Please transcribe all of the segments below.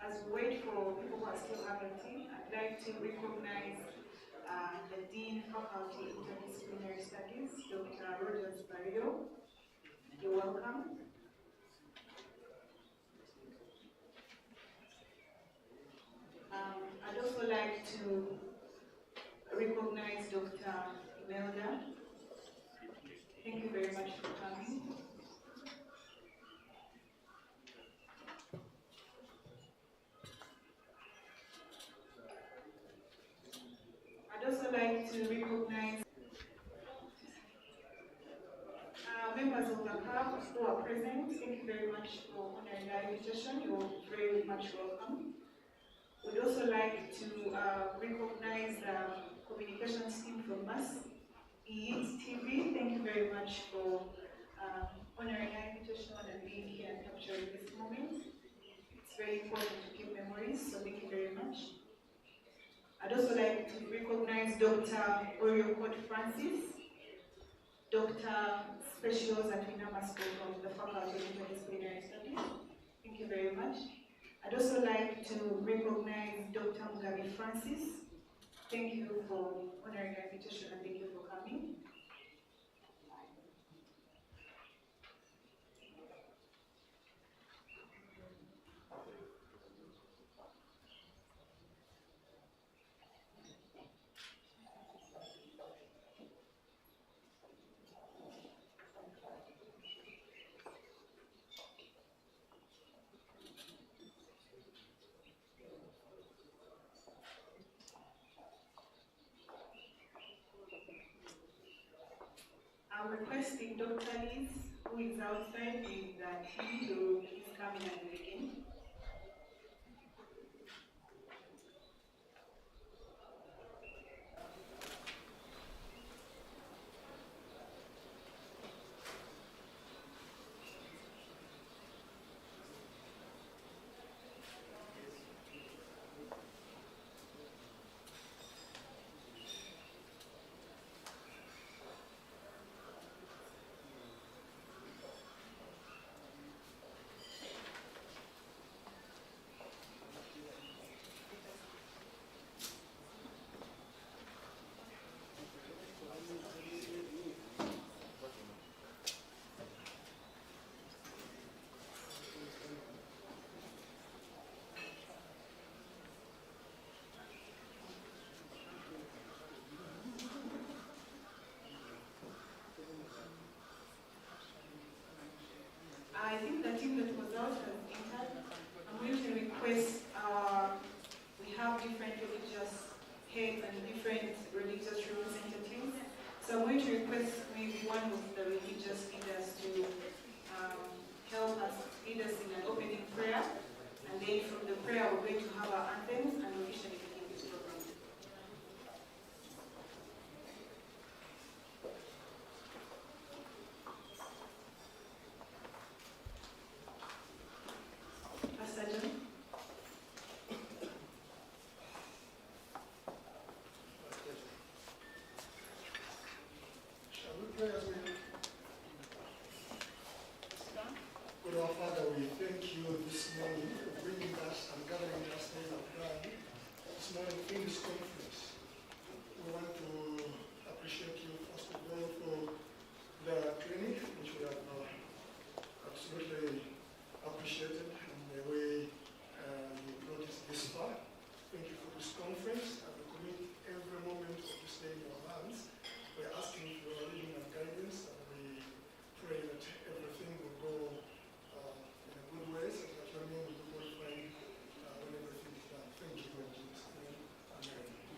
as we wait for people who are still adulting, I'd like to recognize the Dean Faculty Interdisciplinary Studies, Dr. Rogers Barrio. You're welcome. I'd also like to recognize Dr. Imelda. Thank you very much for coming. I'd also like to recognize members of the club who are present. Thank you very much for honoring our invitation. You're very much welcome. We'd also like to recognize the communications team from us, EAT TV. Thank you very much for honoring our invitation and being here and capturing this moment. It's very important to keep memories, so thank you very much. I'd also like to recognize Dr. Oriokot Francis, Dr. Specials at Winamasco from the Faculty of Interdisciplinary Studies. Thank you very much. I'd also like to recognize Dr. Mugabe Francis. Thank you for honoring our invitation and thank you for coming. I'm requesting Dr. Liz, who is outside in the team, to please come in and begin. I think the team that was out has entered. I'm going to request, we have different religious heads and different religious representatives. So I'm going to request maybe one of the religious leaders to help us, lead us in an opening prayer. And then from the prayer, we're going to have our anthems and officially begin this program. Pastor John. Shall we pray as we God our Father, we thank you this morning for bringing us and gathering us in our God this morning in this conference. We want to appreciate you first of all for the clinic which we have absolutely appreciated and the way you brought us this far. Thank you for this conference and we commit every moment of this day in your hands. We're asking for your leading and guidance and we pray that everything will go in a good way so that your name will be glorified when everything is done. Thank you, in Jesus' name. Amen.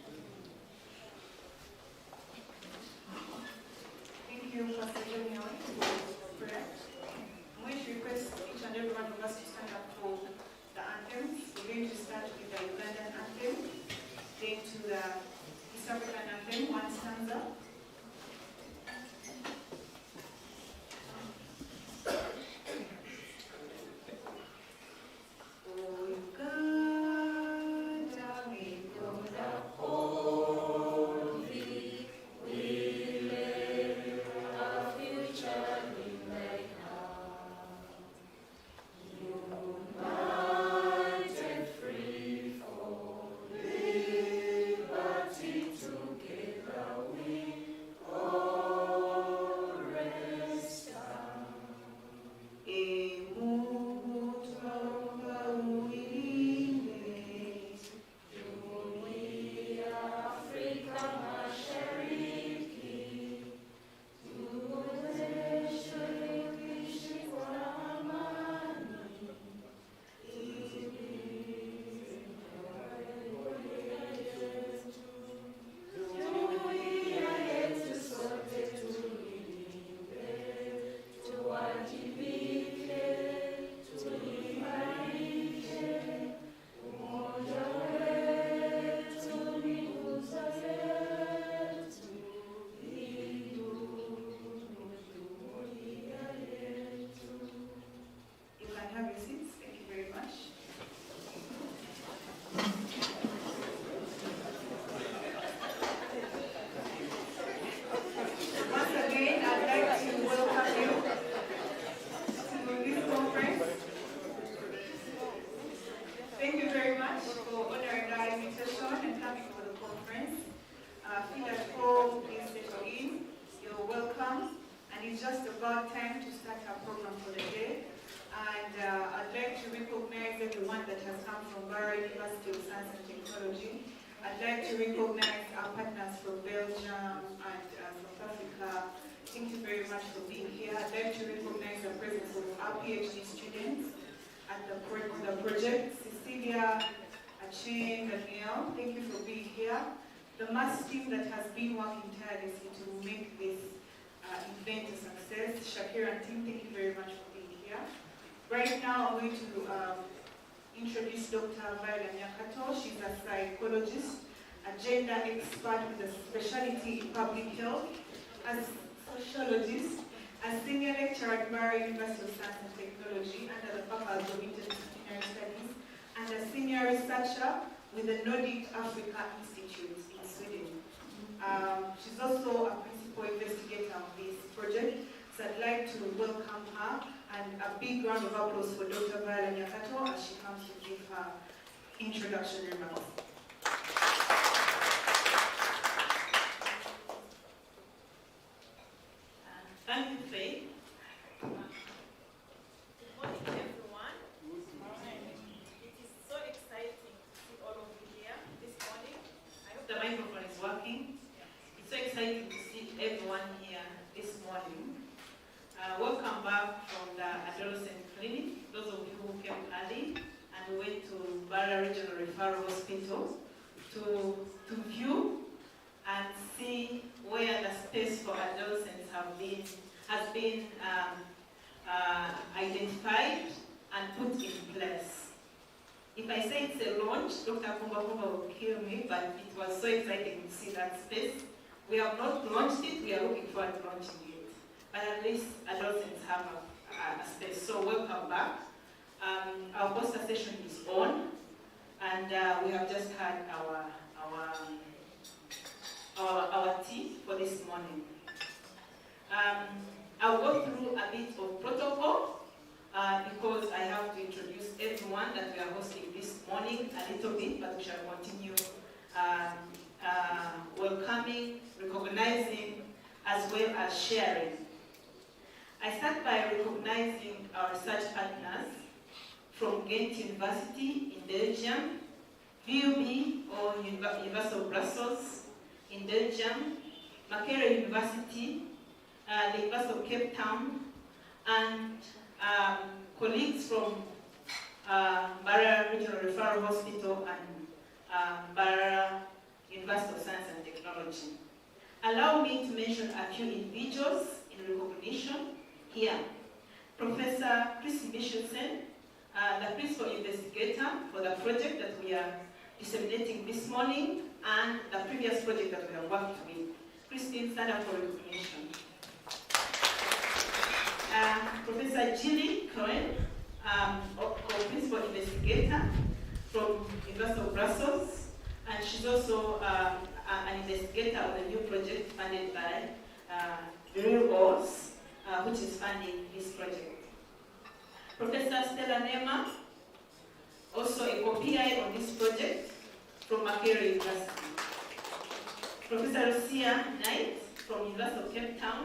It's just about time to start our program for the day. And I'd like to recognize everyone that has come from Barra University of Science and Technology. I'd like to recognize our partners from Belgium and South Africa. Thank you very much for being here. I'd like to recognize the presence of our PhD students at the project. Cecilia, Acheng, Danielle, thank you for being here. The mass team that has been working tirelessly to make this event a success. Shakira and team, thank you very much for being here. Right now, I'm going to introduce Dr. Viola Nyakato. She's a psychologist, a gender expert with a specialty in public health, a sociologist, a senior lecturer at Barra University of Science and Technology under the Faculty of Interdisciplinary Studies, and a senior researcher with the Nordic Africa Institute in Sweden. She's also a principal investigator on this project, so I'd like to welcome her, and a big round of applause for Dr. Viola Nyakato as she comes to give her introduction remarks. Thank you, Faith. Good morning, everyone. Good morning. It is so exciting to see all of you here this morning. I hope the microphone is working. It's so exciting to see everyone here this morning. Welcome back from the Adolescent Clinic, those of you who came early, and we went to Barra Regional Referral Hospital to view and see where the space for adolescents has been identified and put in place. If I say it's a launch, Dr. Kumba will kill me, but it was so exciting to see that space. We have not launched it, we are looking forward to launching it. But at least adolescents have a space, so welcome back. Our poster session is on, and we have just had our tea for this morning. I'll go through a bit of protocol because I have to introduce everyone that we are hosting this morning a little bit, but we shall continue welcoming, recognizing, as well as sharing. I start by recognizing our research partners from Ghent University in Belgium, VUB or University of Brussels in Belgium, Makerere University, the University of Cape Town, and colleagues from Barra Regional Referral Hospital and Barra University of Science and Technology. Allow me to mention a few individuals in recognition here. Professor Chris Michelsen, the principal investigator for the project that we are disseminating this morning and the previous project that we have worked with. Christine, stand up for recognition. Professor Gilly Cohen, principal investigator from University of Brussels, and she's also an investigator of the new project funded by Reproductive, which is funding this project. Professor Stella Nema, also a co-PI on this project from Makerere University. Professor Lucia Knight from University of Cape Town,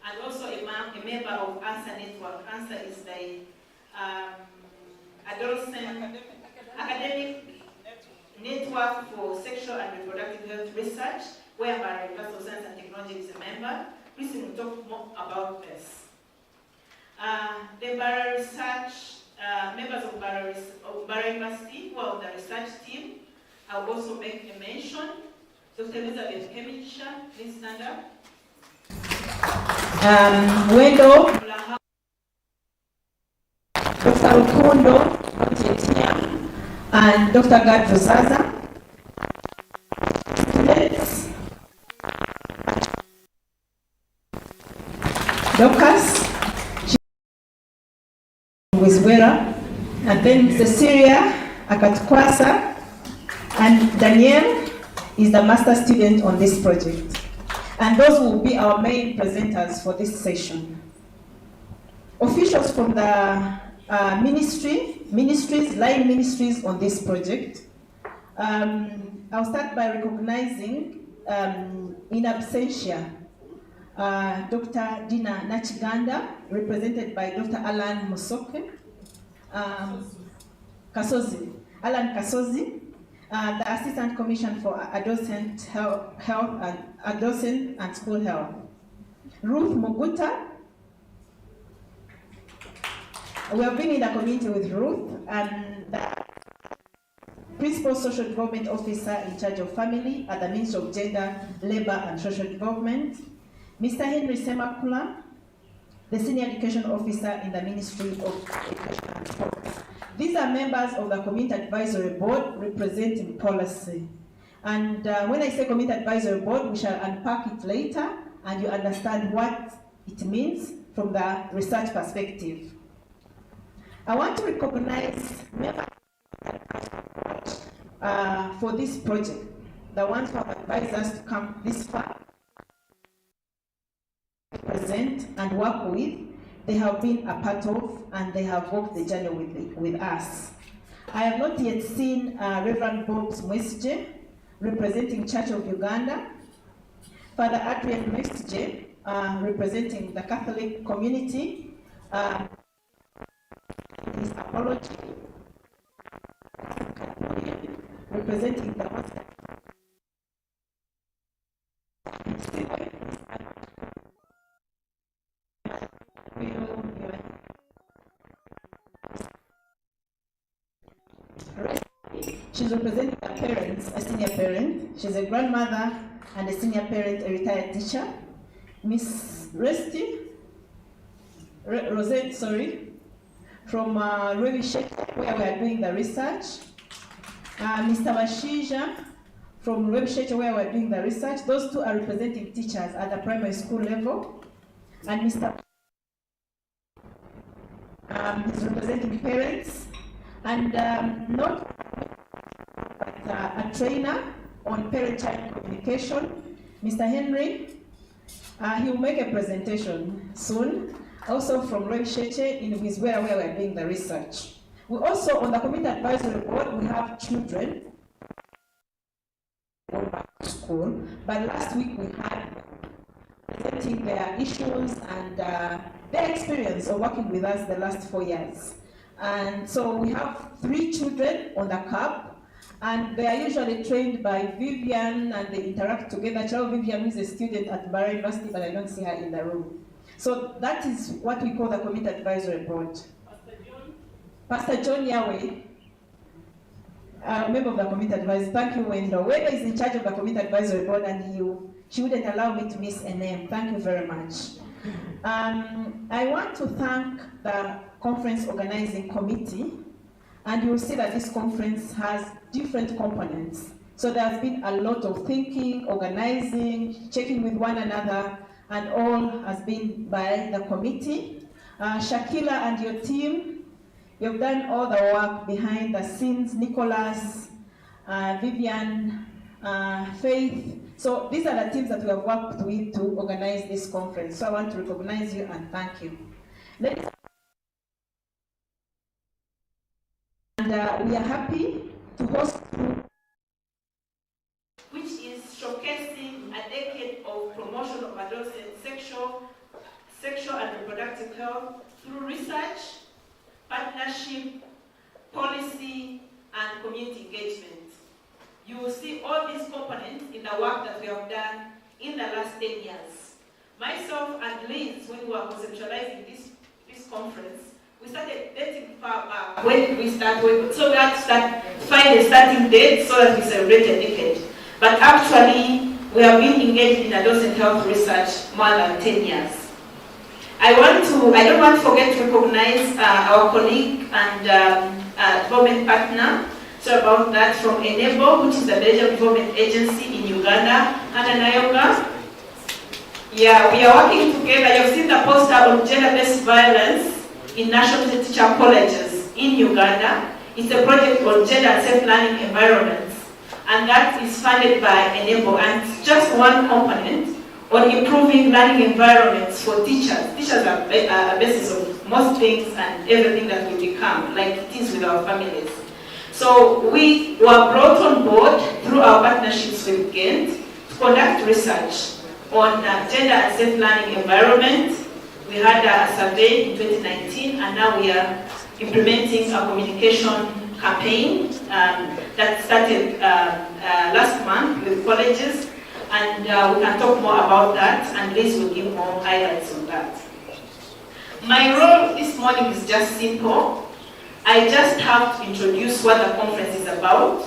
and also a member of ANSA Network. ANSA is the Adolescent Academic Network for Sexual and Reproductive Health Research, whereby University of Science and Technology is a member. Christine will talk more about this. The Barra Research, members of Barra University, who are on the research team, I'll also make a mention. Dr. Elizabeth Kemisha, please stand up. Wendell Dr. Rukundo Otietiam, and Dr. Gad Ruzaza. Students, Docas, Wizwera, and then Cecilia Akatkwasa, and Danielle is the master student on this project. And those will be our main presenters for this session. Officials from the line ministries on this project. I'll start by recognizing, in absentia, Dr. Dina Nachiganda, represented by Dr. Alan Musoke, Alan Kasozi, the Assistant Commission for Adolescent Health and Adolescent and School Health. Ruth Muguta. We have been in the community with Ruth, and the Principal Social Development Officer in charge of family at the Ministry of Gender, Labor and Social Development. Mr. Henry Semakula, the Senior Education Officer in the Ministry of Education and Sports. These are members of the Community Advisory Board representing policy. And when I say Community Advisory Board, we shall unpack it later and you understand what it means from the research perspective. I want to recognize members for this project, the ones who have advised us to come this far, present and work with. They have been a part of and they have walked the journey with us. I have not yet seen Reverend Bob Mwesije, representing Church of Uganda, Father Adrian Mwesije, representing the Catholic community, his apology, representing the Muslim. She's representing her parents, a senior parent. She's a grandmother and a senior parent, a retired teacher. Miss Rosette, from Reproductive, where we are doing the research. Mr. Mashija, from Reproductive, where we are doing the research. Those two are representing teachers at the primary school level. And Mr. is representing parents. And not a trainer on parent-child communication, Mr. Henry. He will make a presentation soon, also from Roy Sheche, in his where we are doing the research. We also, on the Community Advisory Board, we have children going back to school, but last week we had presenting their issues and their experience of working with us the last 4 years. And so we have 3 children on the CAP, and they are usually trained by Vivian, and they interact together. Child Vivian is a student at Mara University, but I don't see her in the room. So that is what we call the Community Advisory Board. Pastor John Yahweh, member of the Community Advisory. Thank you, Wendell. Wendell is in charge of the Community Advisory Board, and she wouldn't allow me to miss a name. Thank you very much. I want to thank the conference organizing committee, and you will see that this conference has different components. So there has been a lot of thinking, organizing, checking with one another, and all has been by the committee. Shakila and your team, you've done all the work behind the scenes. Nicholas, Vivian, Faith. So these are the teams that we have worked with to organize this conference. So I want to recognize you and thank you. And we are happy to host, which is showcasing a decade of promotion of adolescent sexual and reproductive health through research, partnership, policy, and community engagement. You will see all these components in the work that we have done in the last 10 years. Myself and Liz, when we were conceptualizing this conference, we started dating far back when we started, so we had to find a starting date so that we celebrate a decade. But actually, we have been engaged in adolescent health research more than 10 years. I don't want to forget to recognize our colleague and development partner. So about that, from Enable, which is the major development agency in Uganda, and Nayoga. Yeah, we are working together. You've seen the poster on gender-based violence in national teacher colleges in Uganda. It's a project on gender and safe learning environments, and that is funded by Enable, and it's just one component on improving learning environments for teachers. Teachers are a basis of most things and everything that we become, like it is with our families. So we were brought on board through our partnerships with Ghent to conduct research on gender and safe learning environment. We had a survey in 2019, and now we are implementing a communication campaign that started last month with colleges, and we can talk more about that, and Liz will give more highlights on that. My role this morning is just simple. I just have to introduce what the conference is about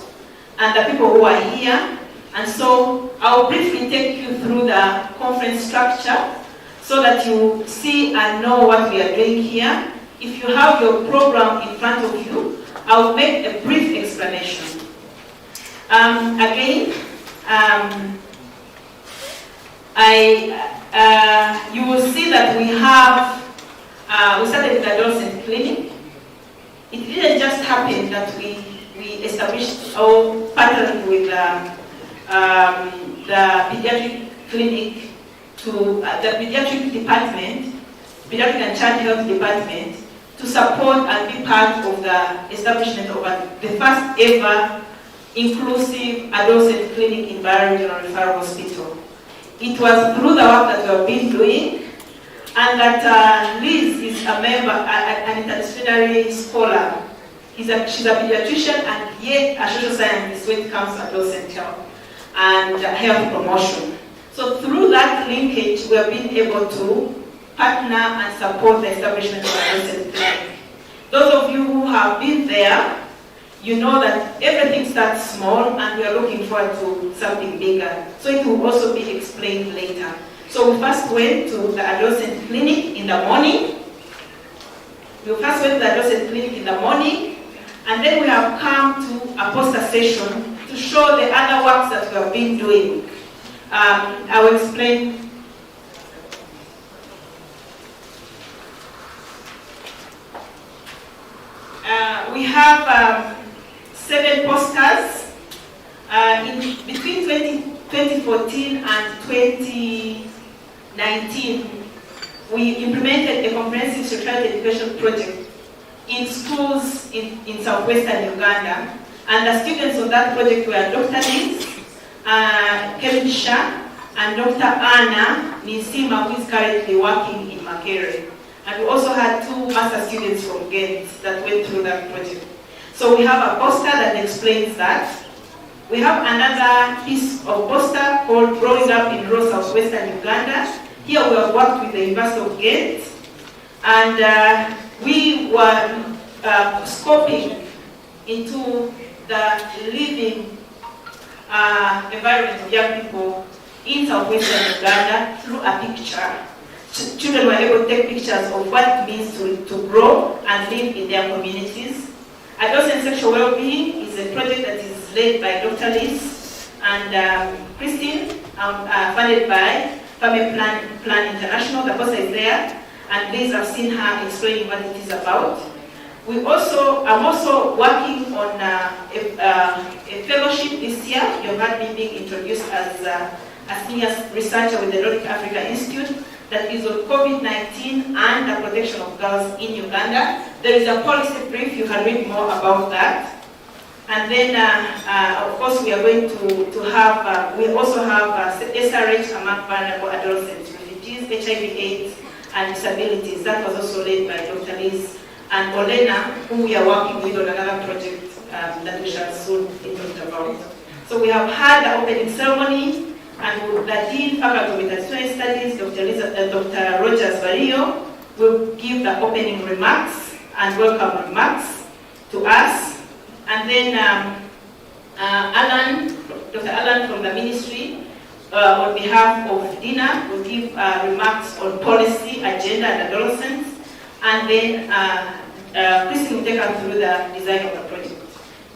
and the people who are here. And so I'll briefly take you through the conference structure so that you see and know what we are doing here. If you have your program in front of you, I'll make a brief explanation. You will see that we started with the Adolescent clinic. It didn't just happen that we established or partnered with the pediatric clinic to the pediatric department, pediatric and child health department, to support and be part of the establishment of the first ever inclusive adolescent clinic in Barrow Regional Referral Hospital. It was through the work that we have been doing, and that Liz is a member, an interdisciplinary scholar. She's a pediatrician and yet a social scientist when it comes to adolescent health and health promotion. So through that linkage, we have been able to partner and support the establishment of adolescent clinic. Those of you who have been there, you know that everything starts small and we are looking forward to something bigger. So it will also be explained later. So we first went to the Adolescent clinic in the morning. And then we have come to a poster session to show the other works that we have been doing. I will explain. We have 7 posters between 2014 and 2019. We implemented a comprehensive sexuality education project in schools in southwestern Uganda, and the students of that project were Dr. Liz, Kevin Shah, and Dr. Anna Nisima, who is currently working in Makere. And we also had 2 master students from Ghent that went through that project. So we have a poster that explains that. We have another piece of poster called Growing Up in Rural Southwestern Uganda. Here we have worked with the University of Ghent, and we were scoping into the living environment of young people in southwestern Uganda through a picture. Children were able to take pictures of what it means to grow and live in their communities. Adolescent sexual well-being is a project that is led by Dr. Liz and Christine, funded by Family Plan International. The poster is there, and Liz, I've seen her explaining what it is about. I'm also working on a fellowship this year. You've had me being introduced as a senior researcher with the Nordic Africa Institute that is on COVID-19 and the protection of girls in Uganda. There is a policy brief, you can read more about that. And then, of course, we are going to have, we also have SRH among vulnerable adolescents, refugees, HIV/AIDS, and disabilities. That was also led by Dr. Liz and Olena, who we are working with on another project that we shall soon be talking about. So we have had the opening ceremony, and the Dean Faculty of Interdisciplinary Studies, Dr. Rogers Vario, will give the opening remarks and welcome remarks to us. And then Dr. Alan from the ministry on behalf of Dina, will give remarks on policy, agenda, and adolescents, and then Christy will take us through the design of the project.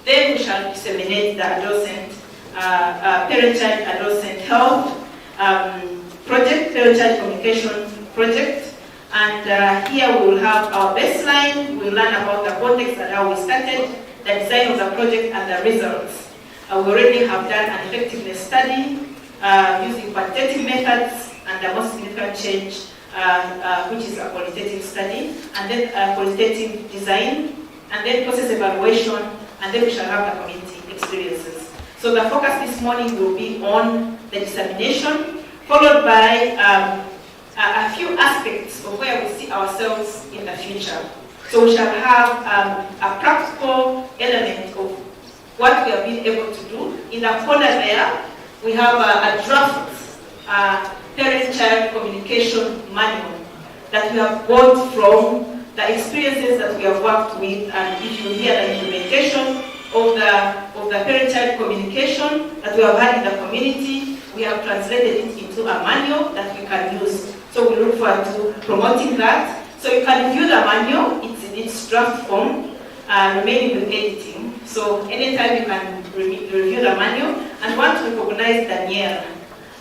Then we shall disseminate the adolescent, parent-child adolescent health project, parent-child communication project. And here we will have our baseline, we'll learn about the context and how we started, the design of the project and the results. We already have done an effectiveness study using quantitative methods and the most significant change, which is a qualitative study, and then qualitative design, and then process evaluation, and then we shall have the community experiences. So the focus this morning will be on the dissemination, followed by a few aspects of where we see ourselves in the future. So we shall have a practical element of what we have been able to do. In the corner there, we have a draft parent-child communication manual that we have got from the experiences that we have worked with, and if you hear the implementation of the parent-child communication that we have had in the community, we have translated it into a manual that we can use. So we look forward to promoting that. So you can view the manual, it's in its draft form, remaining with editing. So anytime you can review the manual, and want to recognize Danielle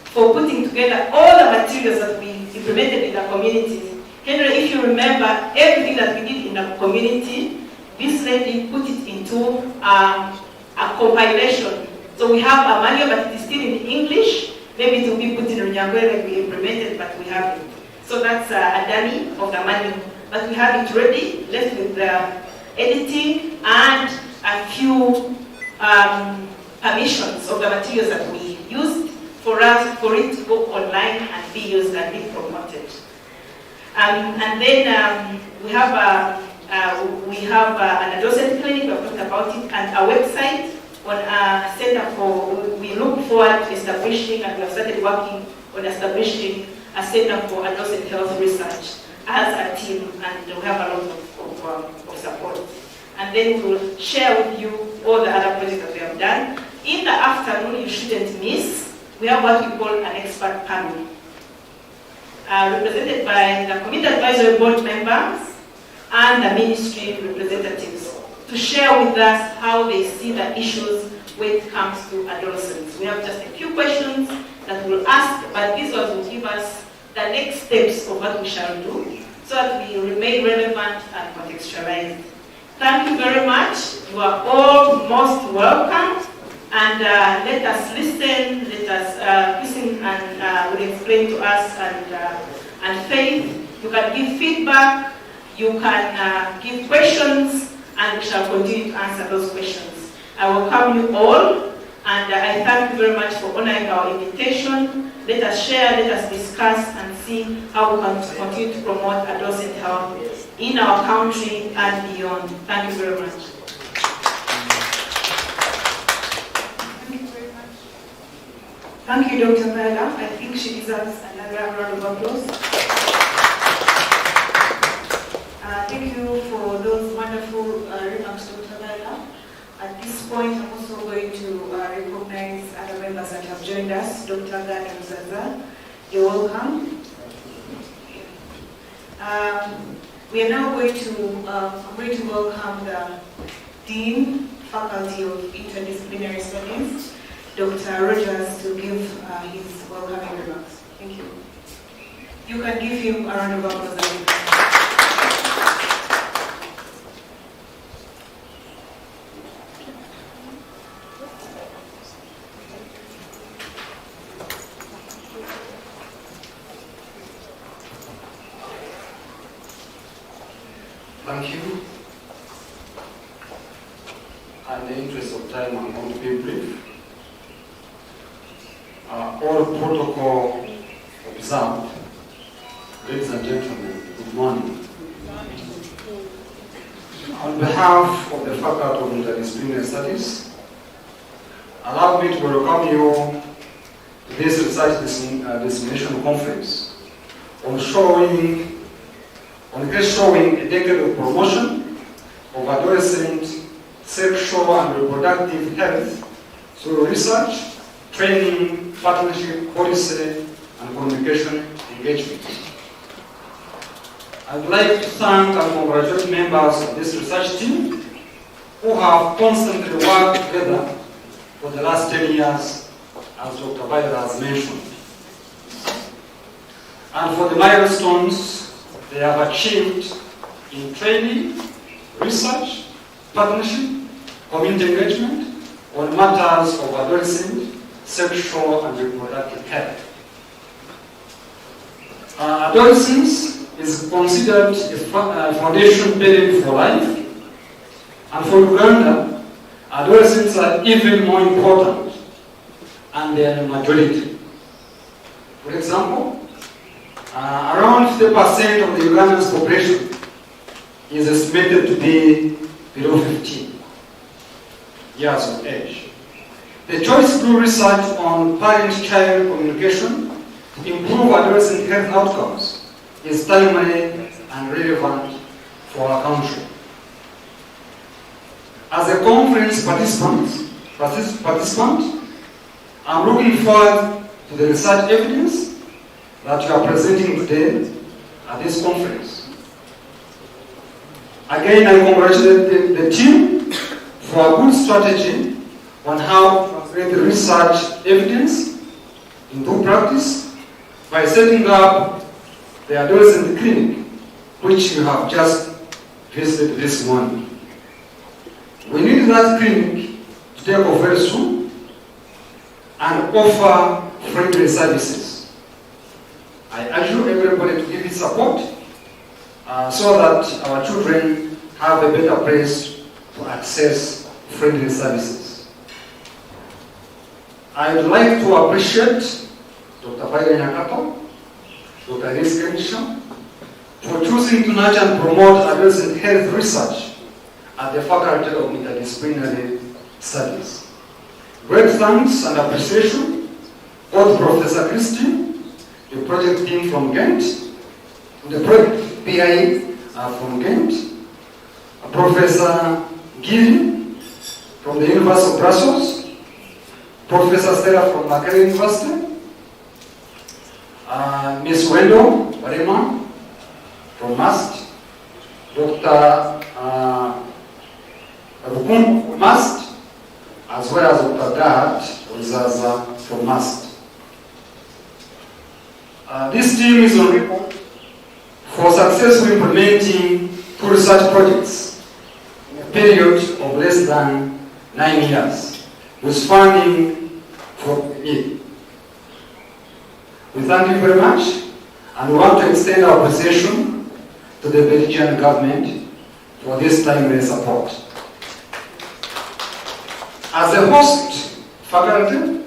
for putting together all the materials that we implemented in the community. Henry, if you remember, everything that we did in the community, this lady put it into a compilation. So we have a manual, but it is still in English. Maybe it will be put in Runyangwe like we implemented, but we have it. So that's a dummy of the manual. But we have it ready, left with the editing and a few permissions of the materials that we used for it to go online and be used and be promoted. And then we have an adolescent clinic, we have talked about it, and a website on a center for, we look forward to establishing, and we have started working on establishing a center for adolescent health research as a team, and we have a lot of support. And then we will share with you all the other projects that we have done. In the afternoon, you shouldn't miss, we have what we call an expert panel, represented by the Community Advisory Board members and the ministry representatives, to share with us how they see the issues when it comes to adolescents. We have just a few questions that we'll ask, but these ones will give us the next steps of what we shall do, so that we remain relevant and contextualized. Thank you very much. You are all most welcome. And let us listen, let us listen, and will explain to us, and Faith, you can give feedback, you can give questions, and we shall continue to answer those questions. I welcome you all, and I thank you very much for honoring our invitation. Let us share, let us discuss, and see how we can continue to promote adolescent health in our country and beyond. Thank you very much. Thank you, Dr. Bella. I think she deserves another round of applause. Thank you for those wonderful remarks, Dr. Bella. At this point, I'm also going to recognize other members that have joined us. Dr. Gad and Zaza, you're welcome. We are now going to, I'm going to welcome the Dean, Faculty of Interdisciplinary Studies, Dr. Rogers, to give his welcoming remarks. Thank you. You can give him a round of applause. Thank you. In the interest of time, I'm going to be brief. All protocol observed. Ladies and gentlemen, good morning. On behalf of the Faculty of Interdisciplinary Studies, allow me to welcome you to this research dissemination conference on showing a decade of promotion of adolescent sexual and reproductive health through research, training, partnership, policy, and communication engagement. I would like to thank and congratulate members of this research team who have constantly worked together for the last 10 years, as Dr. Bayer has mentioned. And for the milestones they have achieved in training, research, partnership, community engagement on matters of adolescent, sexual, and reproductive health. Adolescence is considered a foundation building for life, and for Uganda, adolescents are even more important, and they are the majority. For example, around 50% of the Ugandan population is estimated to be below 15 years of age. The Choice Blue research on parent-child communication to improve adolescent health outcomes is timely and relevant for our country. As a conference participant, I'm looking forward to the research evidence that you are presenting today at this conference. Again, I congratulate the team for a good strategy on how to translate the research evidence into practice by setting up the adolescent clinic, which you have just visited this morning. We need that clinic to take off very soon and offer friendly services. I urge everybody to give it support so that our children have a better place to access friendly services. I would like to appreciate Dr. Bayer Nyakato, Dr. Dissemination, for choosing to nurture and promote adolescent health research at the Faculty of Interdisciplinary Studies. Great thanks and appreciation both Professor Christie, the project team from Ghent, the project PI from Ghent, Professor Gili from the University of Brussels, Professor Stella from Makerere University, Ms. Wendell Barema from MAST, Dr. Rukum from MAST, as well as Dr. Dad Uzaza from MAST. This team is on record for successfully implementing 2 research projects in a period of less than 9 years, with funding from me. We thank you very much, and we want to extend our appreciation to the Belgian government for this timely support. As a host faculty,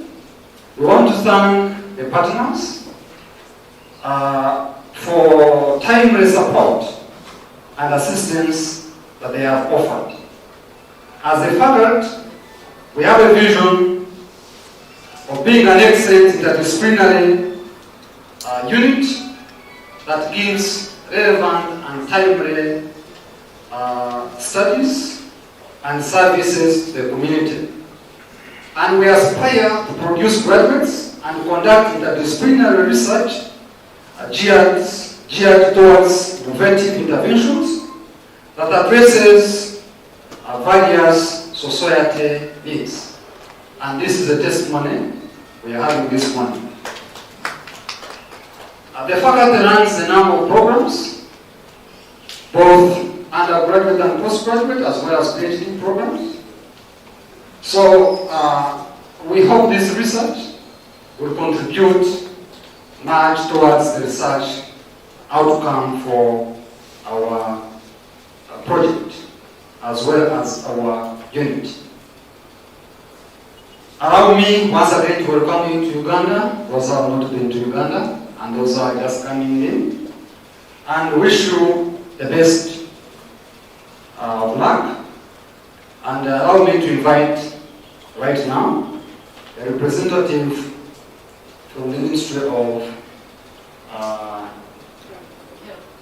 we want to thank the partners for timely support and assistance that they have offered. As a faculty, we have a vision of being an excellent interdisciplinary unit that gives relevant and timely studies and services to the community. And we aspire to produce graduates and conduct interdisciplinary research geared towards innovative interventions that addresses various society needs. And this is a testimony we are having this morning. The faculty runs a number of programs, both undergraduate and postgraduate, as well as PhD programs. So we hope this research will contribute much towards the research outcome for our project, as well as our unit. Allow me once again to welcome you to Uganda, those who have not been to Uganda, and those who are just coming in, and wish you the best of luck. And allow me to invite right now a representative from the Ministry of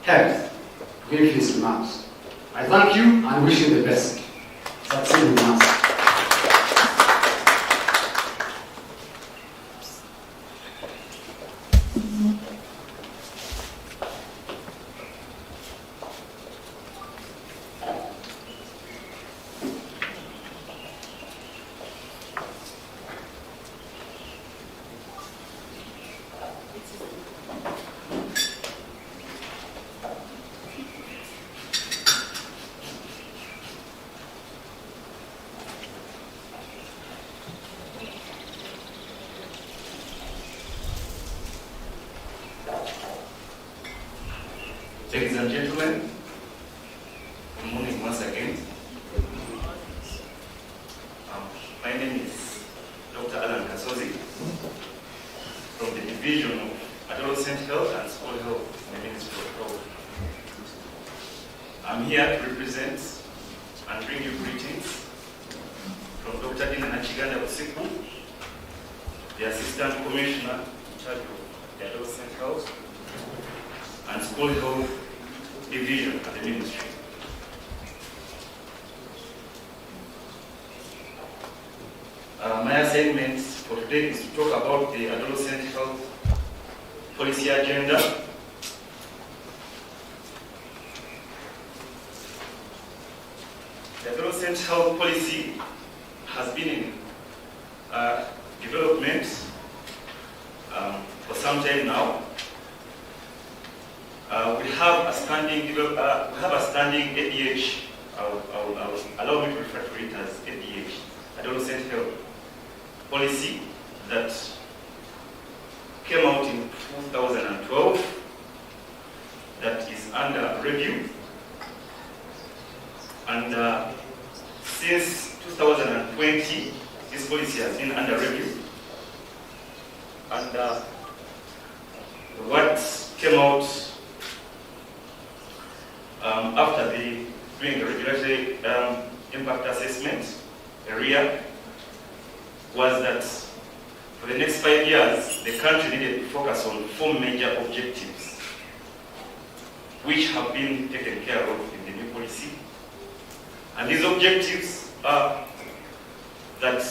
Health to give his remarks. I thank you and wish you the best. Succeed in us. and gentlemen, good morning once again. My name is Dr. Alan Kasozi from the Division of Adolescent Health and School Health in the Ministry of Health. I'm here to represent and bring you greetings from Dr. Dina Nachiganda Usiku, the Assistant Commissioner in charge of the Adolescent Health and School Health Division at the Ministry. My assignment for today is to talk about the Adolescent Health Policy Agenda. The Adolescent Health Policy has been in development for some time now. We have a standing ADH. Allow me to refer to it as ADH, Adolescent Health Policy, that came out in 2012, that is under review. And since 2020, this policy has been under review. And what came out after doing the regulatory impact assessment area was that for the next 5 years, the country needed to focus on 4 major objectives, which have been taken care of in the new policy. And these objectives are that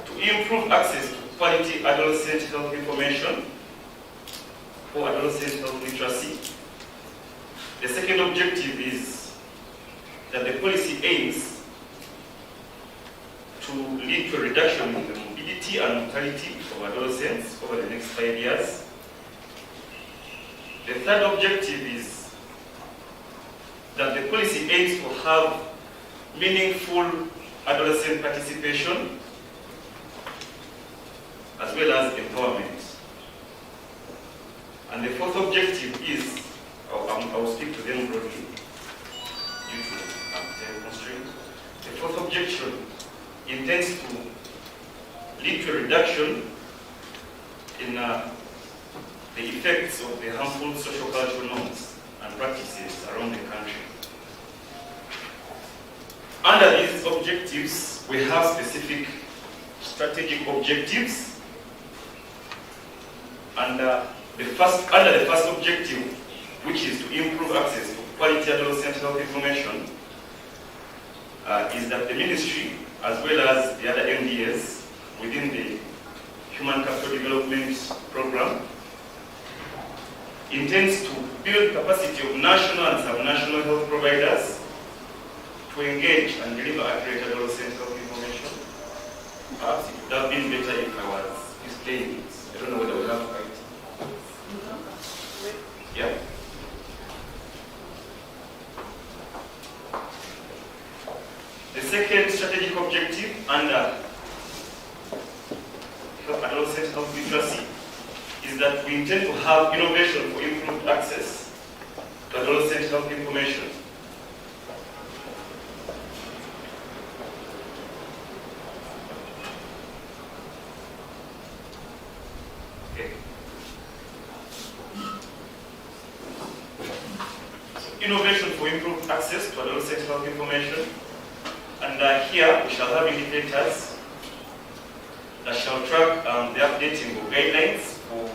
to improve access to quality adolescent health information for adolescent health literacy. The second objective is that the policy aims to lead to a reduction in the morbidity and mortality of adolescents over the next 5 years. The third objective is that the policy aims to have meaningful adolescent participation as well as empowerment. And the fourth objective is, I will speak to them broadly due to time constraints. The fourth objective intends to lead to a reduction in the effects of the harmful social cultural norms and practices around the country. Under these objectives, we have specific strategic objectives. And under the first objective, which is to improve access to quality adolescent health information, is that the ministry, as well as the other MDAs within the Human Capital Development Program, intends to build capacity of national and subnational health providers to engage and deliver accurate adolescent health information. Perhaps it would have been better if I was displaying it. I don't know whether we have right. Yeah. The second strategic objective under adolescent health literacy is that we intend to have innovation for improved access to adolescent health information. Okay. So, innovation for improved access to adolescent health information. And here we shall have indicators that shall track the updating of guidelines for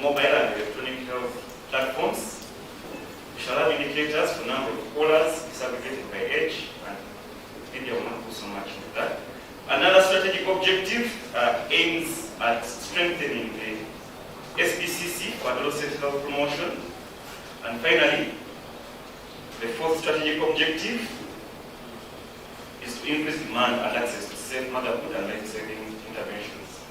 mobile and electronic health platforms. We shall have indicators for number of callers disaggregated by age, and maybe I will not do so much with that. Another strategic objective aims at strengthening the SPCC for adolescent health promotion. And finally, the fourth strategic objective is to increase demand and access to safe motherhood and life-saving interventions.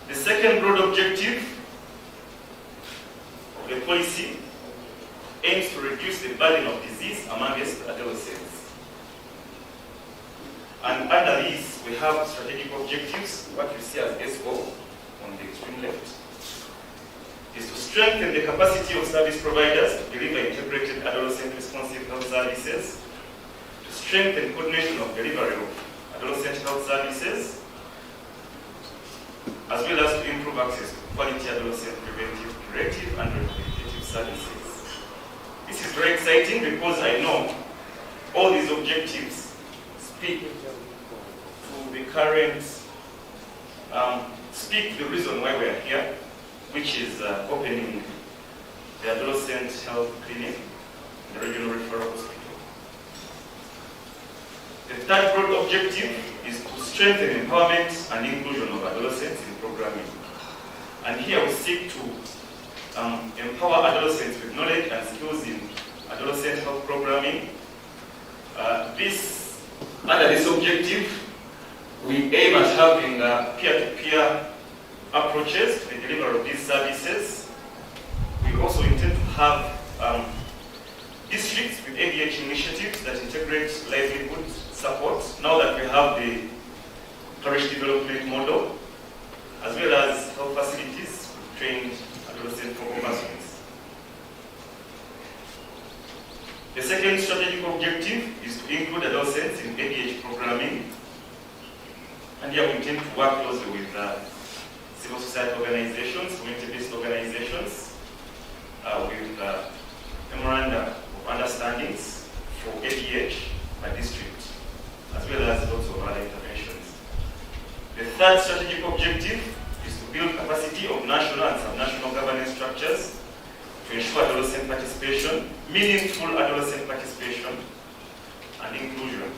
The second broad objective of the policy aims to reduce the burden of disease amongst adolescents. And under these, we have strategic objectives, what you see as SO on the extreme left. is to strengthen the capacity of service providers to deliver integrated adolescent responsive health services, to strengthen coordination of delivery of adolescent health services, as well as to improve access to quality adolescent preventive, curative, and rehabilitative services. This is very exciting because I know all these objectives speak to the current, speak to the reason why we are here, which is opening the Adolescent Health Clinic in the Regional Referral Hospital. The third broad objective is to strengthen empowerment and inclusion of adolescents in programming. And here we seek to empower adolescents with knowledge and skills in adolescent health programming. Under this objective, we aim at having peer-to-peer approaches to the delivery of these services. We also intend to have districts with ADH initiatives that integrate livelihood support, now that we have the parish development model, as well as health facilities with trained adolescent professionals. The second strategic objective is to include adolescents in ADH programming. And here we intend to work closely with civil society organizations, community-based organizations, with memoranda of understandings for ADH by district, as well as lots of other interventions. The third strategic objective is to build capacity of national and subnational governance structures to ensure adolescent participation, meaningful adolescent participation, and inclusion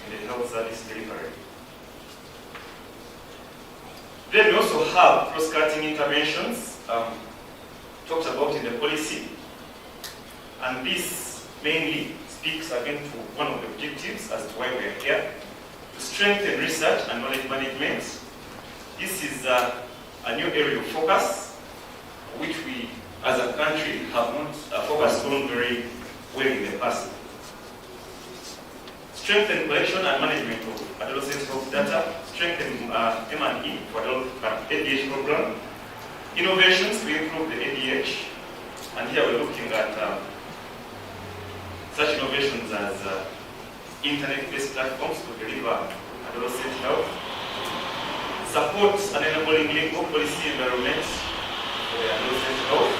in the health service delivery. Then we also have cross-cutting interventions talked about in the policy, and this mainly speaks again to one of the objectives as to why we are here, to strengthen research and knowledge management. This is a new area of focus, which we as a country have not focused on very well in the past. Strengthen collection and management of adolescent health data, strengthen M&E for adult ADH program, innovations to improve the ADH, and here we're looking at such innovations as internet-based platforms to deliver adolescent health, support an enabling legal policy environment for the adolescent health,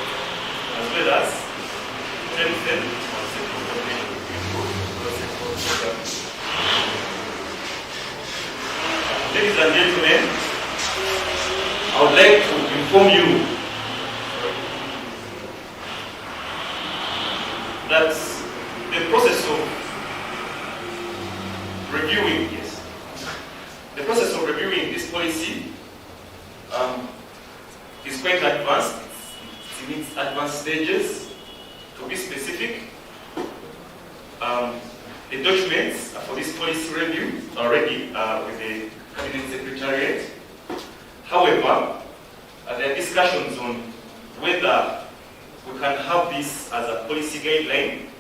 as well as strengthen concept of coordination to improve adolescent health programs. Ladies and gentlemen, I would like to inform you that the process of reviewing this policy is quite advanced. It's in its advanced stages. To be specific, the documents for this policy review are ready with the Cabinet Secretariat. However, there are discussions on whether we can have this as a policy guideline,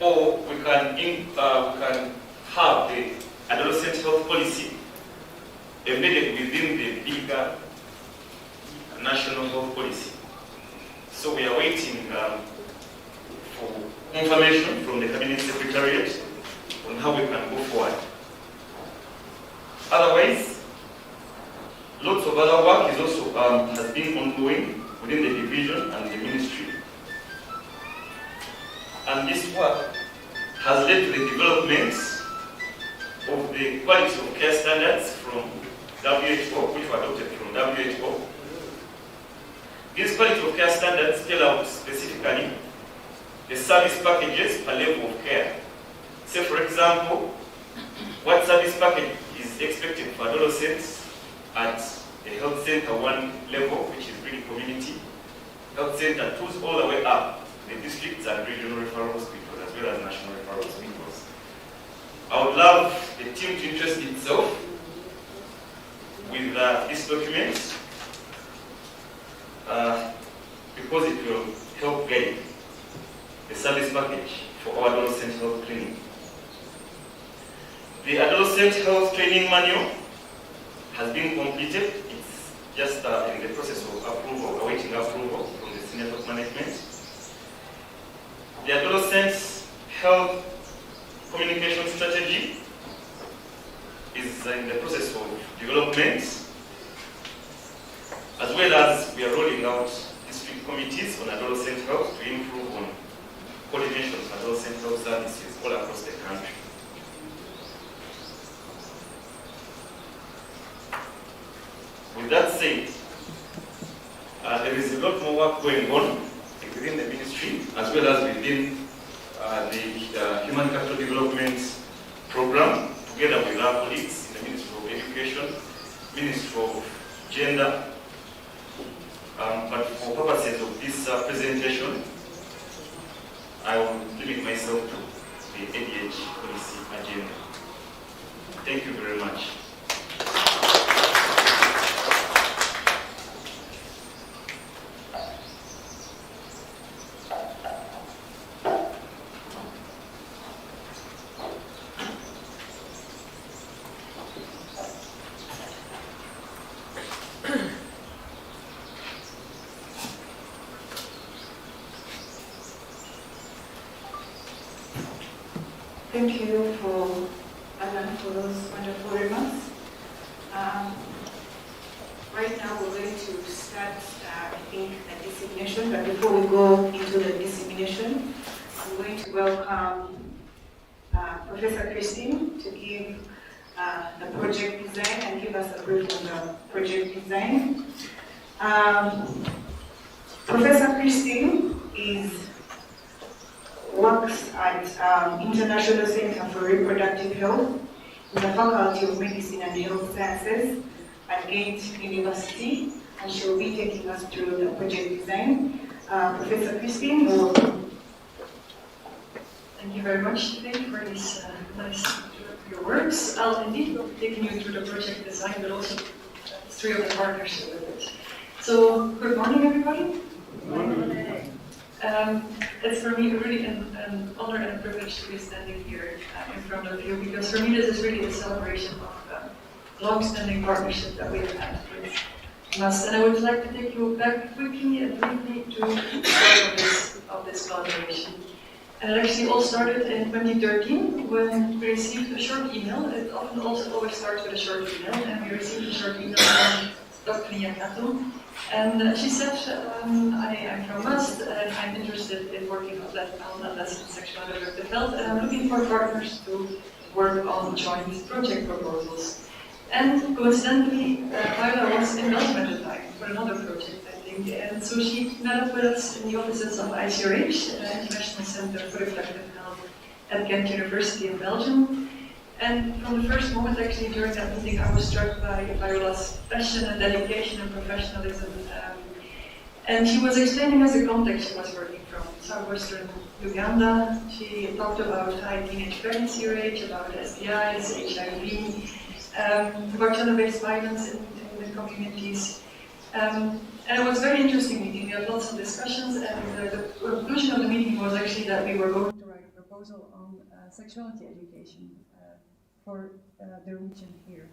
or we can have the adolescent health policy embedded within the bigger national health policy. So we are waiting for information from the Cabinet Secretariat on how we can go forward. Otherwise, lots of other work is also has been ongoing within the division and the ministry. And this work has led to the development of the quality of care standards from WHO, which were adopted from WHO. These quality of care standards spell out specifically the service packages per level of care. Say, for example, what service package is expected for adolescents at a health center 1 level, which is really community, health center 2 all the way up, the districts and regional referral hospitals, as well as national referral hospitals. I would love the team to interest itself with this document because it will help guide the service package for our adolescent health clinic. The Adolescent Health Training Manual has been completed. It's just in the process of approval, awaiting approval from the senior top management. The adolescent health communication strategy is in the process of development, as well as we are rolling out district committees on adolescent health to improve on coordination of adolescent health services all across the country. With that said, there is a lot more work going on within the ministry as well as within the Human Capital Development Program, together with our colleagues in the Ministry of Education, Ministry of Gender. But for purposes of this presentation, I will limit myself to the ADH policy agenda. Thank you very much. Thank you for Alan for those wonderful remarks. Right now we're going to start, I think, the dissemination, but before we go into the dissemination, I'm going to welcome Professor Christine to give the project design and give us a brief on the project design. Professor Christine works at International Center for Reproductive Health in the Faculty of Medicine and Health Sciences at Ghent University, and she will be taking us through the project design. Professor Christine will... Thank you very much today for these nice your words. I'll indeed be taking you through the project design, but also the history of the partnership with it. So, good morning, everybody. Good morning. It's for me really an honor and a privilege to be standing here in front of you, because for me this is really a celebration of long-standing partnership that we have had with MUST. And I would like to take you back quickly and briefly to the start of this collaboration. And it actually all started in 2013 when we received a short email. It often also always starts with a short email, and we received a short email from Dr. Nyakato. And she said, I'm from MUST and I'm interested in working on adolescent sexual and reproductive health, and I'm looking for partners to work on joint project proposals. And coincidentally, Viola was in Belgium at the time for another project, I think, and so she met up with us in the offices of ICRH, International Center for Reproductive Health at Ghent University in Belgium. And from the first moment, actually, during that meeting, I was struck by Viola's passion and dedication and professionalism. And she was explaining us the context she was working from, southwestern Uganda. She talked about high teenage pregnancy rate, about STIs, HIV, about gender-based violence in the communities. And it was a very interesting meeting. We had lots of discussions, and the conclusion of the meeting was actually that we were going to write a proposal on sexuality education for the region here.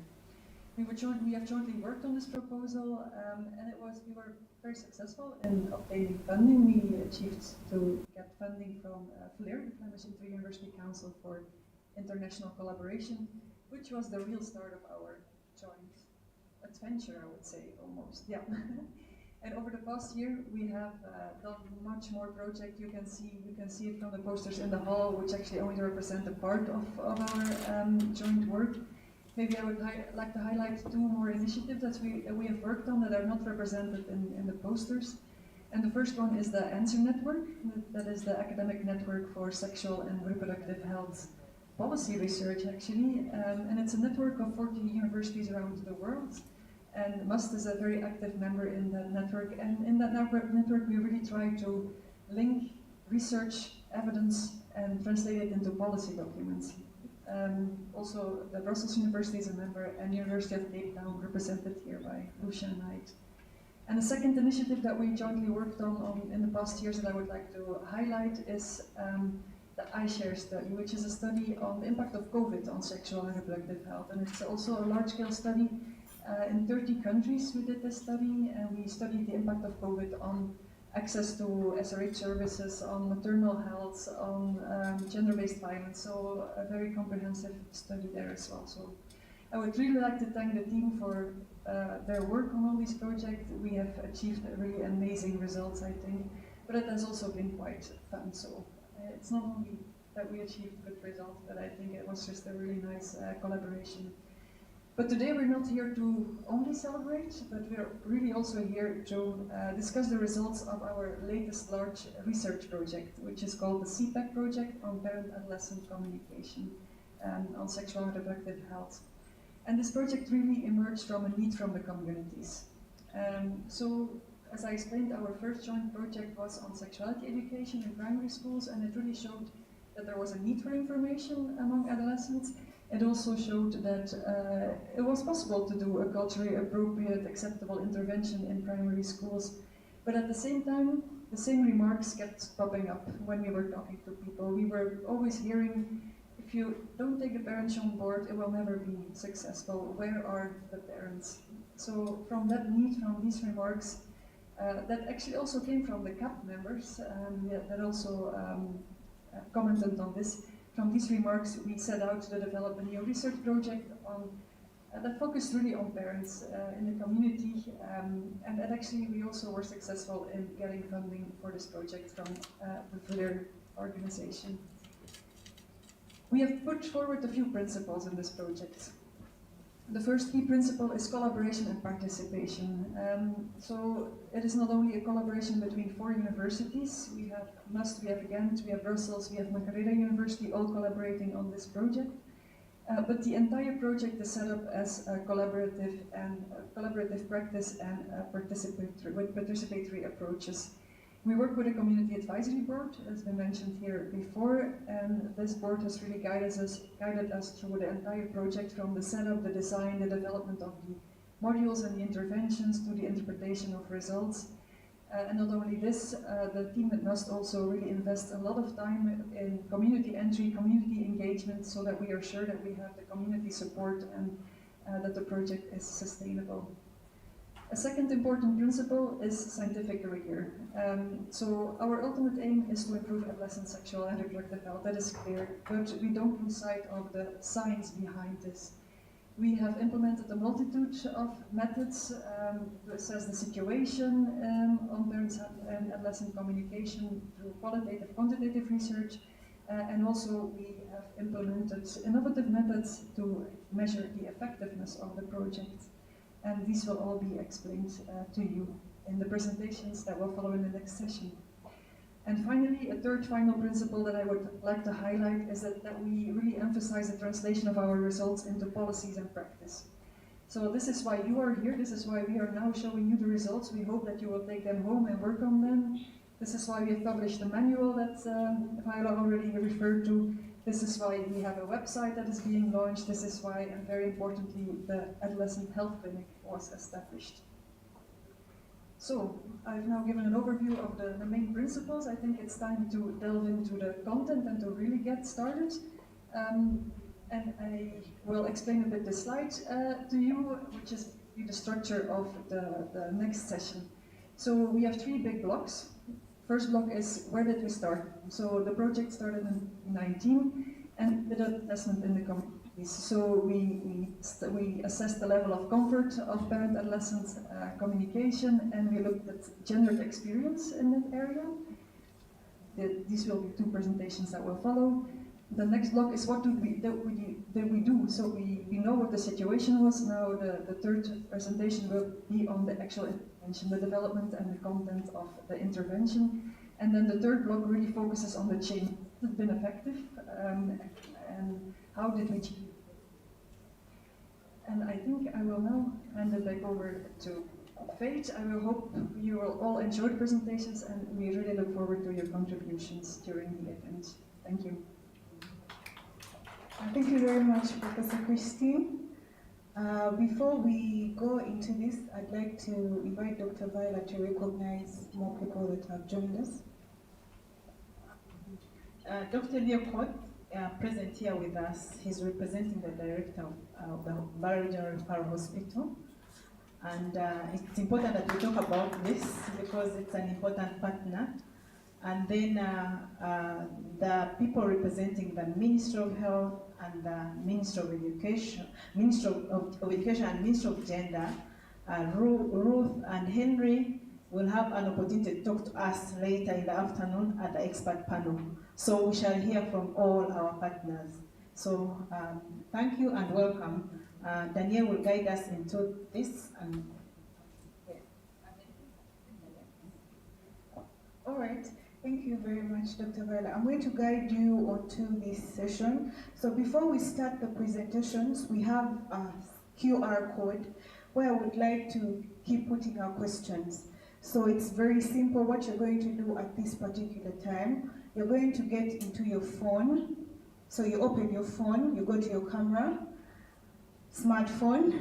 We have jointly worked on this proposal, and we were very successful in obtaining funding. We achieved to get funding from FLIR, the Flemish Inter-University Council for International Collaboration, which was the real start of our joint adventure, I would say, almost. Yeah. And over the past year, we have done much more projects. You can see it from the posters in the hall, which actually only represent a part of our joint work. Maybe I would like to highlight two more initiatives that we have worked on that are not represented in the posters. And the first one is the ANSWER Network. That is the academic network for sexual and reproductive health policy research, actually. And it's a network of 14 universities around the world. And MUST is a very active member in that network. And in that network we really try to link research, evidence, and translate it into policy documents. Also, the Brussels University is a member, and University of Cape Town, represented here by Lucia Knight. And the second initiative that we jointly worked on in the past years that I would like to highlight is the iShare study, which is a study on the impact of COVID on sexual and reproductive health. And it's also a large-scale study In 30 countries we did this study, and we studied the impact of COVID on access to SRH services, on maternal health, on gender-based violence, so a very comprehensive study there as well. So I would really like to thank the team for their work on all these projects. We have achieved really amazing results, I think, but it has also been quite fun. So it's not only that we achieved good results, but I think it was just a really nice collaboration. But today we're not here to only celebrate, but we're really also here to discuss the results of our latest large research project, which is called the C-Pac project on parent-adolescent communication and on sexual and reproductive health. And this project really emerged from a need from the communities. So, as I explained, our first joint project was on sexuality education in primary schools, and it really showed that there was a need for information among adolescents. It also showed that it was possible to do a culturally appropriate, acceptable intervention in primary schools. But at the same time, the same remarks kept popping up when we were talking to people. We were always hearing, if you don't take the parents on board, it will never be successful. Where are the parents? So from that need, from these remarks, that actually also came from the CAP members that also commented on this. From these remarks, we set out to develop a new research project on, that focused really on parents in the community, and that actually we also were successful in getting funding for this project from the Further organization. We have put forward a few principles in this project. The first key principle is collaboration and participation. So it is not only a collaboration between 4 universities. We have Must, we have Ghent, we have Brussels, we have Makerere University, all collaborating on this project. But the entire project is set up as a collaborative practice and participatory approaches. We work with a community advisory board, as been mentioned here before, and this board has really guided us through the entire project, from the setup, the design, the development of the modules and the interventions to the interpretation of results. And not only this, the team at NUST also really invests a lot of time in community entry, community engagement, so that we are sure that we have the community support and that the project is sustainable. A second important principle is scientific rigor. So our ultimate aim is to improve adolescent sexual and reproductive health, that is clear, but we don't lose sight of the science behind this. We have implemented a multitude of methods to assess the situation on parents and adolescent communication through qualitative, quantitative research, and also we have implemented innovative methods to measure the effectiveness of the project. And these will all be explained to you in the presentations that will follow in the next session. And finally, a third final principle that I would like to highlight is that we really emphasize the translation of our results into policies and practice. So this is why you are here, this is why we are now showing you the results. We hope that you will take them home and work on them. This is why we have published a manual that Viola already referred to. This is why we have a website that is being launched. This is why, and very importantly, the Adolescent Health Clinic was established. So, I've now given an overview of the main principles. I think it's time to delve into the content and to really get started. And I will explain a bit the slide to you, which is the structure of the next session. So, we have 3 big blocks. First block is, where did we start? So the project started in 2019 and with assessment in the communities. So we assessed the level of comfort of parent-adolescent communication, and we looked at gendered experience in that area. These will be 2 presentations that will follow. The next block is, what did we do? So we know what the situation was. Now the third presentation will be on the actual intervention, the development and the content of the intervention. And then the third block really focuses on the change. Has it been effective? And how did we change? And I think I will now hand it back over to Faith. I will hope you will all enjoy the presentations, and we really look forward to your contributions during the event. Thank you. Thank you very much, Professor Christine. Before we go into this, I'd like to invite Dr. Viola to recognize more people that have joined us. Dr. Leopold, present here with us, he's representing the director of the Barrow General Referral Hospital. And it's important that we talk about this because it's an important partner. And then the people representing the Ministry of Health and the Ministry of Education, Ministry of Education and Ministry of Gender, Ruth and Henry will have an opportunity to talk to us later in the afternoon at the expert panel. So we shall hear from all our partners. So thank you and welcome. Danielle will guide us into this. And all right. Thank you very much, Dr. Viola. I'm going to guide you onto this session. So before we start the presentations, we have a QR code where I would like to keep putting our questions. So it's very simple what you're going to do at this particular time. You're going to get into your phone. So you open your phone, you go to your camera, smartphone.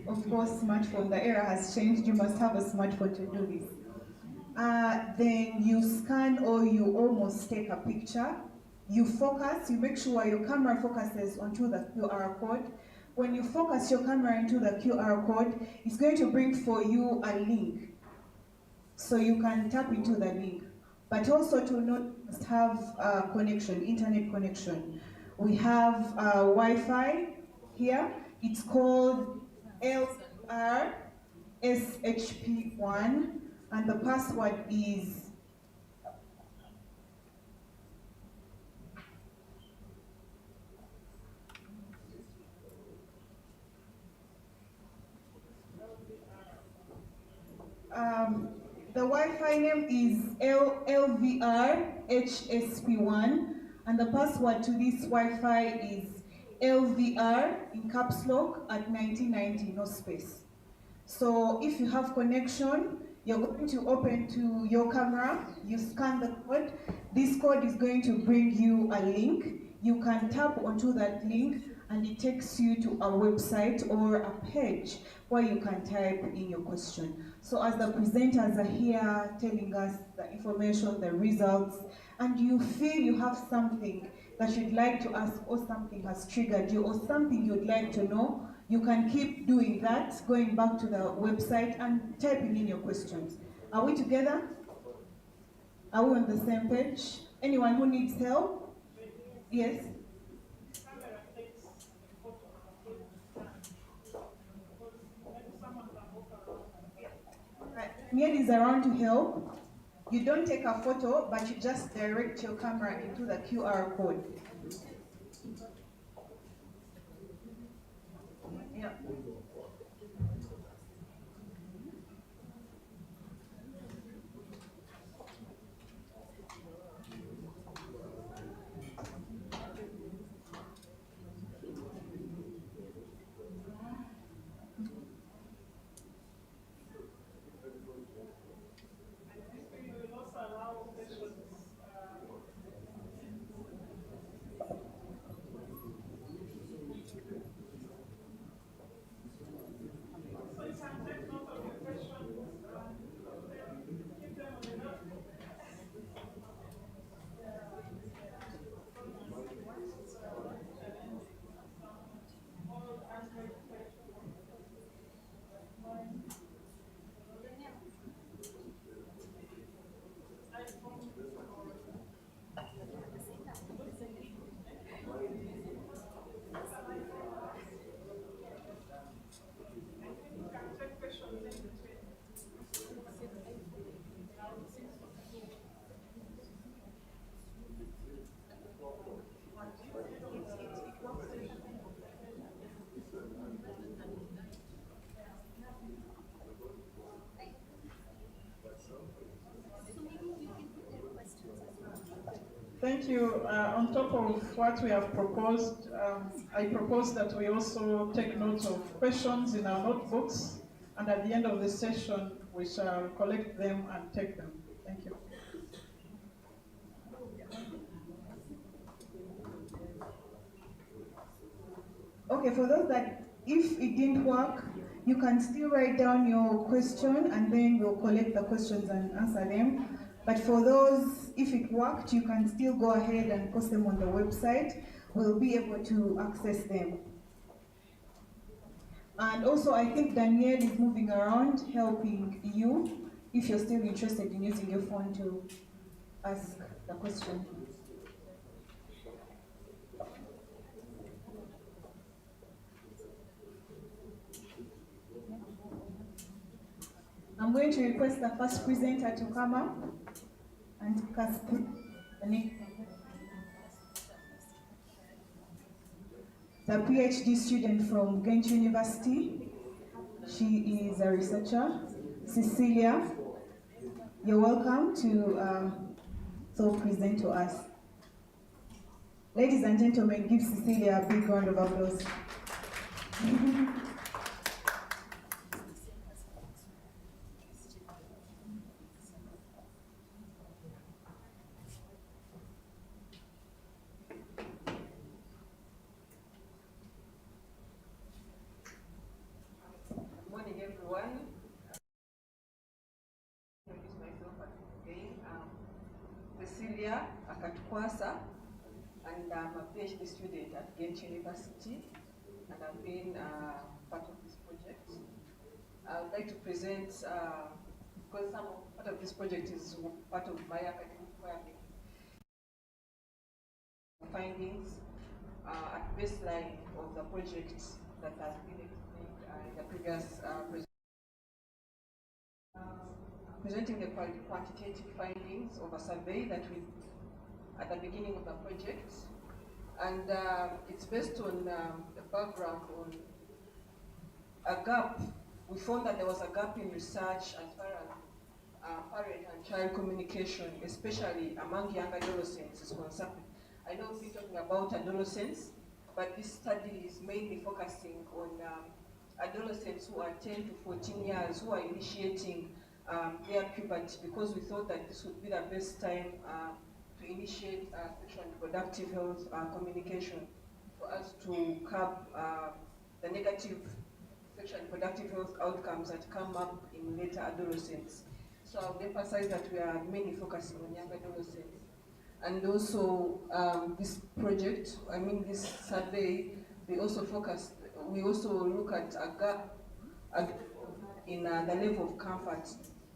Of course, smartphone, the era has changed. You must have a smartphone to do this. Then you scan or you almost take a picture. You focus, you make sure your camera focuses onto the QR code. When you focus your camera into the QR code, it's going to bring for you a link. So you can tap into the link. But also to note, you must have a connection, internet connection. We have Wi-Fi here. It's called LRSHP1. And the password is the Wi-Fi name is LVRHSP1, and the password to this Wi-Fi is LVR in caps lock at 1990, no space. So if you have connection, you're going to open to your camera, you scan the code. This code is going to bring you a link. You can tap onto that link and it takes you to a website or a page where you can type in your question. So as the presenters are here telling us the information, the results, and you feel you have something that you'd like to ask or something has triggered you or something you'd like to know, you can keep doing that, going back to the website and typing in your questions. Are we together? Are we on the same page? Anyone who needs help? Yes? Miel is around to help. You don't take a photo, but you just direct your camera into the QR code. Yeah. Thank you. On top of what we have proposed, I propose that we also take notes of questions in our notebooks, and at the end of the session, we shall collect them and take them. Thank you. Okay, for those that, if it didn't work, you can still write down your question and then we'll collect the questions and answer them. But for those, if it worked, you can still go ahead and post them on the website. We'll be able to access them. And also, I think Danielle is moving around helping you if you're still interested in using your phone to ask the question. I'm going to request the first presenter to come up and cast the name. The PhD student from Ghent University. She is a researcher. Cecilia, you're welcome to present to us. Ladies and gentlemen, give Cecilia a big round of applause. Good morning, everyone. Introduce myself again. Cecilia Akatukwasa, and I'm a PhD student at Ghent University, and I've been part of this project. I would like to present, because part of this project is part of my academic work, findings at baseline of the project that has been explained in the previous presentation. Presenting the quantitative findings of a survey that we at the beginning of the project, and it's based on the background on a gap. We found that there was a gap in research as far as parent and child communication, especially among young adolescents, is concerned. I know we've been talking about adolescents, but this study is mainly focusing on adolescents who are 10 to 14 years, who are initiating their puberty, because we thought that this would be the best time to initiate sexual and reproductive health communication for us to curb the negative sexual and reproductive health outcomes that come up in later adolescence. So I would emphasize that we are mainly focusing on young adolescents. And also this project, this survey, we also look at a gap in the level of comfort.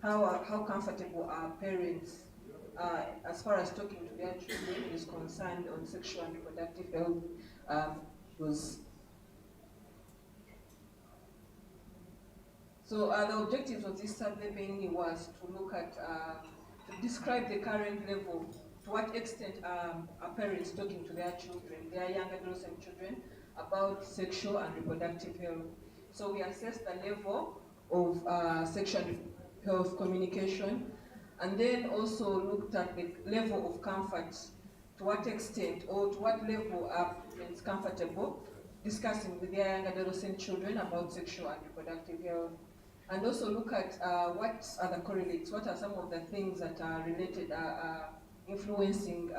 How comfortable are parents as far as talking to their children is concerned on sexual and reproductive health So the objectives of this survey mainly was to look at, to describe the current level, to what extent are parents talking to their children, their young adolescent children, about sexual and reproductive health. So we assessed the level of sexual health communication, and then also looked at the level of comfort, to what extent or to what level are parents comfortable discussing with their young adolescent children about sexual and reproductive health. And also look at what are the correlates, what are some of the things that are related, influencing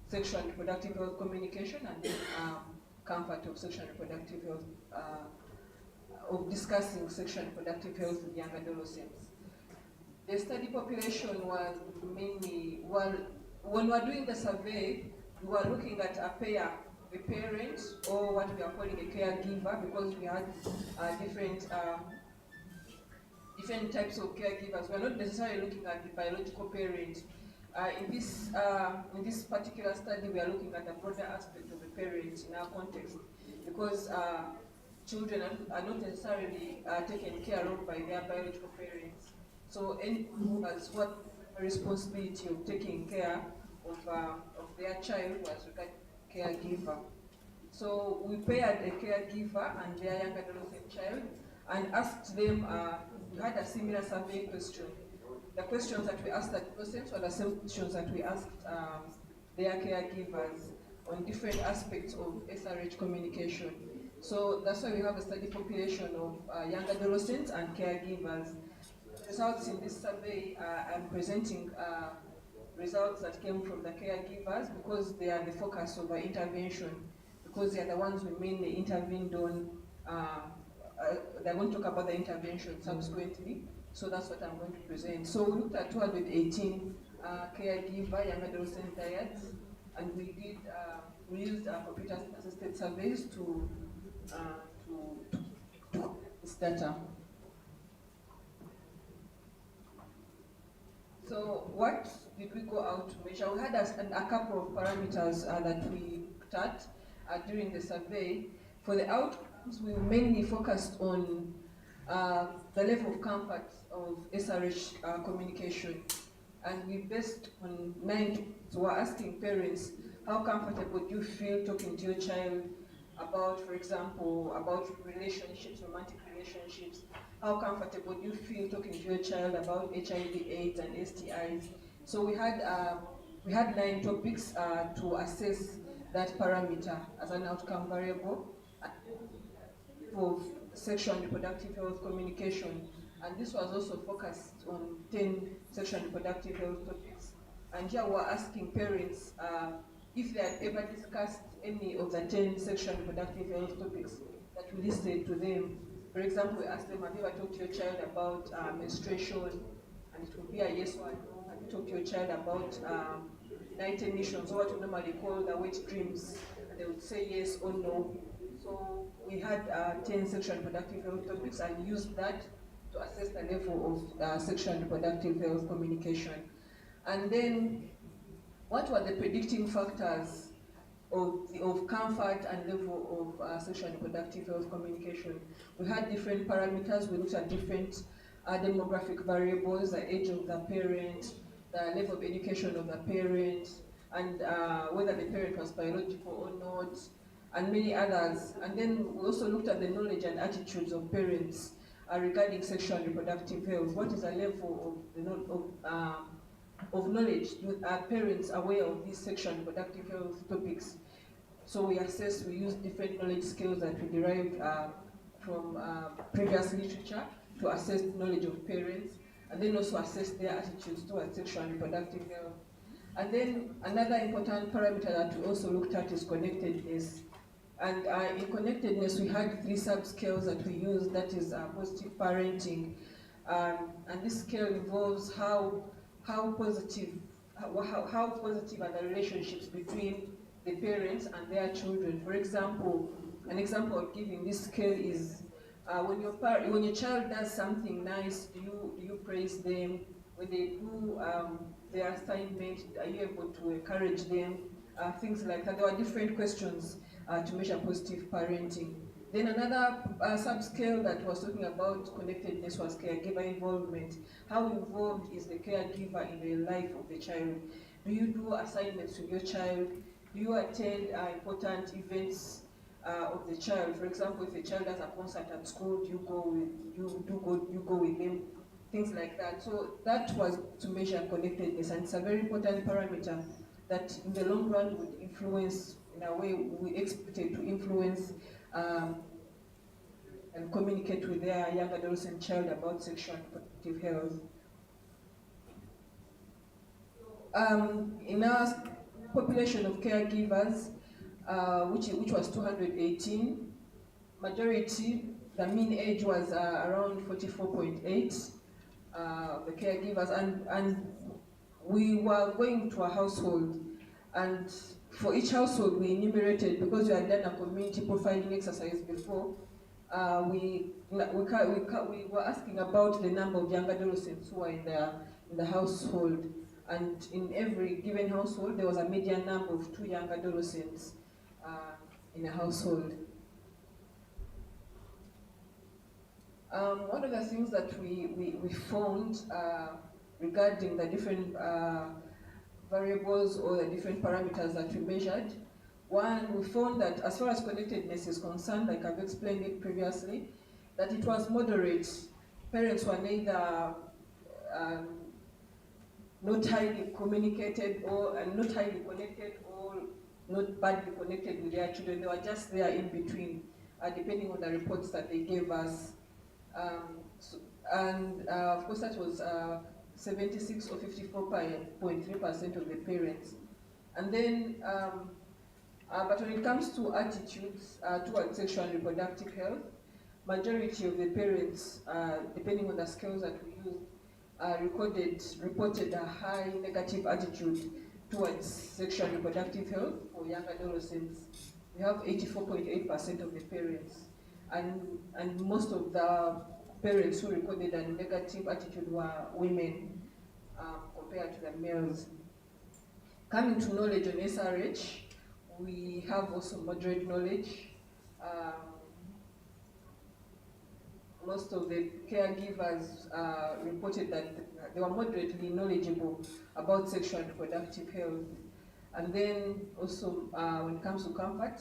sexual and reproductive health communication, and then comfort of sexual and reproductive health, of discussing sexual and reproductive health with young adolescents. The study population was mainly, when we were doing the survey, we were looking at a pair, a parent, or what we are calling a caregiver, because we had different types of caregivers. We're not necessarily looking at the biological parent. In this particular study, we are looking at the broader aspect of the parent in our context, because children are not necessarily taken care of by their biological parents. So anyone who has what responsibility of taking care of their child was regarded caregiver. So we paired a caregiver and their young adolescent child and asked them, we had a similar survey question. The questions that we asked adolescents were the same questions that we asked their caregivers on different aspects of SRH communication. So that's why we have a study population of young adolescents and caregivers. Results in this survey, I'm presenting results that came from the caregivers, because they are the focus of our intervention, because they are the ones we mainly intervened on. They're going to talk about the intervention subsequently, so that's what I'm going to present. So we looked at 218 caregiver young adolescent dyads, and we used computer-assisted surveys to this data. So what did we go out to measure? We had a couple of parameters that we looked at during the survey. For the outcomes, we mainly focused on the level of comfort of SRH communication. And we based on 9, so we're asking parents, how comfortable do you feel talking to your child about, for example, about relationships, romantic relationships? How comfortable do you feel talking to your child about HIV/AIDS and STIs? So we had 9 topics to assess that parameter as an outcome variable for sexual and reproductive health communication. And this was also focused on 10 sexual and reproductive health topics. And here we're asking parents if they had ever discussed any of the 10 sexual and reproductive health topics that we listed to them. For example, we asked them, have you ever talked to your child about menstruation? And it would be a yes or a no. Have you talked to your child about night emissions, or what we normally call the wet dreams? And they would say yes or no. So we had 10 sexual and reproductive health topics and used that to assess the level of sexual and reproductive health communication. And then, what were the predicting factors of comfort and level of sexual and reproductive health communication? We had different parameters. We looked at different demographic variables, the age of the parent, the level of education of the parent, and whether the parent was biological or not, and many others. And then we also looked at the knowledge and attitudes of parents regarding sexual and reproductive health. What is the level of knowledge? Are parents aware of these sexual and reproductive health topics? So we used different knowledge scales that we derived from previous literature to assess the knowledge of parents, and then also assess their attitudes towards sexual and reproductive health. And then another important parameter that we also looked at is connectedness. And in connectedness, we had 3 sub-scales that we used, that is positive parenting. And this scale involves how positive are the relationships between the parents and their children. For example, an example of giving this scale is when your child does something nice, do you praise them? When they do their assignment, are you able to encourage them? Things like that. There were different questions to measure positive parenting. Then another subscale that was talking about connectedness was caregiver involvement. How involved is the caregiver in the life of the child? Do you do assignments with your child? Do you attend important events of the child? For example, if a child has a concert at school, do you go with them? Things like that. So that was to measure connectedness, and it's a very important parameter that in the long run would influence, in a way, we expect it to influence and communicate with their young adolescent child about sexual and reproductive health. In our population of caregivers, which was 218, majority, the mean age was around 44.8 the caregivers, and we were going to a household, and for each household we enumerated, because we had done a community profiling exercise before, we were asking about the number of young adolescents who are in the household, and in every given household there was a median number of 2 young adolescents in a household. One of the things that we found regarding the different variables or the different parameters that we measured, one, we found that as far as connectedness is concerned, like I've explained it previously, that it was moderate. Parents were neither not highly communicated or not highly connected, or not badly connected with their children. They were just there in between, depending on the reports that they gave us. Of course, that was 76 or 54.3% of the parents. And then, but when it comes to attitudes towards sexual and reproductive health, majority of the parents, depending on the scales that we used, reported a high negative attitude towards sexual and reproductive health for young adolescents. We have 84.8% of the parents. and most of the parents who recorded a negative attitude were women compared to the males. Coming to knowledge on SRH, we have also moderate knowledge. Most of the caregivers reported that they were moderately knowledgeable about sexual and reproductive health. And then also when it comes to comfort,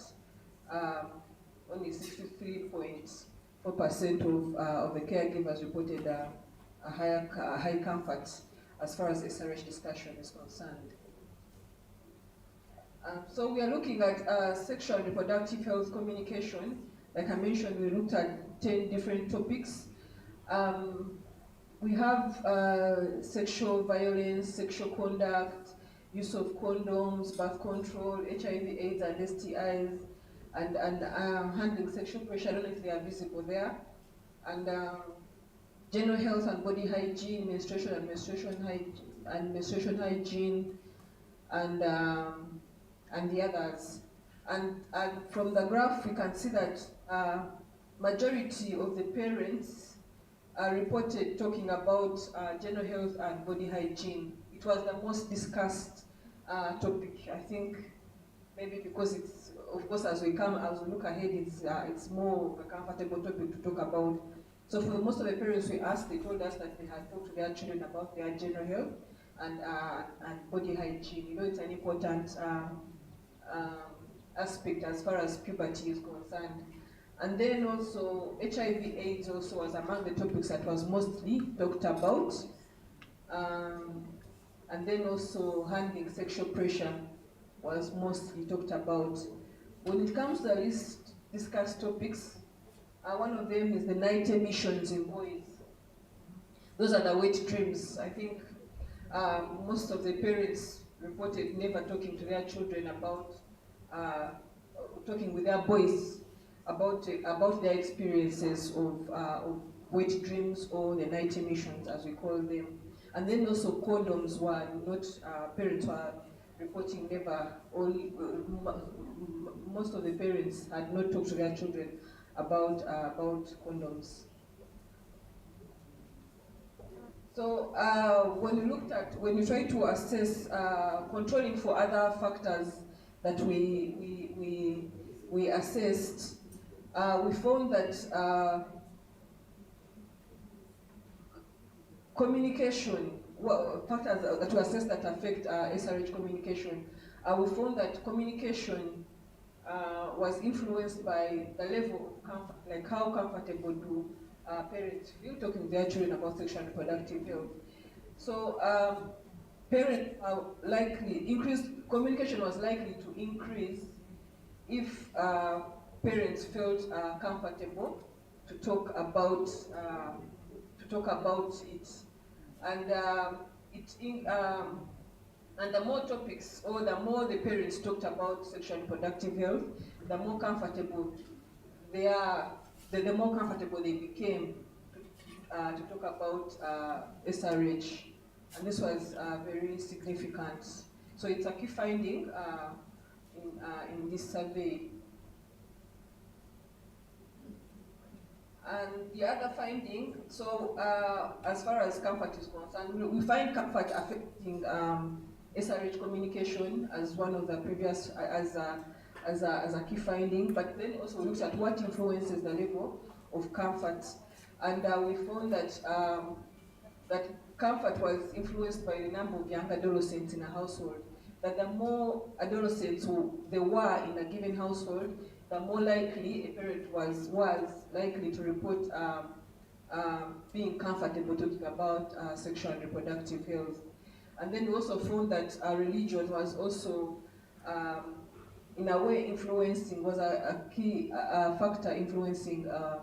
only 63.4% of the caregivers reported a high comfort as far as SRH discussion is concerned. So we are looking at sexual and reproductive health communication. Like I mentioned, we looked at 10 different topics. We have sexual violence, sexual conduct, use of condoms, birth control, HIV/AIDS and STIs, and handling sexual pressure. I don't know if they are visible there. And general health and body hygiene, menstruation and menstruation hygiene, and the others. And from the graph, we can see that majority of the parents reported talking about general health and body hygiene. It was the most discussed topic. I think maybe because it's, of course, as we look ahead, it's more of a comfortable topic to talk about. So for most of the parents we asked, they told us that they had talked to their children about their general health and body hygiene. You know, it's an important aspect as far as puberty is concerned. And then also HIV/AIDS also was among the topics that was mostly talked about. And then also handling sexual pressure was mostly talked about. When it comes to the least discussed topics, one of them is the night emissions in boys. Those are the wet dreams. I think most of the parents reported never talking to their children about, talking with their boys about their experiences of wet dreams or the night emissions, as we call them. And then also condoms were not, parents were reporting never, only, most of the parents had not talked to their children about condoms. So when you try to assess controlling for other factors that we assessed, we found that communication, factors that we assessed that affect SRH communication, we found that communication was influenced by the level of comfort, like how comfortable do parents feel talking to their children about sexual and reproductive health. So parents are communication was likely to increase if parents felt comfortable to talk about it, and and the more topics, or the more the parents talked about sexual and reproductive health, the more comfortable they are, the more comfortable they became to talk about SRH, and this was very significant. So it's a key finding in this survey. And the other finding, so as far as comfort is concerned, we find comfort affecting SRH communication as one of the previous, as a key finding, but then also we looked at what influences the level of comfort. And we found that that comfort was influenced by the number of young adolescents in a household. That the more adolescents there were in a given household, the more likely a parent was likely to report being comfortable talking about sexual and reproductive health. And then we also found that religion was also, in a way, was a key factor influencing the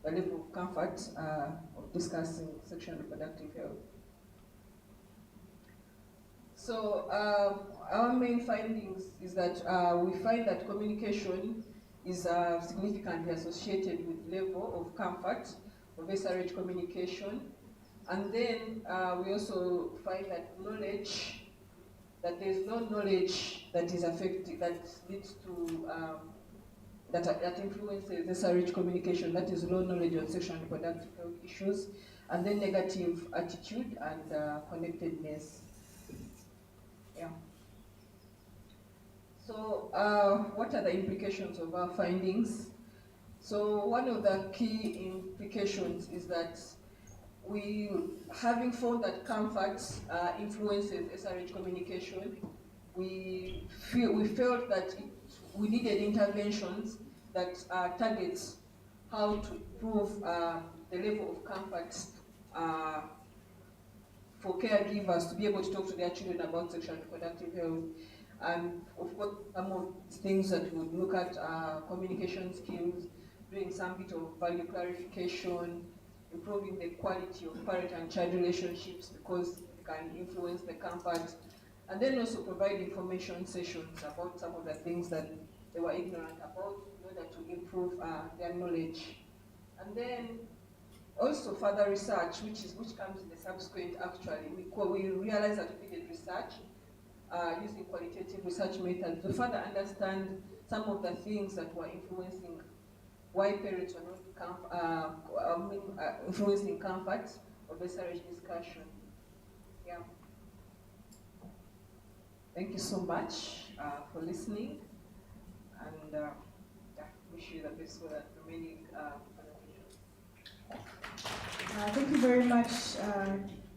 level of comfort of discussing sexual and reproductive health. So our main findings is that we find that communication is significantly associated with level of comfort of SRH communication. And then we also find that that there's no knowledge that is affected, that leads to that influences SRH communication, that is low knowledge on sexual and reproductive health issues, and then negative attitude and connectedness. Yeah. So what are the implications of our findings? So one of the key implications is that having found that comfort influences SRH communication, we felt that we needed interventions that targets how to improve the level of comfort for caregivers to be able to talk to their children about sexual and reproductive health. And of course, some of the things that would look at communication skills, doing some bit of value clarification, improving the quality of parent and child relationships because it can influence the comfort, and then also provide information sessions about some of the things that they were ignorant about in order to improve their knowledge. And then also further research, which comes in the subsequent actually. We realized that we needed research using qualitative research methods to further understand some of the things that were influencing why parents were not influencing comfort of SRH discussion. Yeah. Thank you so much for listening, and wish you the best for the remaining presentations. Thank you very much,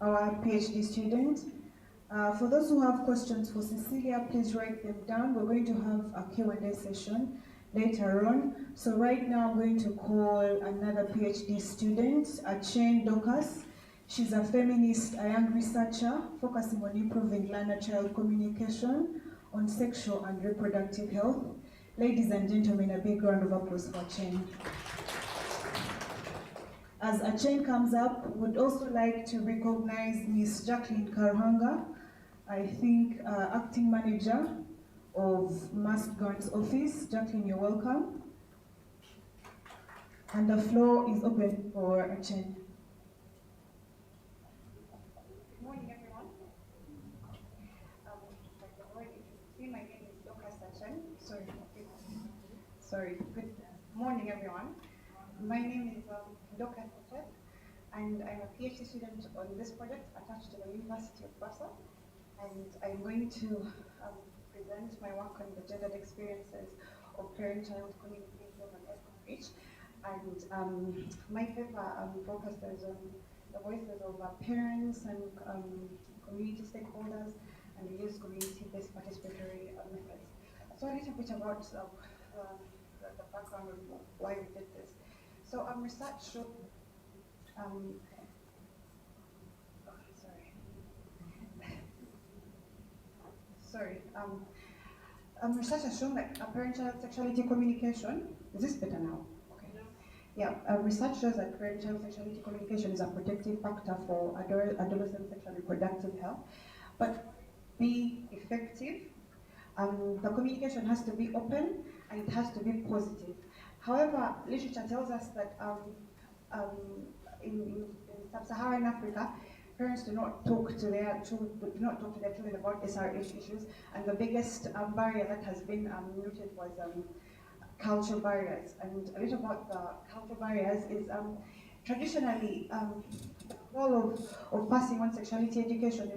our PhD student. For those who have questions for Cecilia, please write them down. We're going to have a Q&A session later on. So right now I'm going to call another PhD student, Achane Docas. She's a feminist, a young researcher focusing on improving learner-child communication on sexual and reproductive health. Ladies and gentlemen, a big round of applause for Achane. As Achane comes up, would also like to recognize Ms. Jacqueline Karhanga, I think acting manager of Mass Grants Office. Jacqueline, you're welcome. And the floor is open for Achane. Good morning, everyone. My name is Docas Achane. Sorry. Good morning, everyone. My name is Docas Achane, and I'm a PhD student on this project attached to the University of Bursar. And I'm going to present my work on the gendered experiences of parent-child communication on SRH. And my paper focuses on the voices of parents and community stakeholders, and we use community-based participatory methods. So a little bit about the background of why we did this. So research showed, research has shown that parent-child sexuality communication, is this better now? Okay. Yeah, research shows that parent-child sexuality communication is a protective factor for adolescent sexual and reproductive health. But be effective, the communication has to be open and it has to be positive. However, literature tells us that in sub-Saharan Africa, parents do not talk to their children about SRH issues, and the biggest barrier that has been noted was cultural barriers. And a little about the cultural barriers is traditionally the role of passing on sexuality education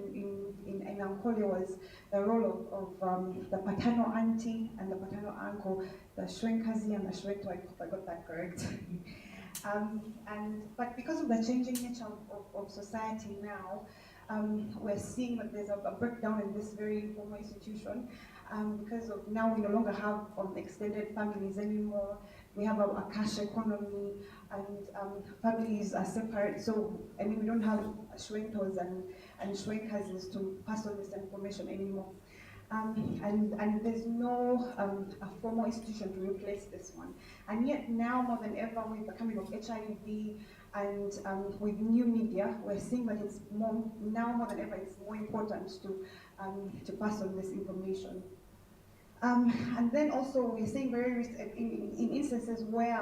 in Ankole was the role of the paternal auntie and the paternal uncle, the shwenkazi and the shwento, I hope I got that correct. But because of the changing nature of society now, we're seeing that there's a breakdown in this very informal institution because of now we no longer have extended families anymore. We have a cash economy, and families are separate. So I mean, we don't have shwentos and shwenkazis to pass on this information anymore. And there's no a formal institution to replace this one. And yet now more than ever, with the coming of HIV and with new media, we're seeing that it's more than ever, it's more important to pass on this information. And then also we're seeing in instances where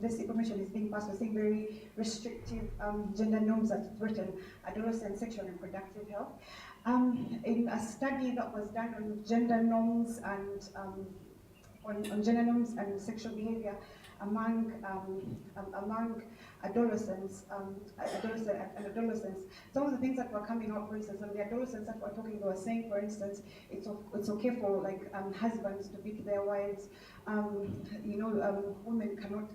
this information is being passed, we're seeing very restrictive gender norms that threaten adolescent sexual and reproductive health. In a study that was done on gender norms and on gender norms and sexual behavior among adolescents, adolescents. Some of the things that were coming up, for instance, and the adolescents that were talking, they were saying, for instance, it's okay for like husbands to beat their wives. Women cannot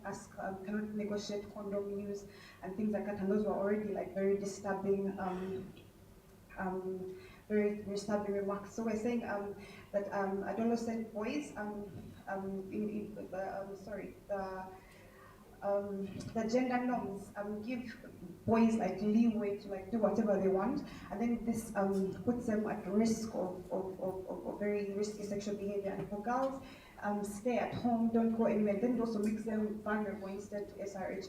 negotiate condom use and things like that, and those were already like very disturbing. Very disturbing remarks. So we're saying that adolescent boys, the gender norms give boys like leeway to like do whatever they want, and then this puts them at risk of very risky sexual behavior. And for girls, stay at home, don't go anywhere. Then it also makes them vulnerable instead to SRH.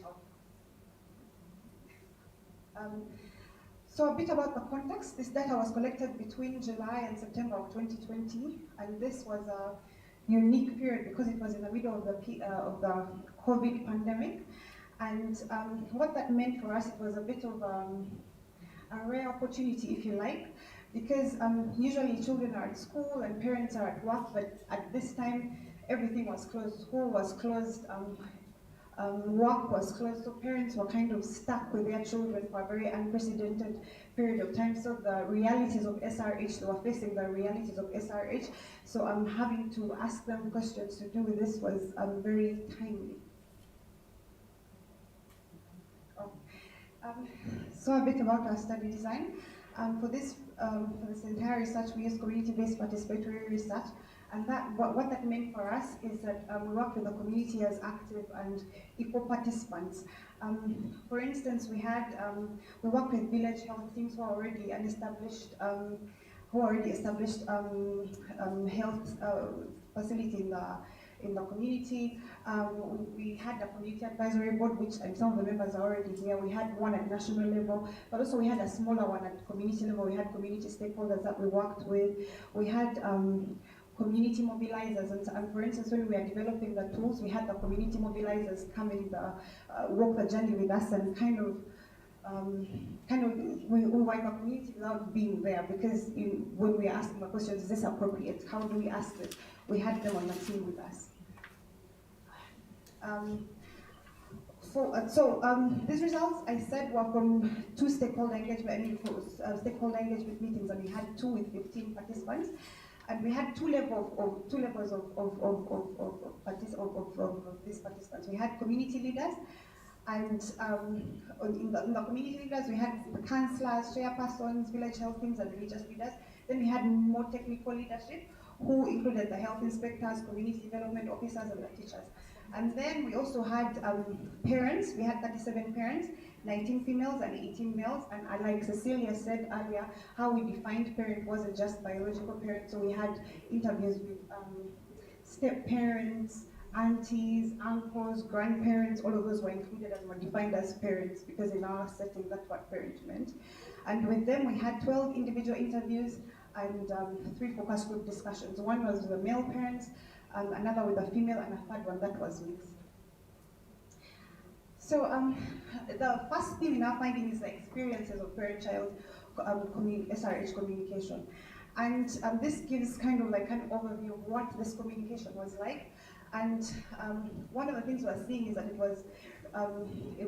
So a bit about the context. This data was collected between July and September of 2020, and this was a unique period because it was in the middle of the COVID pandemic. And what that meant for us, it was a bit of a rare opportunity, if you like, because usually children are at school and parents are at work, but at this time, everything was closed. School was closed, work was closed, so parents were kind of stuck with their children for a very unprecedented period of time. So the realities of SRH, they were facing the realities of SRH, so having to ask them questions to do with this was very timely. So a bit about our study design. For this entire research, we used community-based participatory research. And what that meant for us is that we work with the community as active and equal participants. For instance, we worked with village health teams who are already an established, health facility in the community. We had a community advisory board, which some of the members are already here. We had one at national level, but also we had a smaller one at community level. We had community stakeholders that we worked with. We had community mobilizers, and for instance, when we were developing the tools, we had the community mobilizers come and walk the journey with us, and we were in the community without being there, because when we were asking the questions, is this appropriate? How do we ask it? We had them on the team with us. These results, I said, were from two stakeholder engagement meetings, and we had 2 with 15 participants. And we had two levels of these participants. We had community leaders, and in the community leaders, we had councillors, chairpersons, village health teams, and religious leaders. Then we had more technical leadership, who included the health inspectors, community development officers, and the teachers. And then we also had parents. We had 37 parents, 19 females and 18 males. And like Cecilia said earlier, how we defined parent wasn't just biological parents. So we had interviews with step parents, aunties, uncles, grandparents. All of those were included and were defined as parents, because in our setting, that's what parent meant. And with them, we had 12 individual interviews and 3 focus group discussions. One was with the male parents, another with a female, and a third one that was mixed. So the first thing in our finding is the experiences of parent-child SRH communication. And this gives kind of like an overview of what this communication was like. And one of the things we're seeing is that it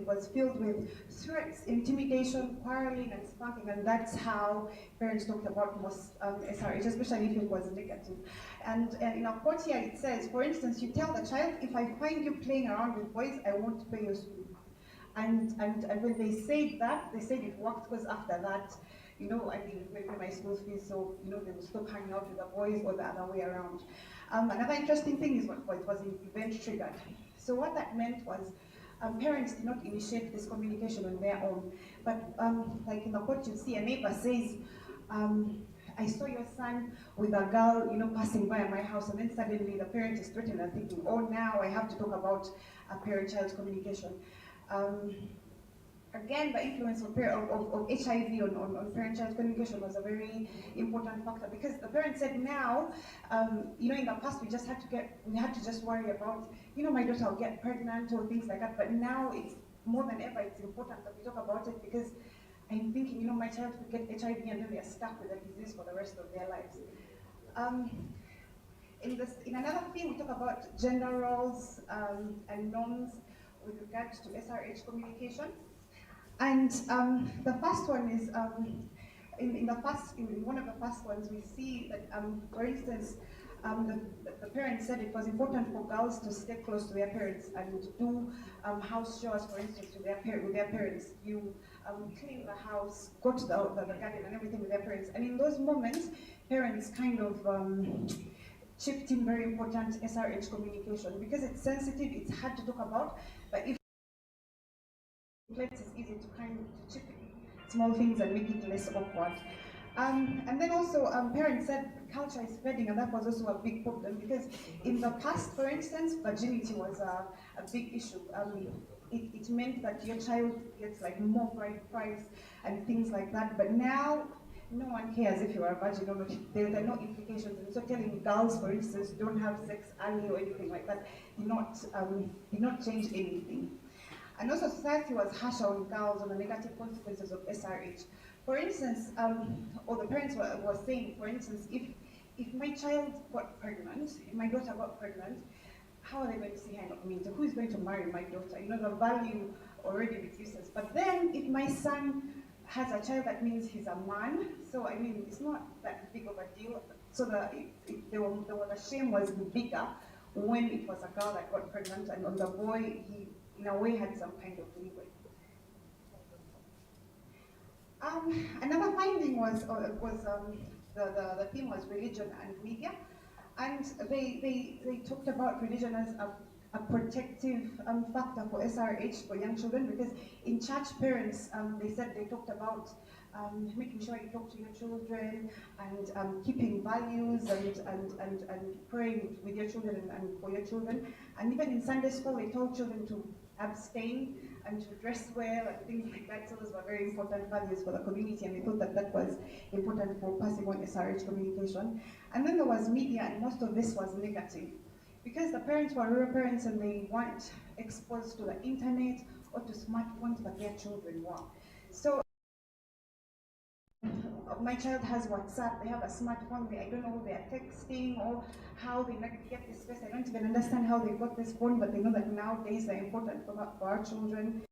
was filled with threats, intimidation, quarreling, and spanking, and that's how parents talked about most SRH, especially if it was negative. And in our quote here, it says, for instance, you tell the child, if I find you playing around with boys, I won't pay your school. And when they said that, they said it worked, because after that, I didn't pay my school fees, so they would stop hanging out with the boys, or the other way around. Another interesting thing is what it was event triggered. So what that meant was parents did not initiate this communication on their own, but like in the quote you see, a neighbor says, I saw your son with a girl, passing by my house, and then suddenly the parent is threatened and thinking, oh, now I have to talk about parent-child communication. Again, the influence of HIV on parent-child communication was a very important factor, because the parents said now, in the past we had to just worry about, my daughter will get pregnant or things like that, but now it's more than ever, it's important that we talk about it, because I'm thinking, my child could get HIV and then they're stuck with the disease for the rest of their lives. In another theme, we talk about gender roles and norms with regards to SRH communication. And the first one is, in one of the first ones, we see that, for instance, the parents said it was important for girls to stay close to their parents and do house chores, for instance, with their parents. You clean the house, go to the garden and everything with their parents. And in those moments, parents kind of chipped in very important SRH communication. Because it's sensitive, it's hard to talk about, but if it's easy to kind of chip in small things and make it less awkward. And then also, parents said culture is fading, and that was also a big problem because in the past, for instance, virginity was a big issue. It meant that your child gets like more bride price and things like that, but now no one cares if you are a virgin or not. There are no implications. And so telling girls, for instance, don't have sex early or anything like that did not change anything. And also society was harsher on girls on the negative consequences of SRH. For instance, or the parents were saying, for instance, if my child got pregnant, if my daughter got pregnant, how are they going to see her not me? So who is going to marry my daughter? You know, the value already reduces. But then if my son has a child, that means he's a man. So I mean, it's not that big of a deal. So the shame was bigger when it was a girl that got pregnant, and on the boy, he in a way had some kind of leeway. Another finding was the theme was religion and media, and they talked about religion as a protective factor for SRH for young children, because in church parents, they said they talked about making sure you talk to your children and keeping values and praying with your children and for your children. And even in Sunday school, they told children to abstain and to dress well and things like that. So those were very important values for the community, and they thought that that was important for passing on SRH communication. And then there was media, and most of this was negative. Because the parents were rural parents and they weren't exposed to the internet or to smartphones, but their children were. So my child has WhatsApp, they have a smartphone, I don't know who they are texting or how they get this space. I don't even understand how they got this phone, but they know that nowadays they're important for our children.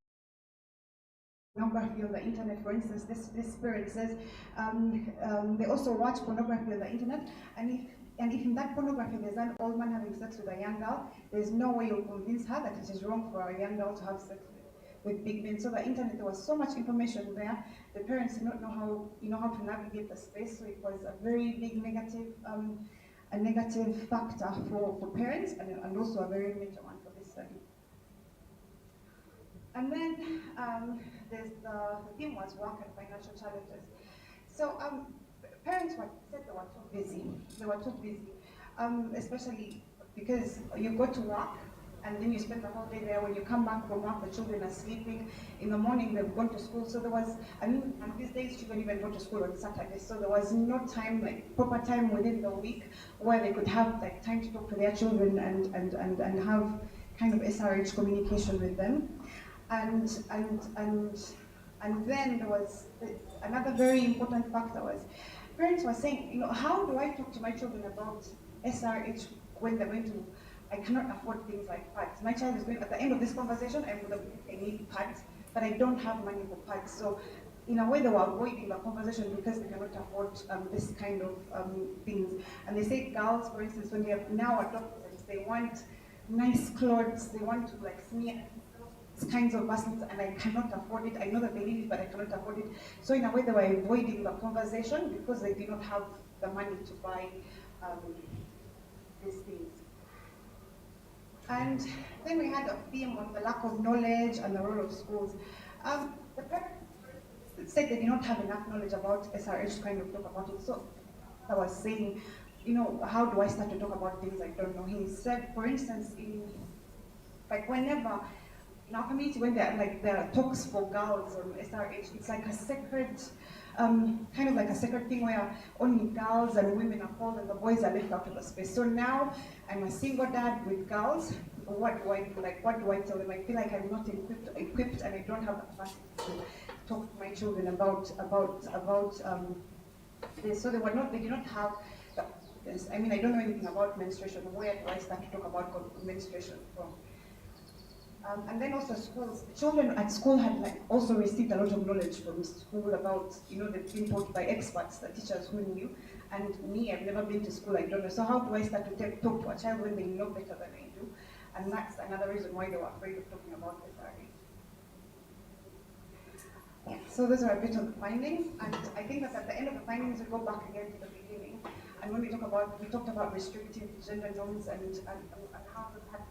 Pornography on the internet, for instance, this parent says they also watch pornography on the internet, and if in that pornography there's an old man having sex with a young girl, there's no way you'll convince her that it is wrong for a young girl to have sex with big men. So the internet, there was so much information there. The parents did not know how to navigate the space. So it was a very big negative factor for parents, and also a very major one for this study. And then there's the theme was work and financial challenges. So parents said they were too busy. They were too busy, especially because you go to work and then you spend the whole day there. When you come back from work, the children are sleeping. In the morning, they've gone to school. So there was, and these days, children even go to school on Saturdays. So there was no time, like proper time within the week, where they could have like time to talk to their children and have kind of SRH communication with them. And then there was another very important factor was parents were saying, you know, how do I talk to my children about SRH when they're going to, I cannot afford things like pads. My child is going, at the end of this conversation, I need pads, but I don't have money for pads. So in a way, they were avoiding the conversation because they cannot afford this kind of things. And they say girls, for instance, when they have now adopted, they want nice clothes, they want to like smear kinds of baskets, and I cannot afford it. I know that they need it, but I cannot afford it. So in a way, they were avoiding the conversation because they did not have the money to buy these things. And then we had a theme on the lack of knowledge and the role of schools. The parents said they did not have enough knowledge about SRH to kind of talk about it. So I was saying, you know, how do I start to talk about things I don't know? He said, for instance, whenever in our community, when there are talks for girls on SRH, it's like a sacred, kind of like a sacred thing where only girls and women are called and the boys are left out of the space. So now I'm a single dad with girls. What do I do? Like, what do I tell them? I feel like I'm not equipped, and I don't have the capacity to talk to my children about this. So they did not have Yes, I mean, I don't know anything about menstruation. Where do I start to talk about menstruation from? And then also schools. Children at school had also received a lot of knowledge from school about, they've been taught by experts, the teachers who knew. And me, I've never been to school, I don't know. So how do I start to talk to a child when they know better than I do? And that's another reason why they were afraid of talking about SRA. Yeah, so those are a bit of the findings. And I think that at the end of the findings, we go back again to the beginning. And when we talked about restrictive gender norms and how this had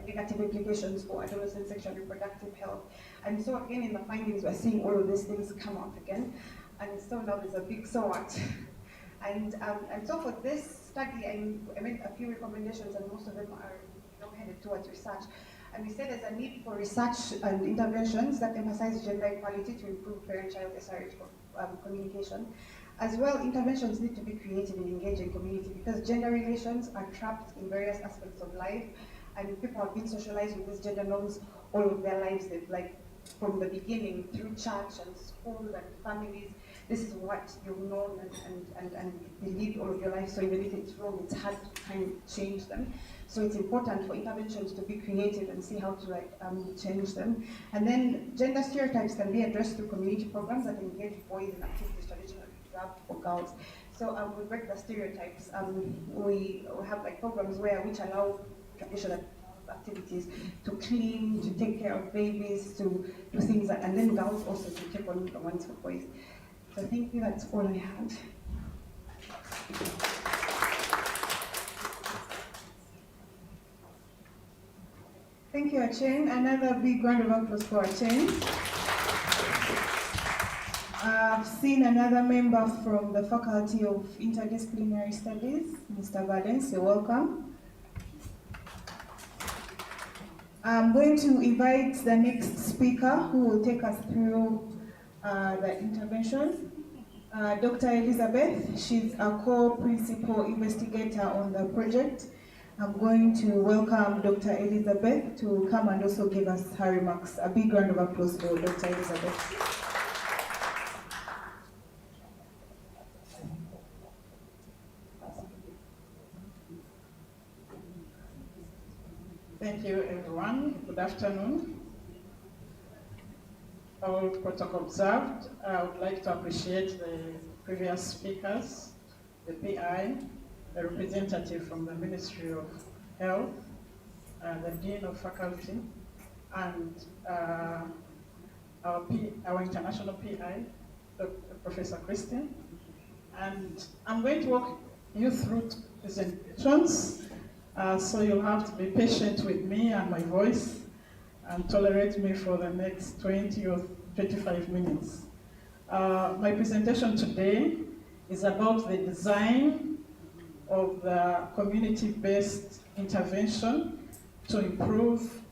negative implications for adolescent sexual and reproductive health. And so again, in the findings, we're seeing all of these things come out again. And so now there's a big so what. And so for this study, I made a few recommendations, and most of them are headed towards research. And we said there's a need for research and interventions that emphasize gender equality to improve parent-child SRH communication. As well, interventions need to be creative and engaging community, because gender relations are trapped in various aspects of life, and people have been socialized with these gender norms all of their lives. They've, from the beginning, through church and school and families, this is what you've known and believed all of your life. So even if it's wrong, it's hard to kind of change them. So it's important for interventions to be creative and see how to change them. And then gender stereotypes can be addressed through community programs that engage boys in activities traditionally reserved for girls. So we break the stereotypes. We have programs which allow traditional activities to clean, to take care of babies, to do things that, and then girls also to take on the ones for boys. So I think that's all I had. Thank you, Achen. Another big round of applause for Achen. I've seen another member from the Faculty of Interdisciplinary Studies, Mr. Valens. You're welcome. I'm going to invite the next speaker who will take us through the intervention. Dr. Elizabeth, she's a co-principal investigator on the project. I'm going to welcome Dr. Elizabeth to come and also give us her remarks. A big round of applause for Dr. Elizabeth. Thank you, everyone. Good afternoon. All protocol observed. I would like to appreciate the previous speakers, the PI, the representative from the Ministry of Health, the Dean of Faculty, and our international PI, Professor Christine. And I'm going to walk you through presentations, so you'll have to be patient with me and my voice and tolerate me for the next 20 or 25 minutes. My presentation today is about the design of the community-based intervention to improve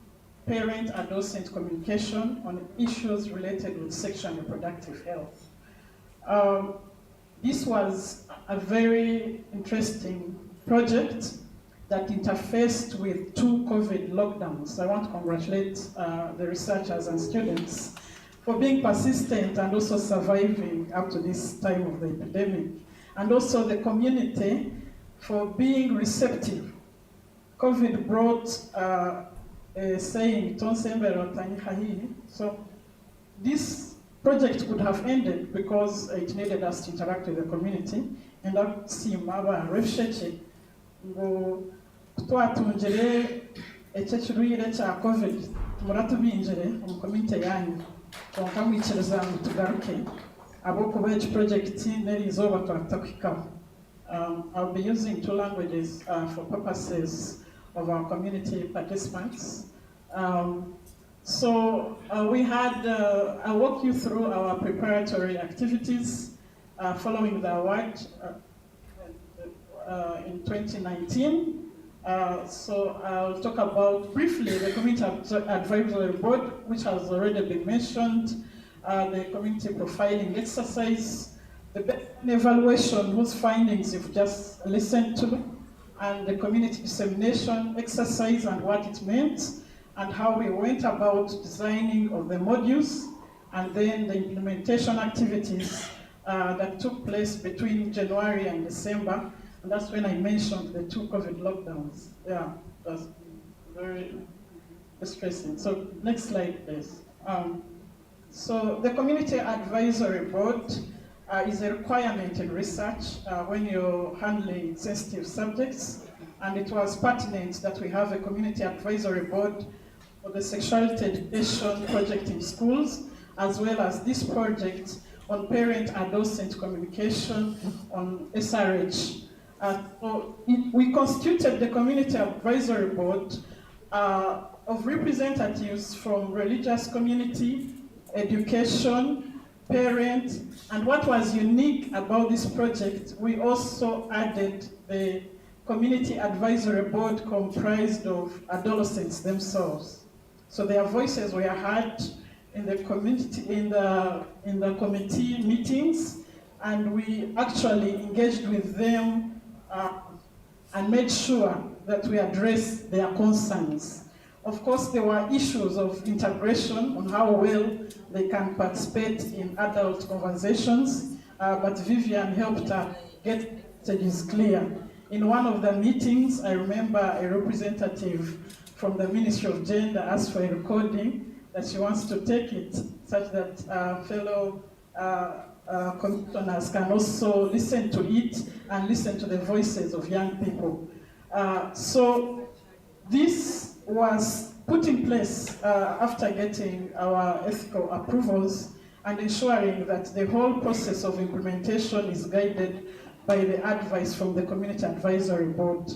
parent-adolescent communication on issues related with sexual and reproductive health. This was a very interesting project that interfaced with 2 COVID lockdowns. I want to congratulate the researchers and students for being persistent and also surviving up to this time of the epidemic, and also the community for being receptive. COVID brought a saying, so this project could have ended because it needed us to interact with the community, and I've seen our refugee go twatungire ekyekiruire kya COVID muratubinjire mu community yanyu konka mwikiriza ngu tugaruke abokuba eki project n'erizooba twatakuhikaho. I'll be using 2 languages for purposes of our community participants. We had, I'll walk you through our preparatory activities following the award in 2019. I'll talk about briefly the Community Advisory Board, which has already been mentioned, the community profiling exercise, the evaluation whose findings you've just listened to, and the community dissemination exercise and what it meant, and how we went about designing of the modules, and then the implementation activities that took place between January and December, And that's when I mentioned the 2 COVID lockdowns. Yeah, that's very distressing. So next slide, please. So the Community Advisory Board is a requirement in research when you're handling sensitive subjects, and it was pertinent that we have a Community Advisory Board for the Sexuality Education Project in schools, as well as this project on parent-adolescent communication on SRH. We constituted the Community Advisory Board of representatives from religious community, education, parents, and what was unique about this project, we also added the Community Advisory Board comprised of adolescents themselves. So their voices were heard in the community, in the committee meetings, and we actually engaged with them and made sure that we address their concerns. Of course, there were issues of integration on how well they can participate in adult conversations, but Vivian helped her get messages clear. In one of the meetings, I remember a representative from the Ministry of Gender asked for a recording that she wants to take it such that fellow commissioners can also listen to it and listen to the voices of young people. So this was put in place after getting our ethical approvals and ensuring that the whole process of implementation is guided by the advice from the Community Advisory Board.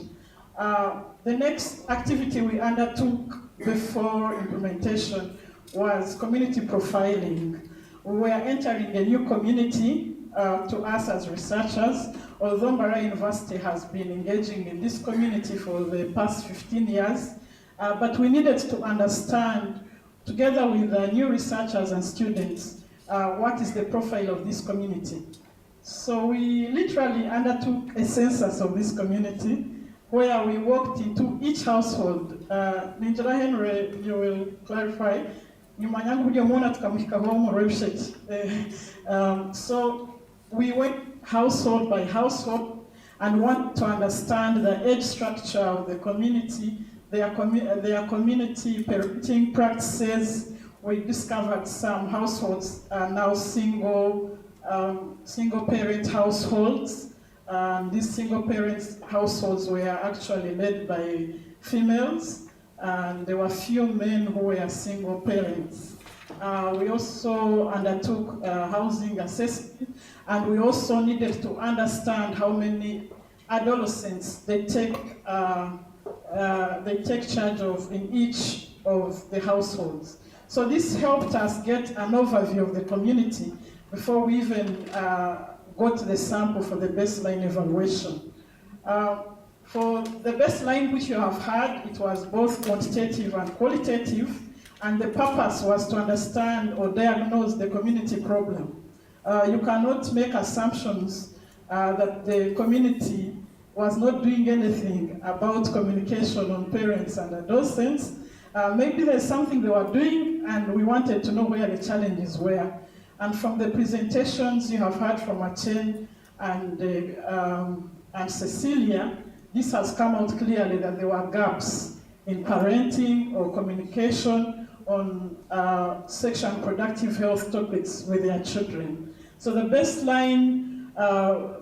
The next activity we undertook before implementation was community profiling. We were entering a new community to us as researchers, although Mara University has been engaging in this community for the past 15 years, but we needed to understand, together with the new researchers and students, what is the profile of this community. So we literally undertook a census of this community, where we walked into each household. Ninjara Henry, you will clarify. So we went household by household and want to understand the age structure of the community, their community parenting practices. We discovered some households are now single parent households. These single parent households were actually led by females, and there were few men who were single parents. We also undertook housing assessment, and we also needed to understand how many adolescents they take charge of in each of the households. So this helped us get an overview of the community before we even got the sample for the baseline evaluation. For the baseline which you have heard, it was both quantitative and qualitative, and the purpose was to understand or diagnose the community problem. You cannot make assumptions that the community was not doing anything about communication on parents and adolescents. Maybe there's something they were doing, and we wanted to know where the challenges were. And from the presentations you have heard from Achen and Cecilia, this has come out clearly that there were gaps in parenting or communication on sexual and reproductive health topics with their children. So the baseline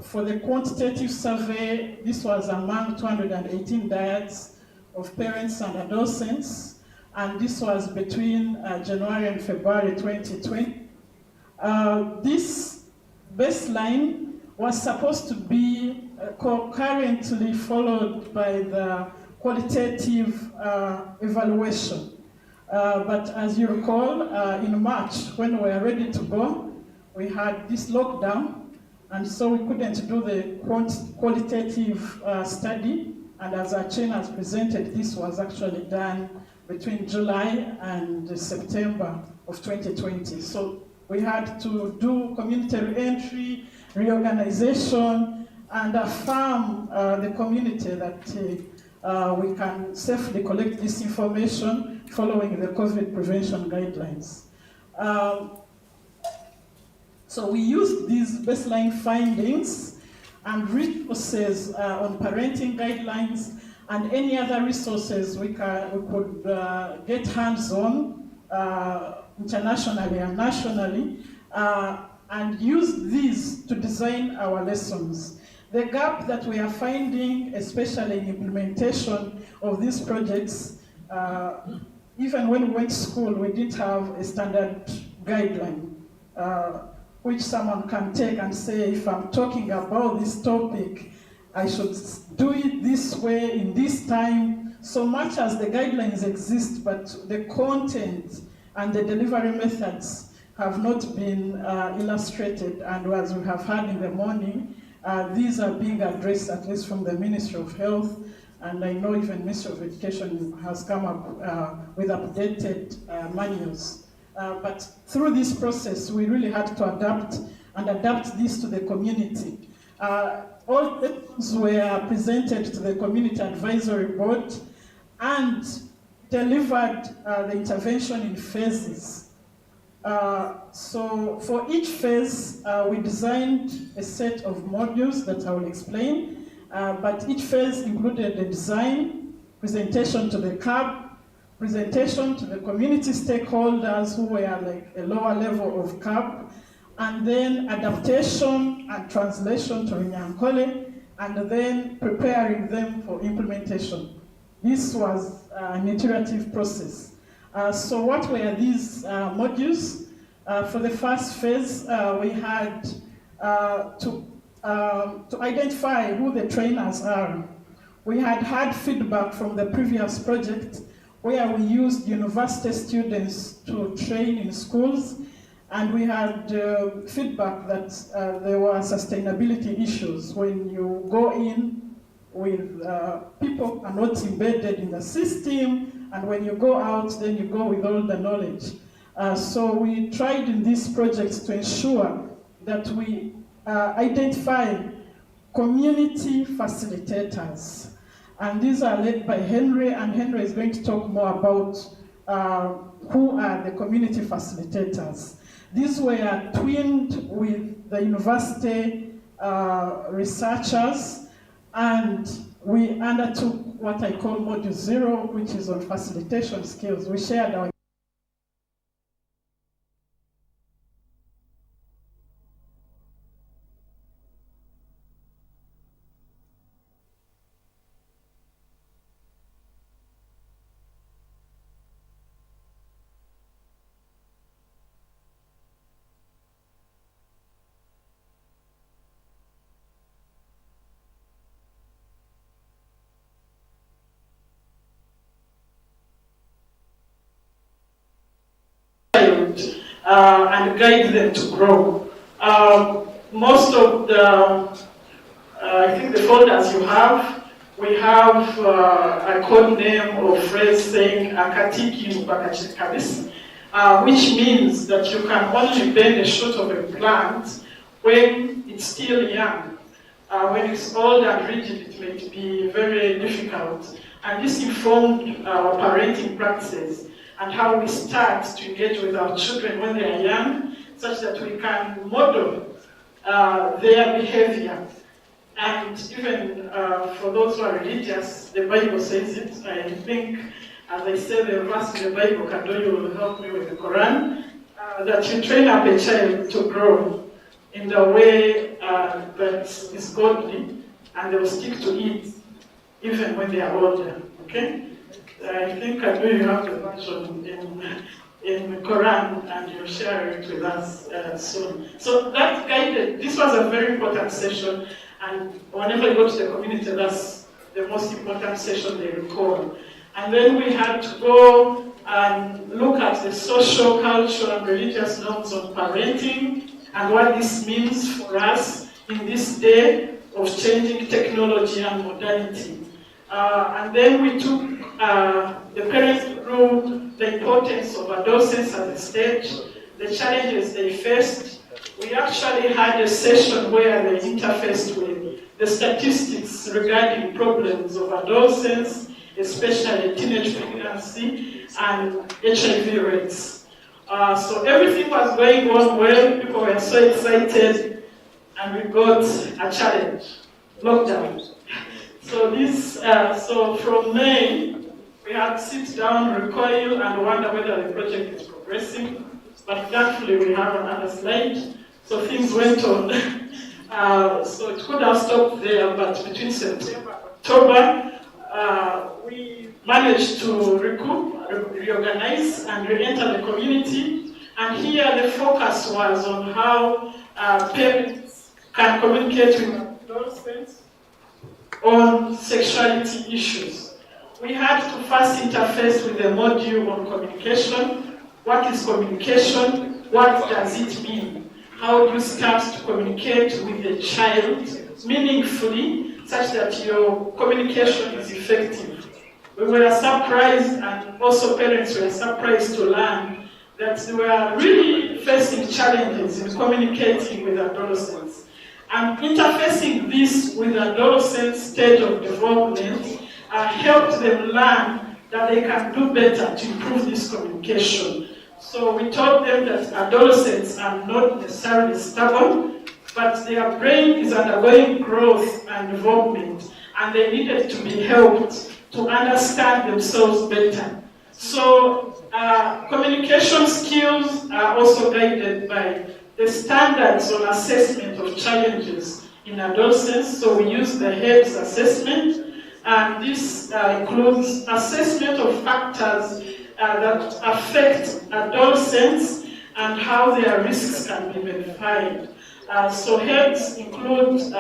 for the quantitative survey, this was among 218 dyads of parents and adolescents, and this was between January and February 2020. This baseline was supposed to be concurrently followed by the qualitative evaluation. But as you recall, in March, when we were ready to go, we had this lockdown, and so we couldn't do the qualitative study. And as Achen has presented, this was actually done between July and September of 2020. So we had to do community re-entry, reorganization, and affirm the community that we can safely collect this information following the COVID prevention guidelines. So we used these baseline findings and resources on parenting guidelines and any other resources we could get hands on internationally and nationally, and use these to design our lessons. The gap that we are finding, especially in implementation of these projects, even when we went to school, we didn't have a standard guideline, which someone can take and say, if I'm talking about this topic, I should do it this way, in this time, so much as the guidelines exist, but the content and the delivery methods have not been illustrated, and as we have heard in the morning, these are being addressed, at least from the Ministry of Health, and I know even Ministry of Education has come up with updated manuals. But through this process, we really had to adapt this to the community. All lessons were presented to the Community Advisory Board and delivered the intervention in phases. So for each phase, we designed a set of modules that I will explain, but each phase included the design, presentation to the CAB, presentation to the community stakeholders who were like a lower level of CAB, and then adaptation and translation to Runyankole, and then preparing them for implementation. This was an iterative process. So what were these modules? For the first phase, we had to identify who the trainers are. We had feedback from the previous project where we used university students to train in schools, and we had feedback that there were sustainability issues when you go in with people are not embedded in the system, and when you go out, then you go with all the knowledge. So we tried in these projects to ensure that we identify community facilitators. And these are led by Henry, and Henry is going to talk more about who are the community facilitators. These were twinned with the university researchers, and we undertook what I call Module 0, which is on facilitation skills. We shared our and guide them to grow. Most of the, I think the folders you have, we have a code name or phrase saying akatiki mubakachi kabisi, which means that you can only bend a shoot of a plant when it's still young. When it's old and rigid, it may be very difficult. And this informed our parenting practices and how we start to engage with our children when they are young, such that we can model their behavior. And even for those who are religious, the Bible says it. I think, as I said, the verse in the Bible, Kadoyo will help me with the Quran, that you train up a child to grow in the way that is godly, and they will stick to it even when they are older. Okay? I think I know you have the version in the Quran, and you'll share it with us soon. So that guided, this was a very important session, and whenever you go to the community, that's the most important session they recall. And then we had to go and look at the social, cultural, and religious norms on parenting, and what this means for us in this day of changing technology and modernity. And then we took the parents through the importance of adolescence at the stage, the challenges they faced. We actually had a session where they interfaced with the statistics regarding problems of adolescence, especially teenage pregnancy and HIV rates. So everything was going on well, people were so excited, and we got a challenge, lockdown. So from May, we had to sit down, recoil, and wonder whether the project is progressing. But thankfully, we have another slide. So things went on. So it could have stopped there, but between September and October, we managed to recoup, reorganize, and re-enter the community. And here the focus was on how parents can communicate with adolescents on sexuality issues. We had to first interface with the module on communication. What is communication? What does it mean? How do you start to communicate with the child meaningfully such that your communication is effective? We were surprised, and also parents were surprised to learn that they were really facing challenges in communicating with adolescents. And interfacing this with adolescents' stage of development helped them learn that they can do better to improve this communication. So we told them that adolescents are not necessarily stubborn, but their brain is undergoing growth and development, and they needed to be helped to understand themselves better. So communication skills are also guided by the standards on assessment of challenges in adolescents. So we use the HEADS assessment, and this includes assessment of factors that affect adolescents and how their risks can be verified. So HEADS includes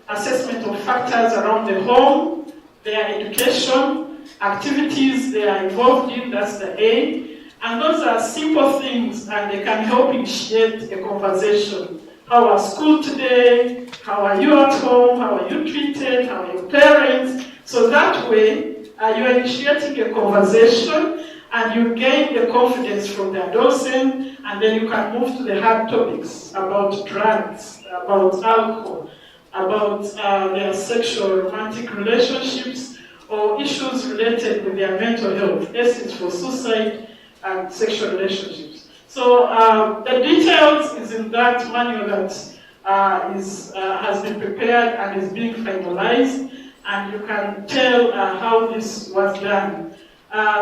assessment of factors around the home, their education, activities they are involved in, that's the A. And those are simple things, and they can help initiate a conversation. How was school today? How are you at home? How are you treated? How are your parents? So that way, you are initiating a conversation, and you gain the confidence from the adolescent, and then you can move to the hard topics about drugs, about alcohol, about their sexual romantic relationships, or issues related with their mental health, essence for suicide and sexual relationships. So the details is in that manual that has been prepared and is being finalized, and you can tell how this was done.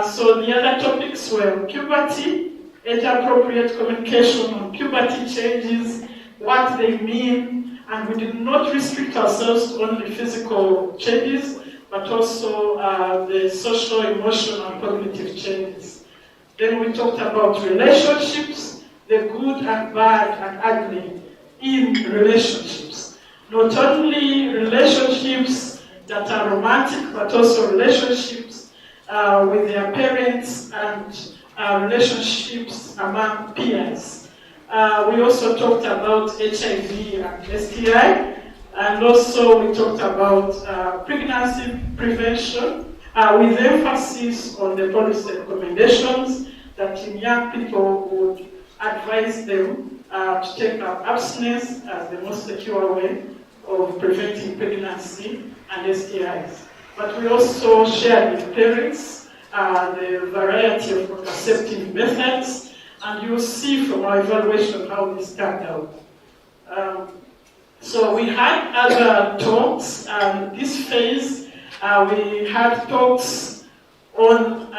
So the other topics were puberty, age-appropriate communication on puberty changes, what they mean, and we did not restrict ourselves to only physical changes, but also the social, emotional, and cognitive changes. Then we talked about relationships, the good and bad and ugly in relationships. Not only relationships that are romantic, but also relationships with their parents and relationships among peers. We also talked about HIV and STI, and also we talked about pregnancy prevention with emphasis on the policy recommendations that in young people would advise them to take up abstinence as the most secure way of preventing pregnancy and STIs. But we also shared with parents the variety of contraceptive methods, and you'll see from our evaluation how this turned out. So we had other talks, and this phase we had talks on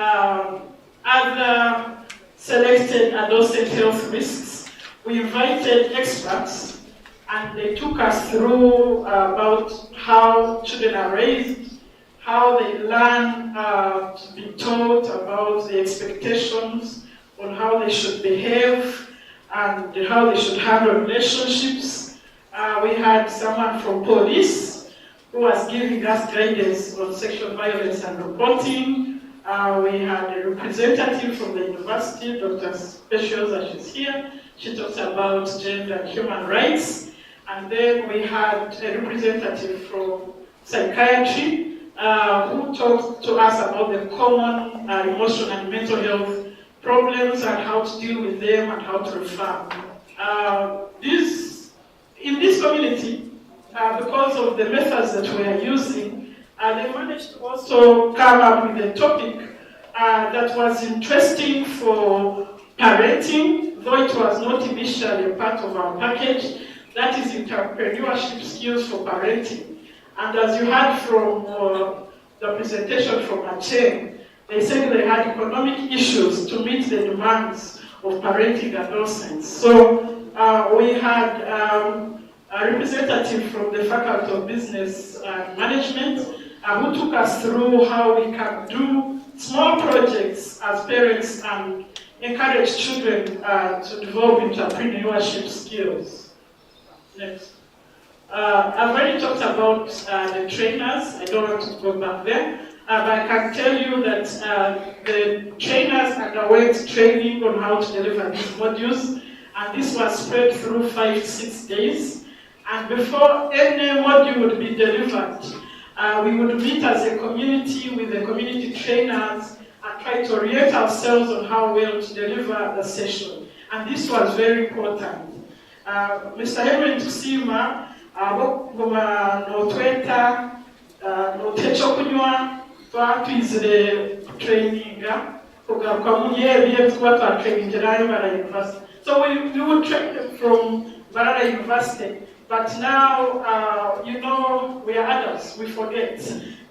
other selected adolescent health risks. We invited experts, and they took us through about how children are raised, how they learn to be taught about the expectations on how they should behave and how they should handle relationships. We had someone from police who was giving us guidance on sexual violence and reporting. We had a representative from the university, Dr. Speciosa, she's here. She talked about gender and human rights. And then we had a representative from psychiatry who talked to us about the common emotional and mental health problems and how to deal with them and how to refer. In this community, because of the methods that we are using, they managed to also come up with a topic that was interesting for parenting, though it was not initially a part of our package. that is entrepreneurship skills for parenting. And as you heard from the presentation from Acheng, they said they had economic issues to meet the demands of parenting adolescents. So we had a representative from the Faculty of Business and Management who took us through how we can do small projects as parents and encourage children to develop entrepreneurship skills. Next. I've already talked about the trainers. I don't want to go back there. But I can tell you that the trainers underwent training on how to deliver these modules, and this was spread through 5 to 6 days. And before any module would be delivered, we would meet as a community with the community trainers and try to orient ourselves on how well to deliver the session. And this was very important. Mr. Henry Tusima, no Twitter, no Techokunywa, twatwizire training, so we would train them from Barara University. But now, you know, we are adults, we forget.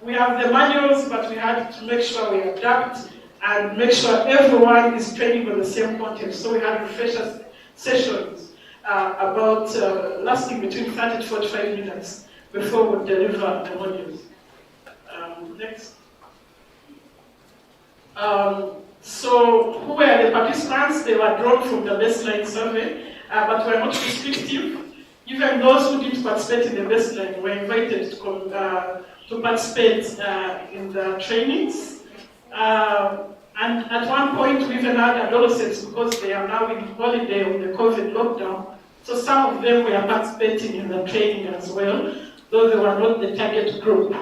We have the manuals, but we had to make sure we adapt and make sure everyone is training on the same content. So we had refresher sessions about lasting between 30 to 45 minutes before we deliver the modules. Next. So who were the participants? They were drawn from the baseline survey, but were not restrictive. Even those who didn't participate in the baseline were invited to participate in the trainings. And at one point, we even had adolescents, because they are now in holiday on the COVID lockdown. So some of them were participating in the training as well, though they were not the target group.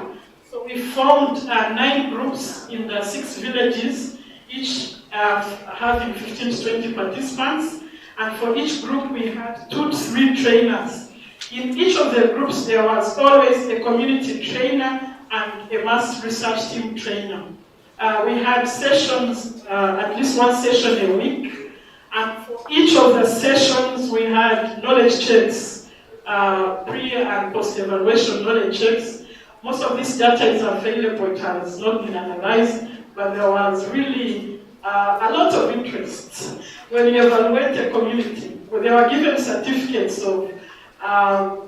So we formed 9 groups in the 6 villages, each having 15 to 20 participants. And for each group, we had 2 to 3 trainers. In each of the groups, there was always a community trainer and a mass research team trainer. We had sessions, at least 1 session a week. And for each of the sessions, we had knowledge checks, pre- and post-evaluation knowledge checks. Most of this data is available, it has not been analyzed, but there was really a lot of interest when you evaluate a community. They were given certificates of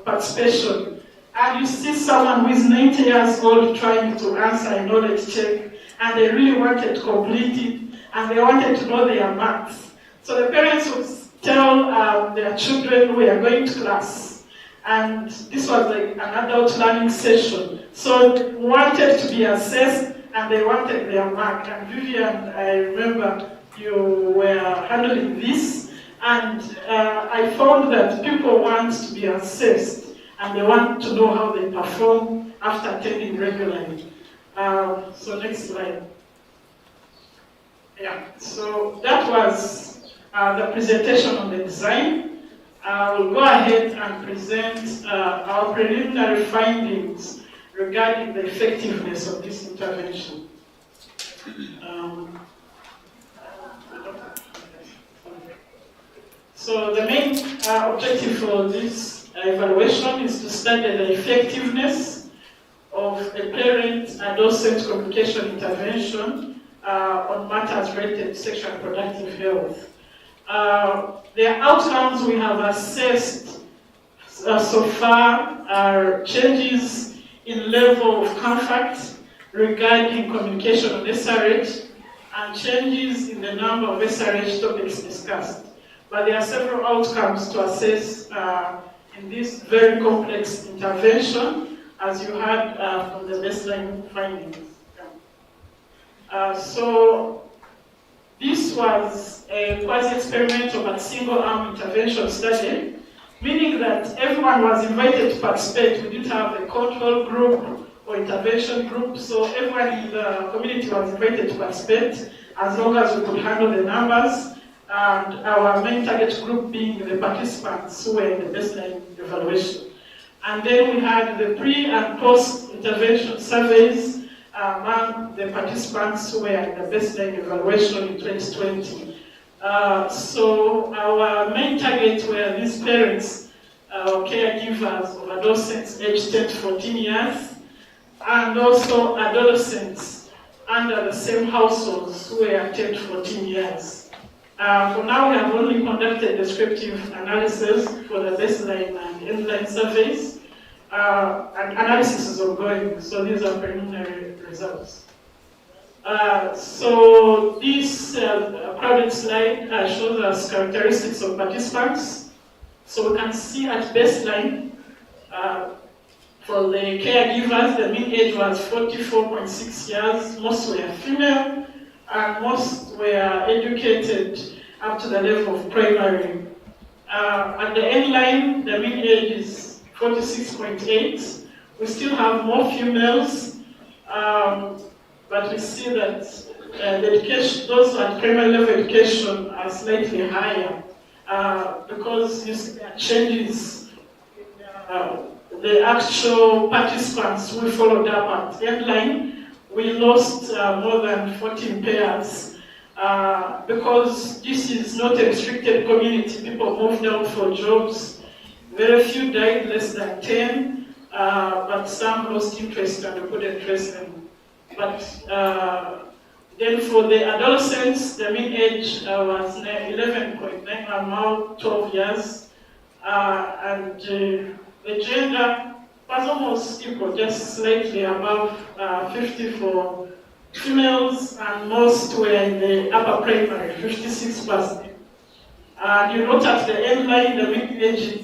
participation, and you see someone who is 90 years old trying to answer a knowledge check, and they really wanted to complete it, and they wanted to know their maths. So the parents would tell their children, we are going to class. And this was like an adult learning session. So they wanted to be assessed, and they wanted their mark. And Vivian, I remember you were handling this. And I found that people want to be assessed, and they want to know how they perform after attending regularly. So next slide. Yeah, so that was the presentation on the design. I will go ahead and present our preliminary findings regarding the effectiveness of this intervention. So the main objective for this evaluation is to study the effectiveness of a parent-adolescent communication intervention on matters related to sexual and reproductive health. The outcomes we have assessed so far are changes in level of comfort regarding communication on SRH, and changes in the number of SRH topics discussed. But there are several outcomes to assess in this very complex intervention, as you heard from the baseline findings. So this was a quasi-experimental but single-arm intervention study, meaning that everyone was invited to participate. We didn't have a control group or intervention group, so everyone in the community was invited to participate as long as we could handle the numbers, and our main target group being the participants who were in the baseline evaluation. And then we had the pre- and post-intervention surveys among the participants who were in the baseline evaluation in 2020. So our main target were these parents caregivers of adolescents aged 10 to 14 years, and also adolescents under the same households who were 10 to 14 years. For now, we have only conducted descriptive analysis for the baseline and endline surveys, and analysis is ongoing, so these are preliminary results. So this crowded slide shows us characteristics of participants. So we can see at baseline, for the caregivers, the mean age was 44.6 years. Most were female, and most were educated up to the level of primary. At the end line, the mean age is 46.8. We still have more females, but we see that the education, those at primary level education are slightly higher because you see changes in the actual participants we followed up at end line. We lost more than 14 pairs because this is not a restricted community. People moved out for jobs. Very few died, less than 10, but some lost interest and we couldn't trace them. But then for the adolescents, the mean age was 11.9, and now 12 years. And the gender was almost equal, just slightly above 50 for females, and most were in the upper primary, 56%. And you note at the end line, the mean age is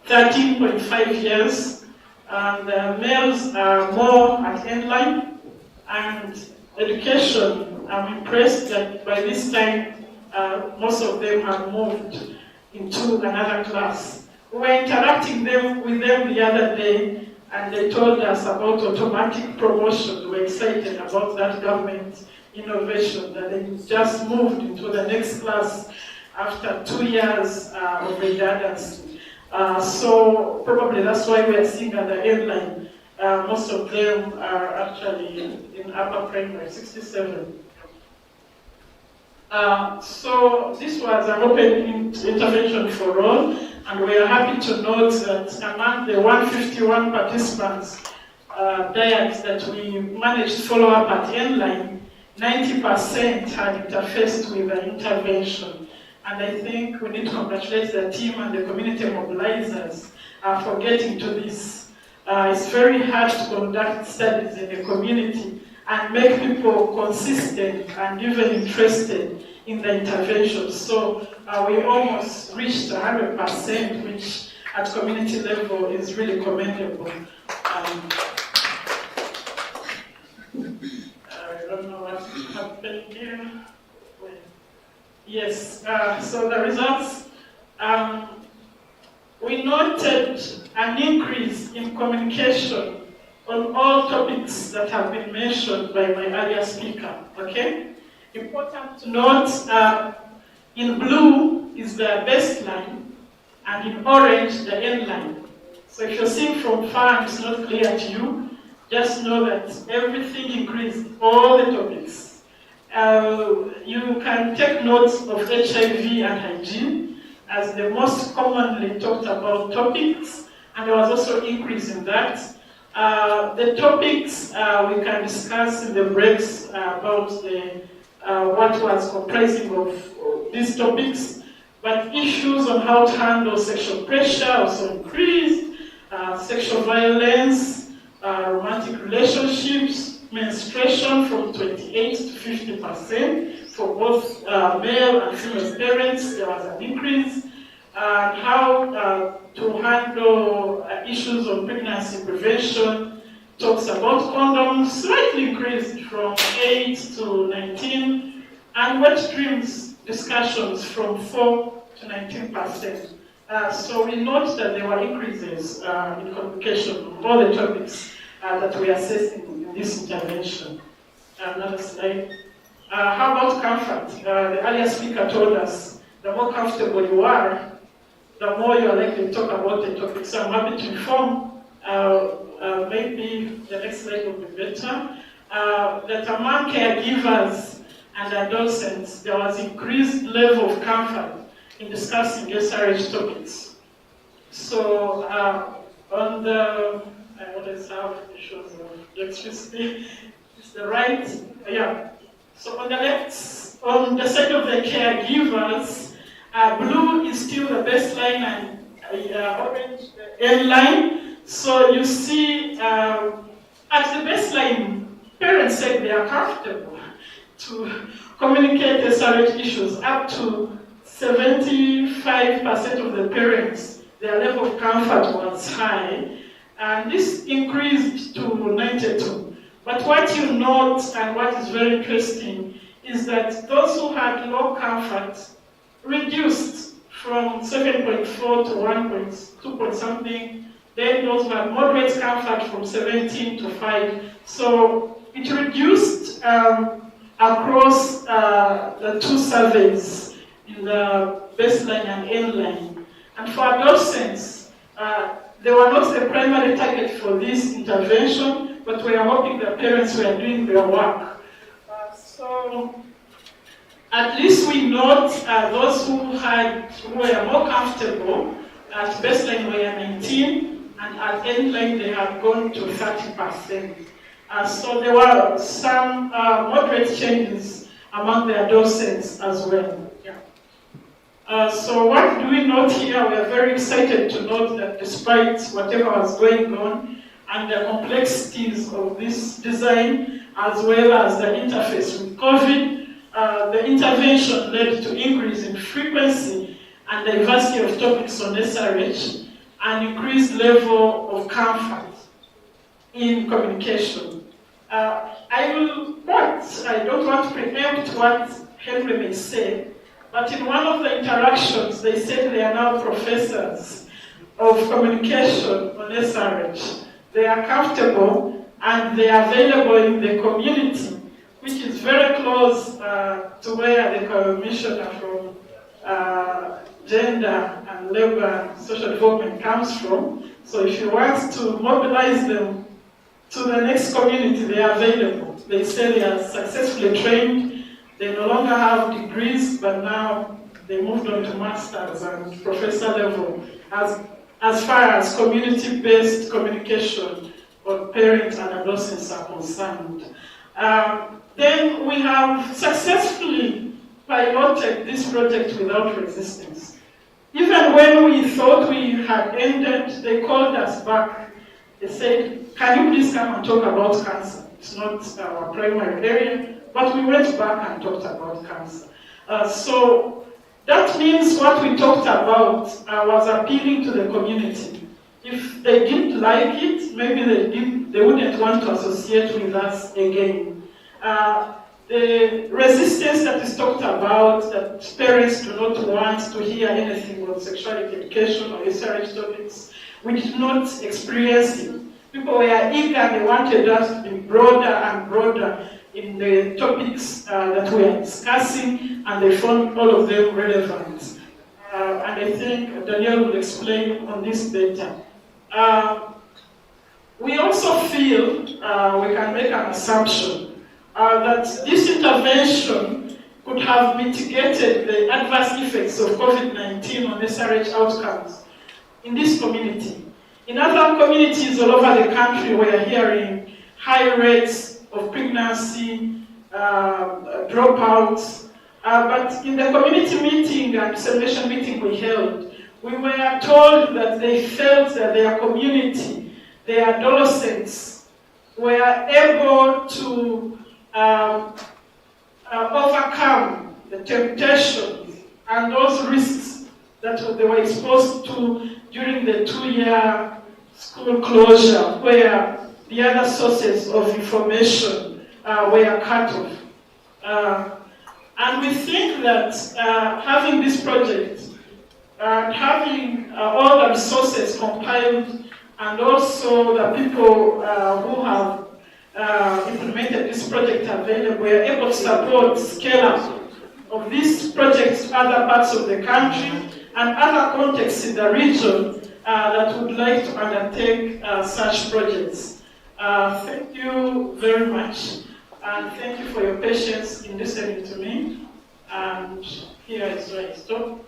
13.5 years. And the males are more at end line. And education, I'm impressed that by this time, most of them have moved into another class. We were interacting with them the other day, and they told us about automatic promotion. We were excited about that government innovation, that they just moved into the next class after 2 years of redundancy. So probably that's why we are seeing at the end line, most of them are actually in upper primary, 67. So this was an open intervention for all, and we are happy to note that among the 151 participants that we managed to follow up at end line, 90% had interfaced with the intervention. And I think we need to congratulate the team and the community mobilizers for getting to this. It's very hard to conduct studies in a community and make people consistent and even interested in the intervention. So we almost reached 100%, which at community level is really commendable. I don't know what happened here. Yes, so the results, we noted an increase in communication on all topics that have been mentioned by my earlier speaker, okay? Important to note, in blue is the baseline, and in orange, the end line. So if you're seeing from far and it's not clear to you, just know that everything increased, all the topics. You can take notes of HIV and hygiene as the most commonly talked about topics, and there was also increase in that. The topics we can discuss in the breaks about what was comprising of these topics, but issues on how to handle sexual pressure also increased, sexual violence, romantic relationships, menstruation from 28 to 50% for both male and female parents. There was an increase. How to handle issues of pregnancy prevention, talks about condoms, slightly increased from 8 to 19, and wet dreams discussions from 4 to 19%. So we note that there were increases in communication on all the topics that we are assessing in this intervention. Another slide. How about comfort? The earlier speaker told us the more comfortable you are, the more you are likely to talk about the topic. So I'm happy to inform, maybe the next slide will be better, that among caregivers and adolescents, there was increased level of comfort in discussing SRH topics. So on the, I always have issues of electricity. It's the right, yeah. So on the left, on the side of the caregivers, blue is still the baseline and orange the end line. So you see, at the baseline, parents said they are comfortable to communicate SRH issues. Up to 75% of the parents, their level of comfort was high, and this increased to 92. But what you note, and what is very interesting, is that those who had low comfort reduced from 7.4 to 1.2 point something. Then those who had moderate comfort from 17 to 5. So it reduced across the two surveys in the baseline and end line. And for adolescents, they were not the primary target for this intervention, but we are hoping that parents were doing their work. So at least we note those who were more comfortable at baseline were 19, and at end line they had gone to 30%. So there were some moderate changes among the adolescents as well. Yeah. So what do we note here? We are very excited to note that despite whatever was going on and the complexities of this design, as well as the interface with COVID, the intervention led to increase in frequency and diversity of topics on SRH, and increased level of comfort in communication. I don't want to preempt what Henry may say, but in one of the interactions, they said they are now professors of communication on SRH. They are comfortable and they are available in the community, which is very close to where the commissioner from gender and labor and social development comes from. So if you want to mobilize them to the next community, they are available. They say they are successfully trained. They no longer have degrees, but now they moved on to master's and professor level as far as community-based communication of parents and adolescents are concerned. Then we have successfully piloted this project without resistance. Even when we thought we had ended, they called us back. They said, can you please come and talk about cancer? It's not our primary area, but we went back and talked about cancer. So that means what we talked about was appealing to the community. If they didn't like it, maybe they wouldn't want to associate with us again. The resistance that is talked about, that parents do not want to hear anything about sexuality education or SRH topics, we did not experience it. People were eager, they wanted us to be broader and broader in the topics that we are discussing, and they found all of them relevant. And I think Danielle will explain on this better. We also feel we can make an assumption that this intervention could have mitigated the adverse effects of COVID-19 on SRH outcomes in this community. In other communities all over the country, we are hearing high rates of pregnancy, dropouts, but in the community meeting and dissemination meeting we held, we were told that they felt that their community, their adolescents, were able to overcome the temptations and those risks that they were exposed to during the 2-year school closure, where the other sources of information were cut off. And we think that having this project and having all the resources compiled, and also the people who have implemented this project available, we are able to support scale-up of these projects to other parts of the country and other contexts in the region that would like to undertake such projects. Thank you very much, and thank you for your patience in listening to me. And here is where I stop.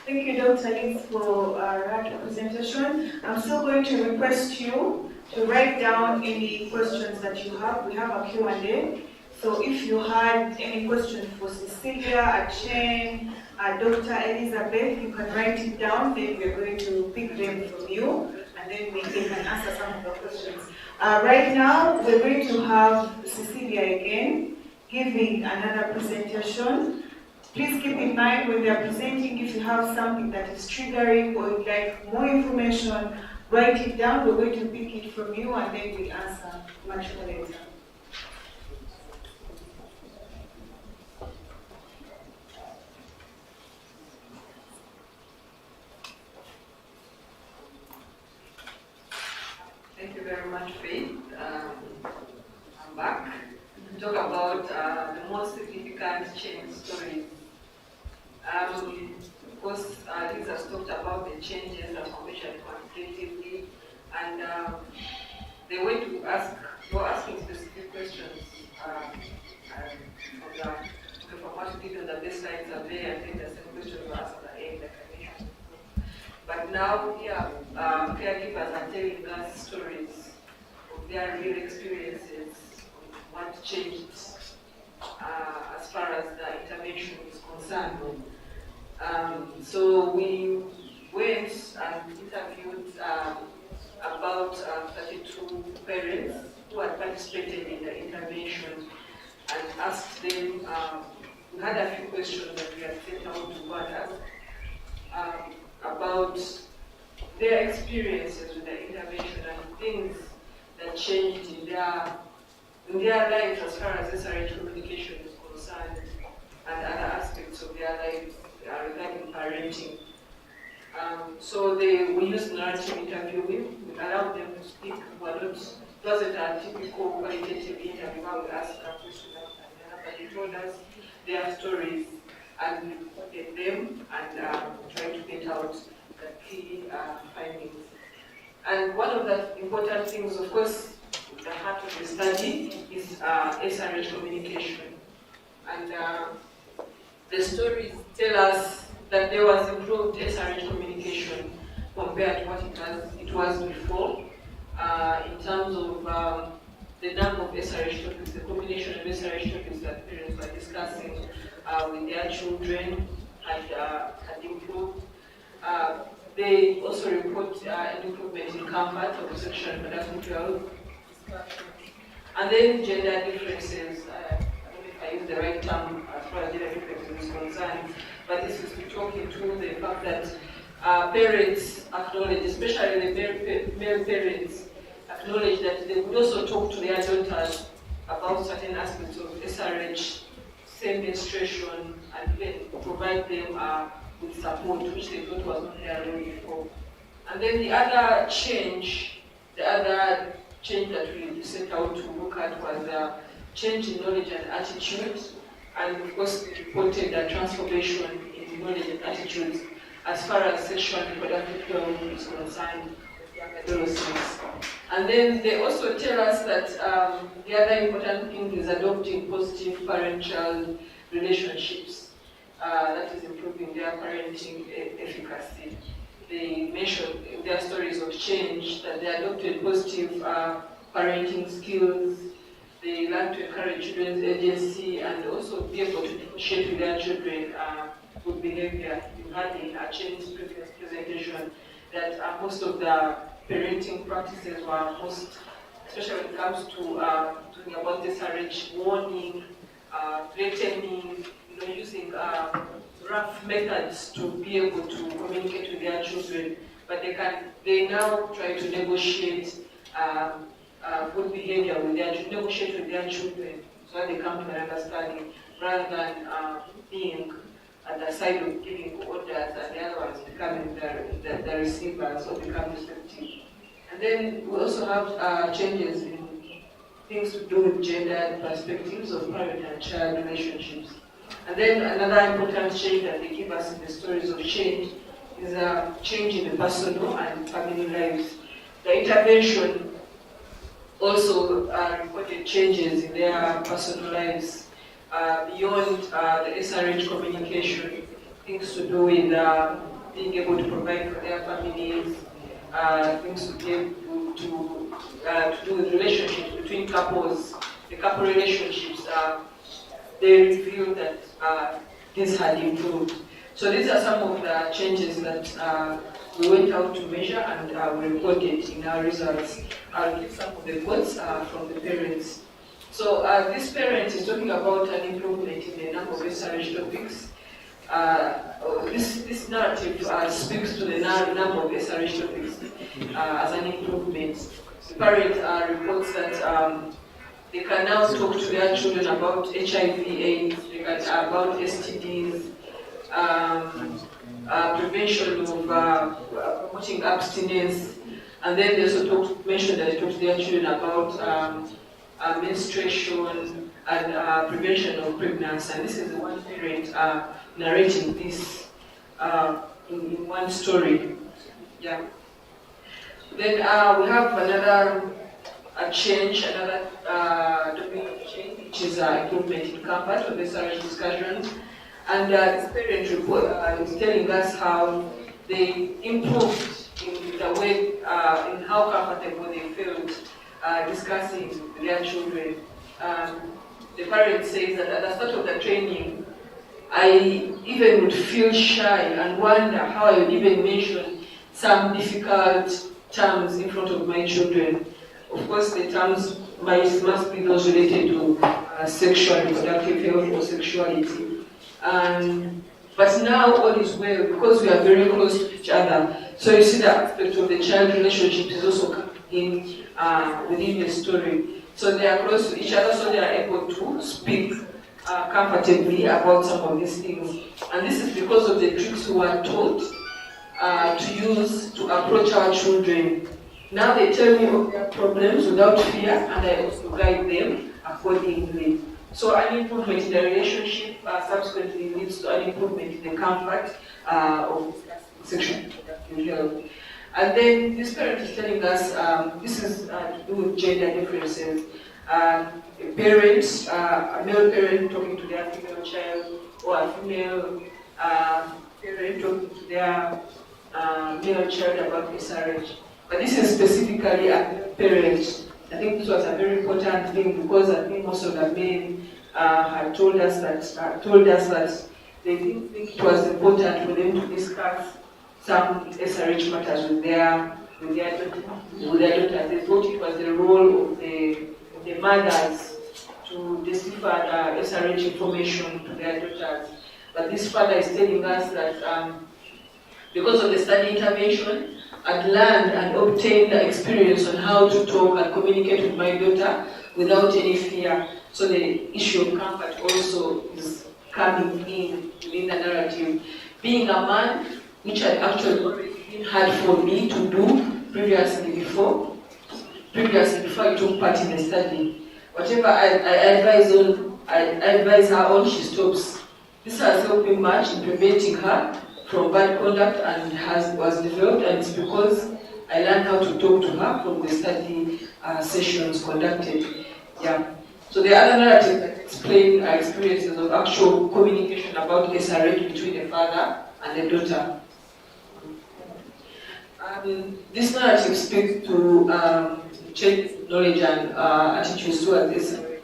Thank you, Dr. Liz, for that presentation. I'm still going to request you to write down any questions that you have. We have a Q&A. So if you had any questions for Cecilia, Chen, Dr. Elizabeth, you can write it down. Then we're going to pick them from you, and then we can answer some of the questions. Right now, we're going to have Cecilia again giving another presentation. Please keep in mind when they are presenting, if you have something that is triggering or you'd like more information, write it down. We're going to pick it from you and then we answer much more later. Thank you very much, Faith. I'm back to talk about the most significant change stories. Of course, Liz has talked about the changes transformation quantitatively, and they were asking specific questions from what we did on the baseline survey, and then the same questions were asked at the end, like I mentioned. But now here, caregivers are telling us stories of their real experiences, what changed as far as the intervention is concerned. So we went and interviewed about 32 parents who had participated in the intervention and asked them, we had a few questions that we had set out to ask about their experiences with the intervention and things that changed in their lives as far as SRH communication is concerned and other aspects of their lives regarding parenting. So we used narrative interviewing. We allowed them to speak. It wasn't a typical qualitative interview where we asked a question but they told us their stories and we recorded them and tried to get out the key findings. And one of the important things, of course, the heart of the study is SRH communication. And the stories tell us that there was improved SRH communication compared to what it was before, in terms of the number of SRH topics, the combination of SRH topics that parents were discussing with their children had improved. They also report an improvement in comfort of sexual and reproductive health. And then gender differences. I don't know if I use the right term as far as gender differences is concerned, but this is talking to the fact that parents acknowledge, especially the male parents, acknowledge that they would also talk to their daughters about certain aspects of SRH, same menstruation, and even provide them with support, which they thought was not there before. And then the other change that we set out to look at was a change in knowledge and attitude, and of course we reported a transformation in knowledge and attitudes as far as sexual and reproductive health is concerned with young adolescents. And then they also tell us that the other important thing is adopting positive parent-child relationships. That is improving their parenting efficacy. They mentioned in their stories of change that they adopted positive parenting skills. They learned to encourage children's agency and also be able to negotiate with their children good behavior. You had in Chen's previous presentation that most of the parenting practices were especially when it comes to talking about SRH, warning, threatening, using rough methods to be able to communicate with their children, but they now try to negotiate good behavior with negotiate with their children so that they come to an understanding rather than being at the side of giving orders and the other ones becoming the receivers or become receptive. And then we also have changes in things to do with gender perspectives of parent and child relationships. And then another important change that they give us in the stories of change is a change in the personal and family lives. The intervention also reported changes in their personal lives beyond the SRH communication, things to do with being able to provide for their families, things to do with relationships between couples, the couple relationships. They revealed that this had improved. So these are some of the changes that we went out to measure and we reported in our results. I'll give some of the quotes from the parents. So this parent is talking about an improvement in the number of SRH topics. This narrative speaks to the number of SRH topics as an improvement. The parent reports that they can now talk to their children about HIV/AIDS, about STDs, prevention of promoting abstinence, and then they also mentioned that they talk to their children about menstruation and prevention of pregnancy. And this is the one parent narrating this in one story. Yeah. Then we have another change, another domain of change, which is improvement in comfort of SRH discussions. And this parent report is telling us how they improved in the way, in how comfortable they felt discussing with their children. The parent says that at the start of the training, I even would feel shy and wonder how I would even mention some difficult terms in front of my children. Of course, the terms must be those related to sexual reproductive health or sexuality. But now all is well because we are very close to each other. So you see the aspect of the child relationship is also coming in within the story. So they are close to each other, so they are able to speak comfortably about some of these things. And this is because of the tricks we were taught to use to approach our children. Now they tell me of their problems without fear, and I also guide them accordingly. So an improvement in the relationship subsequently leads to an improvement in the comfort of sexual reproductive health. And then this parent is telling us, this is to do with gender differences. A male parent talking to their female child, or a female parent talking to their male child about SRH. But this is specifically a parent. I think this was a very important thing because I think most of the men had told us that they didn't think it was important for them to discuss some SRH matters with their daughters. They thought it was the role of the mothers to decipher SRH information to their daughters. But this father is telling us that because of the study intervention, I'd learned and obtained the experience on how to talk and communicate with my daughter without any fear. So the issue of comfort also is coming in within the narrative. Being a man, which had actually already been hard for me to do previously before I took part in the study. Whatever I advise her on, she stops. This has helped me much in preventing her from bad conduct and was developed, and it's because I learned how to talk to her from the study sessions conducted. Yeah. So the other narrative that explain experiences of actual communication about SRH between the father and the daughter. This narrative speaks to change knowledge and attitudes towards SRH.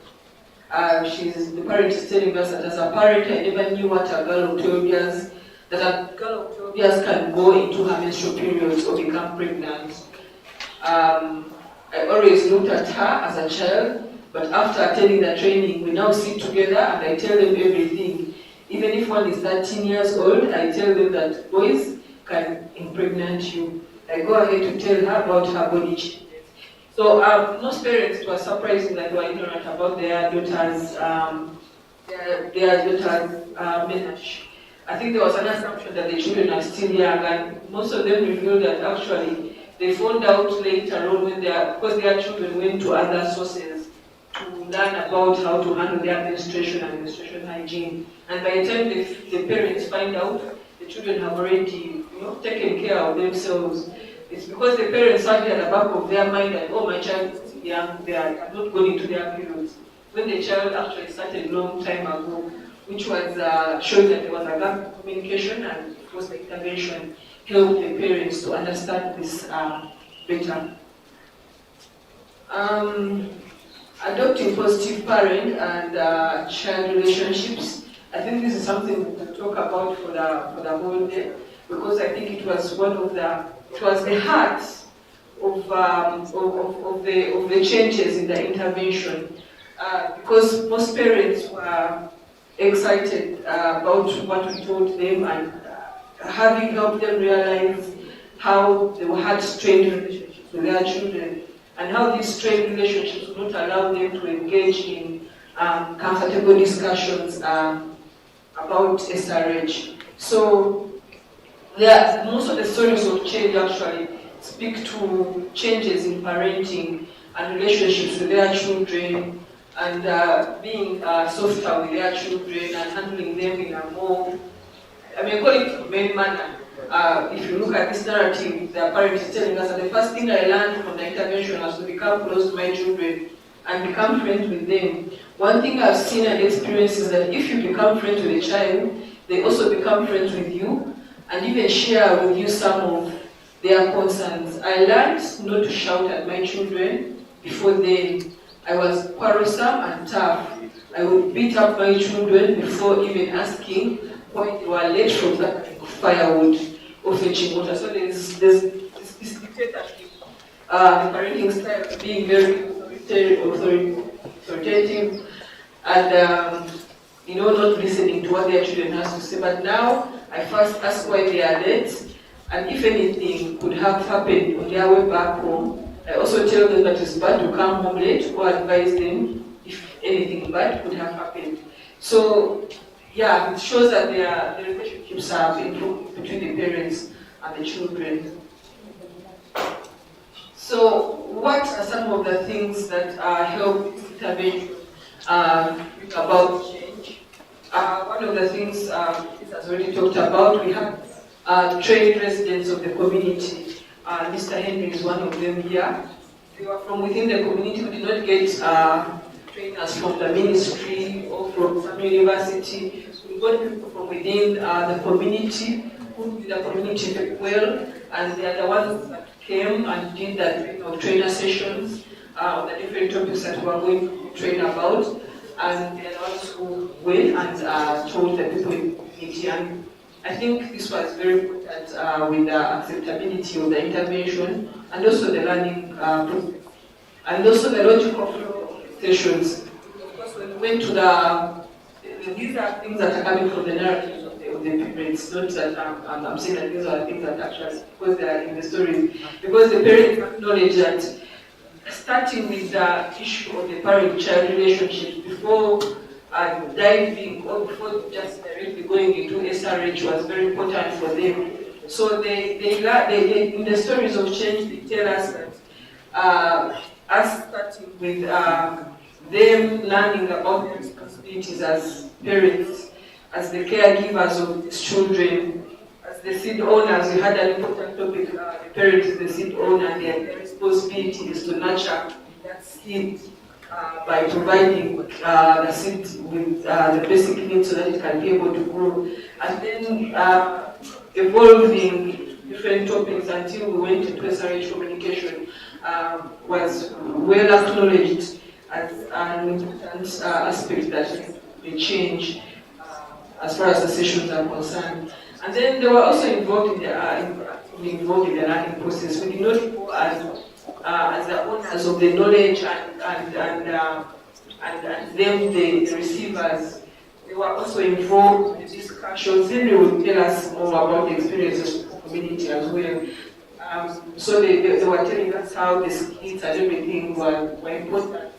The parent is telling us that as a parent, I never knew what a girl of 12 years can go into her menstrual periods or become pregnant. I always looked at her as a child, but after attending the training, we now sit together and I tell them everything. Even if one is 13 years old, I tell them that boys can impregnate you. I go ahead to tell her about her body changes. So most parents were surprising that they were ignorant about their daughters' menarche. I think there was an assumption that the children are still young, and most of them revealed that actually they found out later on because their children went to other sources to learn about how to handle their menstruation and menstruation hygiene. And by the time the parents find out, the children have already taken care of themselves. It's because the parents had at the back of their mind that, oh, my child is young, they are not going into their periods. When the child actually started a long time ago, which was showing that there was a gap in communication and was the intervention, help the parents to understand this better. Adopting positive parent and child relationships. I think this is something we can talk about for the whole day, because I think it was the heart of the changes in the intervention, because most parents were excited about what we told them, and having helped them realize how they had strained relationships with their children, and how these strained relationships would not allow them to engage in comfortable discussions about SRH. So most of the stories of change actually speak to changes in parenting and relationships with their children, and being softer with their children and handling them in a more, I call it humane manner. If you look at this narrative, the parent is telling us that the first thing I learned from the intervention was to become close to my children and become friends with them. One thing I've seen and experienced is that if you become friends with a child, they also become friends with you and even share with you some of their concerns. I learned not to shout at my children. Before then, I was quarrelsome and tough. I would beat up my children before even asking why they were late from the firewood or fetching water. So there's this dictatorship, parenting style, being very authoritative, and not listening to what their children has to say. But now I first ask why they are late, and if anything could have happened on their way back home. I also tell them that it's bad to come home late, or advise them if anything bad could have happened. So yeah, it shows that the relationships have improved between the parents and the children. So what are some of the things that help intervene about change? One of the things is as already talked about. We have trained residents of the community. Mr. Henry is one of them here. They were from within the community. We did not get trainers from the ministry or from some university. We got people from within the community who knew the community very well, and they are the ones that came and did the trainer sessions on the different topics that we are going to train about, and they are the ones who went and told the people in the community. And I think this was very important with the acceptability of the intervention, and also the learning process, and also the logical flow of sessions. Because when we went to these are things that are coming from the narrative of the parents, not that I'm saying that these are things that actually, because they are in the stories, because the parents acknowledge that starting with the issue of the parent-child relationship before diving, or before just directly going into SRH was very important for them. So they in the stories of change, they tell us that us starting with them learning about their responsibilities as parents, as the caregivers of these children, as the seed owners. We had an important topic, the parent is the seed owner, and their responsibility is to nurture that seed by providing the seed with the basic needs so that it can be able to grow. And then evolving different topics until we went into SRH communication was well acknowledged as an important aspect that may change as far as the sessions are concerned. And then they were also involved in the learning process. We did not go as the owners of the knowledge and them the receivers. They were also involved in the discussions. Henry will tell us more about the experiences of the community as well. So they were telling us how the skills and everything were important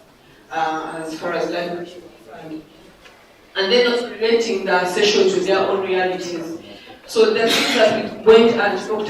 as far as language. And then also relating the sessions with their own realities. So the things that we went and talked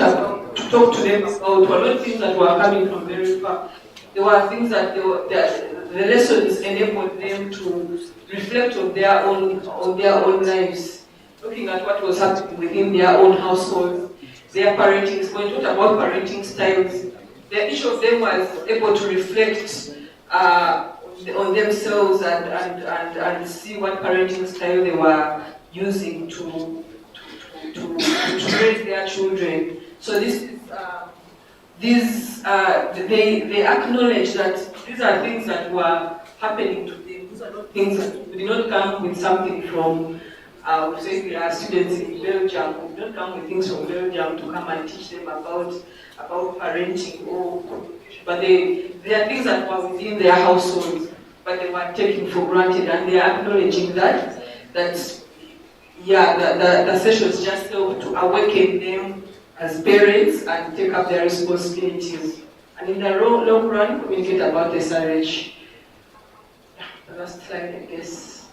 to them about were not things that were coming from very far. There were things that the lessons enabled them to reflect on their own lives, looking at what was happening within their own households, their parenting. When we talked about parenting styles, each of them was able to reflect on themselves and see what parenting style they were using to to raise their children. So this is, they acknowledge that these are things that were happening to them. These are not things that we did not come with something from, say we are students in Belgium, we don't come with things from Belgium to come and teach them about parenting or communication. But there are things that were within their households, but they were taken for granted, and they are acknowledging that the sessions just help to awaken them as parents and take up their responsibilities. And in the long run, communicate about SRH. The last slide, I guess.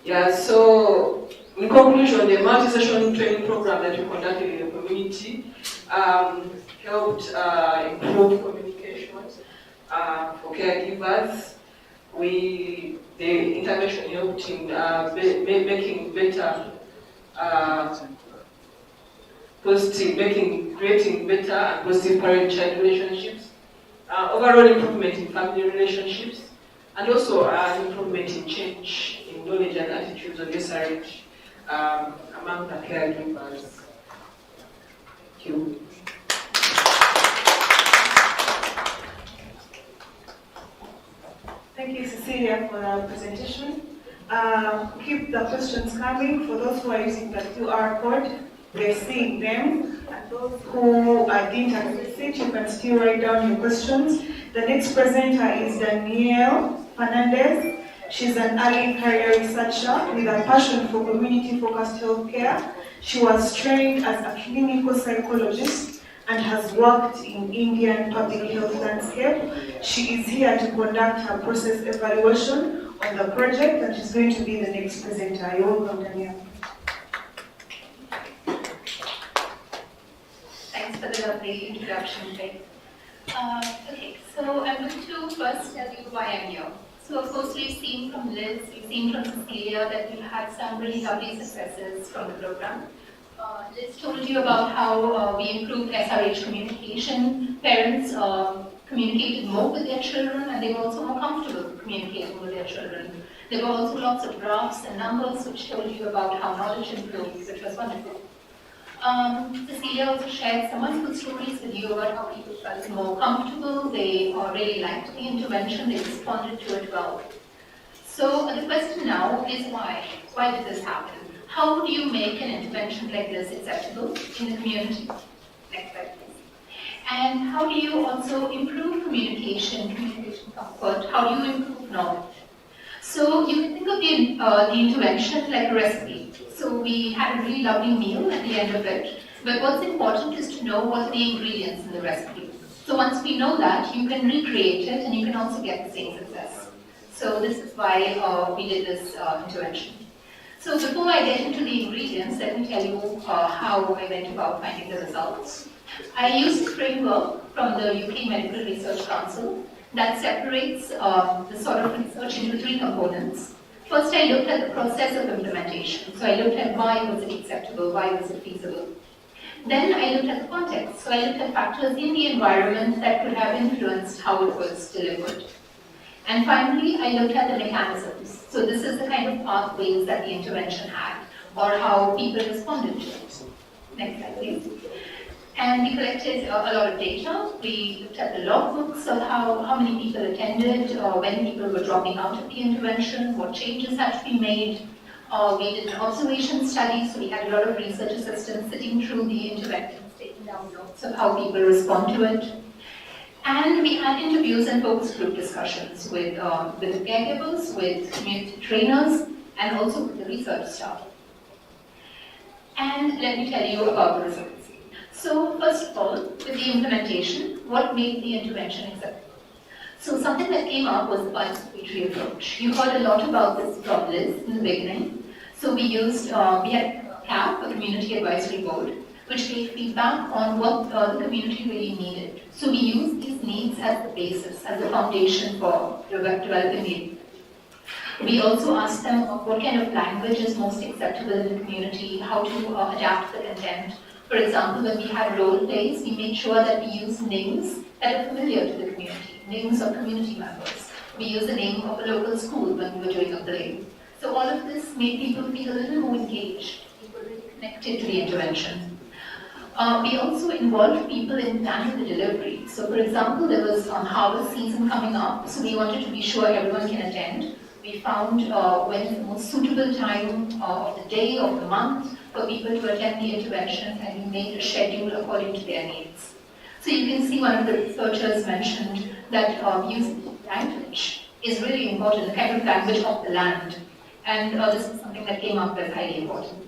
Yeah, so in conclusion, the multi-session training program that we conducted in the community helped improve communications for caregivers. The intervention helped in making better creating better and positive parent-child relationships, overall improvement in family relationships, and also an improvement in change in knowledge and attitudes of SRH among the caregivers. Thank you. Thank you, Cecilia, for the presentation. Keep the questions coming. For those who are using the QR code, they're seeing them. And those who didn't access it, you can still write down your questions. The next presenter is Danielle Fernandez. She's an early career researcher with a passion for community-focused healthcare. She was trained as a clinical psychologist and has worked in Indian public health landscape. She is here to conduct her process evaluation on the project, and she's going to be the next presenter. You're welcome, Danielle. Thanks for the lovely introduction, Greg. Okay, so I'm going to first tell you why I'm here. So of course we've seen from Liz, we've seen from Cecilia that we've had some really lovely successes from the program. Liz told you about how we improved SRH communication. Parents communicated more with their children, and they were also more comfortable communicating with their children. There were also lots of graphs and numbers which told you about how knowledge improved, which was wonderful. Cecilia also shared some wonderful stories with you about how people felt more comfortable, they really liked the intervention, they responded to it well. So the question now is why? Why did this happen? How do you make an intervention like this acceptable in the community? Next slide, please. And how do you also improve communication comfort? How do you improve knowledge? So you can think of the intervention like a recipe. So we had a really lovely meal at the end of it, but what's important is to know what are the ingredients in the recipe. So once we know that, you can recreate it and you can also get the same success. So this is why we did this intervention. So before I get into the ingredients, let me tell you how I went about finding the results. I used a framework from the UK Medical Research Council that separates the sort of research into three components. First, I looked at the process of implementation. So I looked at why was it acceptable, why was it feasible. Then I looked at the context. So I looked at factors in the environment that could have influenced how it was delivered. And finally, I looked at the mechanisms. So this is the kind of pathways that the intervention had, or how people responded to it. Next slide, please. And we collected a lot of data. We looked at the logbooks of how many people attended, when people were dropping out of the intervention, what changes had to be made. We did an observation study, so we had a lot of research assistants sitting through the interventions, taking down notes of how people respond to it. And we had interviews and focus group discussions with the caregivers, with community trainers, and also with the research staff. And let me tell you about the results. So first of all, with the implementation, what made the intervention acceptable? So something that came up was the participatory approach. You heard a lot about this from Liz in the beginning. So we used, we had CAP, a Community Advisory Board, which gave feedback on what the community really needed. So we used these needs as the basis, as the foundation for developing the. We also asked them what kind of language is most acceptable in the community, how to adapt the content. For example, when we had role plays, we made sure that we use names that are familiar to the community, names of community members. We used the name of a local school when we were doing a play. So all of this made people feel a little more engaged. People really connected to the intervention. We also involved people in planning the delivery. So for example, there was harvest season coming up, so we wanted to be sure everyone can attend. We found when is the most suitable time of the day, of the month, for people to attend the intervention, and we made a schedule according to their needs. So you can see one of the researchers mentioned that using language is really important, the kind of language of the land. And this is something that came up as highly important.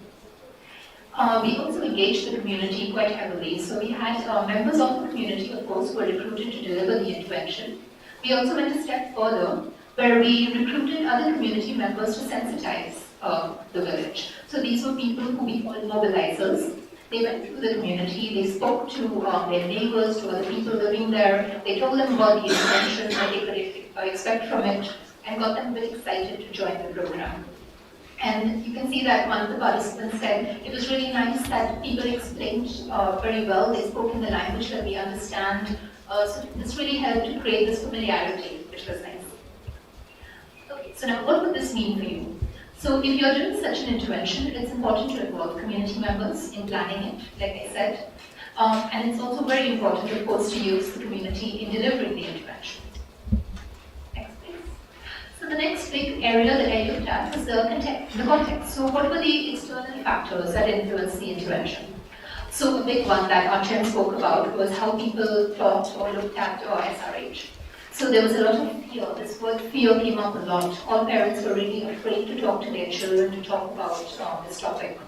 We also engaged the community quite heavily. So we had members of the community, of course, who were recruited to deliver the intervention. We also went a step further, where we recruited other community members to sensitize the village. So these were people who we call mobilizers. They went through the community, they spoke to their neighbors, to other people living there. They told them about the intervention, what they could expect from it, and got them a bit excited to join the program. And you can see that one of the participants said it was really nice that people explained very well. They spoke in the language that we understand. So this really helped to create this familiarity, which was nice. Okay, so now what would this mean for you? So if you're doing such an intervention, it's important to involve community members in planning it, like I said. And it's also very important, of course, to use the community in delivering the intervention. Next, please. So the next big area that I looked at was the context. So what were the external factors that influenced the intervention? So a big one that Archon spoke about was how people thought or looked at SRH. So there was a lot of fear. This word fear came up a lot. All parents were really afraid to talk to their children, to talk about this topic.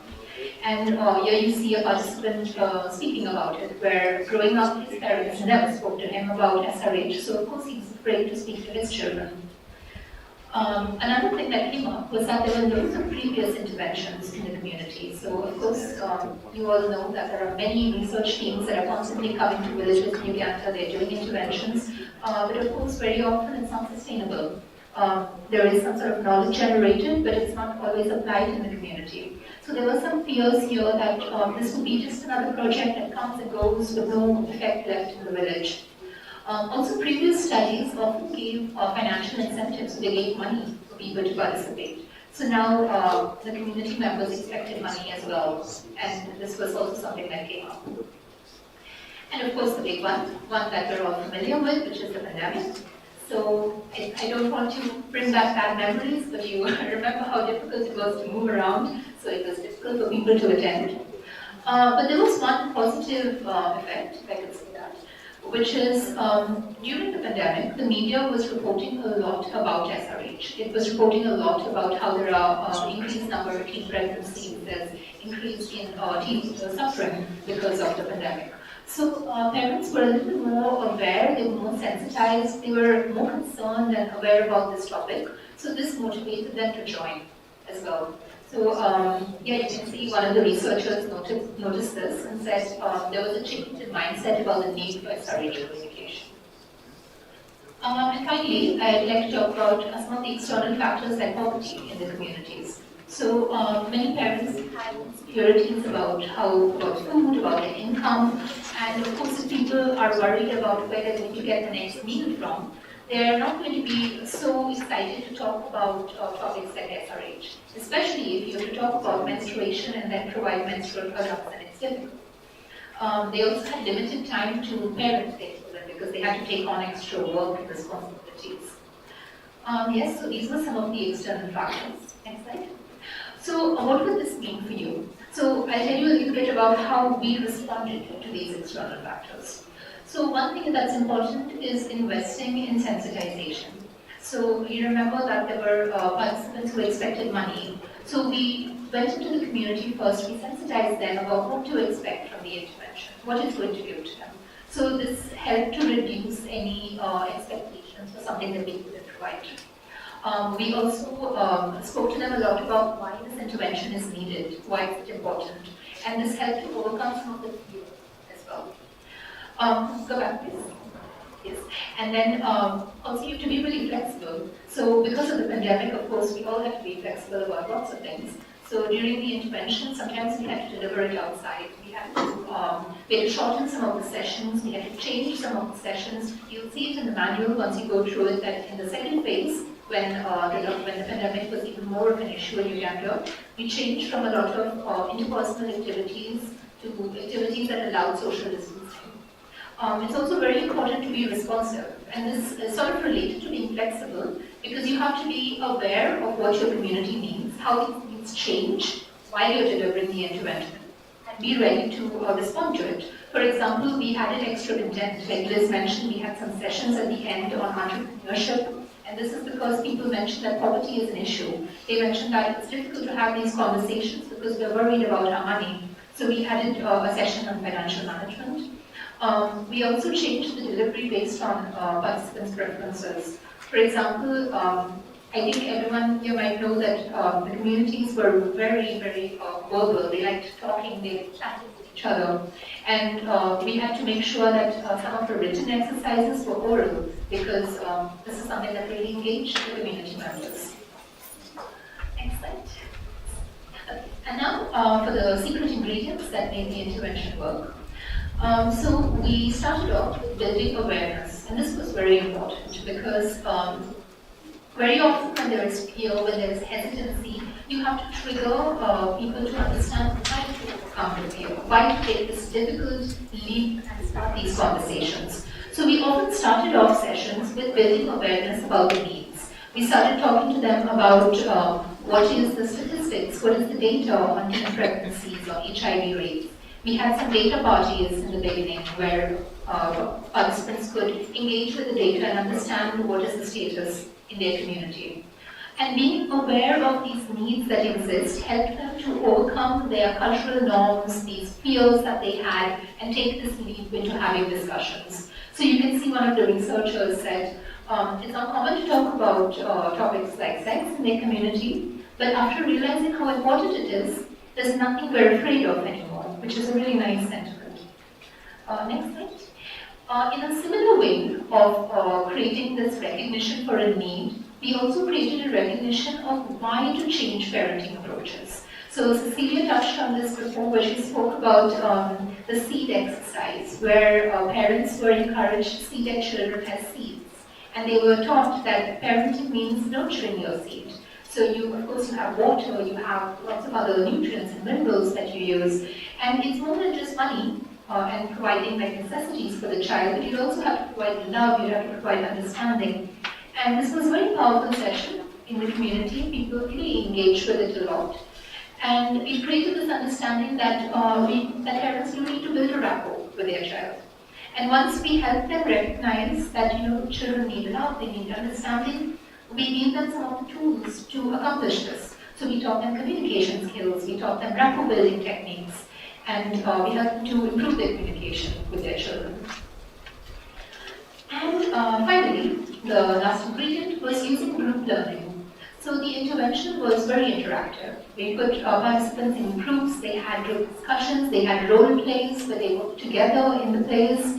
And here you see a participant speaking about it, where growing up his parents never spoke to him about SRH, so of course he was afraid to speak to his children. Another thing that came up was that there were loads of previous interventions in the community. So of course, you all know that there are many research teams that are constantly coming to villages in Uganda, they're doing interventions, but of course very often it's not sustainable. There is some sort of knowledge generated, but it's not always applied in the community. So there were some fears here that this would be just another project that comes and goes with no effect left in the village. Also, previous studies often gave financial incentives, so they gave money for people to participate. So now the community members expected money as well, and this was also something that came up. And of course the big one that we're all familiar with, which is the pandemic. So I don't want to bring back bad memories, but you remember how difficult it was to move around, so it was difficult for people to attend. But there was one positive effect, if I could say that, which is during the pandemic, the media was reporting a lot about SRH. It was reporting a lot about how there are increased number of teen pregnancies, there's increase in teens suffering because of the pandemic. So parents were a little more aware, they were more sensitized, they were more concerned and aware about this topic. So this motivated them to join as well. So yeah, you can see one of the researchers noticed this and said there was a change in mindset about the need for SRH communication. And finally, I'd like to talk about some of the external factors like poverty in the communities. So many parents had insecurities about food, about their income, and of course if people are worried about where they're going to get the next meal from, they're not going to be so excited to talk about topics like SRH, especially if you have to talk about menstruation and then provide menstrual products, and it's difficult. They also had limited time to parent their children because they had to take on extra work and responsibilities. Yes, so these were some of the external factors. Next slide. So what would this mean for you? So I'll tell you a little bit about how we responded to these external factors. So one thing that's important is investing in sensitization. So you remember that there were participants who expected money. So we went into the community first, we sensitized them about what to expect from the intervention, what it's going to give to them. So this helped to reduce any expectations for something that we couldn't provide. We also spoke to them a lot about why this intervention is needed, why it's important, and this helped to overcome some of the fears as well. Go back, please. Yes. And then also you have to be really flexible. So because of the pandemic, of course, we all have to be flexible about lots of things. So during the intervention, sometimes we had to deliver it outside. We had to shorten some of the sessions. We had to change some of the sessions. You'll see it in the manual once you go through it that in the second phase, when the pandemic was even more of an issue in Uganda, we changed from a lot of interpersonal activities to activities that allowed social distancing. It's also very important to be responsive, and this is sort of related to being flexible, because you have to be aware of what your community needs, how these needs change while you're delivering the intervention, and be ready to respond to it. For example, we added extra content. Like Liz mentioned, we had some sessions at the end on entrepreneurship, and this is because people mentioned that poverty is an issue. They mentioned that it's difficult to have these conversations because we're worried about our money. So we added a session on financial management. We also changed the delivery based on participants' preferences. For example, I think everyone here might know that the communities were very, very verbal. They liked talking, they chatted with each other. And we had to make sure that some of the written exercises were oral, because this is something that really engaged the community members. Next slide. Okay. And now for the secret ingredients that made the intervention work. So we started off with building awareness, and this was very important because very often when there is fear, when there is hesitancy, you have to trigger people to understand why to overcome the fear, why to take this difficult leap and start these conversations. So we often started off sessions with building awareness about the needs. We started talking to them about what is the statistics, what is the data on teen pregnancies or HIV rates. We had some data parties in the beginning where participants could engage with the data and understand what is the status in their community. And being aware of these needs that exist helped them to overcome their cultural norms, these fears that they had, and take this leap into having discussions. So you can see one of the researchers said, it's uncommon to talk about topics like sex in their community, but after realizing how important it is, there's nothing we're afraid of anymore, which is a really nice sentiment. Next slide. In a similar way of creating this recognition for a need, we also created a recognition of why to change parenting approaches. So Cecilia touched on this before, where she spoke about the seed exercise, where parents were encouraged to see their children as seeds. And they were taught that parenting means nurturing your seed. So of course, you have water, you have lots of other nutrients and minerals that you use. And it's more than just money and providing like necessities for the child, but you also have to provide love, you have to provide understanding. And this was a very powerful session in the community. People really engaged with it a lot. And we created this understanding that, that parents do need to build a rapport with their child. And once we help them recognize that children need love, they need understanding, we gave them some of the tools to accomplish this. So we taught them communication skills, we taught them rapport building techniques, and we helped them to improve their communication with their children. And finally, the last ingredient was using group learning. So the intervention was very interactive. We put participants in groups, they had group discussions, they had role plays where they worked together in the plays,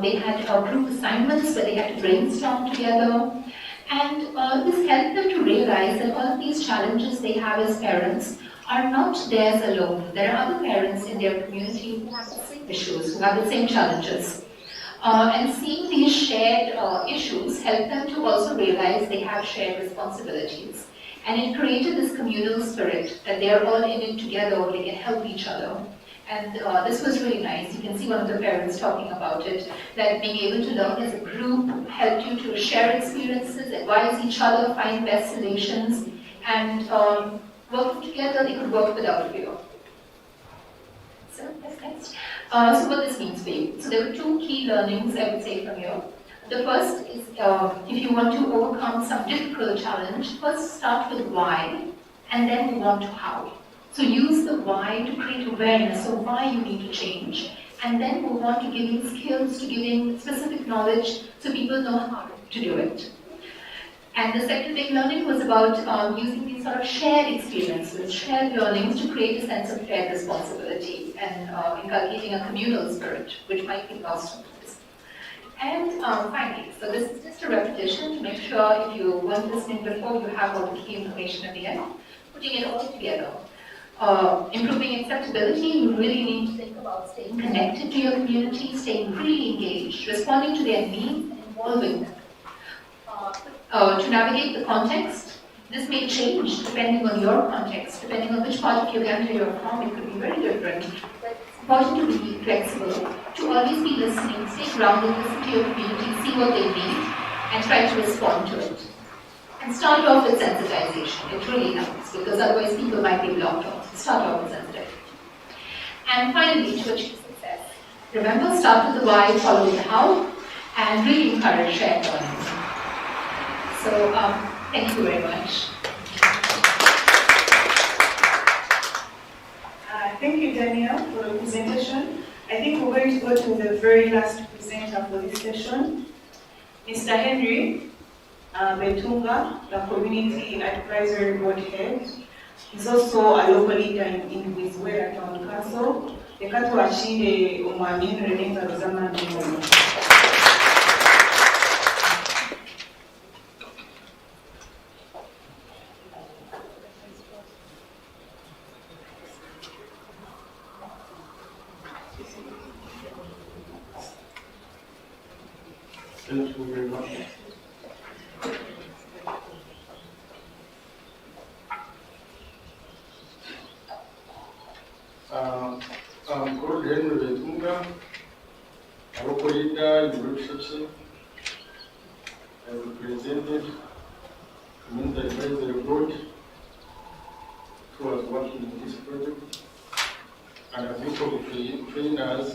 they had group assignments where they had to brainstorm together. And this helped them to realize that all of these challenges they have as parents are not theirs alone. There are other parents in their community who have the same issues, who have the same challenges. And seeing these shared issues helped them to also realize they have shared responsibilities. And it created this communal spirit that they are all in it together, they can help each other. And this was really nice. You can see one of the parents talking about it, that being able to learn as a group helped you to share experiences, advise each other, find best solutions, and working together, they could work without fear. So, that's next. So what this means for you. So there were two key learnings I would say from here. The first is if you want to overcome some difficult challenge, first start with why, and then move on to how. So use the why to create awareness of why you need to change, and then move on to giving skills, to giving specific knowledge so people know how to do it. And the second big learning was about using these sort of shared experiences, shared learnings to create a sense of shared responsibility and inculcating a communal spirit, which might be lost sometimes. And finally, so this is just a repetition to make sure if you weren't listening before, you have all the key information at the end, putting it all together. improving acceptability, you really need to think about staying connected to your community, staying really engaged, responding to their needs, and involving them. To navigate the context, this may change depending on your context, depending on which part of Uganda you're from, it could be very different. But it's important to be flexible, to always be listening, stay grounded, listen to your community, see what they need, and try to respond to it. And start off with sensitization. It really helps, because otherwise people might be blocked off. Start off with sensitization. And finally, to achieve success, remember, start with the why, follow the how, and really encourage shared learning. So, thank you very much. Thank you, Danielle, for the presentation. I think we're going to go to the very last presenter for this session, Mr. Henry Betunga, the Community Advisory Board Head. He's also a local leader in Wizwera Town Council. The Kato Achinde Omwamini Renenga Rozama Nimono. Thank you very much. I'm called Henry Betunga, a local leader in Reproductive. I represented the advisory board who was working on this project, and a group of trainers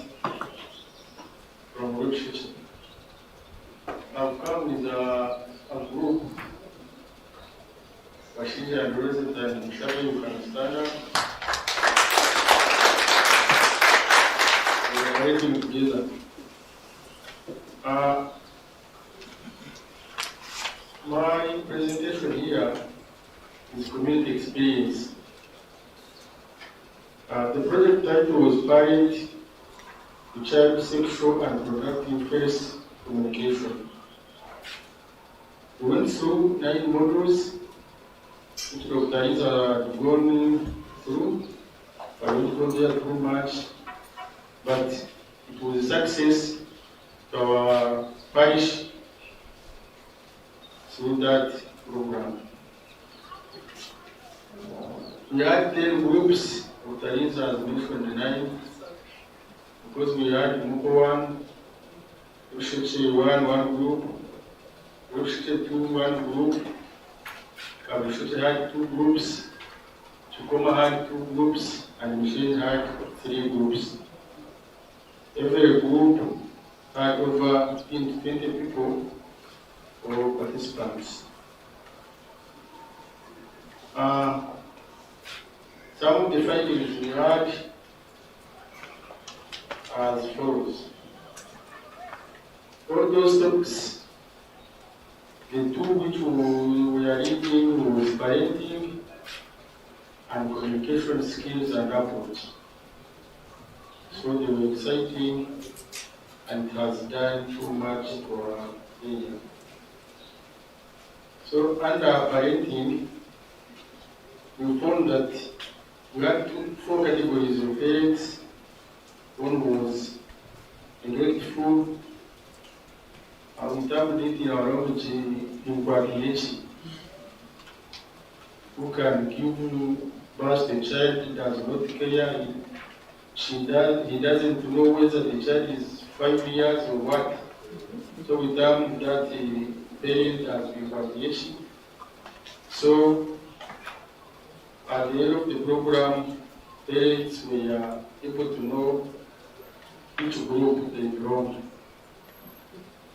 from Reproductive. I've come with a group, Washington Adolescent and Shabby, you can stand up. We are working together. My presentation here is community experience. The project title was Parent to Child Sexual and Reproductive Health Communication. We went through 9 modules, which Dr. Isa had gone through. I won't go there too much, but it was a success to our parish through that program. We had 10 groups, Dr. Isa has mentioned 9, because we had Muko 1, Usheche 1 group, Usheche 2 1 group, Kabusheche had 2 groups, Chukoma had 2 groups, and Machine had 3 groups. Every group had over 15 to 20 people or participants. Some of the findings we had as follows. All those topics, the 2 which we are reading was parenting and communication skills and approach. So they were exciting and it has done too much for our area. So under parenting, we found that we had 4 categories of parents. One was neglectful, we termed it in our language impartiality, who can give birth to a child, does not care, he doesn't know whether the child is 5 years or what. So we termed that parent as impartiality. So at the end of the program, parents were able to know which group they belong to.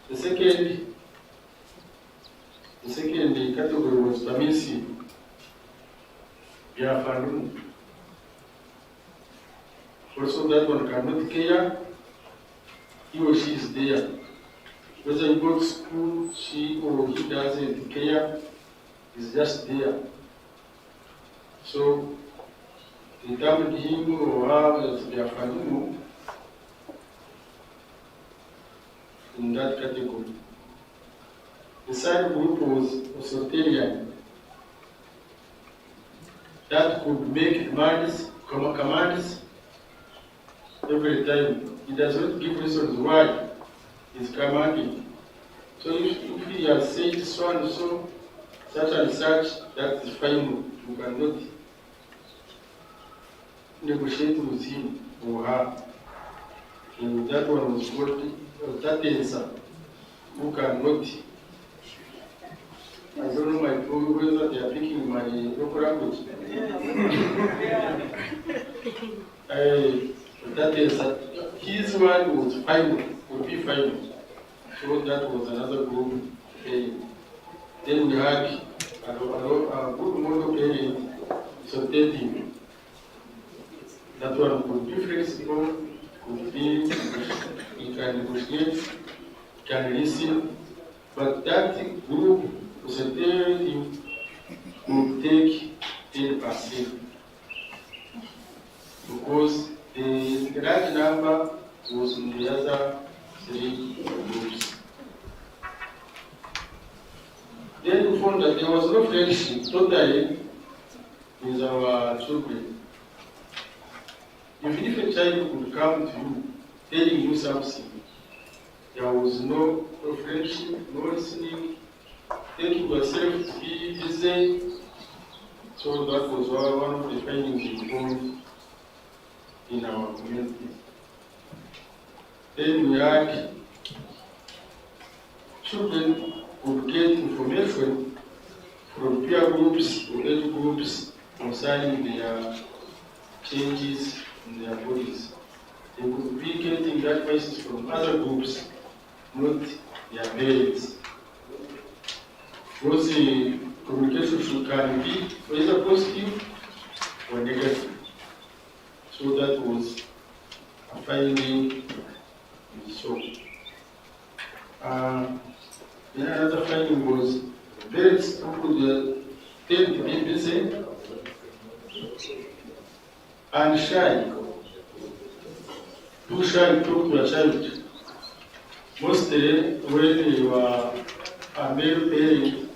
The second category was permissive. Also, that one cannot care, he or she is there. Whether he goes to school, she or he doesn't care, he's just there. So, they termed him or her as their family in that category. The third group was authoritarian. that could make commands every time. It does not give reasons why he's commanding. So if he has said so and so, such and such, that is final. You cannot negotiate with him or her. And that one was called that answer. Who cannot. I don't know whether they are picking my local language. That is, his one was final, would be final. So that was another group. Then we had a good model parent, so dating. That one could be flexible, could be, you can negotiate, can listen, but that group was a dating would take 10%. Because the large number was in the other 3 groups. Then we found that there was no friendship totally with our children. Even if a child could come to you telling you something, there was no friendship, no listening, taking yourself to be busy. So that was one of the findings we found in our community. Then we had children who get information from peer groups or age groups concerning their changes in their bodies. They could be getting advice from other groups, not their parents. Because the communication can be either positive or negative. So that was a finding we saw. Then another finding was parents who could tend to be busy and shy. Too shy to talk to a child. Mostly when you are a male parent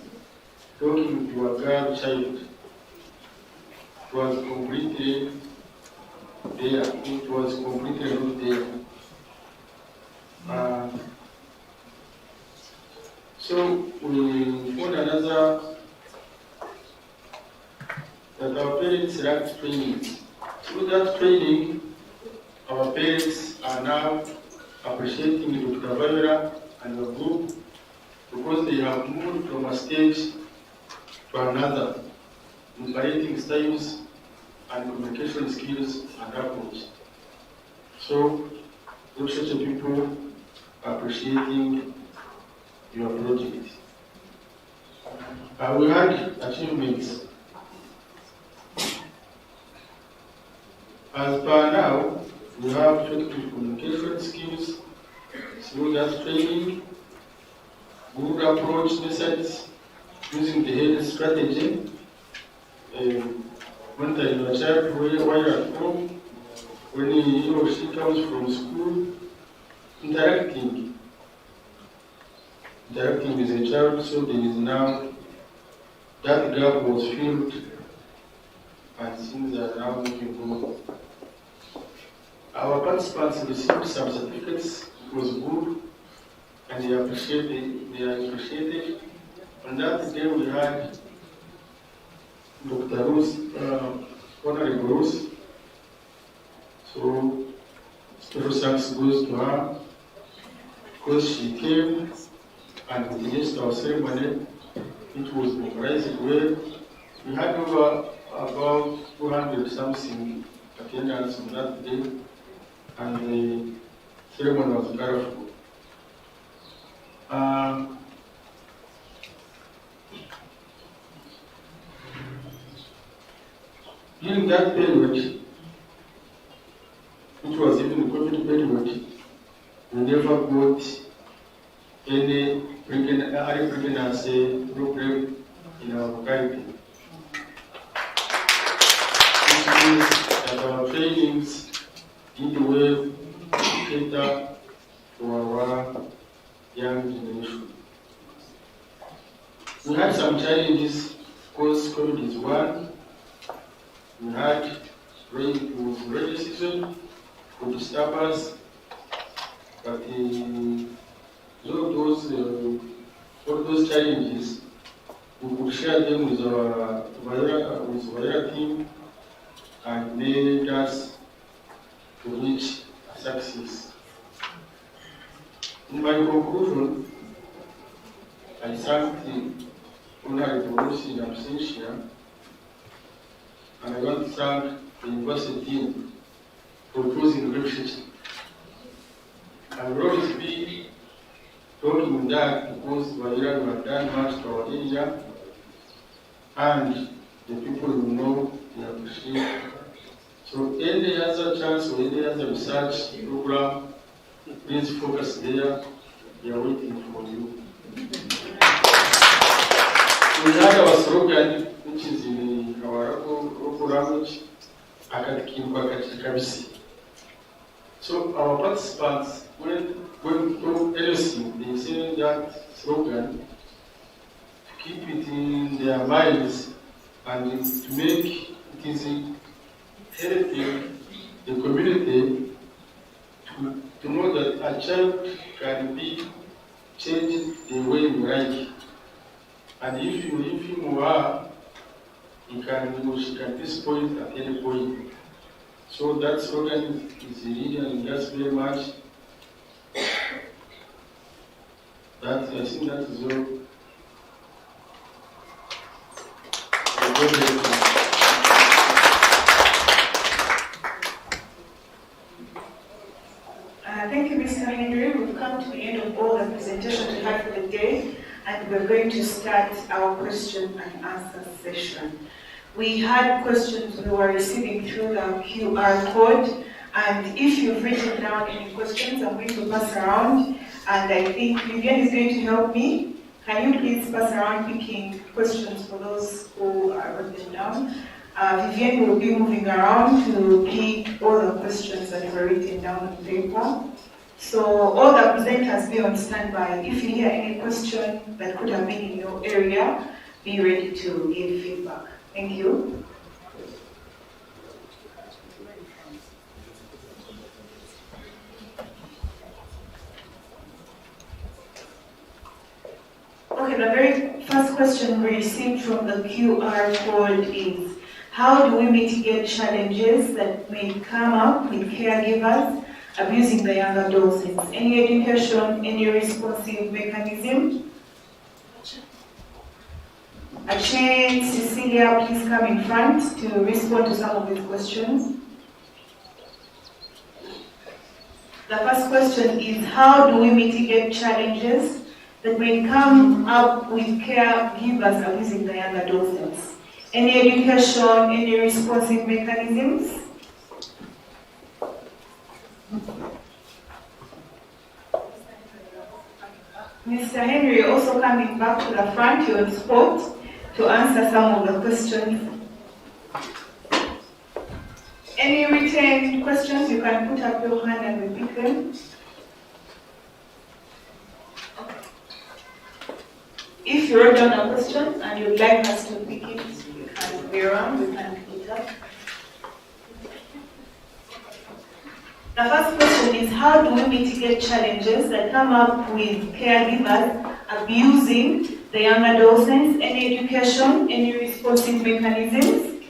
talking to a girl child, it was completely there. It was completely not there. So we found another that our parents lacked training. Through that training, our parents are now appreciating Dr. Viola and the group because they have moved from a stage to another in parenting styles and communication skills and approach. So, those such people are appreciating your project. We had achievements. As per now, we have effective communication skills through that training, good approach methods, using the head strategy, mentoring your child while you're at home, when he or she comes from school, interacting with the child, so there is now, that gap was filled and things are now moving forward. Our participants received some certificates, it was good, and they are appreciated. On that day we had Dr. Rose, Honorable Rose. So special thanks goes to her because she came and witnessed our ceremony. It was organized well. We had over about 200 something attendance on that day, and the ceremony was colorful. During that period, which was even the COVID period, we never got any pregnancy problem in our locality. Which means that our trainings did well to cater for our young generation. We had some challenges because COVID is one, We had rain, it was rainy season, could disturb us, but all those challenges, we could share them with our Vayra team and made us to reach a success. In my conclusion, I thank the Honorable Lucy in absentia, and I want to thank the university team for choosing Reproductive. I will always be talking that because Vayra have done much to our area, and the people who know they appreciate. So any other chance or any other research program, please focus there. We are waiting for you. We had our slogan, which is in our local language, Akadikimba Kabisi. So our participants, when going through anything, they say that slogan, to keep it in their minds and to make it easy, helping the community to know that a child can be changed the way you like. And if you leave him or her, she can disappoint at any point. So that slogan is really and just very much. I think that is all. Thank you, Mr. Henry. We've come to the end of all the presentations we had for the day, and we're going to start our question and answer session. We had questions we were receiving through the QR code, and if you've written down any questions, I'm going to pass around, and I think Vivian is going to help me. Can you please pass around picking questions for those who are written down? Vivian will be moving around to pick all the questions that were written down on paper. So all the presenters be on standby. If you hear any question that could have been in your area, be ready to give feedback. Thank you. Okay, the very first question we received from the QR code is, how do we mitigate challenges that may come up with caregivers abusing the young adolescents? Any education, any responsive mechanism? Achane, Cecilia, please come in front to respond to some of these questions. The first question is, how do we mitigate challenges that may come up with caregivers abusing the young adolescents? Any education, any responsive mechanisms? Mr. Henry also coming back to the front, you're on spot to answer some of the questions. Any written questions, you can put up your hand and we pick them. If you wrote down a question and you'd like us to pick it, you can be around, we can pick it up. The first question is, how do we mitigate challenges that come up with caregivers abusing the young adolescents? Any education, any responsive mechanisms?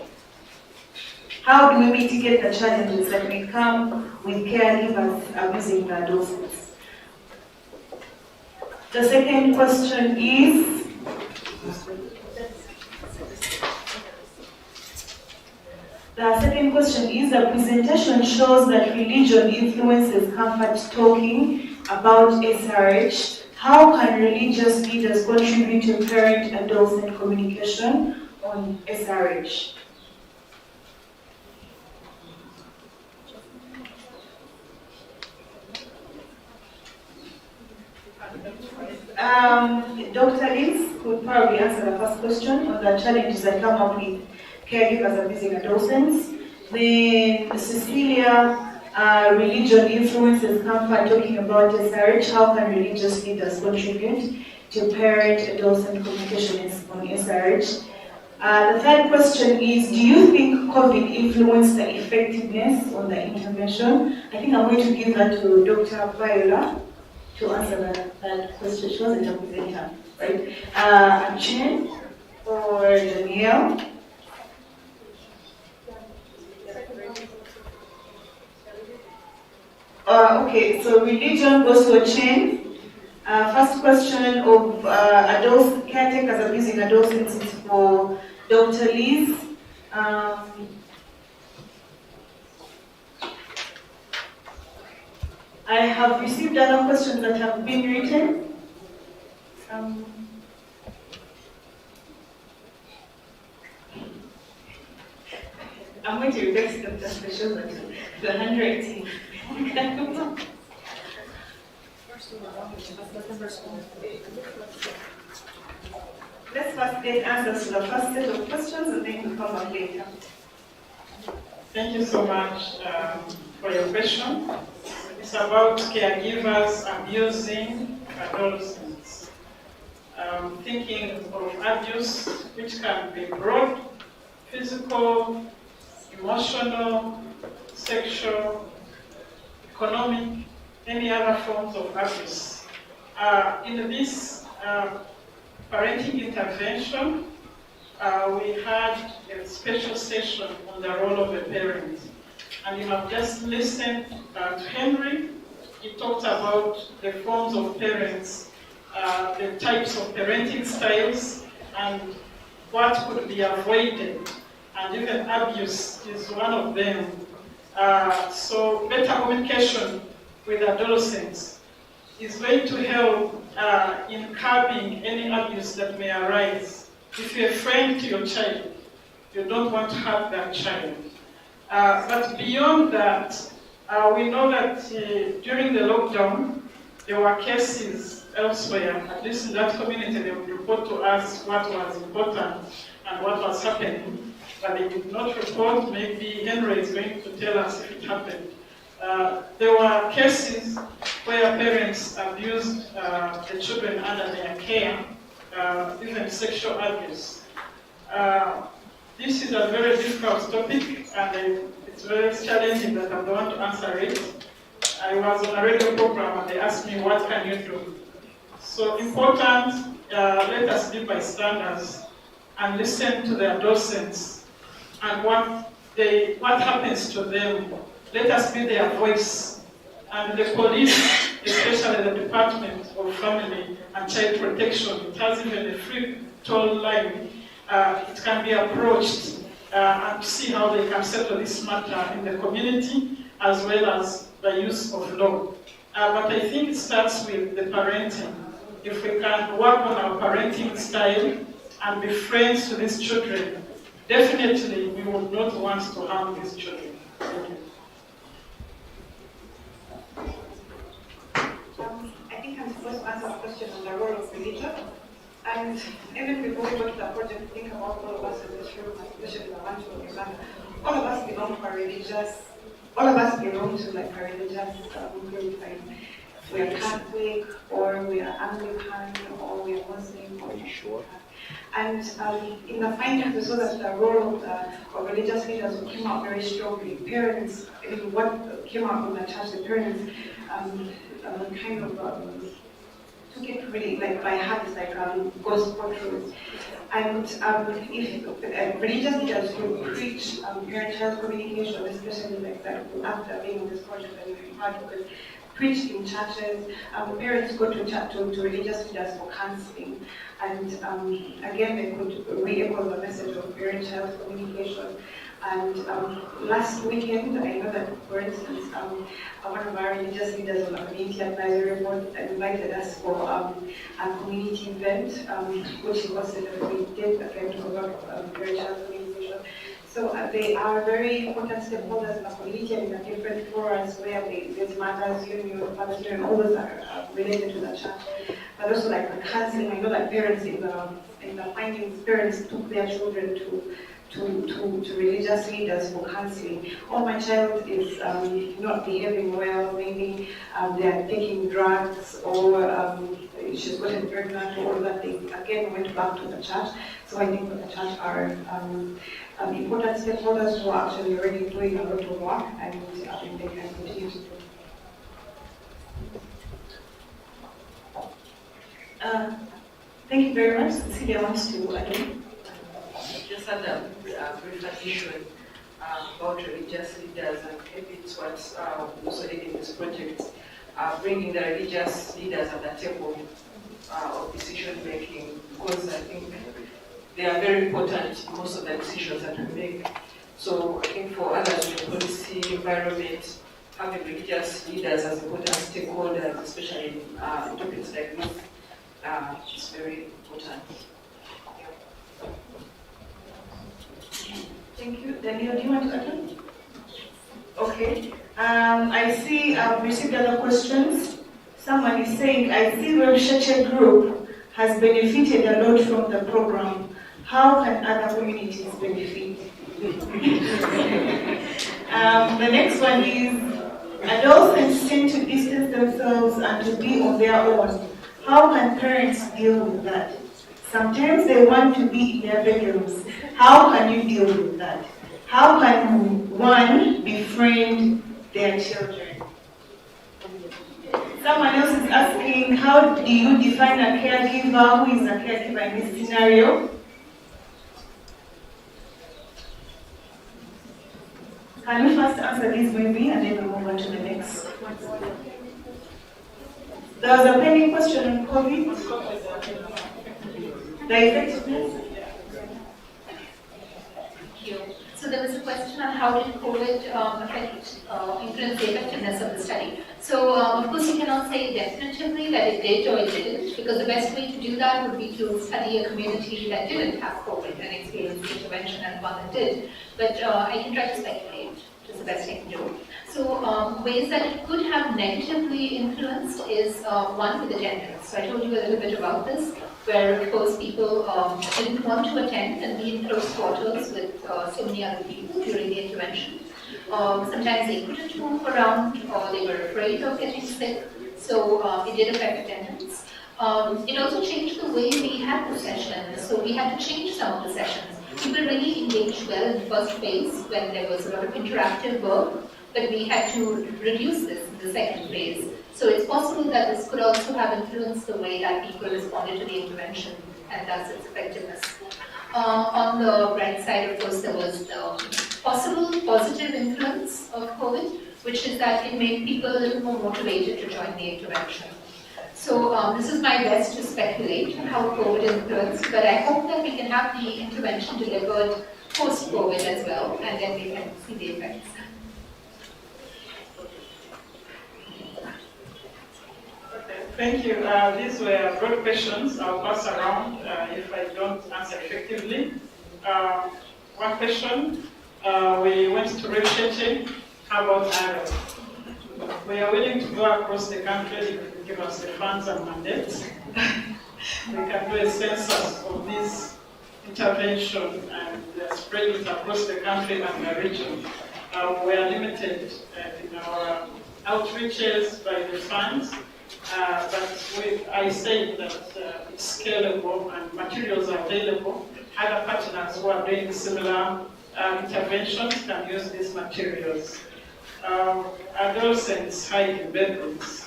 How do we mitigate the challenges that may come with caregivers abusing the adolescents? The second question is, the presentation shows that religion influences comfort talking about SRH. How can religious leaders contribute to parent-adolescent communication on SRH? Dr. Liz could probably answer the first question on the challenges that come up with caregivers abusing adolescents. Then Cecilia, religion influences comfort talking about SRH. How can religious leaders contribute to parent-adolescent communication on SRH? The third question is, do you think COVID influenced the effectiveness of the intervention? I think I'm going to give that to Dr. Viola to answer that question. She wasn't a presenter, right? Achin or Danielle? Okay, so religion goes to Achin. First question of adult caretakers abusing adolescents is for Dr. Liz. I have received other questions that have been written. I'm going to request Dr. Special the handwriting. Let's first get answers to the first set of questions and then we'll come back later. Thank you so much for your question. It's about caregivers abusing adolescents. Thinking of abuse, which can be broad, physical, emotional, sexual, economic, any other forms of abuse. In this parenting intervention, we had a special session on the role of a parent. And you have just listened to Henry. He talked about the forms of parents, the types of parenting styles, and what could be avoided. And even abuse is one of them. So better communication with adolescents is going to help in curbing any abuse that may arise. If you're a friend to your child, you don't want to hurt that child. But beyond that, we know that during the lockdown, there were cases elsewhere, at least in that community, they would report to us what was important and what was happening, but they did not report. Maybe Henry is going to tell us if it happened. There were cases where parents abused the children under their care, even sexual abuse. This is a very difficult topic, and it's very challenging that I'm the one to answer it. I was on a radio program and they asked me, what can you do? So important, let us be bystanders and listen to the adolescents and what happens to them. Let us be their voice. And the police, especially the Department of Family and Child Protection, it has even a free toll line. It can be approached and see how they can settle this matter in the community as well as the use of law. But I think it starts with the parenting. If we can work on our parenting style and be friends to these children, definitely we would not want to harm these children. Thank you. I think I'm supposed to answer a question on the role of religion. And even before we go to the project, think about all of us in this room, especially the ones from Uganda. All of us belong to a religious, all of us belong to like a religious group. Like we are Catholic, or we are Anglican, or we are Muslim. Are you sure? And in the findings, we saw that the role of religious leaders came out very strongly. Parents, what came out from the church, the parents kind of took it really like by heart, like gospel truth. And if religious leaders would preach parent-child communication, especially like that after being on this project that we've had, because preached in churches, parents go to religious leaders for counseling. And again, they could re-echo the message of parent-child communication. And last weekend, I know that, for instance, one of our religious leaders on the community advisory board invited us for a community event, which he hosted, and we did again to about parent-child communication. So they are very important stakeholders in the community and in the different forums where there's mothers union, fathers union, all those are related to the church. But also like the counseling, I know that parents in the findings, parents took their children to religious leaders for counseling. Oh, my child is not behaving well, maybe they are taking drugs, or she's gotten pregnant or that they again went back to the church. So I think that the church are important stakeholders who are actually already doing a lot of work, and I think they can continue to do. Thank you very much. Cecilia wants to again. Just had a brief addition about religious leaders, and maybe it's what's also leading this project, bringing the religious leaders at the table of decision making, because I think they are very important in most of the decisions that we make. So I think for others in the policy environment, having religious leaders as important stakeholders, especially in topics like this, is very important. Thank you. Daniel, do you want to attend? Okay. I see I've received other questions. Someone is saying, I see Reproductive group has benefited a lot from the program. How can other communities benefit? The next one is, adolescents tend to distance themselves and to be on their own. How can parents deal with that? Sometimes they want to be in their bedrooms. How can you deal with that? How can one befriend their children? Someone else is asking, how do you define a caregiver? Who is a caregiver in this scenario? Can we first answer this maybe, and then we'll move on to the next? There was a pending question on COVID. The effectiveness? So there was a question on how did COVID influence the effectiveness of the study. So of course you cannot say definitively that it did or it didn't, because the best way to do that would be to study a community that didn't have COVID and experience the intervention and one that did. But I can try to speculate, which is the best I can do. So ways that it could have negatively influenced is one with the genders. So I told you a little bit about this, where of course people didn't want to attend and be in close quarters with so many other people during the intervention. Sometimes they couldn't move around, or they were afraid of getting sick, so it did affect attendance. It also changed the way we had the sessions, so we had to change some of the sessions. People really engaged well in the first phase when there was a lot of interactive work, but we had to reduce this in the second phase. So it's possible that this could also have influenced the way that people responded to the intervention and thus its effectiveness. On the bright side, of course, there was the possible positive influence of COVID, which is that it made people a little more motivated to join the intervention. So this is my best to speculate on how COVID influenced, but I hope that we can have the intervention delivered post-COVID as well, and then we can see the effects. Thank you. These were broad questions. I'll pass around if I don't answer effectively. One question, we went to Reproductive. How about Ireland? We are willing to go across the country if you give us the funds and mandates. We can do a census of this intervention and spread it across the country and the region. We are limited in our outreaches by the funds. But I say that it's scalable and materials are available. Other partners who are doing similar interventions can use these materials. Adolescents hide in bedrooms,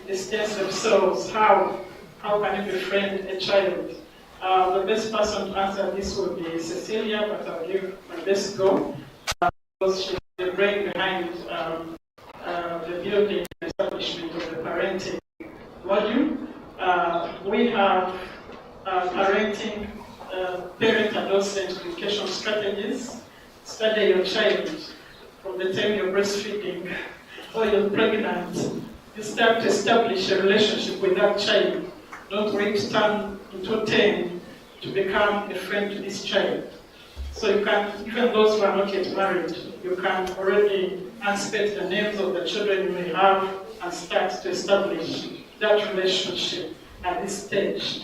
distance themselves. How can you befriend a child? The best person to answer this would be Cecilia, but I'll give my best go. Because she's the brain behind the building and establishment of the parenting module. We have parenting, parent-adolescent communication strategies. Study your child from the time you're breastfeeding or you're pregnant. You start to establish a relationship with that child. Don't wait to turn into 10 to become a friend to this child. So you can, even those who are not yet married, you can already anticipate the names of the children you may have and start to establish that relationship at this stage.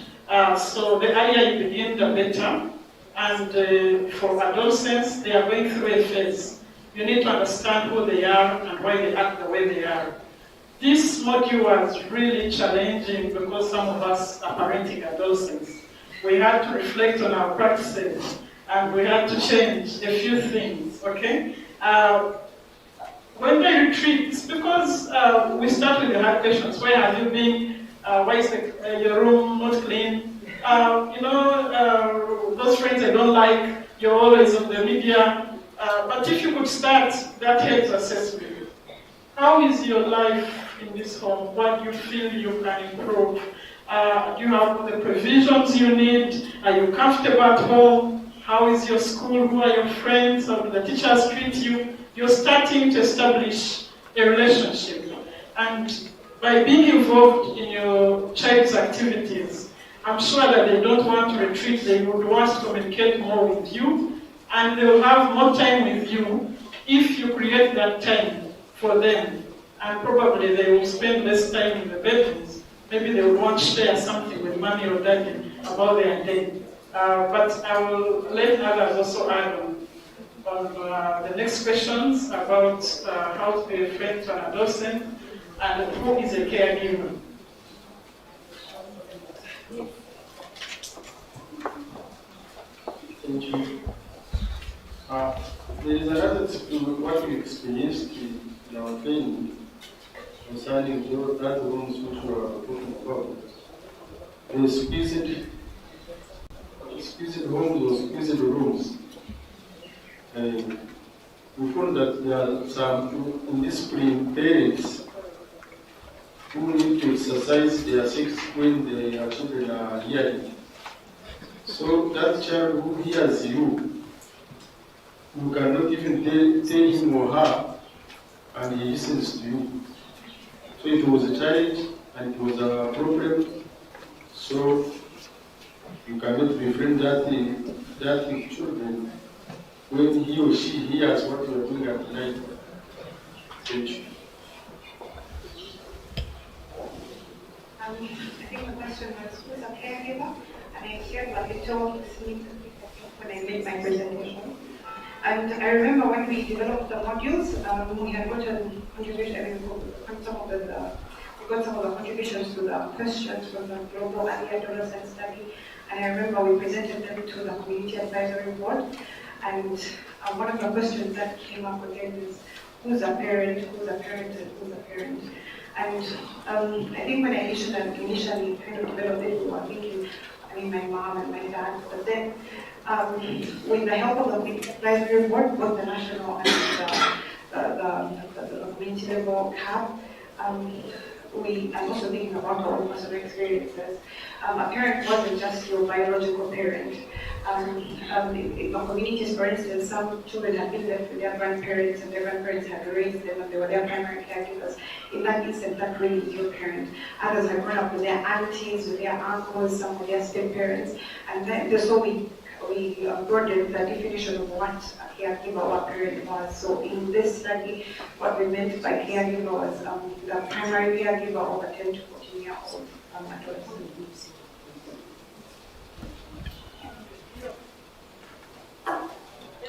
So the earlier you begin, the better. And for adolescents, they are going through a phase. You need to understand who they are and why they act the way they are. This module was really challenging because some of us are parenting adolescents. We had to reflect on our practices and we had to change a few things, okay? When they retreat, it's because we start with the hard questions. Where have you been? Why is your room not clean? Those friends I don't like, you're always on the media. But if you could start that health assessment, how is your life in this home? What do you feel you can improve? Do you have the provisions you need? Are you comfortable at home? How is your school? Who are your friends? How do the teachers treat you? You're starting to establish a relationship. And by being involved in your child's activities, I'm sure that they don't want to retreat. They would want to communicate more with you. And they will have more time with you if you create that time for them. And probably they will spend less time in the bedrooms. Maybe they will want to share something with mommy or daddy about their day. But I will let others also add on the next questions about how to be a friend to an adolescent and who is a caregiver. Thank you. There is another what we experienced in our training concerning that rooms which we are talking about. The squeezed homes or squeezed rooms. We found that there are some indisciplined parents who need to exercise their sex when their children are hearing. So that child who hears you cannot even tell him or her, and he listens to you. So it was a child, and it was a problem. So you cannot befriend that children when he or she hears what you are doing at night. Thank you. I think the question was, who's a caregiver? And I shared what you told me when I made my presentation. And I remember when we developed the modules, we had gotten contributions, we got some of the contributions to the questions from the Global Early Adolescent Study. And I remember we presented them to the Community Advisory Board. And one of the questions that came up again is, who's a parent, who's a parent, and who's a parent? And I think when I initially kind of developed it, we were thinking, my mom and my dad, but then with the help of the advisory board, both the national and the community level CAP, I'm also thinking about our own personal experiences. A parent wasn't just your biological parent. In the communities, for instance, some children had been left with their grandparents and their grandparents had raised them and they were their primary caregivers. In that instance, that really is your parent. Others had grown up with their aunties, with their uncles, some with their step-parents. And then, so we broadened the definition of what a caregiver or a parent was. So in this study, what we meant by caregiver was the primary caregiver of a 10 to 14-year-old adolescent.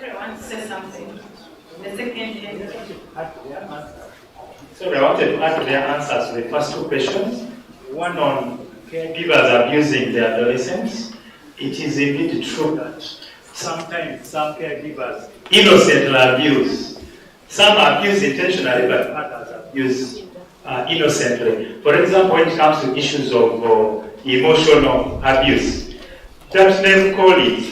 Everyone say something. The second So I wanted to add their answers to the first two questions. One on caregivers abusing the adolescents. It is indeed true that sometimes some caregivers innocently abuse. Some abuse intentionally, but others abuse innocently. For example, when it comes to issues of emotional abuse, that name calling,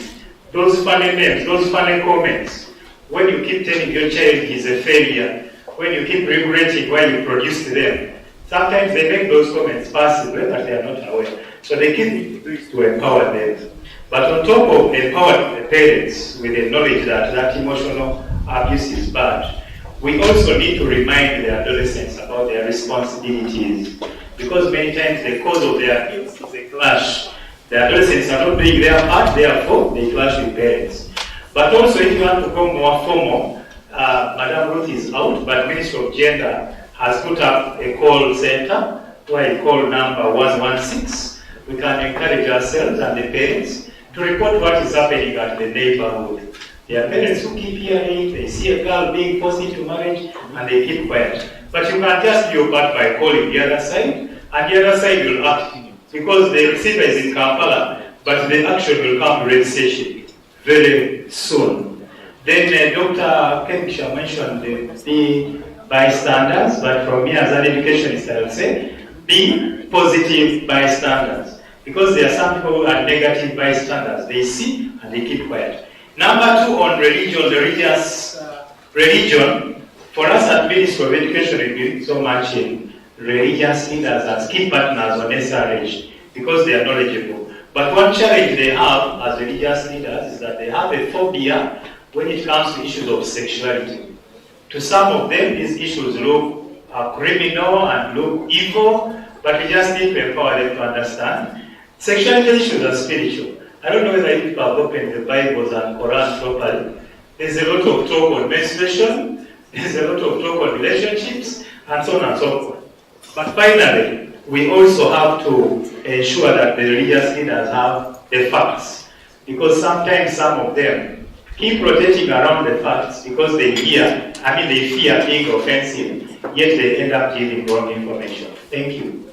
those funny names, those funny comments, when you keep telling your child he's a failure, when you keep regretting why you produced them, sometimes they make those comments passively, but they are not aware. So they keep doing it to empower them. But on top of empowering the parents with the knowledge that that emotional abuse is bad, we also need to remind the adolescents about their responsibilities. Because many times the cause of their abuse is a clash. The adolescents are not doing their part, therefore they clash with parents. But also if you want to go more formal, Madam Ruth is out, but Ministry of Gender has put up a call center, where I call number 116. We can encourage ourselves and the parents to report what is happening at the neighborhood. There are parents who keep hearing, they see a girl being forced into marriage, and they keep quiet. But you can just do your part by calling the other side, and the other side will act. Because the receiver is in Kampala, but the action will come to Red Station very soon. Then Dr. Kemsha mentioned the bystanders, but from me as an educationist, I will say, be positive bystanders. Because there are some people who are negative bystanders. They see and they keep quiet. Number 2 on religion, the religious religion. For us at Ministry of Education, we believe so much in religious leaders as key partners on SRH because they are knowledgeable. But one challenge they have as religious leaders is that they have a phobia when it comes to issues of sexuality. To some of them, these issues look criminal and look evil, but we just need to empower them to understand. Sexuality issues are spiritual. I don't know whether you people have opened the Bibles and Quran properly. There's a lot of talk on menstruation, there's a lot of talk on relationships, and so on and so forth. But finally, we also have to ensure that the religious leaders have the facts. Because sometimes some of them keep rotating around the facts because they fear being offensive, yet they end up giving wrong information. Thank you.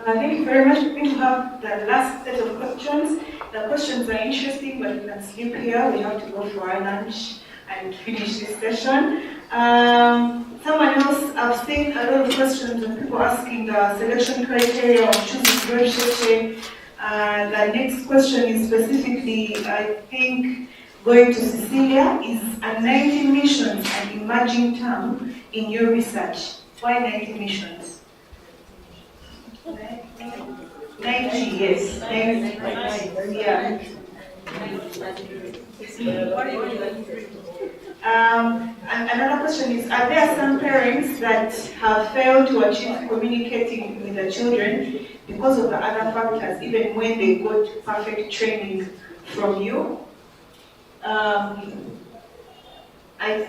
Thank you very much. We're going to have the last set of questions. The questions are interesting, but we can sleep here. We have to go for our lunch and finish this session. Someone else, I've seen a lot of questions and people asking the selection criteria of choosing research. The next question is specifically, I think, going to Cecilia. Is a 90 missions an emerging term in your research? Why 90 missions? 90, yes. 90, yeah. Another question is, are there some parents that have failed to achieve communicating with the children because of the other factors, even when they got perfect training from you? I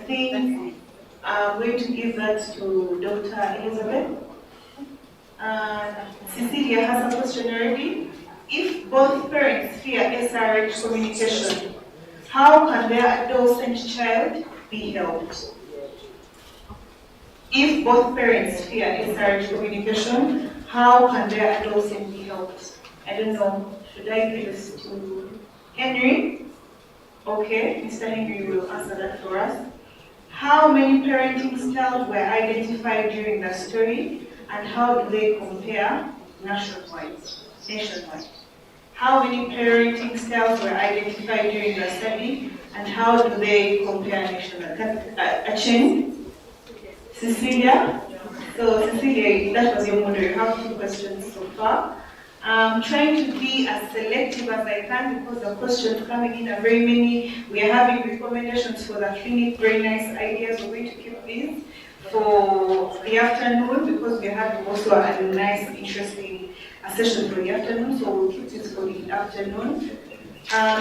think I'm going to give that to Dr. Elizabeth. Cecilia has a question already. If both parents fear SRH communication, how can their adolescent child be helped? If both parents fear SRH communication, how can their adolescent be helped? I don't know. Should I give this to Henry? Okay, Mr. Henry will answer that for us. How many parenting styles were identified during the study, and how do they compare nationwide? How many parenting styles were identified during the study, and how do they compare nationwide? Achen? Cecilia? So Cecilia, that was your model. You have 2 questions so far. I'm trying to be as selective as I can because the questions coming in are very many. We are having recommendations for the clinic, very nice ideas. We're going to keep these for the afternoon because we are having also a nice, interesting session for the afternoon, so we'll keep this for the afternoon.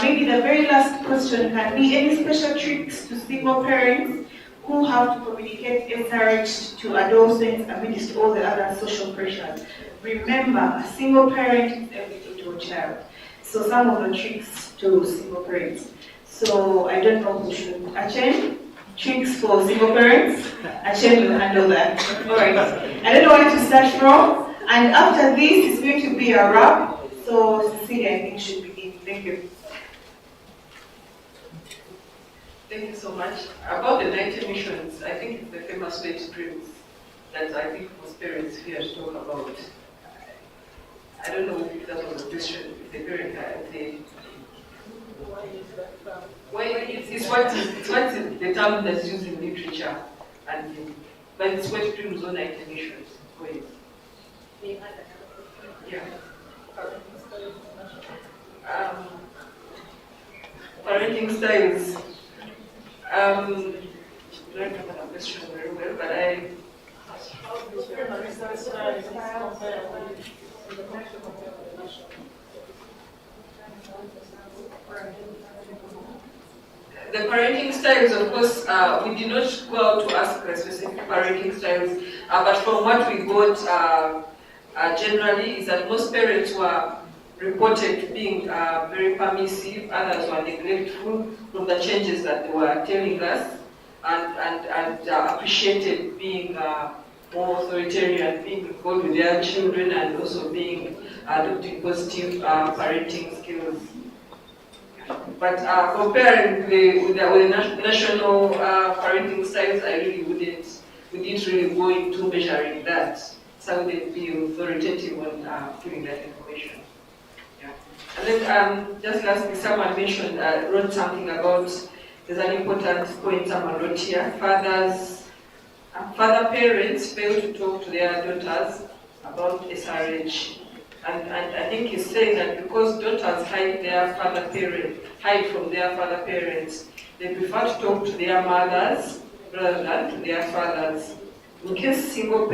Maybe the very last question can be any special tricks to single parents who have to communicate SRH to adolescents amidst all the other social pressures. Remember, a single parent is everything to a child. So some of the tricks to single parents. So I don't know who should. Achen? Tricks for single parents? Achen will handle that. All right. I don't know where to start from. And after this, it's going to be a wrap. So Cecilia, I think, should begin. Thank you. Thank you so much. About the 90 missions, I think it's the famous wet dreams that I think most parents here talk about. I don't know if that was a question, if the parent had the... Well, it's what the term that's used in literature, but it's wet dreams on 90 missions. Yeah. Parenting styles. I don't remember the question very well, but the parenting styles, of course, we did not go out to ask specific parenting styles, but from what we got generally is that most parents were reported being very permissive, others were neglectful from the changes that they were telling us, and appreciated being more authoritarian, being involved with their children, and also being adopting positive parenting skills. But comparing with the national parenting styles, we didn't really go into measuring that. So they'd be authoritative on giving that information. Yeah. And then just lastly, someone mentioned, wrote something about, there's an important point someone wrote here, father parents fail to talk to their daughters about SRH. And I think he's saying that because daughters hide from their father parents, they prefer to talk to their mothers rather than to their fathers. In case single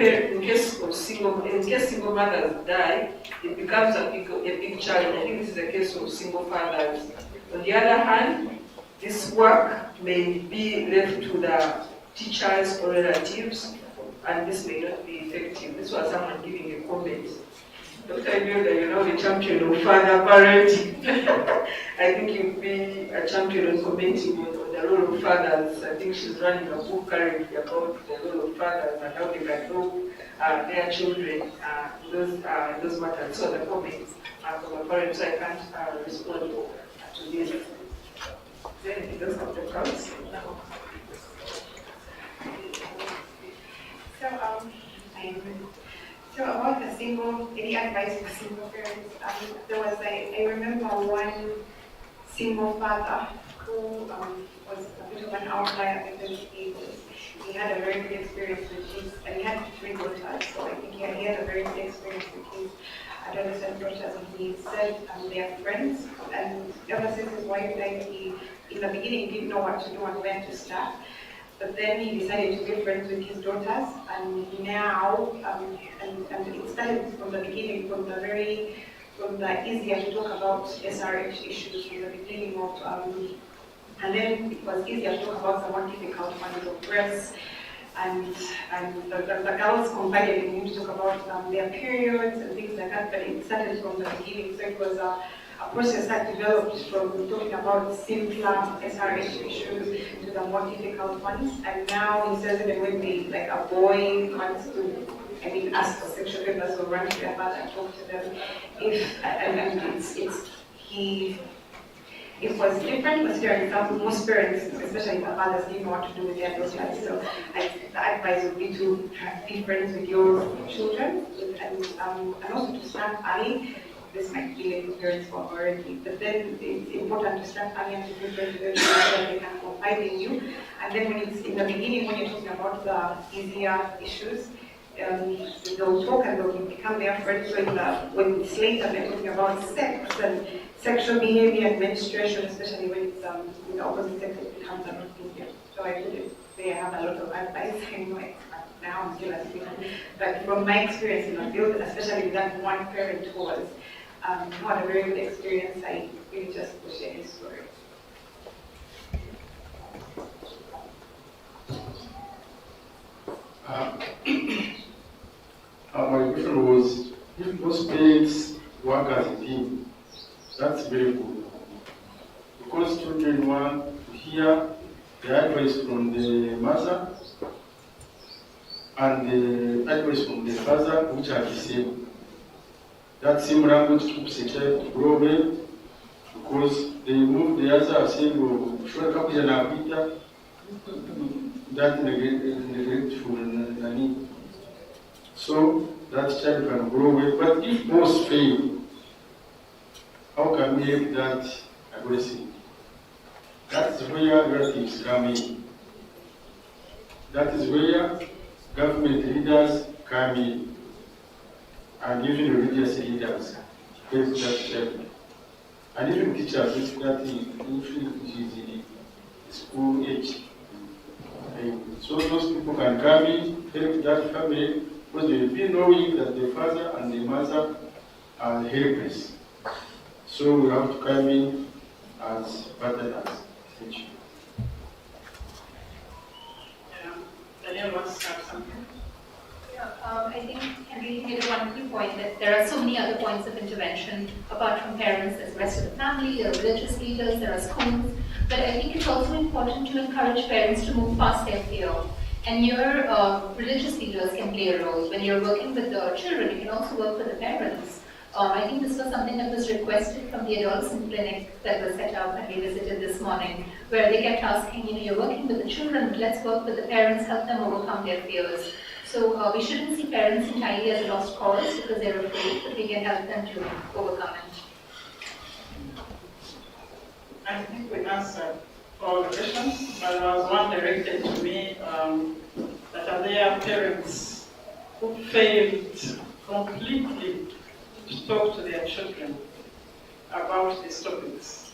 mothers die, it becomes a big challenge. I think this is a case of single fathers. On the other hand, this work may be left to the teachers or relatives, and this may not be effective. This was someone giving a comment. Dr. Imelda, you know, the champion of father parenting. I think you'd be a champion on commenting on the role of fathers. I think she's running a book currently about the role of fathers and how they can help their children those matters. So the comments from a parent, so I can't respond to this. Then it does have the counts. So about any advice for single parents, I remember one single father who was a bit of an outlier because he had a very good experience with his, and he had 3 daughters, so I think he had a very good experience with his adolescent daughters, and he said they are friends, and ever since his wife died, he, in the beginning, didn't know what to do and where to start. But then he decided to be friends with his daughters, and now, and it started from the beginning, from the easier to talk about SRH issues from the beginning of, and then it was easier to talk about the more difficult ones of breasts, and the girls confided in him to talk about their periods and things like that, but it started from the beginning, so it was a process that developed from talking about simpler SRH issues to the more difficult ones. And now he says that when a boy wants to, ask for sexual favors or run to their father and talk to them, it was different considering that most parents, especially the fathers, didn't know what to do with their daughters. So the advice would be to be friends with your children and also to start early. This might be like parents for already, but then it's important to start early and to be friends with them so that they can confide in you. And then when it's in the beginning, when you're talking about the easier issues, they'll talk and they'll become their friends. When it's later, they're talking about sex and sexual behavior and menstruation, especially when it's in the opposite sex, it becomes a lot easier. So I wouldn't say I have a lot of advice anyway. Now I'm still a student, but from my experience in the field, especially with that one parent who was who had a very good experience, I really just to share his story. My question was, if most parents work as a team, that's very good. Because children want to hear the advice from the mother and the advice from the father, which are the same. That same language keeps a child to grow well, because they move the other saying, that neglectful need. So that child can grow well. But if both fail, how can we make that aggressive? That's where relatives come in. That is where government leaders come in. And even religious leaders help that child. And even teachers, if that is in school age. So those people can come in, help that family, because they will be knowing that the father and the mother are helpless. So we have to come in as partners. Daniel wants to start something. I think Henry made a wonderful point that there are so many other points of intervention apart from parents. There's the rest of the family, there are religious leaders, there are schools. But I think it's also important to encourage parents to move past their fear. And your religious leaders can play a role. When you're working with the children, you can also work with the parents. I think this was something that was requested from the Adolescent clinic that was set up and we visited this morning, where they kept asking, you're working with the children, let's work with the parents, help them overcome their fears. So we shouldn't see parents entirely as a lost cause because they're afraid, but we can help them to overcome it. I think we answered all the questions, but there was one directed to me, that are there parents who failed completely to talk to their children about these topics.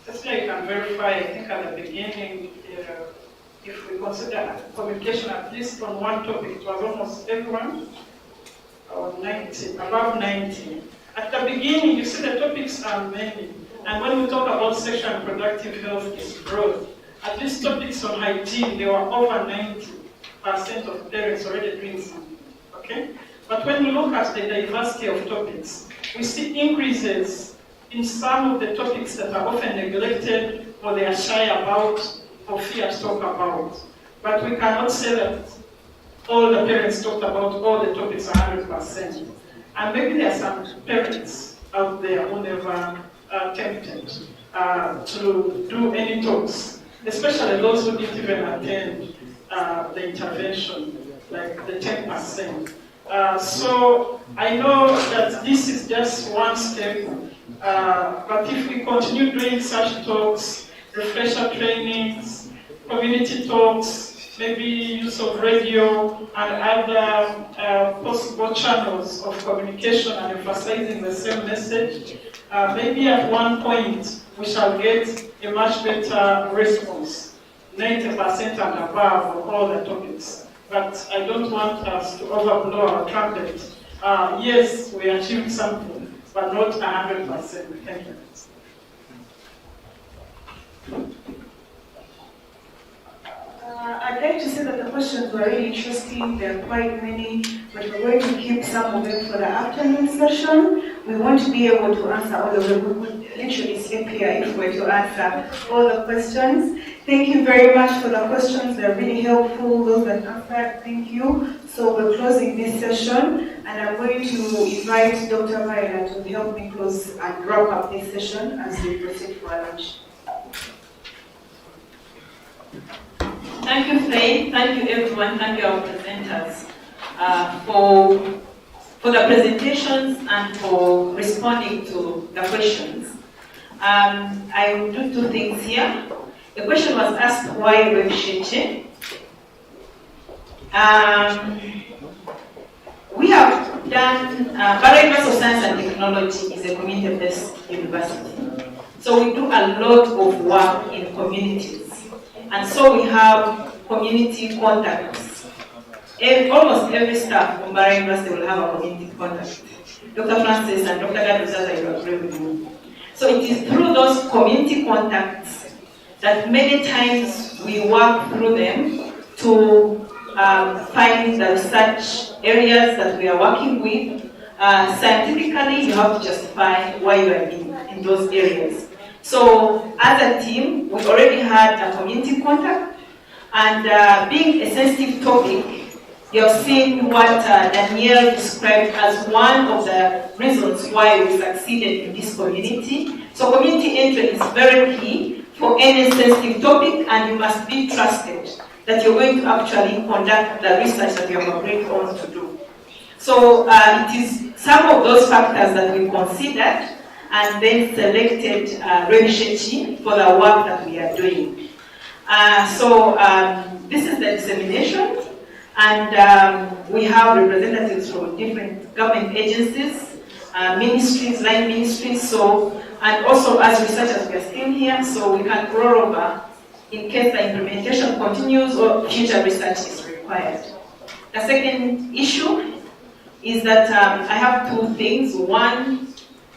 Just like you can verify, I think at the beginning, if we consider communication at least on one topic, it was almost everyone, or 90, above 90. At the beginning, you see the topics are many. And when we talk about sexual and reproductive health, it's broad. At least topics on hygiene, there were over 90% of parents already doing something, okay? But when we look at the diversity of topics, we see increases in some of the topics that are often neglected or they are shy about or fear to talk about. But we cannot say that all the parents talked about all the topics 100%. And maybe there are some parents out there who never attempted to do any talks, especially those who didn't even attend the intervention, like the 10%. So I know that this is just one step, but if we continue doing such talks, refresher trainings, community talks, maybe use of radio and other possible channels of communication and emphasizing the same message, maybe at one point we shall get a much better response, 90% and above on all the topics. But I don't want us to overblow our trumpet. Yes, we achieved something, but not 100%. Thank you. I'd like to say that the questions were really interesting. There are quite many, but we're going to keep some of them for the afternoon session. We won't be able to answer all of them. We would literally sleep here if we were to answer all the questions. Thank you very much for the questions. They're really helpful. Those that answered, thank you. So we're closing this session, and I'm going to invite Dr. Viola to help me close and wrap up this session as we proceed for lunch. Thank you, Faye. Thank you, everyone. Thank you, our presenters, for the presentations and for responding to the questions. I will do two things here. The question was asked, why Reproductive? We have done, Barrier of Science and Technology is a community-based university. So we do a lot of work in communities. And so we have community contacts. Almost every staff from Barrier University will have a community contact. Dr. Francis and Dr. Gaduzaza, you agree with me. So it is through those community contacts that many times we work through them to find the research areas that we are working with. Scientifically, you have to justify why you are in those areas. So as a team, we already had a community contact, and being a sensitive topic, you have seen what Danielle described as one of the reasons why we succeeded in this community. So community entry is very key for any sensitive topic, and you must be trusted that you're going to actually conduct the research that you have agreed on to do. So it is some of those factors that we considered and then selected Reproductive for the work that we are doing. This is the dissemination, and we have representatives from different government agencies, ministries, line ministries, and also as researchers we are still here, so we can roll over in case the implementation continues or future research is required. The second issue is that I have two things. One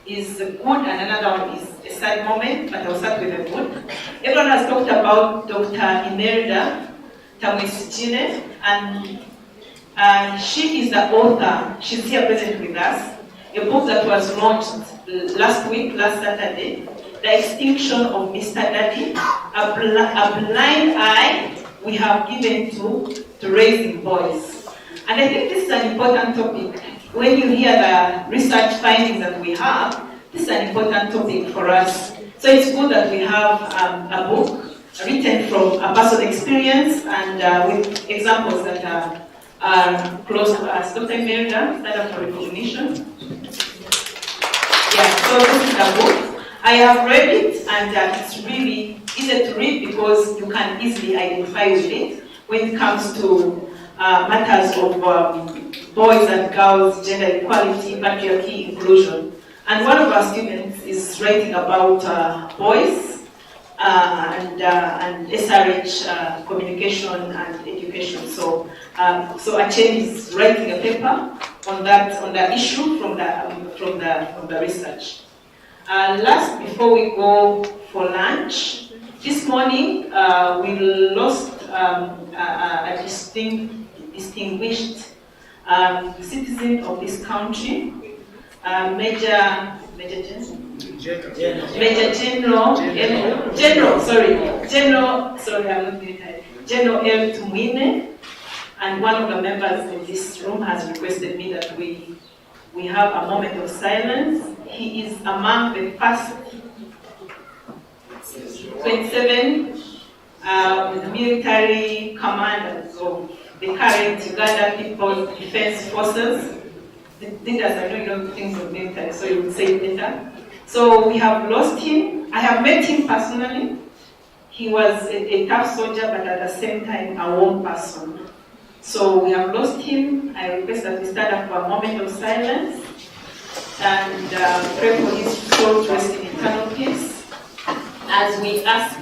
is good and another one is a sad moment, but I'll start with the good. Everyone has talked about Dr. Imelda Tamwisijine, and She is the author, she's here present with us, a book that was launched last Saturday, The Extinction of Mr. Daddy, a blind eye we have given to raising boys. And I think this is an important topic. When you hear the research findings that we have, this is an important topic for us. So it's good that we have a book written from a personal experience and with examples that are close to us. Dr. Imelda, stand up for recognition. Yeah, so this is the book. I have read it and it's really easy to read because you can easily identify with it when it comes to matters of boys and girls, gender equality, patriarchy, inclusion. And one of our students is writing about boys and SRH communication and education. So Achen is writing a paper on that issue from the research. Last, before we go for lunch, this morning we lost a distinguished citizen of this country, Major General L. Tumwine, and one of the members in this room has requested me that we have a moment of silence. He is among the first 27 military commanders of the current Uganda People's Defense Forces. Leaders, I know you know things of military, so you would say later. So we have lost him. I have met him personally. He was a tough soldier, but at the same time, a warm person. So we have lost him. I request that we stand up for a moment of silence and pray for his soul to rest in eternal peace. As we ask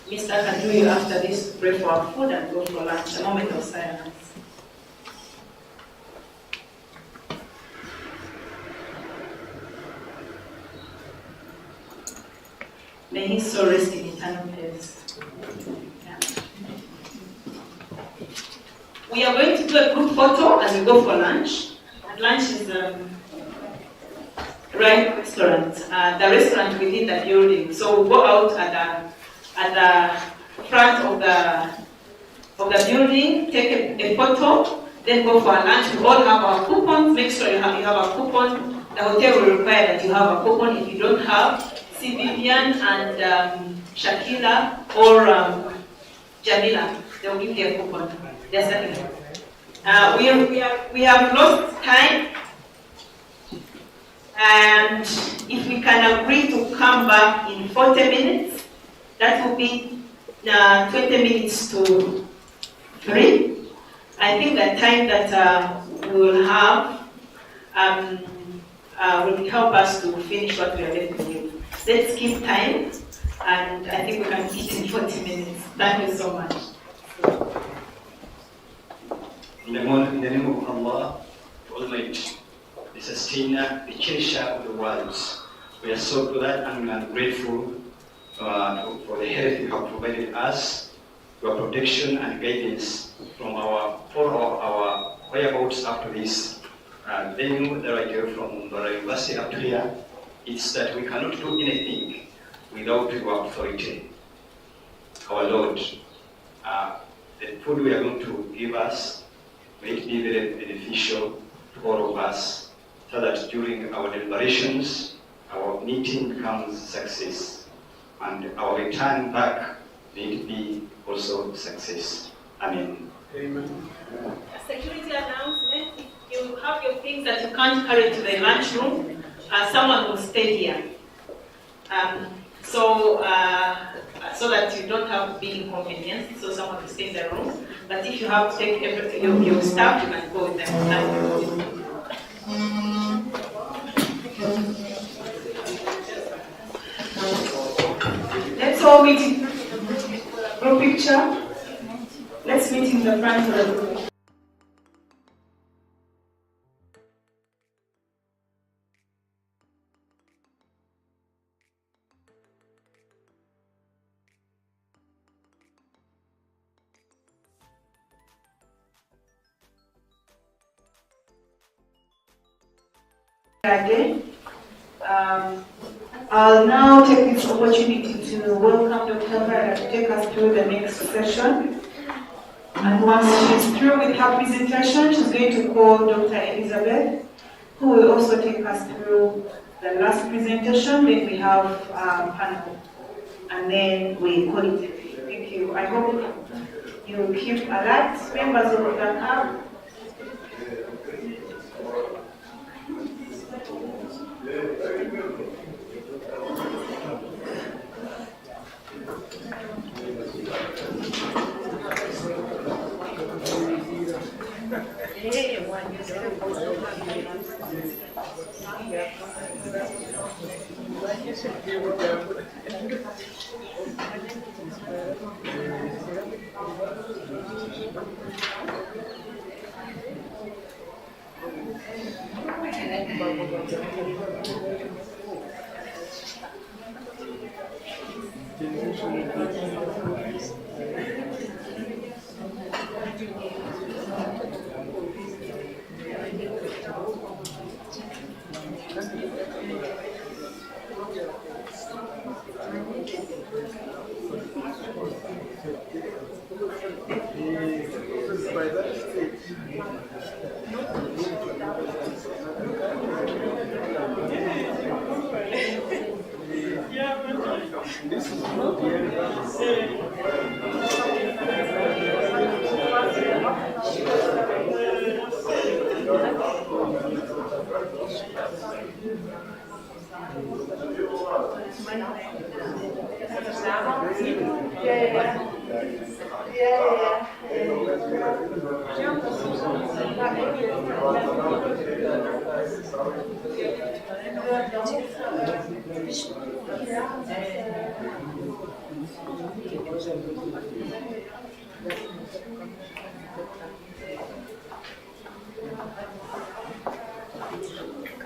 Mr. Kaduyo after this to pray for our food and go for lunch, a moment of silence. May his soul rest in eternal peace. Yeah. We are going to do a group photo as we go for lunch. And lunch is right restaurant. The restaurant within the building. So we'll go out at the front of the building, take a photo, then go for a lunch. We all have our coupons. Make sure you have a coupon. The hotel will require that you have a coupon. If you don't have, see Vivian and Shakila or Jamila. They will give you a coupon. They're starting. We have lost time, and if we can agree to come back in 40 minutes, that will be 20 minutes to 3. I think the time that we will have will help us to finish what we are going to do. Let's keep time, and I think we can eat in 40 minutes. Thank you so much. In the name of Allah, the Almighty, the Sustainer, the Cherisher of the world, we are so glad and grateful for the help you have provided us, your protection and guidance from our whereabouts up to this venue that I go from the university up to here. It's that we cannot do anything without your authority. Our Lord, the food we are going to give us, may it be very beneficial to all of us, so that during our deliberations, our meeting becomes success, and our return back may it be also success. Amen. Amen. A security announcement: if you have your things that you can't carry to the lunchroom, someone will stay here. So that you don't have big inconvenience, so someone will stay in the room. But if you have to take your stuff, you can go with them. Let's all meet in group picture. Let's meet in the front of the group. I'll now take this opportunity to welcome Dr. Vara to take us through the next session. And once she's through with her presentation, she's going to call Dr. Elizabeth, who will also take us through the last presentation. Then we have panel, and then we call it a day. Thank you. I hope you keep alert, members of the CAF.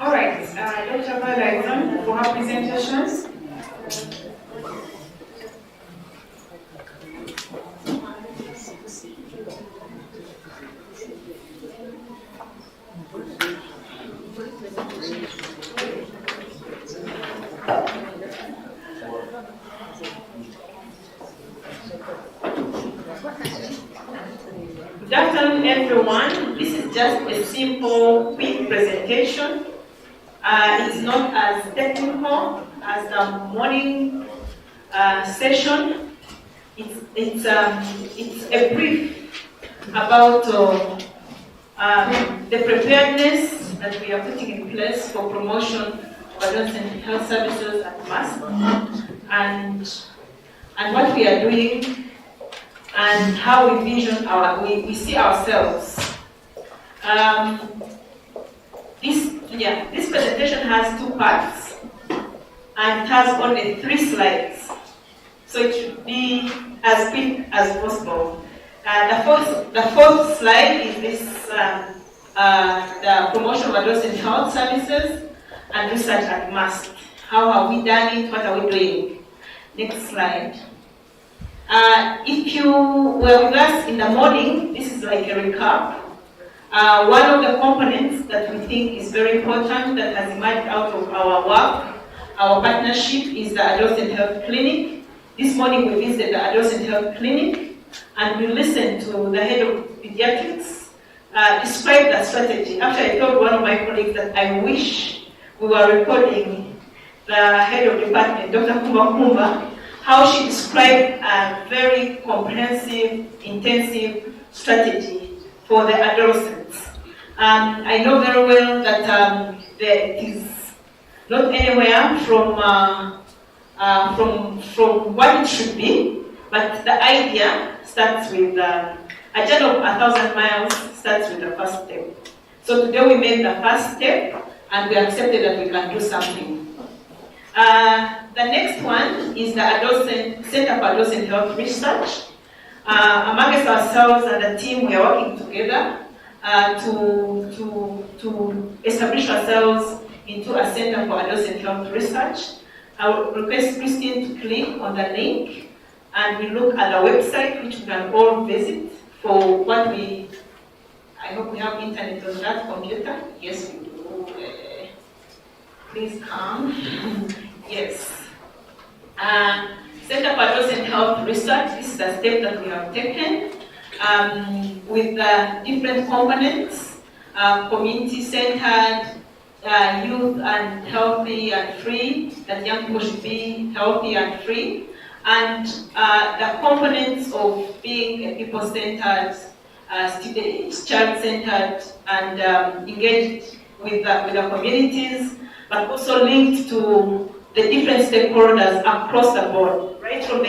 All right, Dr. Vara for her presentations. Good afternoon, everyone. This is just a simple, quick presentation. It's not as technical as the morning session. It's a brief about the preparedness that we are putting in place for promotion of adolescent health services at MAST, and what we are doing, and how we vision we see ourselves. This presentation has 2 parts, and it has only 3 slides, so it should be as quick as possible. The fourth slide is this, the promotion of adolescent health services and research at MAST. How have we done it? What are we doing? Next slide. If you were with us in the morning, this is like a recap. One of the components that we think is very important that has emerged out of our work, our partnership, is the Adolescent Health Clinic. This morning we visited the Adolescent Health Clinic and we listened to the head of pediatrics describe the strategy. Actually, I told one of my colleagues that I wish we were recording the head of department, Dr. Kumba, how she described a very comprehensive, intensive strategy for the adolescents. I know very well that it is not anywhere from what it should be, but the idea starts with a journey of 1,000 miles starts with the first step. So today we made the first step and we accepted that we can do something. The next one is the Center for Adolescent Health Research. Amongst ourselves and the team, we are working together to establish ourselves into a Center for Adolescent Health Research. I will request Christine to click on the link and we look at the website, which we can all visit for what I hope we have internet on that computer. Yes, we do. Please come. Yes. Center for Adolescent Health Research, this is a step that we have taken with different components, community-centered, youth and healthy and free, that young people should be healthy and free, and the components of being a people-centered, child-centered, and engaged with the communities, but also linked to the different stakeholders across the board, right from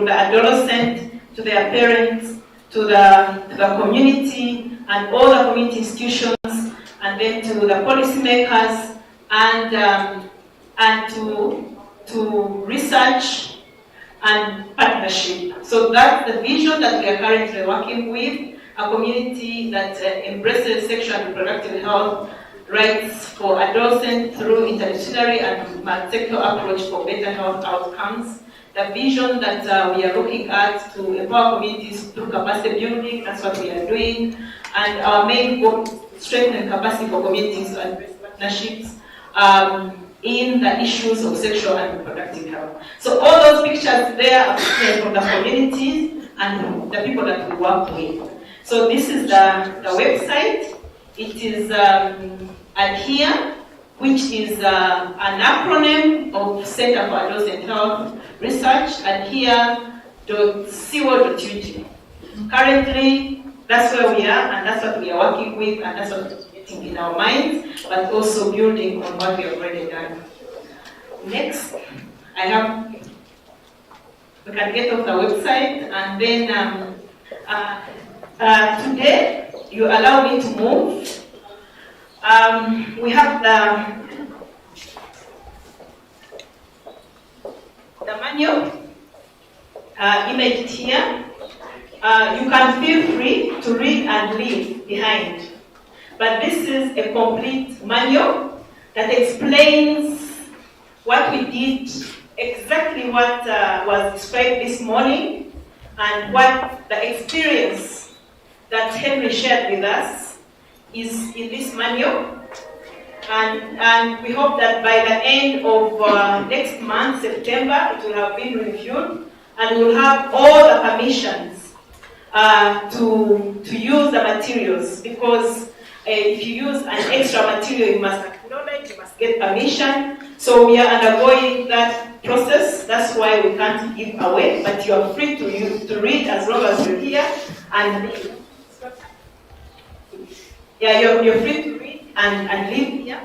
the adolescent to their parents, to the community and all the community institutions, and then to the policymakers, and to research and partnership. So that's the vision that we are currently working with, a community that embraces sexual and reproductive health rights for adolescents through interdisciplinary and multi-sector approach for better health outcomes. The vision that we are looking at to empower communities through capacity building, that's what we are doing. And our main goal is to strengthen capacity for communities and partnerships in the issues of sexual and reproductive health. So all those pictures there are from the communities and the people that we work with. So this is the website. It is ADHERE, which is an acronym of Center for Adolescent Health Research, adhere.co.ug. Currently, that's where we are, and that's what we are working with, and that's what we're getting in our minds, but also building on what we have already done. Next, we can get off the website, and then today, you allow me to move. We have the manual imaged here. You can feel free to read and leave behind. But this is a complete manual that explains what we did, exactly what was described this morning, and what the experience that Henry shared with us is in this manual. And we hope that by the end of next month, September, it will have been reviewed, and we'll have all the permissions to use the materials, because if you use an extra material, you must acknowledge, you must get permission. So we are undergoing that process. That's why we can't give away, but you are free to read as long as you're here and read. Yeah, you're free to read and live here.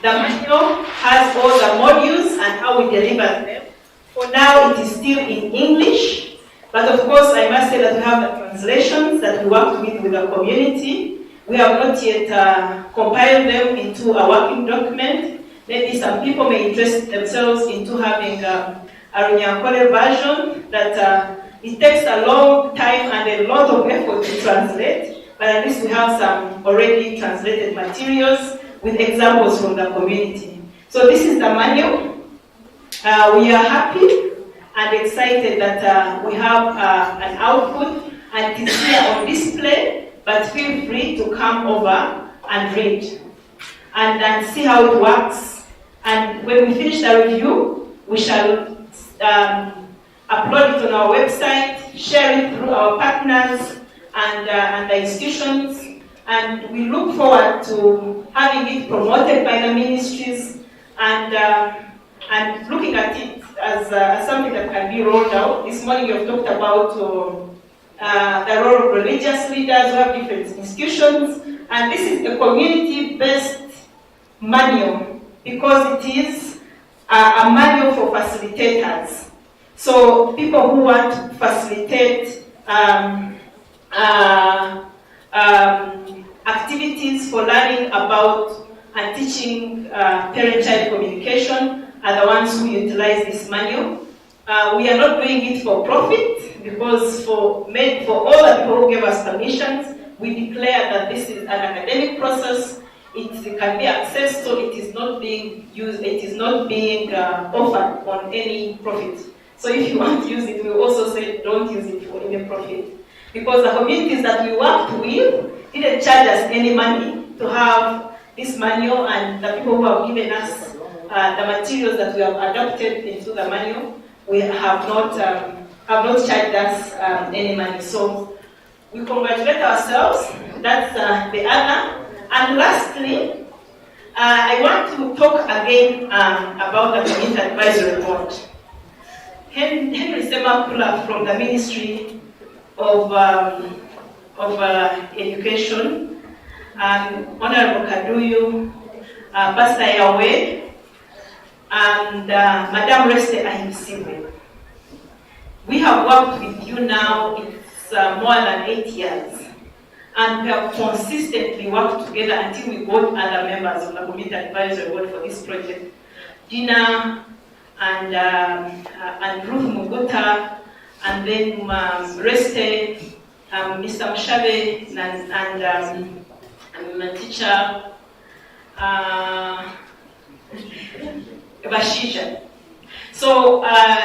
The manual has all the modules and how we deliver them. For now, it is still in English, but of course, I must say that we have the translations that we worked with the community. We have not yet compiled them into a working document. Maybe some people may interest themselves into having a Runyankole version that it takes a long time and a lot of effort to translate. But at least we have some already translated materials with examples from the community. So this is the manual. We are happy and excited that we have an output, and it is here on display, but feel free to come over and read and see how it works. And when we finish the review, we shall upload it on our website, share it through our partners, and the institutions, and we look forward to having it promoted by the ministries and looking at it as something that can be rolled out. This morning you've talked about the role of religious leaders who have different institutions, and this is a community-based manual because it is a manual for facilitators. So people who want to facilitate activities for learning about and teaching parent-child communication are the ones who utilize this manual. We are not doing it for profit, because for all the people who gave us permissions, we declare that this is an academic process. It can be accessed, so it is not being used, it is not being offered on any profit. So if you want to use it, we also say don't use it for any profit. Because the communities that we worked with didn't charge us any money to have this manual, and the people who have given us the materials that we have adopted into the manual, we have not charged us any money. So we congratulate ourselves. That's the honor. And lastly, I want to talk again about the Community Advisory Board. Henry Semakula from the Ministry of Education, Honorable Kaduyu, Pastor Yahweh, and Madam Reste Ahimsiwe. We have worked with you now, it's more than 8 years. And we have consistently worked together until we got other members of the Community Advisory Board for this project. Dina and Ruth Muguta, and then Reste, Mr. Mshabe, and my teacher, Bashija. So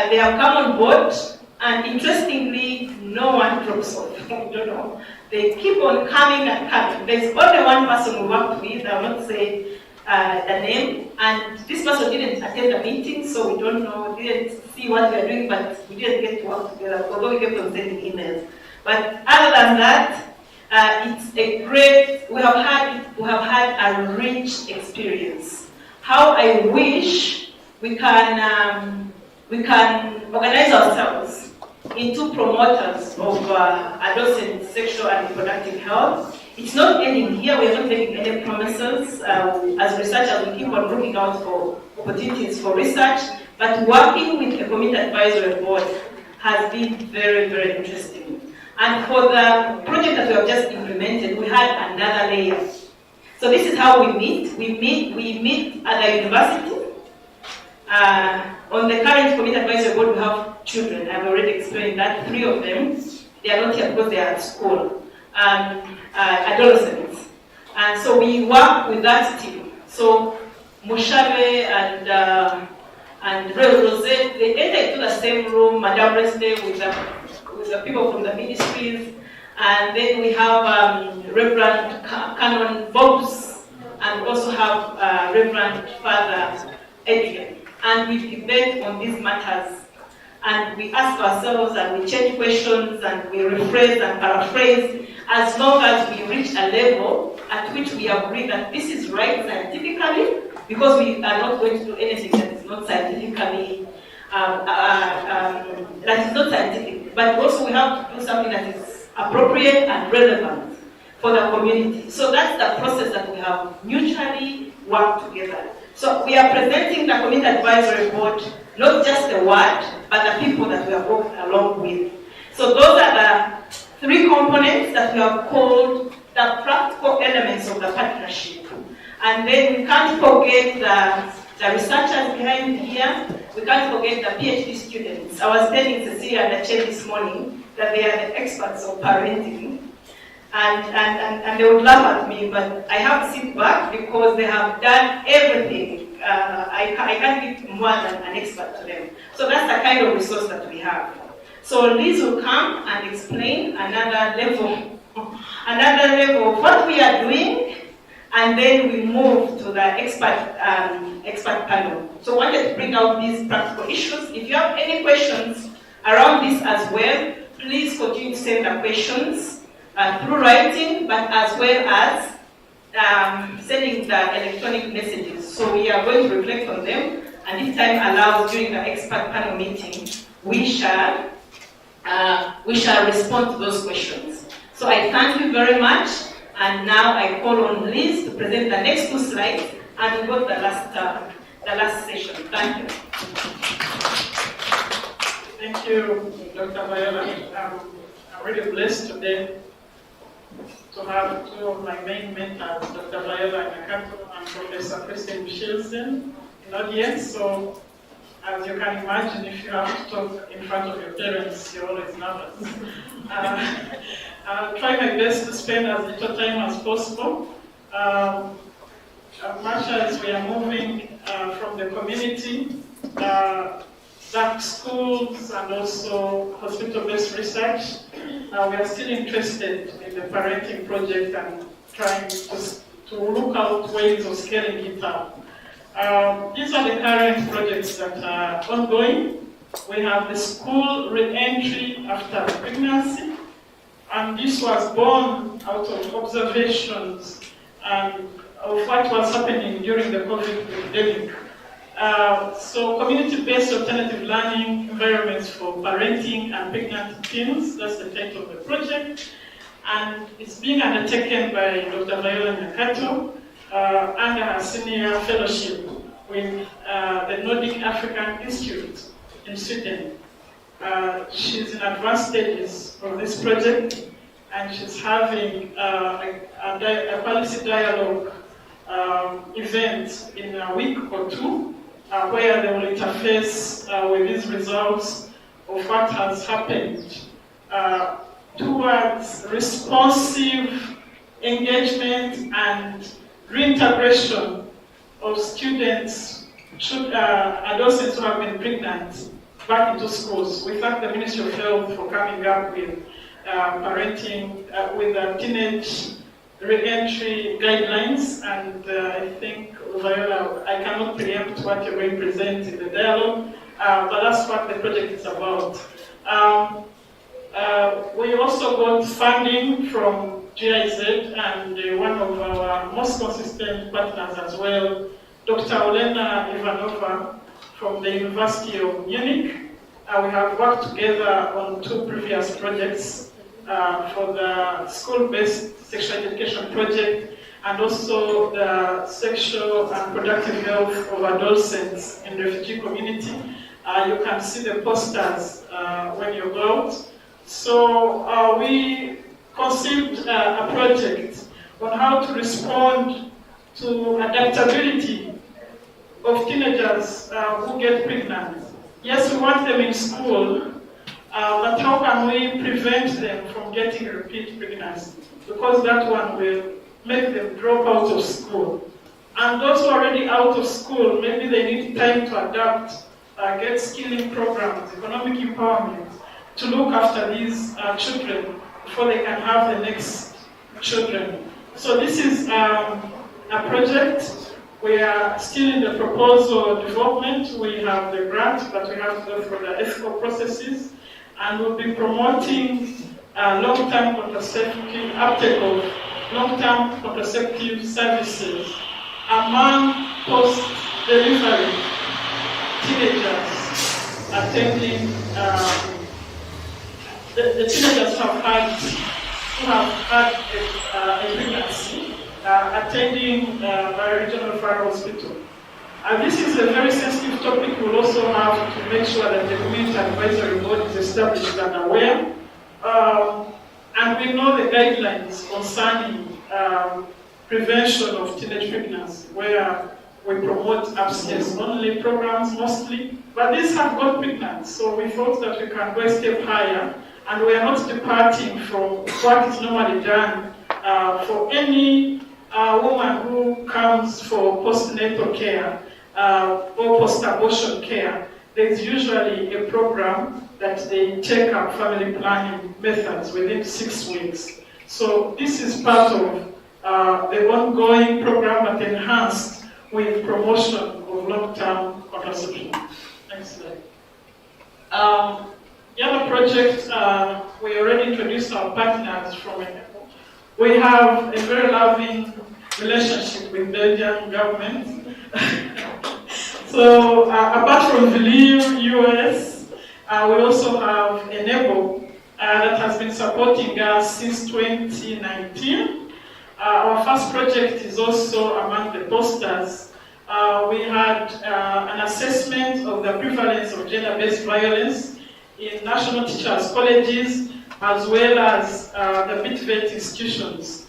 they have come on board, and interestingly, no one drops off. I don't know. They keep on coming and coming. There's only one person we worked with, I will not say the name, and this person didn't attend the meeting, so we don't know, didn't see what we are doing, but we didn't get to work together, although we kept on sending emails. But other than that, it's a great, we have had a rich experience. How I wish we can organize ourselves into promoters of adolescent sexual and reproductive health. It's not ending here. We are not making any promises. As researchers, we keep on looking out for opportunities for research, but working with the Community Advisory Board has been very, very interesting. And for the project that we have just implemented, we had another layer. So this is how we meet. We meet at the university. On the current Community Advisory Board, we have children. I've already explained that. 3 of them, they are not here because they are at school. Adolescents. And so we work with that team. So Mushabe and Rosette, they enter into the same room, Madame Reste with the people from the ministries. And then we have Reverend Canon Bobs, and we also have Reverend Father Edgar. And we debate on these matters. And we ask ourselves, and we change questions, and we rephrase and paraphrase, as long as we reach a level at which we agree that this is right scientifically, because we are not going to do anything that is not scientifically, that is not scientific. But also we have to do something that is appropriate and relevant for the community. So that's the process that we have mutually worked together. So we are presenting the Community Advisory Board, not just the word, but the people that we have worked along with. So those are the 3 components that we have called the practical elements of the partnership. And then we can't forget the researchers behind here. We can't forget the PhD students. I was telling Cecilia and the chair this morning that they are the experts of parenting. And they would laugh at me, but I have to sit back because they have done everything. I can't give more than an expert to them. So that's the kind of resource that we have. So Liz will come and explain another level of what we are doing, and then we move to the expert panel. So I wanted to bring out these practical issues. If you have any questions around this as well, please continue to send the questions through writing, but as well as sending the electronic messages. So we are going to reflect on them, and if time allows during the expert panel meeting, we shall respond to those questions. So I thank you very much, and now I call on Liz to present the next 2 slides, and we go to the last session. Thank you. Thank you, Dr. Viola. I'm really blessed today to have 2 of my main mentors, Dr. Viola Nyakato and Professor Christine Michelsen, in audience. So, as you can imagine, if you have to talk in front of your parents, you're always nervous. I'll try my best to spend as little time as possible. As much as we are moving from the community, back schools, and also hospital-based research, we are still interested in the parenting project and trying to look out ways of scaling it up. These are the current projects that are ongoing. We have the school re-entry after pregnancy, and this was born out of observations of what was happening during the COVID epidemic. So community-based alternative learning environments for parenting and pregnant teens, that's the title of the project. And it's being undertaken by Dr. Viola Nyakato under her senior fellowship with the Nordic African Institute in Sweden. She's in advanced stages of this project, and she's having a policy dialogue event in a week or two, where they will interface with these results of what has happened towards responsive engagement and reintegration of students, adolescents who have been pregnant, back into schools. We thank the Ministry of Health for coming up with parenting, with teenage re-entry guidelines, and I think, Viola, I cannot preempt what you're going to present in the dialogue, but that's what the project is about. We also got funding from GIZ and one of our most consistent partners as well, Dr. Olena Ivanova from the University of Munich. We have worked together on 2 previous projects for the school-based sexual education project and also the sexual and productive health of adolescents in the refugee community. You can see the posters when you go out. So we conceived a project on how to respond to adaptability of teenagers who get pregnant. Yes, we want them in school, but how can we prevent them from getting repeat pregnancy? Because that one will make them drop out of school. And those who are already out of school, maybe they need time to adapt, get skilling programs, economic empowerment, to look after these children before they can have the next children. So this is a project. We are still in the proposal development. We have the grant, but we have to go through the ethical processes. And we'll be promoting long-term contraceptive, uptake of long-term contraceptive services among post-delivery teenagers attending, the teenagers who have had a pregnancy, attending a regional referral hospital. This is a very sensitive topic. We'll also have to make sure that the community advisory board is established and aware. And we know the guidelines concerning prevention of teenage pregnancy, where we promote abstinence-only programs mostly. But these have got pregnant, so we thought that we can go a step higher, and we are not departing from what is normally done for any woman who comes for postnatal care or post-abortion care. There's usually a program that they take up family planning methods within 6 weeks. So this is part of the ongoing program, but enhanced with promotion of long-term contraception. Next slide. The other project, we already introduced our partners from it. We have a very loving relationship with Belgian government. So apart from Believe US, we also have Enable that has been supporting us since 2019. Our first project is also among the posters. We had an assessment of the prevalence of gender-based violence in national teachers' colleges, as well as the BITVET institutions.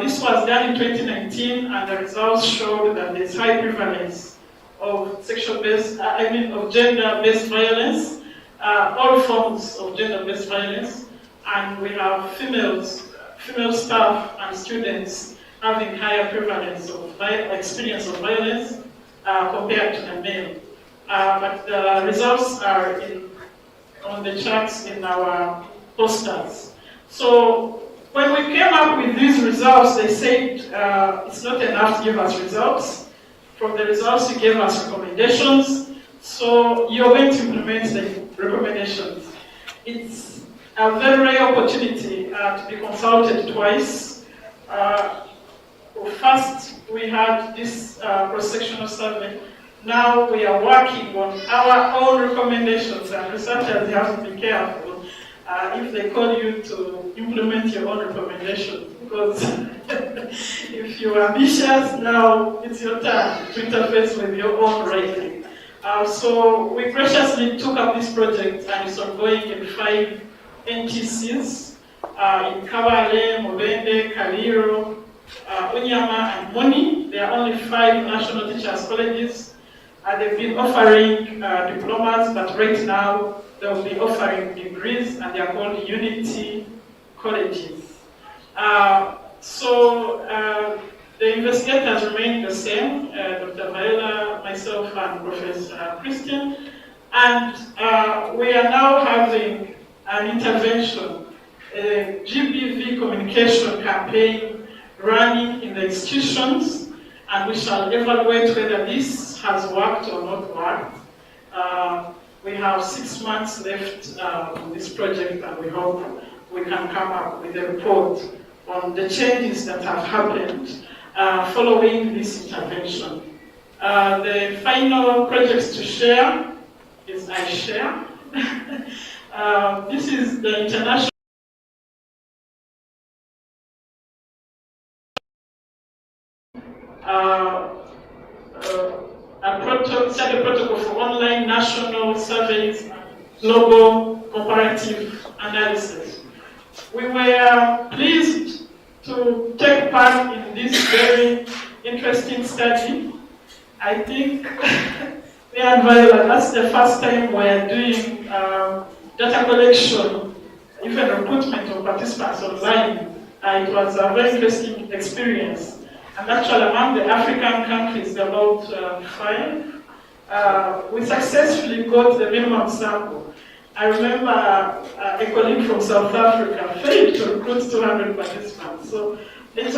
This was done in 2019, and the results showed that there's high prevalence of of gender-based violence, all forms of gender-based violence, and we have female staff and students having higher prevalence of experience of violence compared to the male. But the results are on the charts in our posters. So when we came up with these results, they said it's not enough to give us results. From the results, you gave us recommendations. So you're going to implement the recommendations. It's a very rare opportunity to be consulted twice. First, we had this cross-sectional survey. Now we are working on our own recommendations, and researchers have to be careful if they call you to implement your own recommendations, because if you're ambitious, now it's your turn to interface with your own writing. So we graciously took up this project, and it's ongoing in 5 NTCs, in Kabale, Mobende, Kaliro, Unyama, and Moni. There are only 5 national teachers' colleges. They've been offering diplomas, but right now they'll be offering degrees, and they are called Unity Colleges. The investigators remain the same, Dr. Maela, myself, and Professor Christian. And we are now having an intervention, a GBV communication campaign running in the institutions, and we shall evaluate whether this has worked or not worked. We have 6 months left on this project, and we hope we can come up with a report on the changes that have happened following this intervention. The final projects to share is I share. This is the international set a protocol for online national surveys, global comparative analysis. We were pleased to take part in this very interesting study. I think that's the first time we're doing data collection, even recruitment of participants online. It was a very interesting experience. And actually, among the African countries, about 5, we successfully got the minimum sample. I remember a colleague from South Africa failed to recruit 200 participants. So this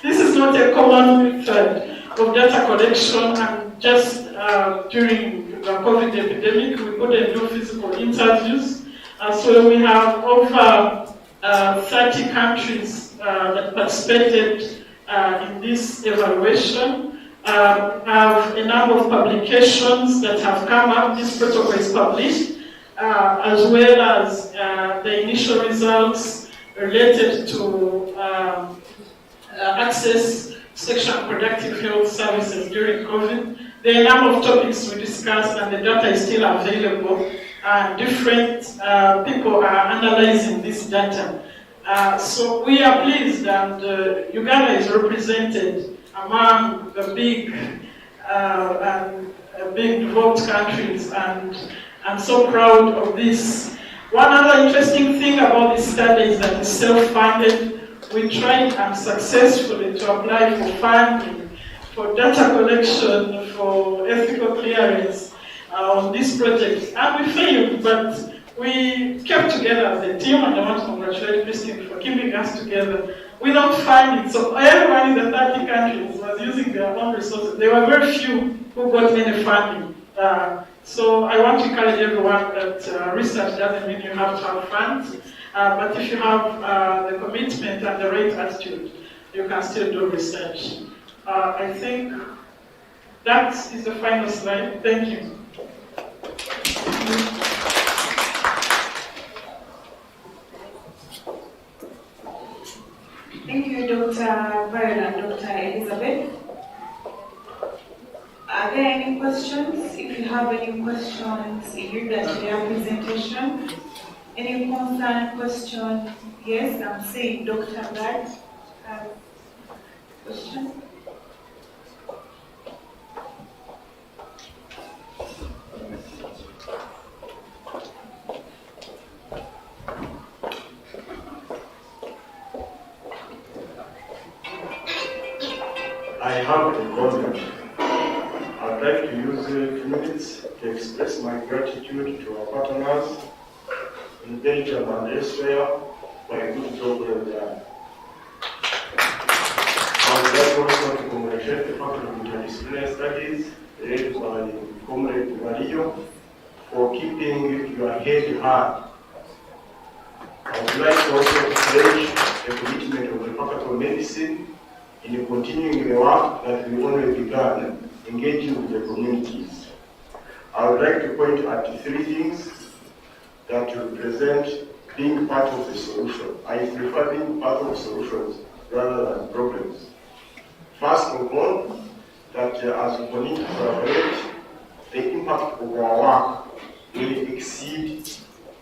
is not a common method of data collection, and just during the COVID epidemic, we couldn't do physical interviews. So we have over 30 countries that participated in this evaluation. Have a number of publications that have come up. This protocol is published, as well as the initial results related to access sexual and reproductive health services during COVID. There are a number of topics we discussed, and the data is still available. Different people are analyzing this data. So we are pleased, and Uganda is represented among the big developed countries, and I'm so proud of this. One other interesting thing about this study is that it's self-funded. We tried unsuccessfully to apply for funding, for data collection, for ethical clearance on this project, and we failed, but we kept together as a team, and I want to congratulate Christine for keeping us together. We don't find it, so everyone in the 30 countries was using their own resources. There were very few who got any funding. So I want to encourage everyone that research doesn't mean you have to have funds, but if you have the commitment and the right attitude, you can still do research. I think that is the final slide. Thank you. Thank you, Dr. Viola and Dr. Elizabeth. Are there any questions? If you have any questions in regard to their presentation, any concern, question? Yes, I'm seeing Dr. Gad has a question. I have a comment. I'd like to use a few minutes to express my gratitude to our partners in Belgium and Israel for a good job well done. I would like also to congratulate the faculty of Interdisciplinary Studies, led by Comrade Mario, for keeping your head high. I would like also to pledge the commitment of the Faculty of Medicine in continuing the work that we already began, engaging with the communities. I would like to point at 3 things that represent being part of the solution. I prefer being part of solutions rather than problems. First of all, that as we continue to collaborate, the impact of our work will exceed,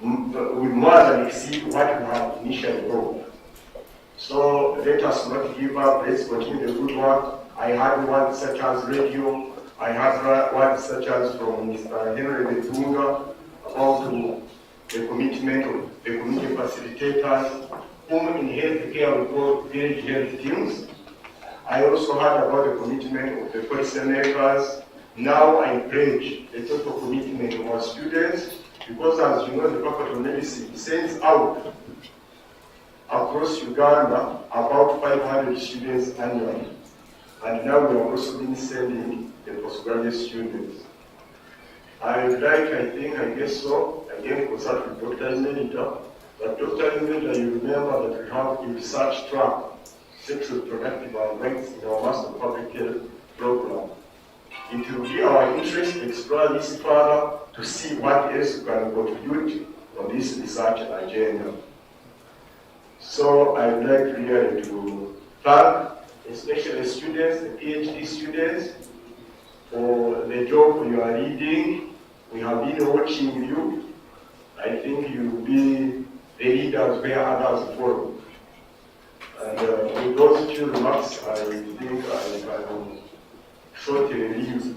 will more than exceed what we had initially hoped. So let us not give up, let's continue the good work. I had words such as radio, I had words such as from Mr. Henry Betunga about the commitment of the community facilitators, whom in healthcare we call village health teams. I also heard about the commitment of the policymakers. Now I pledge the total commitment of our students, because as you know, the Faculty of Medicine sends out across Uganda about 500 students annually. And now we have also been sending the postgraduate students. I would like, I guess so, again consult with Dr. Emerita, but Dr. Emerita, you remember that we have a research track, sexual reproductive rights in our Master Public Health program. It will be our interest to explore this further to see what else we can contribute on this research agenda. So I would like really to thank especially students, the PhD students, for the job you are leading. We have been watching you. I think you will be the leaders where others follow. And with those few remarks, I think I can shortly leave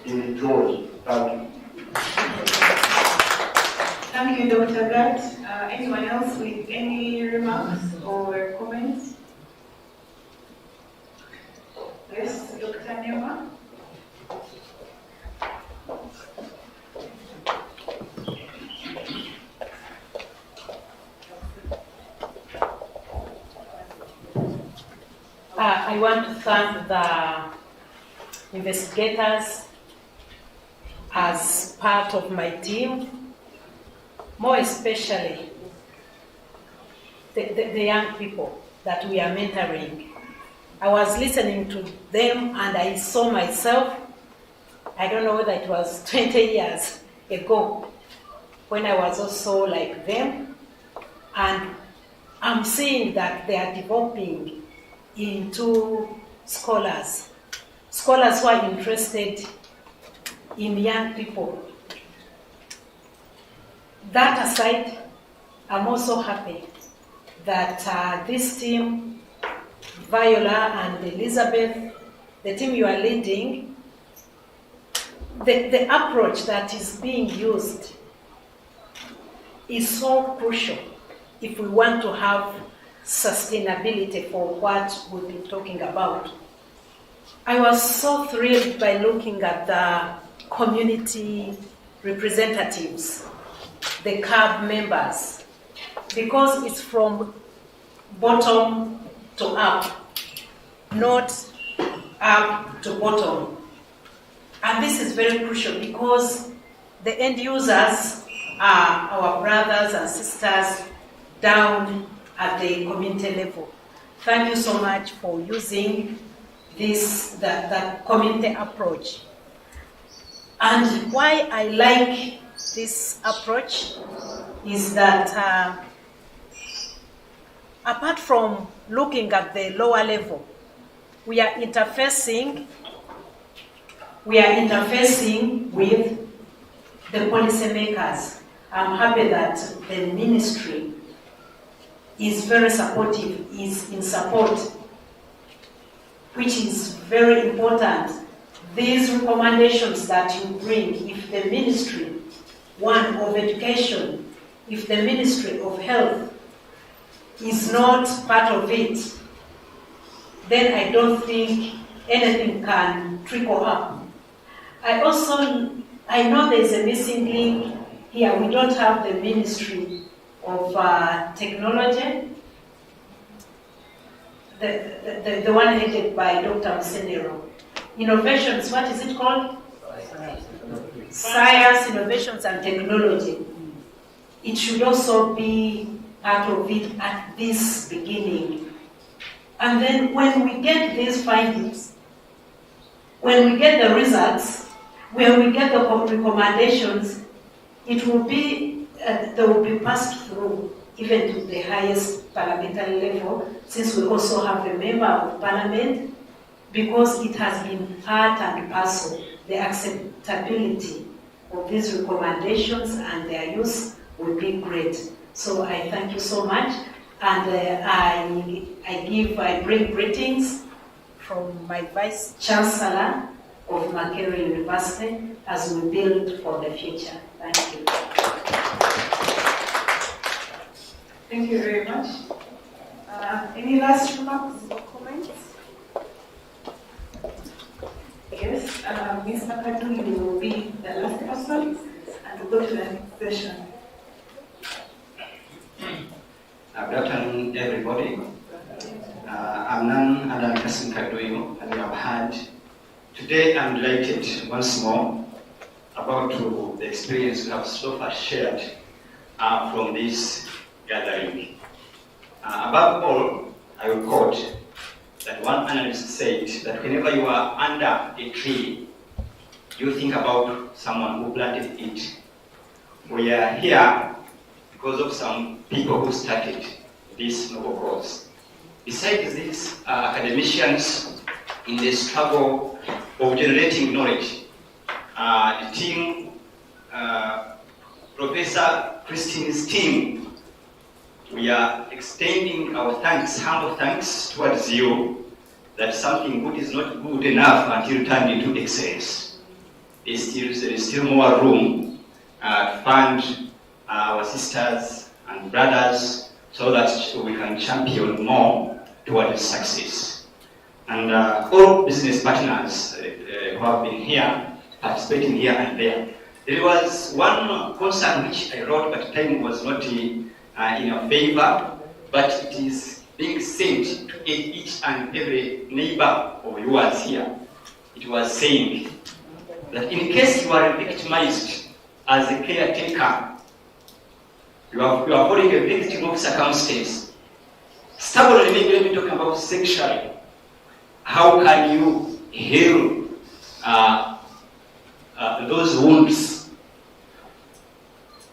in joy. Thank you. Thank you, Dr. Gatt. Anyone else with any remarks or comments? Yes, Dr. Nema. I want to thank the investigators as part of my team, more especially the young people that we are mentoring. I was listening to them and I saw myself, I don't know whether it was 20 years ago, when I was also like them, and I'm seeing that they are developing into scholars who are interested in young people. That aside, I'm also happy that this team, Viola and Elizabeth, the team you are leading, the approach that is being used is so crucial if we want to have sustainability for what we've been talking about. I was so thrilled by looking at the community representatives, the CAB members, because it's from bottom to up, not up to bottom. And this is very crucial because the end users are our brothers and sisters down at the community level. Thank you so much for using this, that community approach. And why I like this approach is that apart from looking at the lower level, we are interfacing with the policymakers. I'm happy that the ministry is very supportive, is in support, which is very important. These recommendations that you bring, if the Ministry, one of Education, if the Ministry of Health is not part of it, then I don't think anything can trickle up. I know there's a missing link here. We don't have the Ministry of Technology, the one headed by Dr. Msenero. innovations, what is it called? Science, innovations, and technology. It should also be part of it at this beginning. And then when we get these findings, when we get the results, when we get the recommendations, it will be, they will be passed through even to the highest parliamentary level, since we also have a member of parliament, because it has been part and parcel, the acceptability of these recommendations and their use will be great. So I thank you so much, and I bring greetings from my Vice Chancellor of Makerere University as we build for the future. Thank you. Thank you very much. Any last remarks or comments? Yes, Ms. Makadu, you will be the last person, and we'll go to the next session. Good afternoon, everybody. I'm Nan Adolescent, as you have heard. Today, I'm delighted once more about the experience we have so far shared from this gathering. Above all, I will quote that one analyst said that whenever you are under a tree, you think about someone who planted it. We are here because of some people who started this noble cause. Besides these academicians in the struggle of generating knowledge, the team, Professor Christine's team, we are extending our thanks, humble thanks towards you, that something good is not good enough until turned into excellence. There is still more room to fund our sisters and brothers so that we can champion more towards success. And all business partners who have been here, participating here and there. There was one concern which I wrote, but time was not in your favor, but it is being sent to each and every neighbor of yours here. It was saying that in case you are victimized as a caretaker, you are falling a victim of circumstance. Stubbornly, maybe we're talking about sexually. How can you heal those wounds?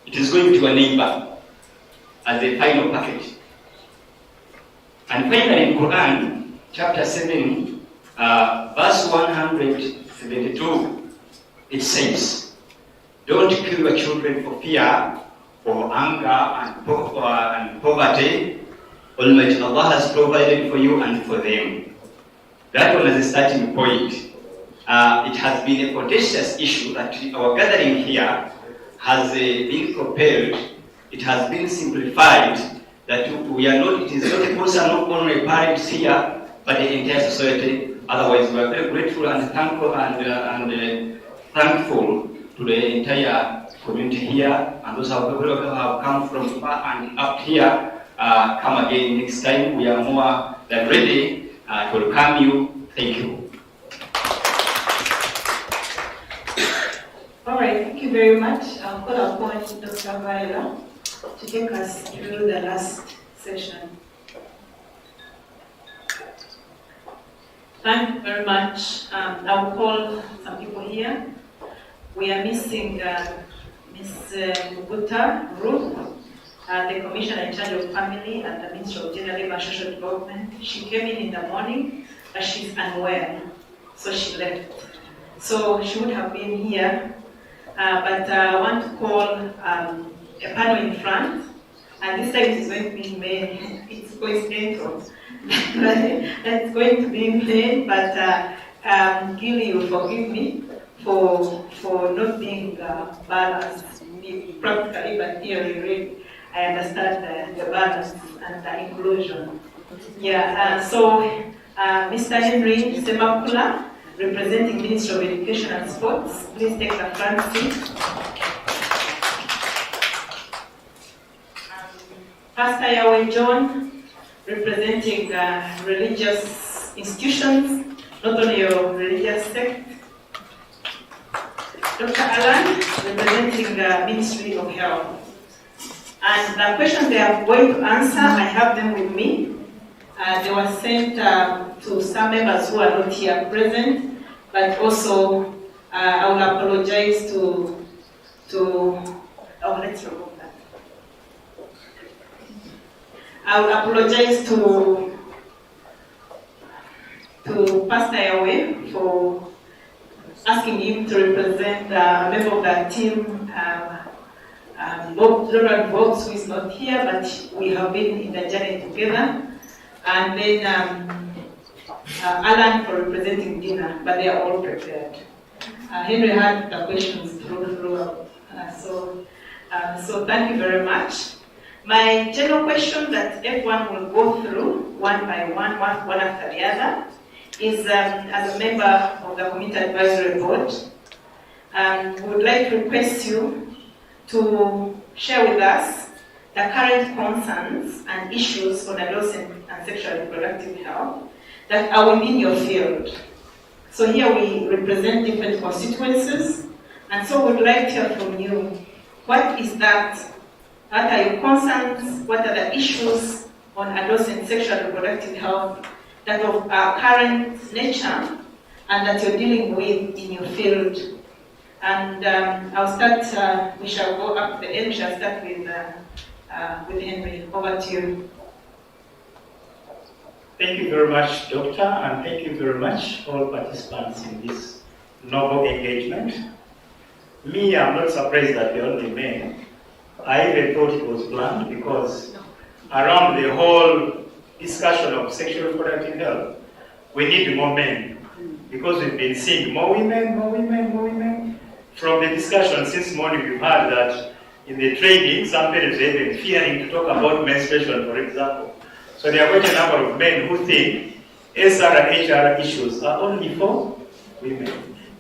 It is going to a neighbor as a final package. And finally, in Quran, chapter 7, verse 172, it says, "Don't kill your children for fear, for anger and poverty. Almighty Allah has provided for you and for them." That one is a starting point. It has been a contentious issue that our gathering here has been propelled. It has been simplified that we are not, it is not a concern of only parents here, but the entire society. Otherwise, we are very grateful and thankful thankful to the entire community here, and those people who have come from far and up here, come again next time. We are more than ready to welcome you. Thank you. All right, thank you very much. I'll call upon Dr. Vaila to take us through the last session. Thank you very much. I'll call some people here. We are missing Ms. Muguta Ruth, the Commissioner in charge of Family and the Minister of Gender, Labor and Social Development. She came in the morning, but she's unwell, so she left. So she would have been here, but I want to call a panel in front, and this time it's going to be male. It's coincidental. It's going to be male, but Gilly will forgive me for not being balanced practically, but theory. I understand the balance and the inclusion. Yeah. So Mr. Henry Semakula, representing Ministry of Education and Sports, please take the front seat. Pastor Yahweh John, representing religious institutions, not only your religious sect. Dr. Alan, representing the Ministry of Health. And the questions they are going to answer, I have them with me. They were sent to some members who are not here present, but also I will apologize to let's remove that. I will apologize to Pastor Yahweh for asking him to represent a member of that team, Reverend Vox, who is not here, but we have been in the journey together. And then Alan for representing Dina, but they are all prepared. Henry had the questions throughout. So thank you very much. My general question that everyone will go through one by one after the other is, as a member of the Community Advisory Board, we would like to request you to share with us the current concerns and issues on adolescent and sexual and reproductive health that are within your field. So here we represent different constituencies, and so we'd like to hear from you. What is that? What are your concerns? What are the issues on adolescent sexual and reproductive health that of current nature and that you're dealing with in your field? And I'll start, we shall go up to the end, we shall start with Henry. Over to you. Thank you very much, Doctor, and thank you very much all participants in this noble engagement. Me, I'm not surprised that we're only men. I even thought it was planned because around the whole discussion of sexual reproductive health, we need more men because we've been seeing more women, more women, more women. From the discussion since morning, we've heard that in the training, some parents have been fearing to talk about menstruation, for example. So there are quite a number of men who think SR and HR issues are only for women.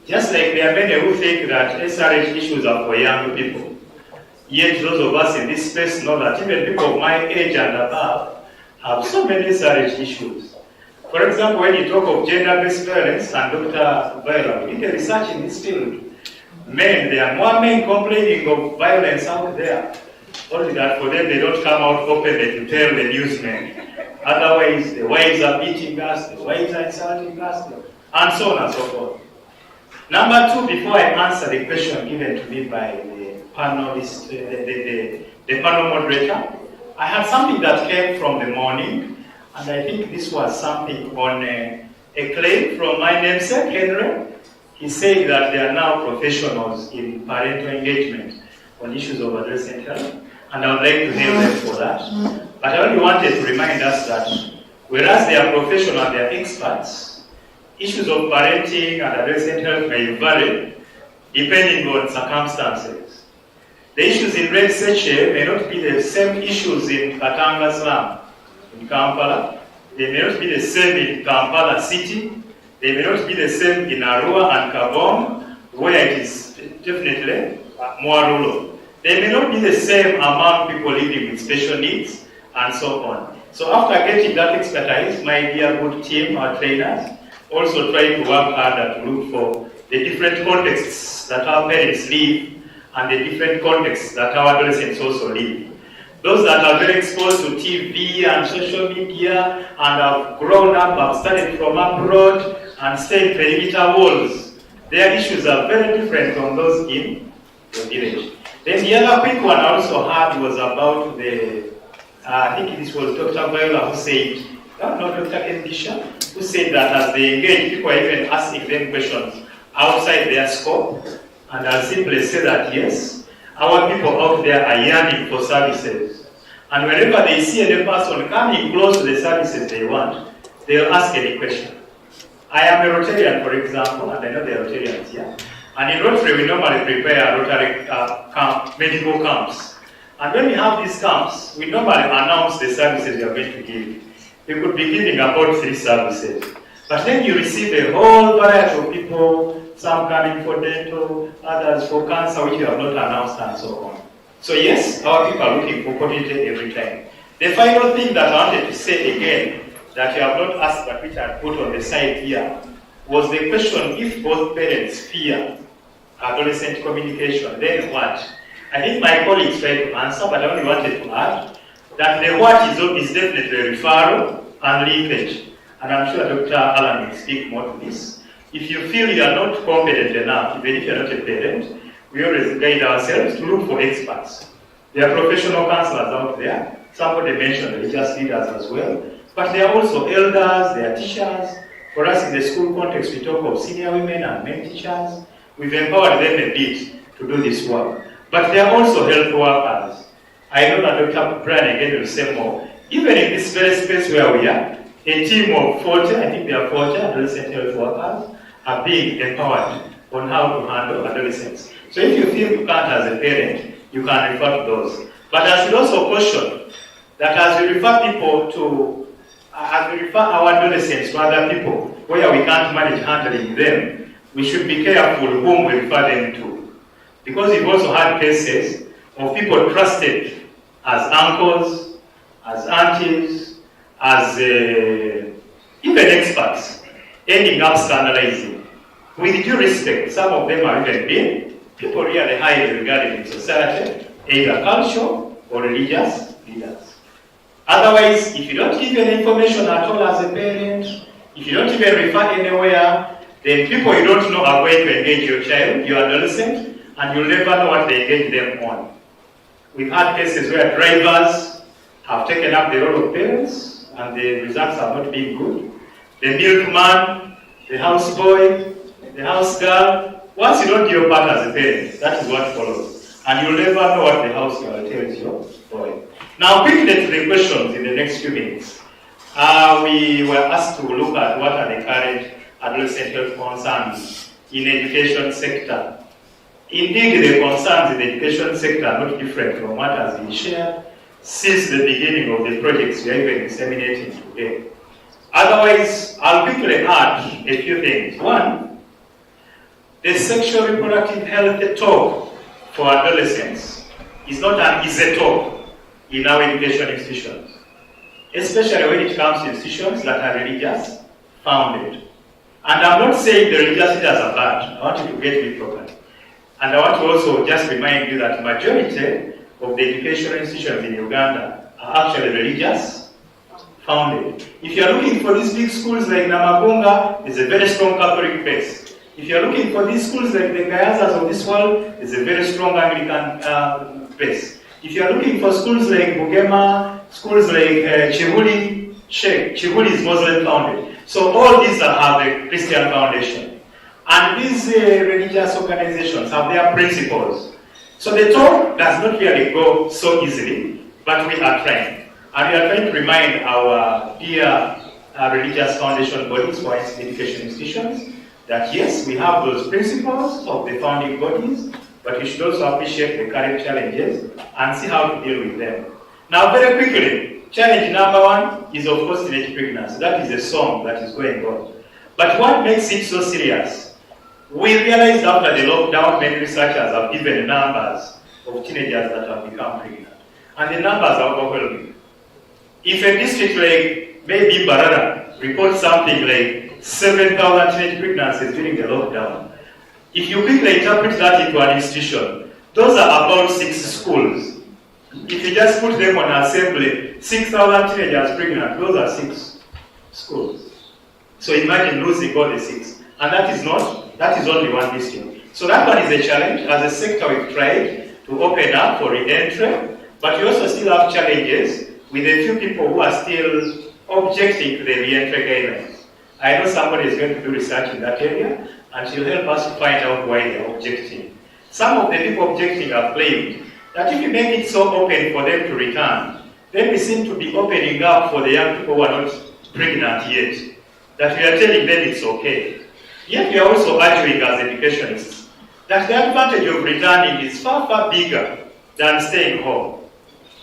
Just like there are many who think that SRH issues are for young people. Yet those of us in this space know that even people of my age and above have so many SRH issues. For example, when you talk of gender-based violence, and Dr. Viola, we did research in this field. Men, there are more men complaining of violence out there. Only that for them, they don't come out openly to tell the newsmen. Otherwise, the wives are beating us, the wives are insulting us, and so on and so forth. Number two, before I answer the question given to me by the panelist, the panel moderator, I had something that came from the morning, and I think this was something on a claim from my namesake, Henry. He said that they are now professionals in parental engagement on issues of adolescent health, and I would like to hail them for that. But I only wanted to remind us that whereas they are professional and they are experts, issues of parenting and adolescent health may vary depending on circumstances. The issues in Red Seche may not be the same issues in Katanga slum in Kampala. They may not be the same in Kampala city. They may not be the same in Arua and Kabong, where it is definitely more rural. They may not be the same among people living with special needs, and so on. So after getting that expertise, my dear good team, our trainers, also trying to work harder to look for the different contexts that our parents live and the different contexts that our adolescents also live. Those that are very exposed to TV and social media and have grown up, have studied from abroad and stay in perimeter walls, their issues are very different from those in the village. Then the other quick one I also had was about the, I think this was Dr. Viola who said, no, Dr. Kendisha, who said that as they engage, people are even asking them questions outside their scope. And I'll simply say that yes, our people out there are yearning for services. And whenever they see any person coming close to the services they want, they'll ask any question. I am a Rotarian, for example, and I know there are Rotarians here. And in Rotary, we normally prepare Rotary medical camps. And when we have these camps, we normally announce the services we are going to give. We could be giving about 3 services. But then you receive a whole variety of people, some coming for dental, others for cancer, which you have not announced, and so on. So yes, our people are looking for continuity every time. The final thing that I wanted to say again, that you have not asked, but which I put on the side here, was the question, if both parents fear adolescent communication, then what? I think my colleagues tried to answer, but I only wanted to add that the what is definitely referral and linkage. And I'm sure Dr. Alan will speak more to this. If you feel you are not competent enough, even if you're not a parent, we always guide ourselves to look for experts. There are professional counselors out there. Somebody mentioned religious leaders as well. But there are also elders, there are teachers. For us in the school context, we talk of senior women and men teachers. We've empowered them a bit to do this work. But there are also health workers. I know that Dr. Brian again will say more. Even in this very space where we are, a team of 40, I think there are 40 adolescent health workers, are being empowered on how to handle adolescents. So if you feel you can't as a parent, you can refer to those. But I should also caution that as we refer people to, as we refer our adolescents to other people where we can't manage handling them, we should be careful whom we refer them to. Because we've also had cases of people trusted as uncles, as aunties, as even experts, ending up scandalizing. With due respect, some of them have even been people really highly regarded in society, either cultural or religious leaders. Otherwise, if you don't give any information at all as a parent, if you don't even refer anywhere, then people you don't know are going to engage your child, your adolescent, and you'll never know what they engage them on. We've had cases where drivers have taken up the role of parents, and the results have not been good. The milkman, the houseboy, the house girl, once you don't do your part as a parent, that is what follows. And you'll never know what the house girl tells your boy. Now, quickly to the questions in the next few minutes. We were asked to look at what are the current adolescent health concerns in education sector. Indeed, the concerns in the education sector are not different from what has been shared since the beginning of the projects we are even disseminating today. Otherwise, I'll quickly add a few things. One, the sexual reproductive health talk for adolescents is not an easy talk in our education institutions, especially when it comes to institutions that are religious founded. And I'm not saying the religious leaders are bad. I want you to get me properly. And I want to also just remind you that the majority of the educational institutions in Uganda are actually religious founded. If you're looking for these big schools like Namagunga, there's a very strong Catholic base. If you're looking for these schools like the Gayazas of this world, there's a very strong Anglican base. If you're looking for schools like Bugema, schools like Chivuli, Chivuli is Muslim founded. So all these have a Christian foundation. And these religious organizations have their principles. So the talk does not really go so easily, but we are trying. And we are trying to remind our dear religious foundation bodies for education institutions that yes, we have those principles of the founding bodies, but we should also appreciate the current challenges and see how to deal with them. Now, very quickly, challenge number one is of course teenage pregnancy. That is a song that is going on. But what makes it so serious? We realized after the lockdown, many researchers have given numbers of teenagers that have become pregnant. And the numbers are overwhelming. If a district like maybe Barara reports something like 7,000 teenage pregnancies during the lockdown, if you quickly interpret that into an institution, those are about 6 schools. If you just put them on assembly, 6,000 teenagers pregnant, those are 6 schools. So imagine losing all the 6. And that is only one district. So that one is a challenge. As a sector, we've tried to open up for re-entry, but we also still have challenges with a few people who are still objecting to the re-entry guidelines. I know somebody is going to do research in that area, and she'll help us to find out why they're objecting. Some of the people objecting have claimed that if you make it so open for them to return, then we seem to be opening up for the young people who are not pregnant yet, that we are telling them it's okay. Yet we are also arguing as educationists that the advantage of returning is far, far bigger than staying home.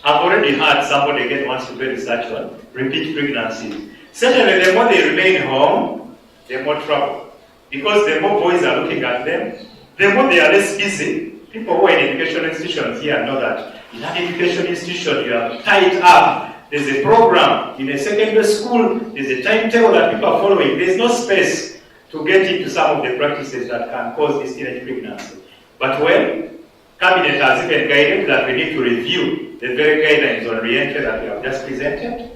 I've already heard somebody again wants to do research on repeat pregnancies. Certainly, the more they remain home, the more trouble. Because the more boys are looking at them, the more they are less busy. People who are in education institutions here know that in an education institution, you are tied up. There's a program. In a secondary school, there's a timetable that people are following. There's no space to get into some of the practices that can cause this teenage pregnancy. But when Cabinet has even guided that we need to review the very guidelines on re-entry that we have just presented.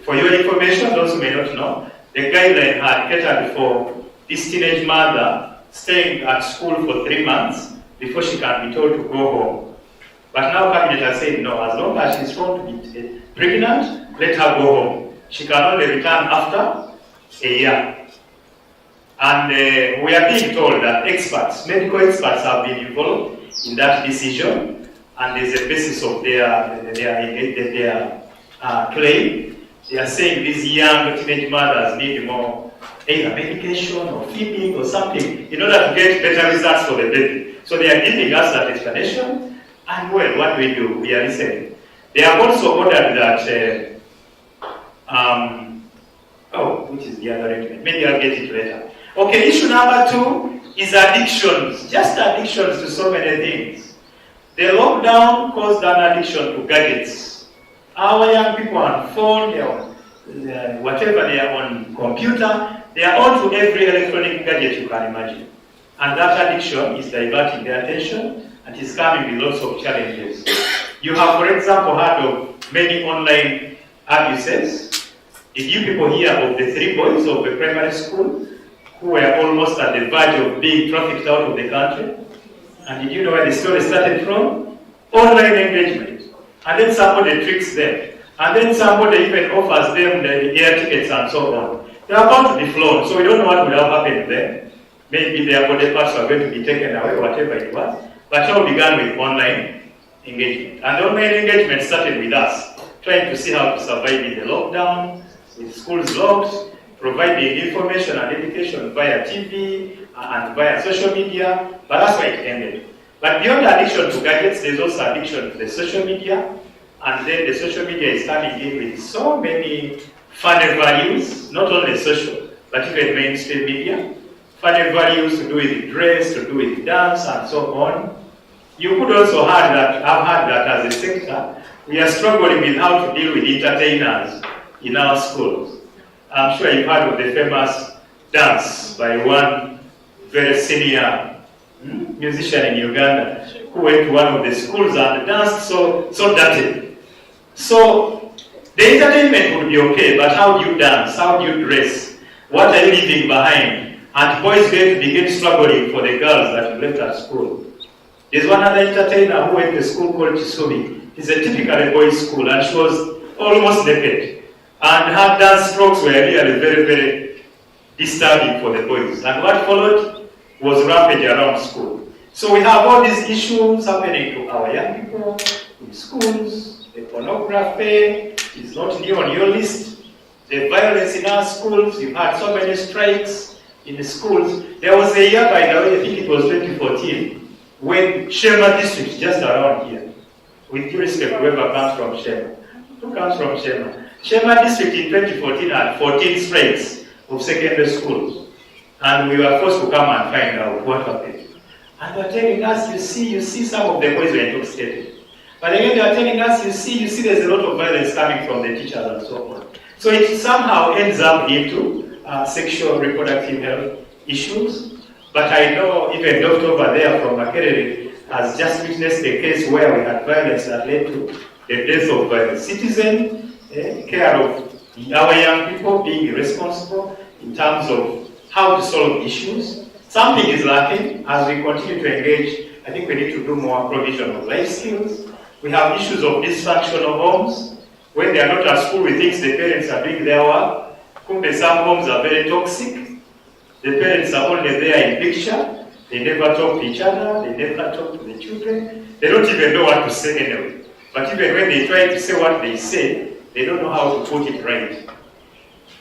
For your information, those who may not know, the guideline had catered for this teenage mother staying at school for 3 months before she can be told to go home. But now Cabinet has said no, as long as she's found to be pregnant, let her go home. She can only return after a year. And we are being told that experts, medical experts have been involved in that decision, and there's a basis of their claim. They are saying these young teenage mothers need more either medication or feeding or something in order to get better results for the baby. So they are giving us that explanation, and well, what do? We are listening. They have also ordered that, which is the other argument? Maybe I'll get it later. Okay, issue number 2 is addictions, just addictions to so many things. The lockdown caused an addiction to gadgets. Our young people are on phone, they are on whatever, they are on computer, they are on to every electronic gadget you can imagine. And that addiction is diverting their attention and is coming with lots of challenges. You have, for example, heard of many online abuses. Did you people hear of the 3 boys of the primary school who were almost at the verge of being trafficked out of the country? And did you know where the story started from? Online engagement. And then somebody tricks them. And then somebody even offers them the air tickets and so on. They are about to be flown, so we don't know what would have happened then. Maybe their body parts are going to be taken away, whatever it was. But it all began with online engagement. And the online engagement started with us, trying to see how to survive in the lockdown, with schools locked, providing information and education via TV and via social media, but that's where it ended. But beyond addiction to gadgets, there's also addiction to the social media, and then the social media is coming in with so many funny values, not only social, but even mainstream media. Funny values to do with dress, to do with dance, and so on. You could also have heard that as a sector, we are struggling with how to deal with entertainers in our schools. I'm sure you've heard of the famous dance by one very senior musician in Uganda who went to one of the schools and danced so dirty. So the entertainment would be okay, but how do you dance? How do you dress? What are you leaving behind? And boys going to begin struggling for the girls that you left at school. There's one other entertainer who went to a school called Chisumi. It's a typical boys' school, and she was almost naked. And her dance strokes were really very, very disturbing for the boys. And what followed was rampage around school. So we have all these issues happening to our young people in schools. The pornography is not new on your list. The violence in our schools, you've had so many strikes in the schools. There was a year, by the way, I think it was 2014, when Shema district, just around here, with due respect, whoever comes from Shema. Who comes from Shema? Shema district in 2014 had 14 strikes of secondary schools. And we were forced to come and find out what happened. And they were telling us, you see some of the boys were intoxicated. But again, they are telling us, you see there's a lot of violence coming from the teachers and so on. So it somehow ends up into sexual reproductive health issues. But I know even Dr. over there from Makerere has just witnessed a case where we had violence that led to the death of a citizen, care of our young people, being irresponsible in terms of how to solve issues. Something is lacking. As we continue to engage, I think we need to do more provision of life skills. We have issues of dysfunctional homes. When they are not at school, we think the parents are doing their work. Some homes are very toxic. The parents are only there in picture. They never talk to each other. They never talk to the children. They don't even know what to say anyway. But even when they try to say what they say, they don't know how to put it right.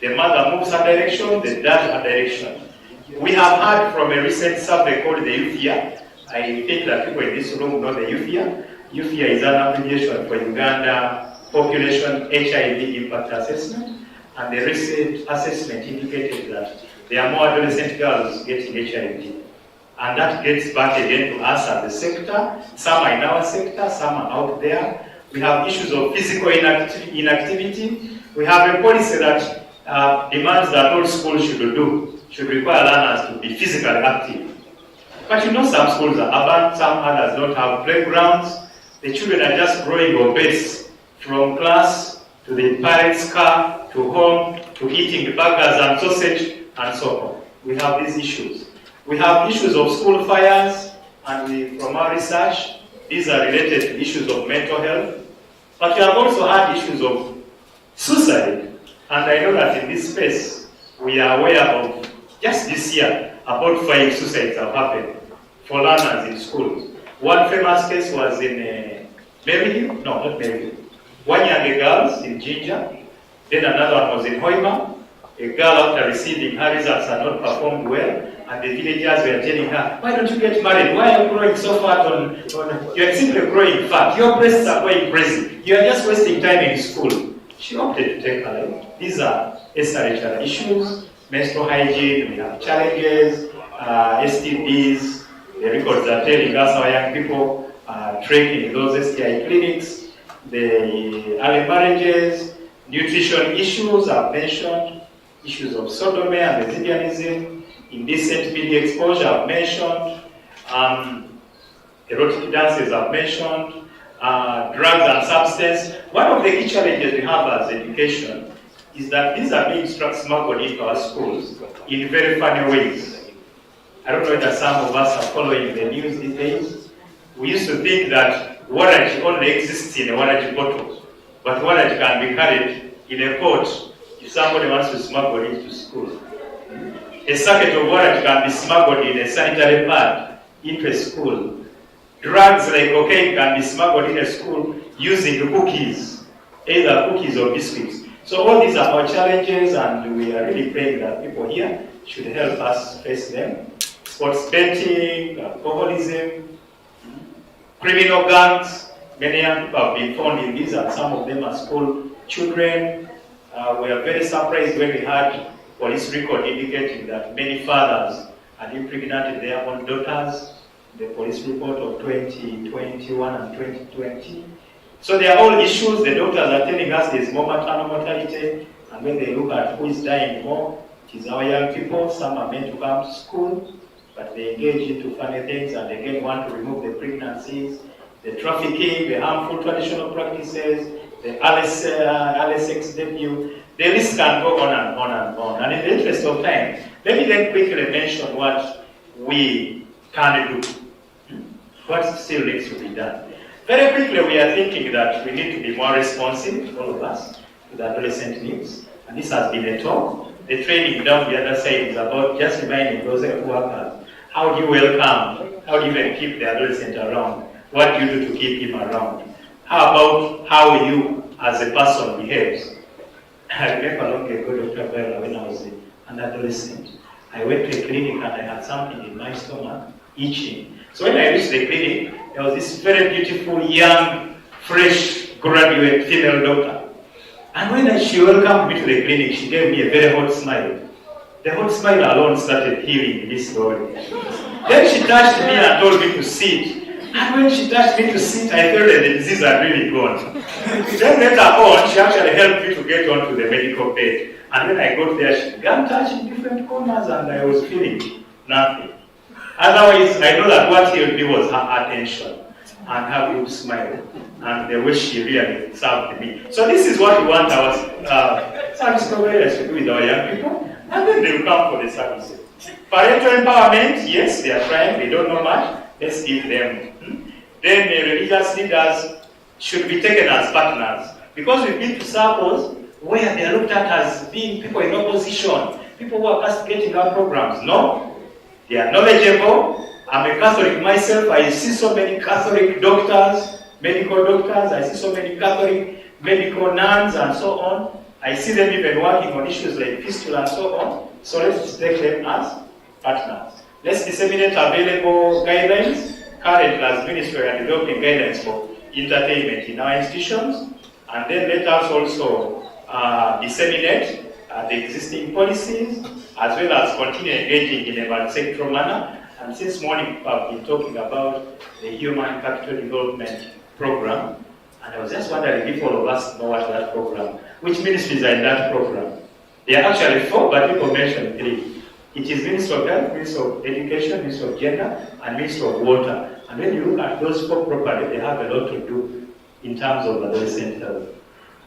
The mother moves a direction, the dad a direction. We have heard from a recent survey called the UFIA. I think that people in this room know the UFIA. UFIA is an abbreviation for Uganda Population HIV Impact Assessment. And the recent assessment indicated that there are more adolescent girls getting HIV. And that gets back again to us as a sector. Some are in our sector, some are out there. We have issues of physical inactivity. We have a policy that demands that all schools should require learners to be physically active. But you know some schools are urban, some others don't have playgrounds. The children are just growing obese from class to the parents' car to home to eating burgers and sausage and so on. We have these issues. We have issues of school fires, and from our research, these are related to issues of mental health. But we have also had issues of suicide. And I know that in this space, we are aware of, just this year, about 5 suicides have happened for learners in schools. One famous case was in Maryhill, no, not Maryhill. One young girl in Ginger, then another one was in Hoima. A girl, after receiving her results, had not performed well, and the villagers were telling her, why don't you get married? Why are you growing so fat you're simply growing fat. Your breasts are going crazy. You are just wasting time in school. She opted to take her life. These are SRHR issues, menstrual hygiene, we have challenges, STDs. The records are telling us our young people are tracking those STI clinics, the early marriages, nutrition issues I've mentioned, issues of sodomy and lesbianism, indecent media exposure I've mentioned, erotic dances I've mentioned, drugs and substance. One of the key challenges we have as education is that these are being smuggled into our schools in very funny ways. I don't know that some of us are following the news these days. We used to think that warrage only exists in a warrage bottle, but warrage can be carried in a pot if somebody wants to smuggle it to school. A sacket of warrage can be smuggled in a sanitary pad into a school. Drugs like cocaine can be smuggled in a school using cookies, either cookies or biscuits. So all these are our challenges, and we are really praying that people here should help us face them. Sports betting, alcoholism, criminal gangs. Many young people have been found in these, and some of them are school children. We are very surprised when we had police record indicating that many fathers had impregnated their own daughters. The police report of 2021 and 2020. So they are all issues. The doctors are telling us there is more maternal mortality, and when they look at who is dying more, it is our young people. Some are meant to come to school, but they engage into funny things and again want to remove the pregnancies, the trafficking, the harmful traditional practices, the early sex debut. The list can go on and on and on. And in the interest of time, let me then quickly mention what we can do. What still needs to be done. Very quickly, we are thinking that we need to be more responsive, all of us, to the adolescent needs. And this has been a talk. The training down the other side is about just reminding those workers, how do you welcome, how do you even keep the adolescent around? What do you do to keep him around? How about how you, as a person, behaves? I remember long ago, Dr. Bella, when I was an adolescent, I went to a clinic and I had something in my stomach, itching. So when I reached the clinic, there was this very beautiful, young, fresh, graduate female doctor. And when she welcomed me to the clinic, she gave me a very hot smile. The hot smile alone started healing this body. Then she touched me and told me to sit. And when she touched me to sit, I felt that the disease had really gone. Then later on, she actually helped me to get onto the medical bed. And when I got there, she began touching different corners and I was feeling nothing. Otherwise, I know that what healed me was her attention and her good smile and the way she really served me. So this is what we want our service providers to do with our young people, and then they will come for the services. Parental empowerment, yes, they are trying, they don't know much, let's give them. Then the religious leaders should be taken as partners, because we've been to circles where they are looked at as being people in opposition, people who are castigating our programs. No. They are knowledgeable. I'm a Catholic myself. I see so many Catholic doctors, medical doctors. I see so many Catholic medical nuns and so on. I see them even working on issues like fistula and so on. So let's take them as partners. Let's disseminate available guidelines. Currently, as ministry, we are developing guidelines for entertainment in our institutions. And then let us also disseminate the existing policies, as well as continue engaging in a multi-sectoral manner. And since morning, I've been talking about the Human Capital Development Program. And I was just wondering if all of us know what that program, which ministries are in that program. There are actually 4, but people mentioned 3. It is Ministry of Health, Ministry of Education, Ministry of Gender, and Ministry of Water. And when you look at those four properly, they have a lot to do in terms of adolescent health.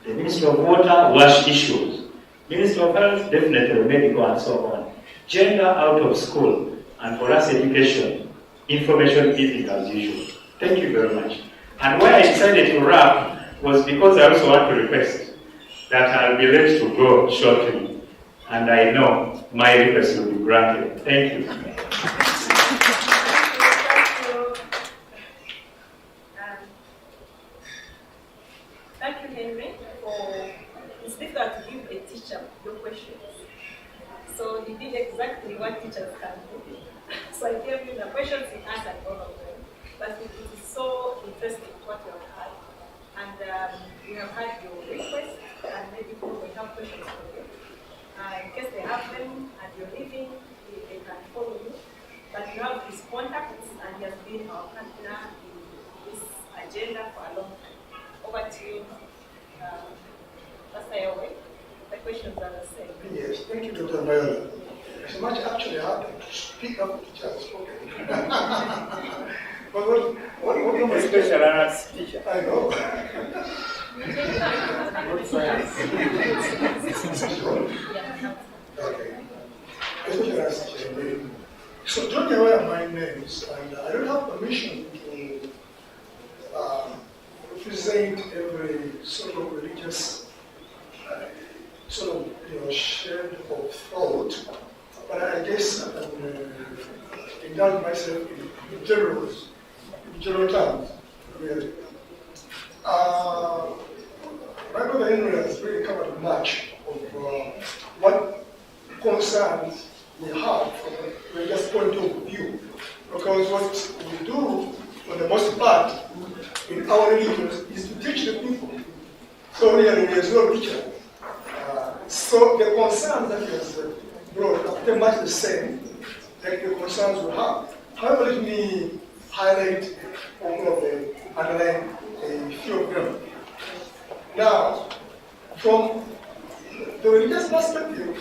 The Ministry of Water, wash issues. Ministry of Health, definitely medical and so on. Gender, out of school. And for us, education, information giving as usual. Thank you very much. And why I decided to wrap was because I also want to request that I'll be ready to go shortly. And I know my request will be granted. Thank you. Thank you, Henry, for it's difficult to give a teacher your questions. So he did exactly what teachers can do. So I gave you the questions, he answered all of them. But it is so interesting what you have had. And we have had your request, and maybe people will have questions for you. In case they have them and you're leaving, they can follow you. But you have his contacts, and he has been our partner in this agenda for a long time. Over to you, Pastor Yahweh. The questions are the same. Yes, thank you, Dr. Mayola. It's much actually harder to speak up with each other spoken. But what you a special arts teacher? I know. Okay. Special arts teacher. So don't know where my name is, and I don't have permission to represent every sort of religious sort of shade of thought, but I guess I can indulge myself in general terms, really. My brother Henry has really covered much of what concerns we have from a religious point of view, because what we do, for the most part, in our religions, is to teach the people. So really, there is no teacher. So the concerns that he has brought are pretty much the same like the concerns we have. However, let me highlight or underline a few of them. Now, from the religious perspective,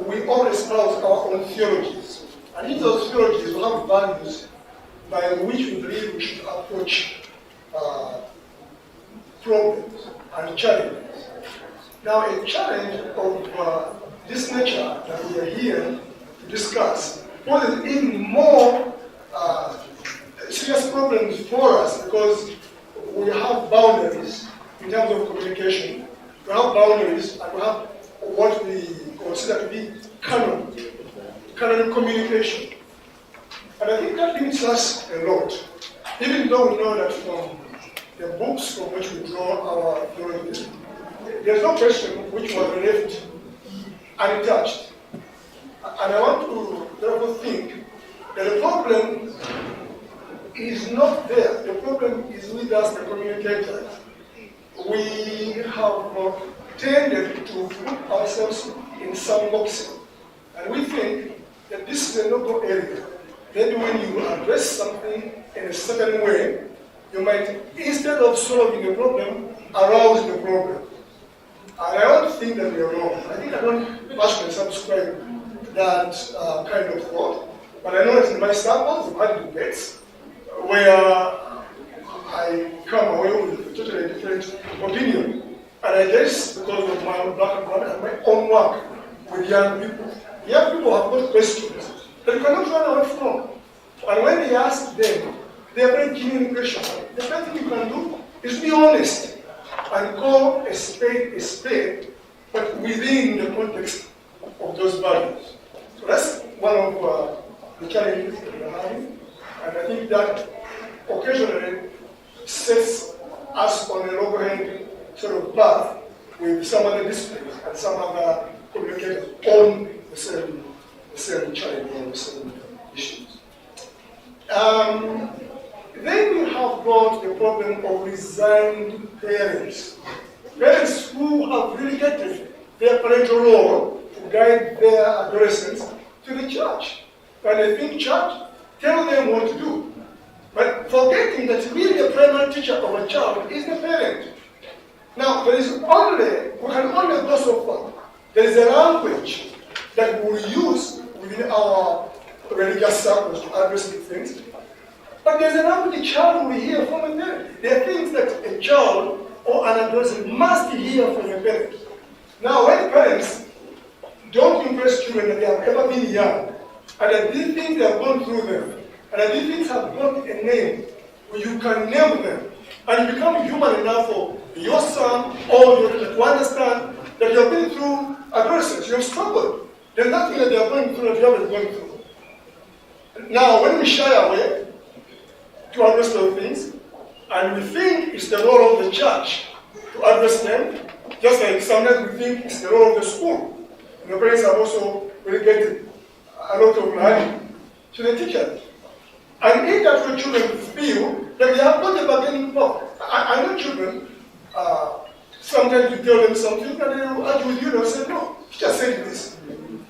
we all espouse our own theologies. And in those theologies, we have values by which we believe we should approach problems and challenges. Now, a challenge of this nature that we are here to discuss poses even more serious problems for us because we have boundaries in terms of communication. We have boundaries and we have what we consider to be canon communication. And I think that limits us a lot, even though we know that from the books from which we draw our theology, there's no question which was left untouched. And I want to therefore think that the problem is not there. The problem is with us, the communicators. We have tended to put ourselves in some boxes. And we think that this is a no-go area. Maybe when you address something in a certain way, you might, instead of solving the problem, arouse the problem. And I don't think that we are wrong. I think I don't personally subscribe to that kind of thought. But I know that in my circles, I've had debates where I come away with a totally different opinion. And I guess because of my own background and my own work with young people have got questions that you cannot run away from. And when they ask them, they are very genuine questions. The best thing you can do is be honest and call a spade, but within the context of those values. So that's one of the challenges that we're having. And I think that occasionally sets us on a loggerhead sort of path with some other disciplines and some other communicators on the same challenge or the same issues. Then we have got the problem of resigned parents. Parents who have relegated their parental role to guide their adolescents to the church. And they think church tell them what to do. But forgetting that really the primary teacher of a child is the parent. Now, we can only go so far. There is a language that we will use within our religious circles to address these things. But there's an average child will hear from a parent. There are things that a child or an adolescent must hear from a parent. Now, when parents don't impress children that they have ever been young, and that these things they have gone through them, and that these things have got a name, you can name them, and you become human enough for your son or your daughter to understand that you have been through adolescence, you have struggled. There's nothing that they are going through that you haven't gone through. Now, when we shy away to address those things, and we think it's the role of the church to address them, just like sometimes we think it's the role of the school. And the parents have also relegated a lot of money to the teachers. And in that way, children feel that they have got a bargaining power. I know children, sometimes you tell them something and they will argue with you, they'll say, no, teacher said this.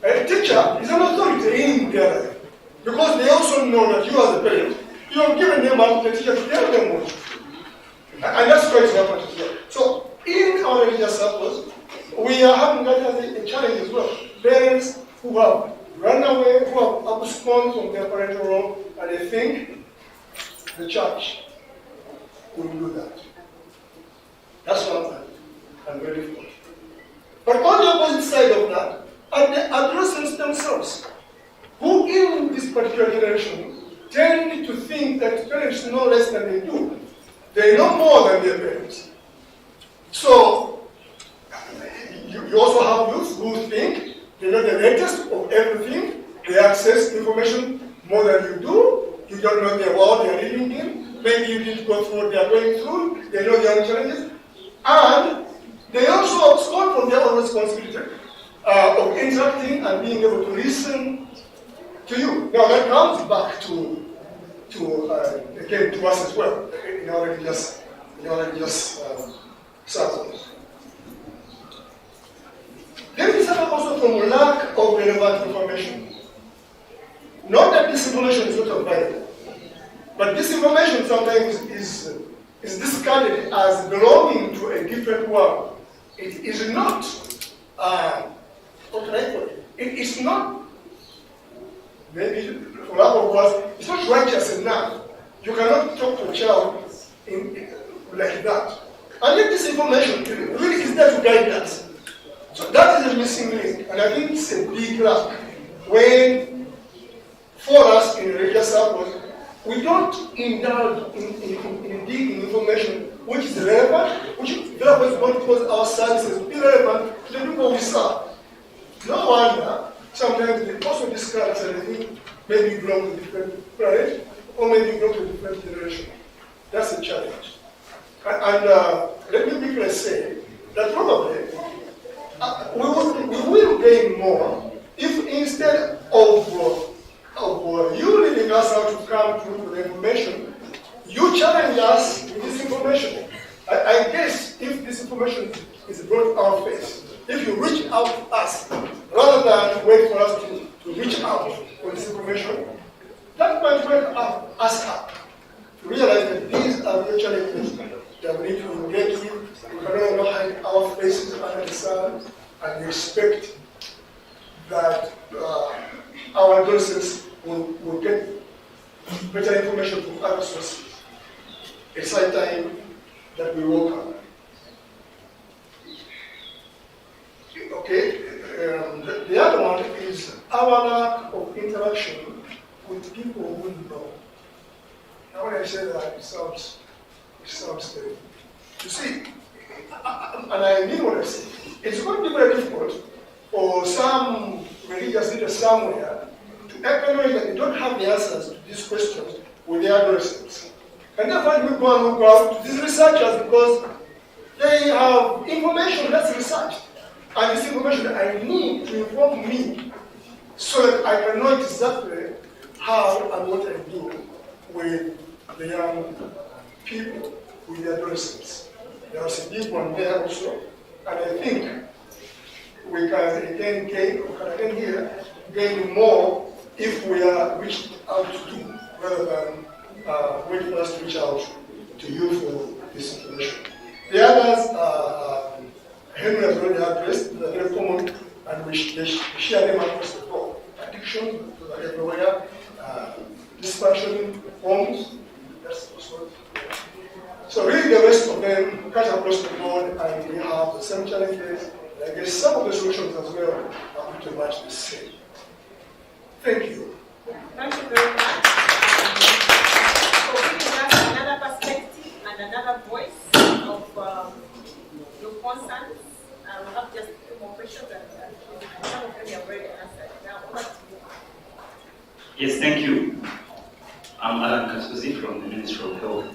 A teacher is an authority in their life. Because they also know that you as a parent, you have given them up to the teacher to tell them what to do. And that's quite important as well. So, in our religious circles, we are having that as a challenge as well. Parents who have run away, who have absconded from their parental role, and they think the church will do that. That's one thing I'm ready for. But on the opposite side of that are the adolescents themselves, who in this particular generation tend to think that parents know less than they do. They know more than their parents. So, you also have youth who think they know the latest of everything, they access information more than you do, you don't know the world they are living in, maybe you didn't go through what they are going through, they know their own challenges, and they also abscond from their own responsibility of interacting and being able to listen to you. Now that comes back to again to us as well in our religious circles. Then we suffer also from lack of relevant information. Not that this information is not available, but this information sometimes is discarded as belonging to a different world. It is not, what can I put it? It is not, maybe for lack of words, it's not righteous enough. You cannot talk to a child like that. And yet this information really is there to guide us. So that is a missing link, and I think it's a big lack when, for us in religious circles, we don't indulge in digging information which is relevant, which therefore is going to cause our services to be relevant to the people we serve. No wonder sometimes they also discard us and they think maybe you belong to a different planet or maybe you belong to a different generation. That's a challenge. And let me quickly say that probably we will gain more if instead of you leading us how to come to the information, you challenge us with this information. I guess if this information is brought our face, if you reach out to us, rather than wait for us to reach out for this information, that might wake us up to realize that these are the challenges that we need to engage with. We can no longer hide our faces under the sun and expect that our adolescents will get better information from other sources. It's high time that we woke up. Okay, the other one is our lack of interaction with people who know. Now when I say that, it sounds scary. You see, and I mean what I say, it's going to be very difficult for some religious leaders somewhere to acknowledge that they don't have the answers to these questions with their adolescents. And therefore we go and look out to these researchers because they have information that's researched. And this information I need to inform me so that I can know exactly how and what I do with the young people, with the adolescents. There's a big one there also, and I think we can again gain more if we are reached out to, rather than wait for us to reach out to you for this information. The others, Henry has already addressed, they're very common, and we share them across the board. Addiction institutions, everywhere, dispassion forms, that's also. So really the rest of them cut across the board and we have the same challenges. I guess some of the solutions as well are pretty much the same. Thank you. Thank you very much for giving us another perspective and another voice of your concerns. We have just a few more questions and some of them you have already answered. Now, over to you. Yes, thank you. I'm Alan Kasuzi from the Ministry of Health.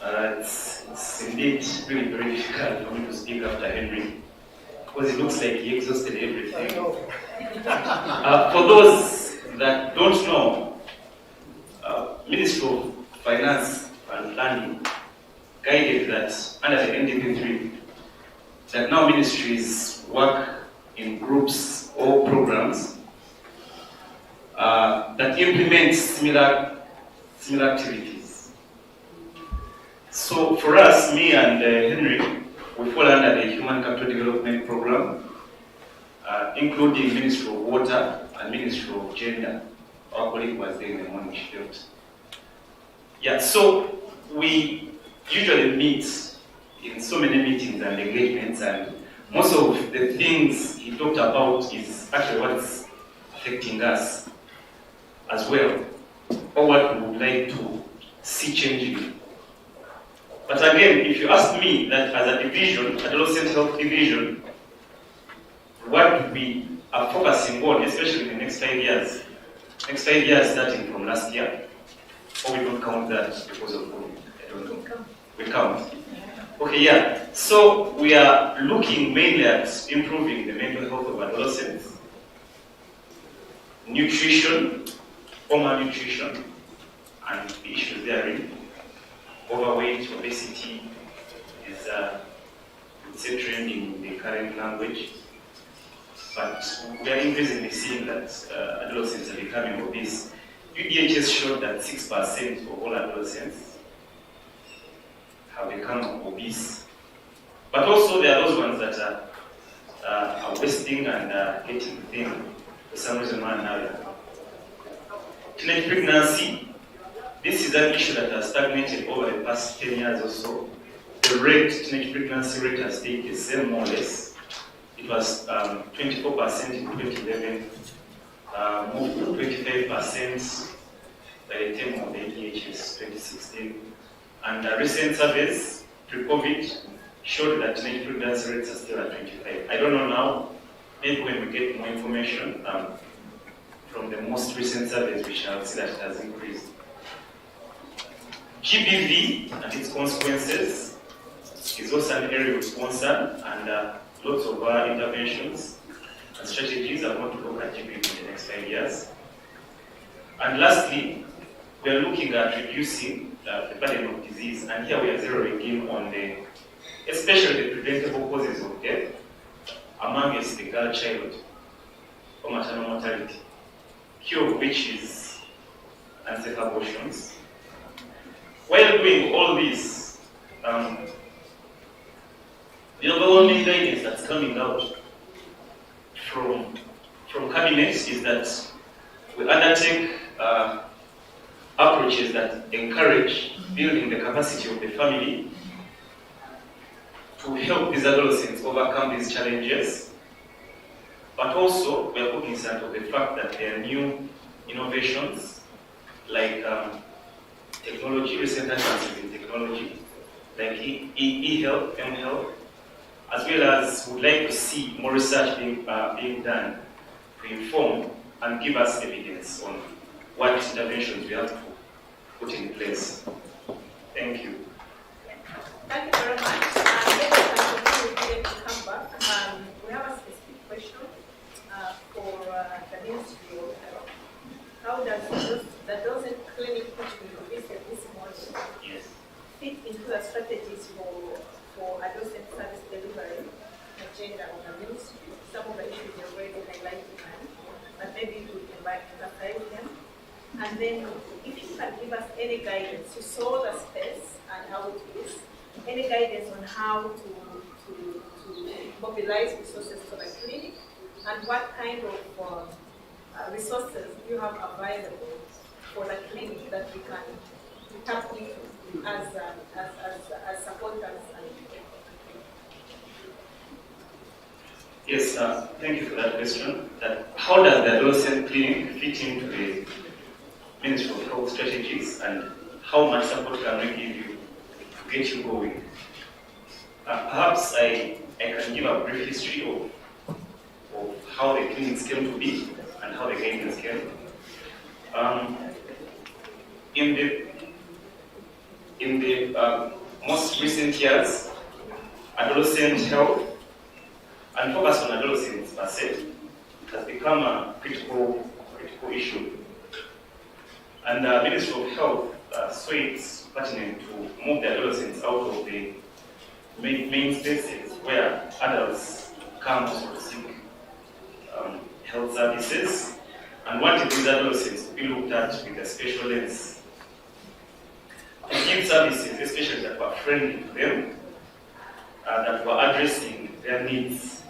It's indeed really very difficult for me to speak after Henry, because it looks like he exhausted everything. For those that don't know, Ministry of Finance and Planning guided that under the NDP3, that now ministries work in groups or programs that implement similar activities. So for us, me and Henry, we fall under the Human Capital Development Program, including Ministry of Water and Ministry of Gender. Our colleague was there in the morning, she felt. Yeah, so we usually meet in so many meetings and engagements, and most of the things he talked about is actually what's affecting us as well, or what we would like to see changing. But again, if you ask me that as a division, Adolescent Health Division, what we are focusing on, especially in the next 5 years starting from last year, or we don't count that because of COVID, I don't know. We count. Okay, yeah. So we are looking mainly at improving the mental health of adolescents, nutrition, or malnutrition, and the issues therein. Overweight, obesity is it's a trend in the current language, but we are increasingly seeing that adolescents are becoming obese. UDHS showed that 6% of all adolescents have become obese. But also there are those ones that are wasting and getting thin for some reason or another. Teenage pregnancy, this is an issue that has stagnated over the past 10 years or so. The teenage pregnancy rate has stayed the same more or less. It was 24% in 2011, moved to 25% by the time of the ADHS 2016. And recent surveys, pre-COVID, showed that teenage pregnancy rates are still at 25. I don't know now, maybe when we get more information from the most recent surveys, we shall see that it has increased. GBV and its consequences is also an area of concern, and lots of interventions and strategies are going to look at GBV in the next 5 years. And lastly, we are looking at reducing the burden of disease, and here we are zeroing in on especially the preventable causes of death, amongst the girl child or maternal mortality, cure of which is unsafe abortions. While doing all this, the overwhelming guidance that's coming out from cabinets is that we undertake approaches that encourage building the capacity of the family to help these adolescents overcome these challenges. But also, we are cognizant of the fact that there are new innovations like technology, recent advances in technology, like e-health, m-health, as well as would like to see more research being done to inform and give us evidence on what interventions we have to put in place. Thank you. Thank you very much. Let us continue to come back. We have a specific question for the Ministry of Health. How does the Adolescent clinic which we visited this morning fit into the strategies for adolescent service delivery agenda of the ministry? Some of the issues you already highlighted, but maybe we can emphasize them. And then if you can give us any guidance, you saw the space and how it is, any guidance on how to mobilize resources for the clinic, and what kind of resources do you have available for the clinic that we can tap into as supporters? Yes, thank you for that question. How does the adolescent clinic fit into the Ministry of Health strategies, and how much support can we give you to get you going? Perhaps I can give a brief history of how the clinics came to be and how the guidance came. In the most recent years, adolescent health and focus on adolescents per se has become a critical issue. And the Ministry of Health saw it pertinent to move the adolescents out of the main spaces where adults come to seek health services, and wanted these adolescents to be looked at with a special lens. To give services, especially that were friendly to them, that were addressing their needs.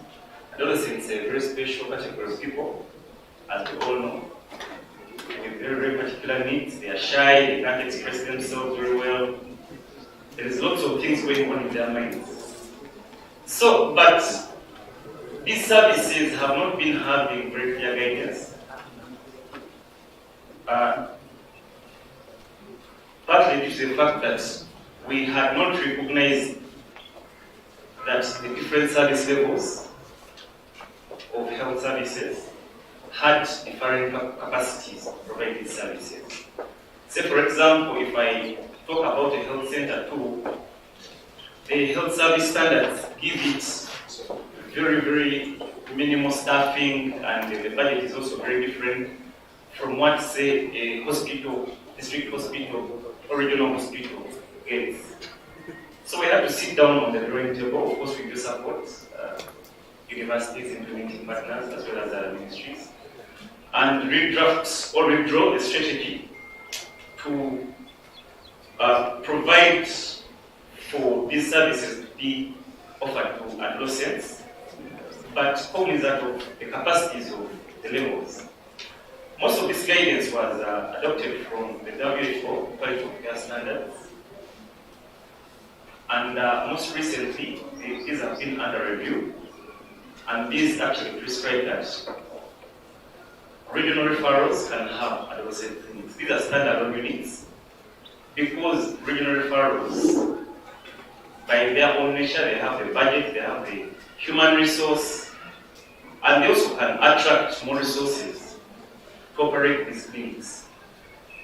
Adolescents are a very special category of people, as we all know, with very, very particular needs. They are shy, they can't express themselves very well. There is lots of things going on in their minds. So, but these services have not been having very clear guidance. Partly due to the fact that we had not recognized that the different service levels of health services had different capacities to provide these services. Say, for example, if I talk about a health center too, the health service standards give it very, very minimal staffing, and the budget is also very different from what, say, a hospital, district hospital, or regional hospital gets. So we have to sit down on the drawing table, of course, with your support, universities, implementing partners, as well as other ministries, and redraft or redraw a strategy to provide for these services to be offered to adolescents, but only that of the capacities of the levels. Most of this guidance was adopted from the WHO Quality of Care Standards, and most recently, these have been under review, and these actually prescribe that regional referrals can have adolescent clinics. These are standalone units, because regional referrals, by their own nature, they have the budget, they have the human resource, and they also can attract more resources to operate these clinics.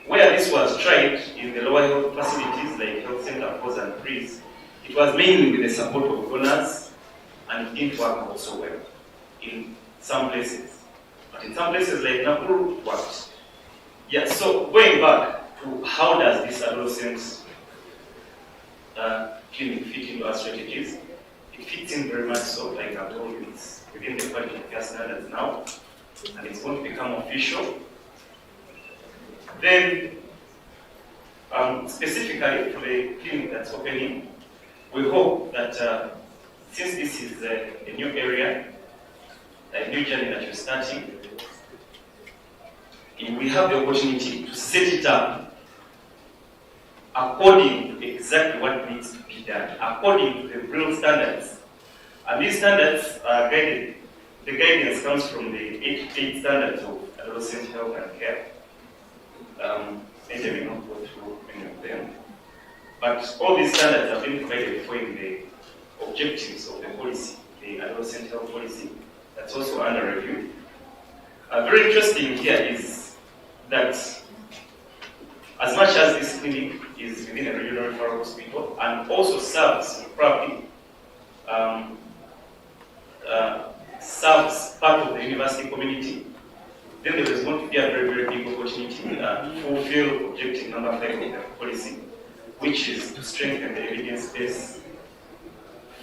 Where this was tried in the lower health facilities like health center, POS and PRIS, it was mainly with the support of donors, and it didn't work out so well in some places. But in some places like Nakuru, it worked. Yeah, so going back to how does this adolescent clinic fit into our strategies, it fits in very much so, like I've told you, it's within the quality of care standards now, and it's going to become official. Then, specifically for the clinic that's opening, we hope that since this is a new area, a new journey that you're starting, we have the opportunity to set it up according to exactly what needs to be done, according to the real standards. And these standards are guided. The guidance comes from the 8 standards of adolescent health and care. Maybe I will not go through many of them. But all these standards have been provided for in the objectives of the policy, the adolescent health policy, that's also under review. Very interesting here is that as much as this clinic is within a regional referral hospital and also serves probably serves part of the university community, then there is going to be a very, very big opportunity to fulfill objective number 5 of the policy, which is to strengthen the evidence base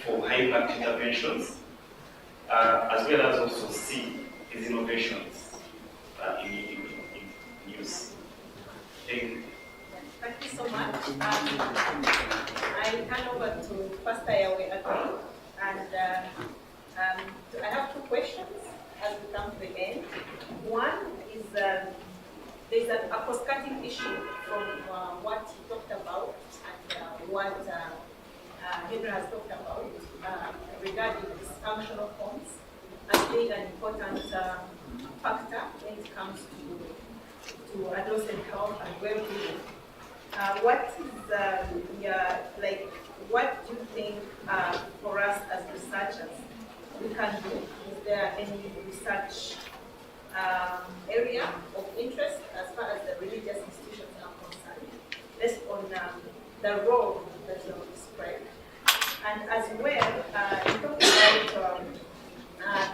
for high-impact interventions, as well as also see these innovations in use. Thank you. Thank you so much. I hand over to Pastor Yahweh again, and I have 2 questions as we come to the end. One is there's a cross-cutting issue from what he talked about and what Henry has talked about regarding dysfunctional homes as being an important factor when it comes to adolescent health and well-being. What is what do you think for us as researchers we can do? Is there any research area of interest as far as the religious institutions are concerned, based on the role that you have described? And as well, you talked about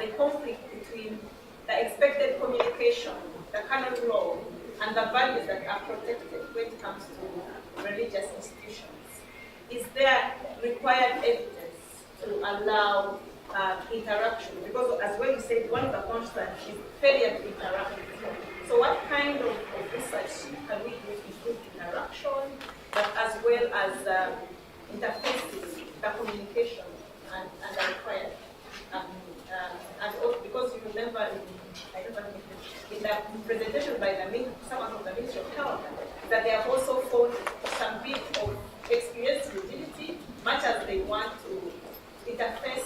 the conflict between the expected communication, the canon law, and the values that are protected when it comes to religious institutions. Is there required evidence to allow interaction? Because as well you said, one of the constants is failure to interact. So what kind of research can we do to improve interaction, but as well as interfaces, the communication and the required? And also because you remember in the presentation by someone from the Ministry of Health, that they have also found some bit of experience rigidity, much as they want to interface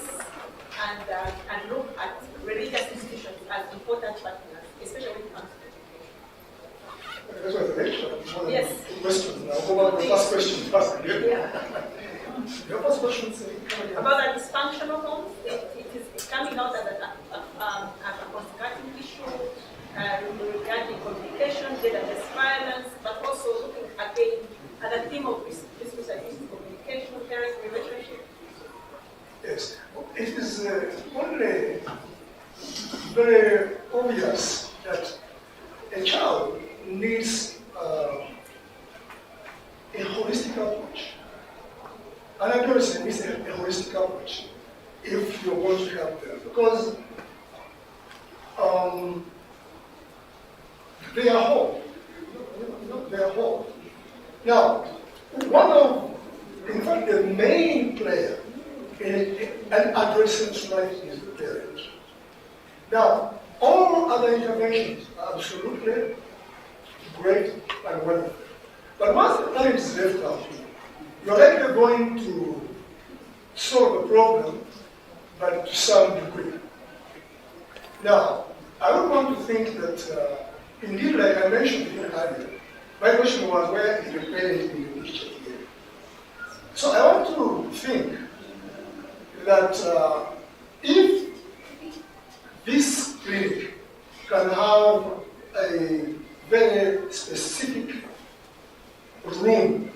and look at religious institutions as important partners, especially when it comes to education. That was the Yes. Question. Now, go back to the first question first. Yeah. Your first question is about the dysfunctional homes. It is coming out as a consulting issue regarding communication, gender-based violence, but also looking again at the theme of research communication, parent relationship. Yes, it is only very obvious that a child needs a holistic approach. An adolescent needs a holistic approach if you're going to help them, because they are home. They are home. Now, in fact, the main player in an adolescent's life is the parent. Now, all other interventions are absolutely great and wonderful. But once the parent is left out, you're likely going to solve a problem, but to some degree. Now, I would want to think that, indeed, like I mentioned earlier, my question was, where is the parent in the picture here? So I want to think that if this clinic can have a very specific room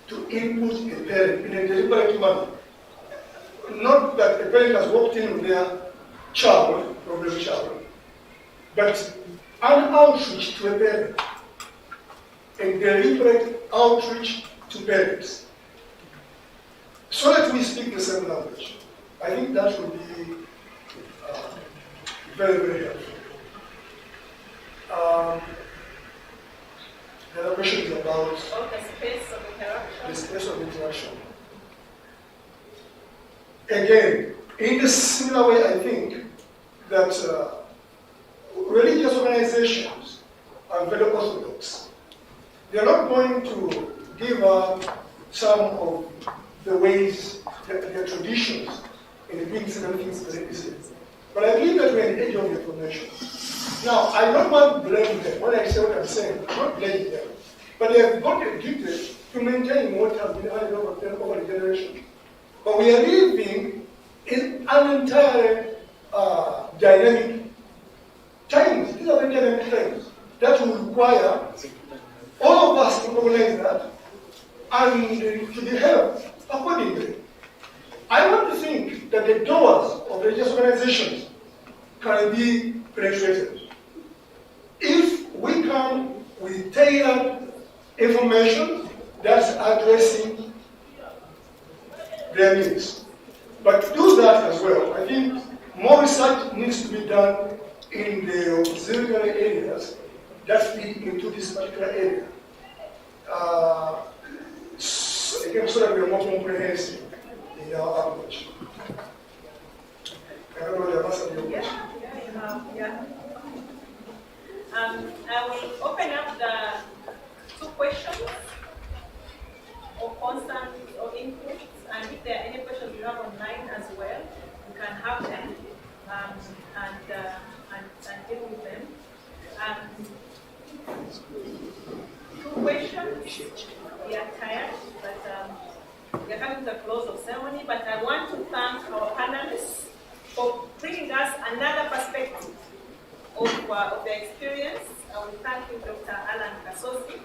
to input a parent in a deliberate manner, not that a parent has walked in with their child, problem child, but an outreach to a parent, a deliberate outreach to parents, so that we speak the same language. I think that would be very, very helpful. The other question is about the space of interaction. The space of interaction. Again, in a similar way, I think that religious organizations are very orthodox. They're not going to give up some of the ways, their traditions, in doing certain things that they say. But I believe that we're in the age of information. Now, I don't want to blame them. When I say what I'm saying, I'm not blaming them. But they have got a duty to maintain what has been added over the generation. But we are living in an entirely dynamic times. These are very dynamic times that will require all of us to recognize that and to be helped accordingly. I want to think that the doors of religious organizations can be penetrated. If we come with tailored information that's addressing their needs. But to do that as well, I think more research needs to be done in the auxiliary areas that feed into this particular area. Again, so that we are more comprehensive in our approach. I don't know the answer to your question. We are tired, but we are coming to the close of ceremony. But I want to thank our panelists for bringing us another perspective of their experience. I will thank you, Dr. Alan Kasosi.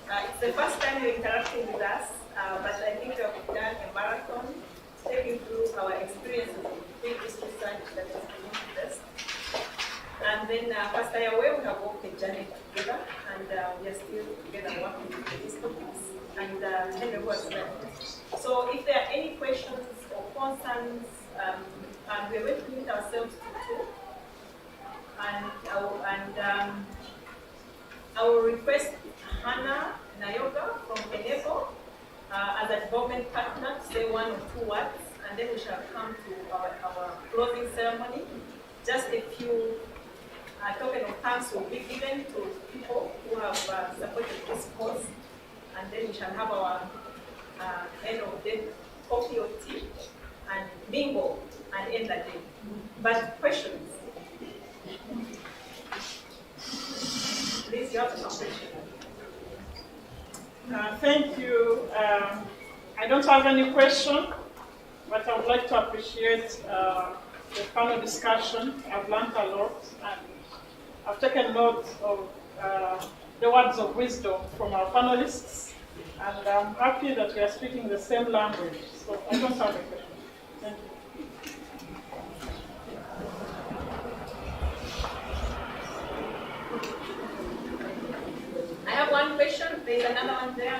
It's the first time you're interacting with us, but I think we have done a marathon to take you through our experiences with this research that has been best. And then Pastor Yahweh, we have walked a journey together, and we are still together working with these topics. And Henry was left. So if there are any questions or concerns, and we're going to limit ourselves to two. And I will request Hannah Nayoga from Enego as a development partner to say 1 or 2 words, and then we shall come to our closing ceremony. Just a few token of thanks will be given to people who have supported this cause, and then we shall have our end of day coffee or tea and bingo and end the day. But questions? Please, you have some questions. Thank you. I don't have any question, but I would like to appreciate the panel discussion. I've learned a lot, and I've taken note of the words of wisdom from our panelists, and I'm happy that we are speaking the same language. So I don't have a question. Thank you. I have one question. There's another one there.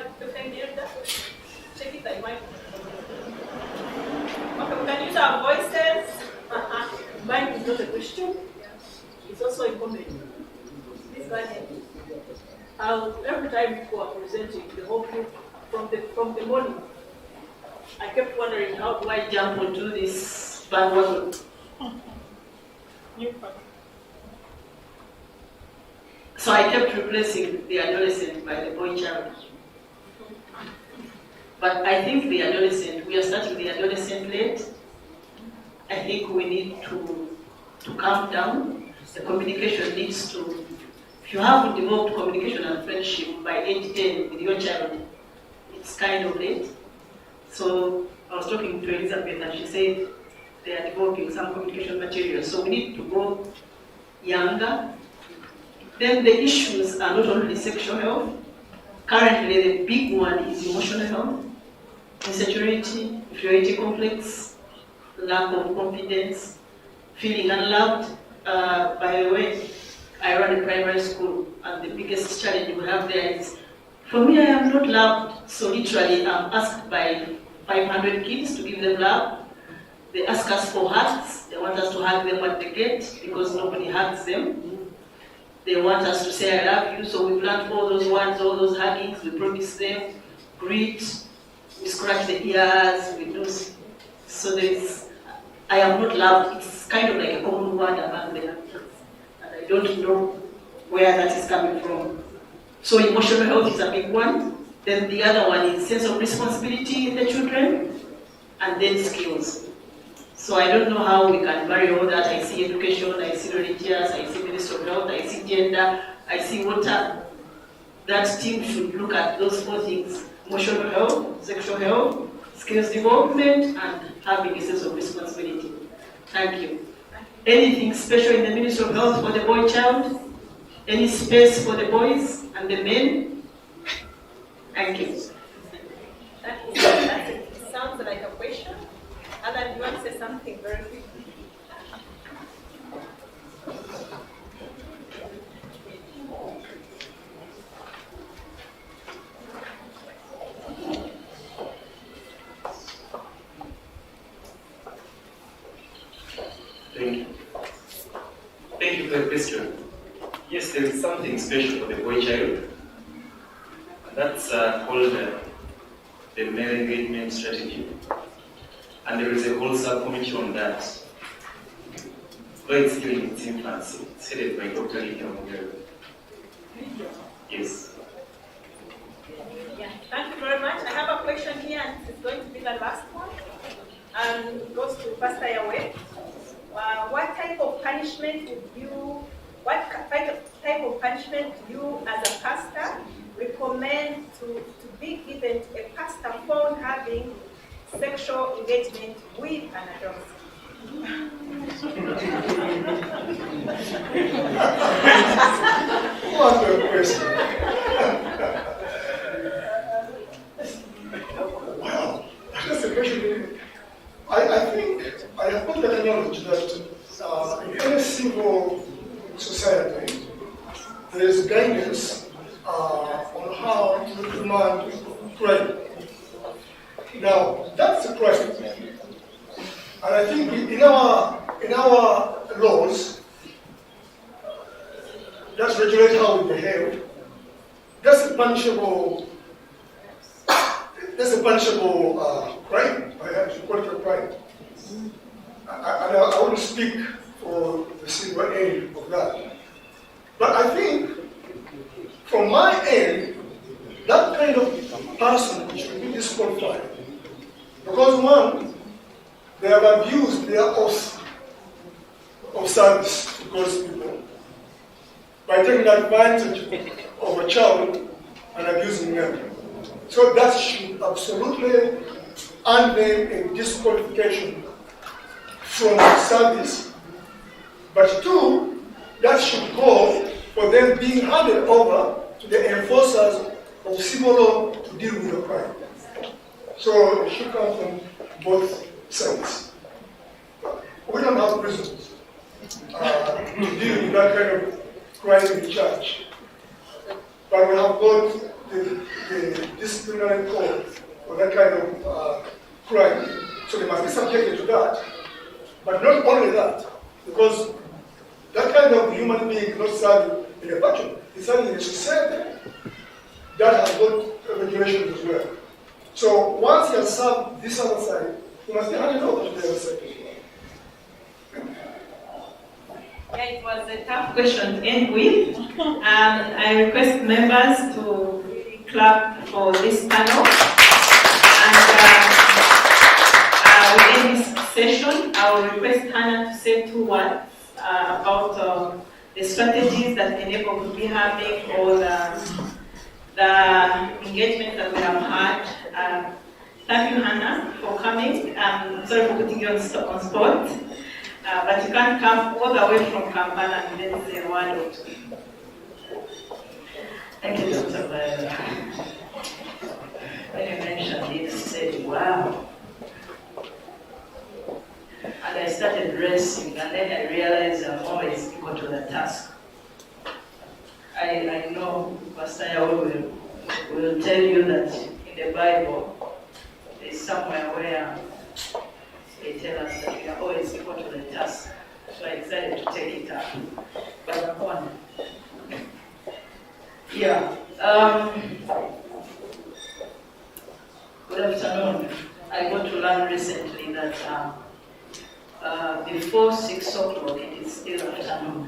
Check it, I might. Okay, we can use our voices. Mine is not a question. It's also a comment. This one. Every time people are presenting, the whole group, from the morning, I kept wondering, how do I jump onto this bandwagon? So I kept replacing the adolescent by the boy child. But I think the adolescent, we are starting the adolescent late. I think we need to calm down. The communication needs to, if you haven't developed communication and friendship by age 10 with your child, it's kind of late. So I was talking to Elizabeth and she said they are developing some communication materials. So we need to go younger. Then the issues are not only sexual health. Currently, the big one is emotional health, insecurity, inferiority complex, lack of confidence, feeling unloved. By the way, I run a primary school, and the biggest challenge we have there is, for me, I am not loved. So literally, I'm asked by 500 kids to give them love. They ask us for hugs. They want us to hug them at the gate because nobody hugs them. They want us to say, I love you, so we plant all those words, all those huggings, we promise them, greet, we scratch the ears, we do. So there's, I am not loved, it's kind of like a common word among them. And I don't know where that is coming from. So emotional health is a big one. Then the other one is sense of responsibility in the children, and then skills. So I don't know how we can marry all that. I see education, I see religious, I see Ministry of Health, I see gender, I see water. That team should look at those 4 things: emotional health, sexual health, skills development, and having a sense of responsibility. Thank you. Anything special in the Ministry of Health for the boy child? Any space for the boys and the men? Thank you. That sounds like a question. Alan, you want to say something very quickly? Thank you. Thank you for the question. Yes, there is something special for the boy child. That's called the male engagement strategy. And there is a whole subcommittee on that. Though it's still in its infancy, it's headed by Dr. Lydia Mugero. Yes. Yeah, thank you very much. I have a question here, and it's going to be the last one. It goes to Pastor Yahweh. What type of punishment would you, what type of punishment do you, as a pastor, recommend to to be given a pastor phone having sexual engagement with an adolescent? What a question. Wow, that's a question. I think I have put that knowledge that in any civil society, there is guidance on how to demand prayer. Now, that's a question. And I think in our laws that regulate how we behave, that's a punishable crime. I should call it a crime. And I want to speak for the civil end of that. But I think, from my end, that kind of person should be disqualified. Because one, they have abused their oath of service to God's people by taking advantage of a child and abusing them. So that should absolutely earn them a disqualification from service. But two, that should go for them being handed over to the enforcers of civil law to deal with the crime. So it should come from both sides. We don't have prisons to deal with that kind of crime in church. But we have got the disciplinary code for that kind of crime. So they must be subjected to that. But not only that, because that kind of human being is not serving in a vacuum. It's serving in a society that has got regulations as well. So once you have served this other side, you must be handed over to the other side as well. Yeah, it was a tough question to end with. I request members to really clap for this panel. And within this session, I will request Hannah to say 2 words about the strategies that enable to be having all the engagement that we have had. Thank you, Hannah, for coming. Sorry for putting you on spot. But you can't come all the way from Kampala and then say a word or two. Thank you, Dr. Bayer. When you mentioned it, I said, wow. And I started racing, and then I realized I'm always equal to the task. I know Pastor Yahweh will tell you that in the Bible, there's somewhere where they tell us that we are always equal to the task. So I decided to take it up. But I'm on. Yeah. Good afternoon. I got to learn recently that before 6 o'clock it is still afternoon.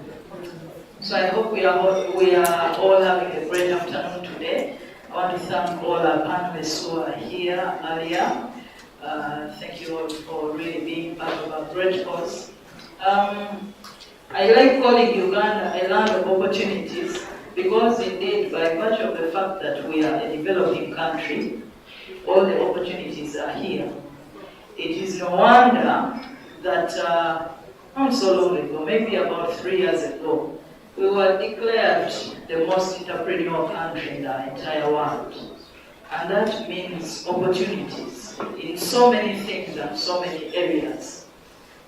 So I hope we are all having a great afternoon today. I want to thank all our panelists who are here earlier. Thank you all for really being part of our great cause. I like calling Uganda a land of opportunities because indeed, by virtue of the fact that we are a developing country, all the opportunities are here. It is no wonder that not so long ago, maybe about 3 years ago, we were declared the most entrepreneurial country in the entire world. And that means opportunities in so many things and so many areas.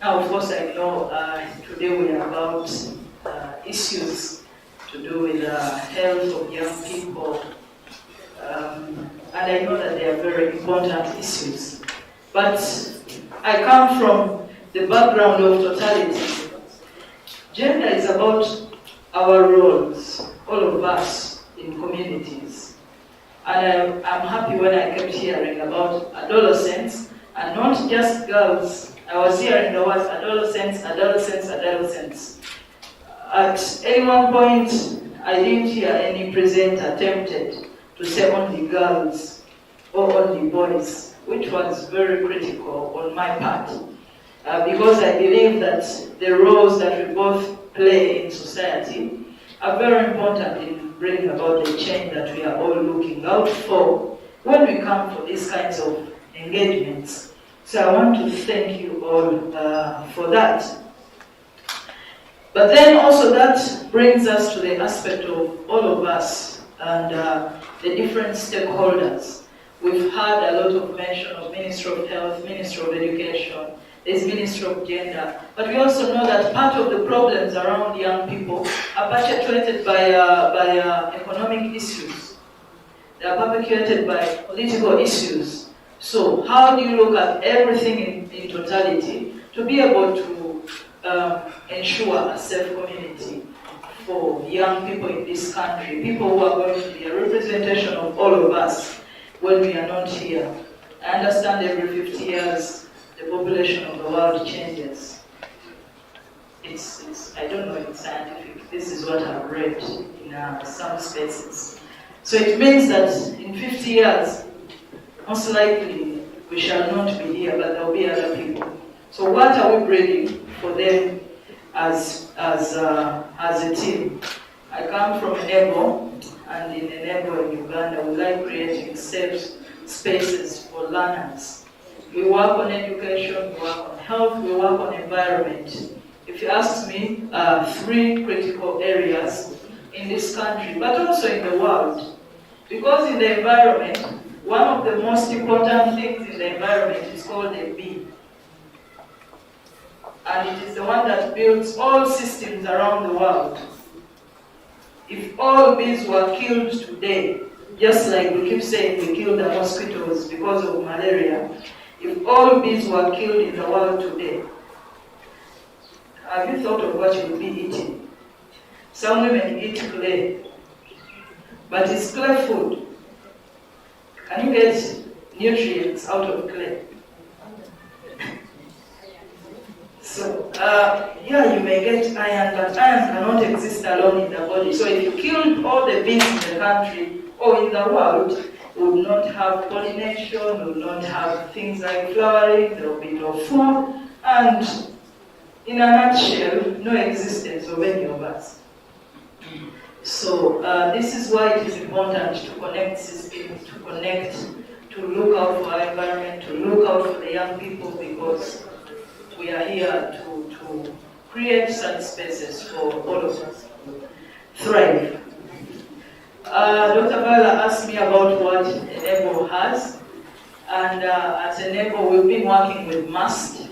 Now, of course, I know today we are about issues to do with the health of young people. And I know that they are very important issues. But I come from the background of totality. Gender is about our roles, all of us in communities. And I'm happy when I kept hearing about adolescents, and not just girls. I was hearing the words adolescents, adolescents, adolescents. At any one point, I didn't hear any presenter tempted to say only girls or only boys, which was very critical on my part. Because I believe that the roles that we both play in society are very important in bringing about the change that we are all looking out for when we come for these kinds of engagements. So I want to thank you all for that. But then also that brings us to the aspect of all of us and the different stakeholders. We've had a lot of mention of Ministry of Health, Ministry of Education, there's Ministry of Gender, but we also know that part of the problems around young people are perpetuated by economic issues. They are perpetuated by political issues. So how do you look at everything in totality to be able to ensure a safe community for young people in this country, people who are going to be a representation of all of us when we are not here? I understand every 50 years the population of the world changes. I don't know if it's scientific. This is what I've read in some spaces. So it means that in 50 years, most likely we shall not be here, but there will be other people. So what are we bringing for them as a team? I come from Enebo, and in Enebo in Uganda, we like creating safe spaces for learners. We work on education, we work on health, we work on environment. If you ask me, 3 critical areas in this country, but also in the world. Because in the environment, one of the most important things in the environment is called a bee. And it is the one that builds all systems around the world. If all bees were killed today, just like we keep saying we kill the mosquitoes because of malaria, if all bees were killed in the world today, have you thought of what you will be eating? Some women eat clay, but it's clay food. Can you get nutrients out of clay? So, yeah, you may get iron, but iron cannot exist alone in the body. So if you killed all the bees in the country or in the world, we would not have pollination, we would not have things like flowering, there will be no food, and in a nutshell, no existence of any of us. So this is why it is important to connect systems, to connect, to look out for our environment, to look out for the young people, because we are here to create such spaces for all of us to thrive. Dr. Bala asked me about what Enebo has, and at Enebo we've been working with MAST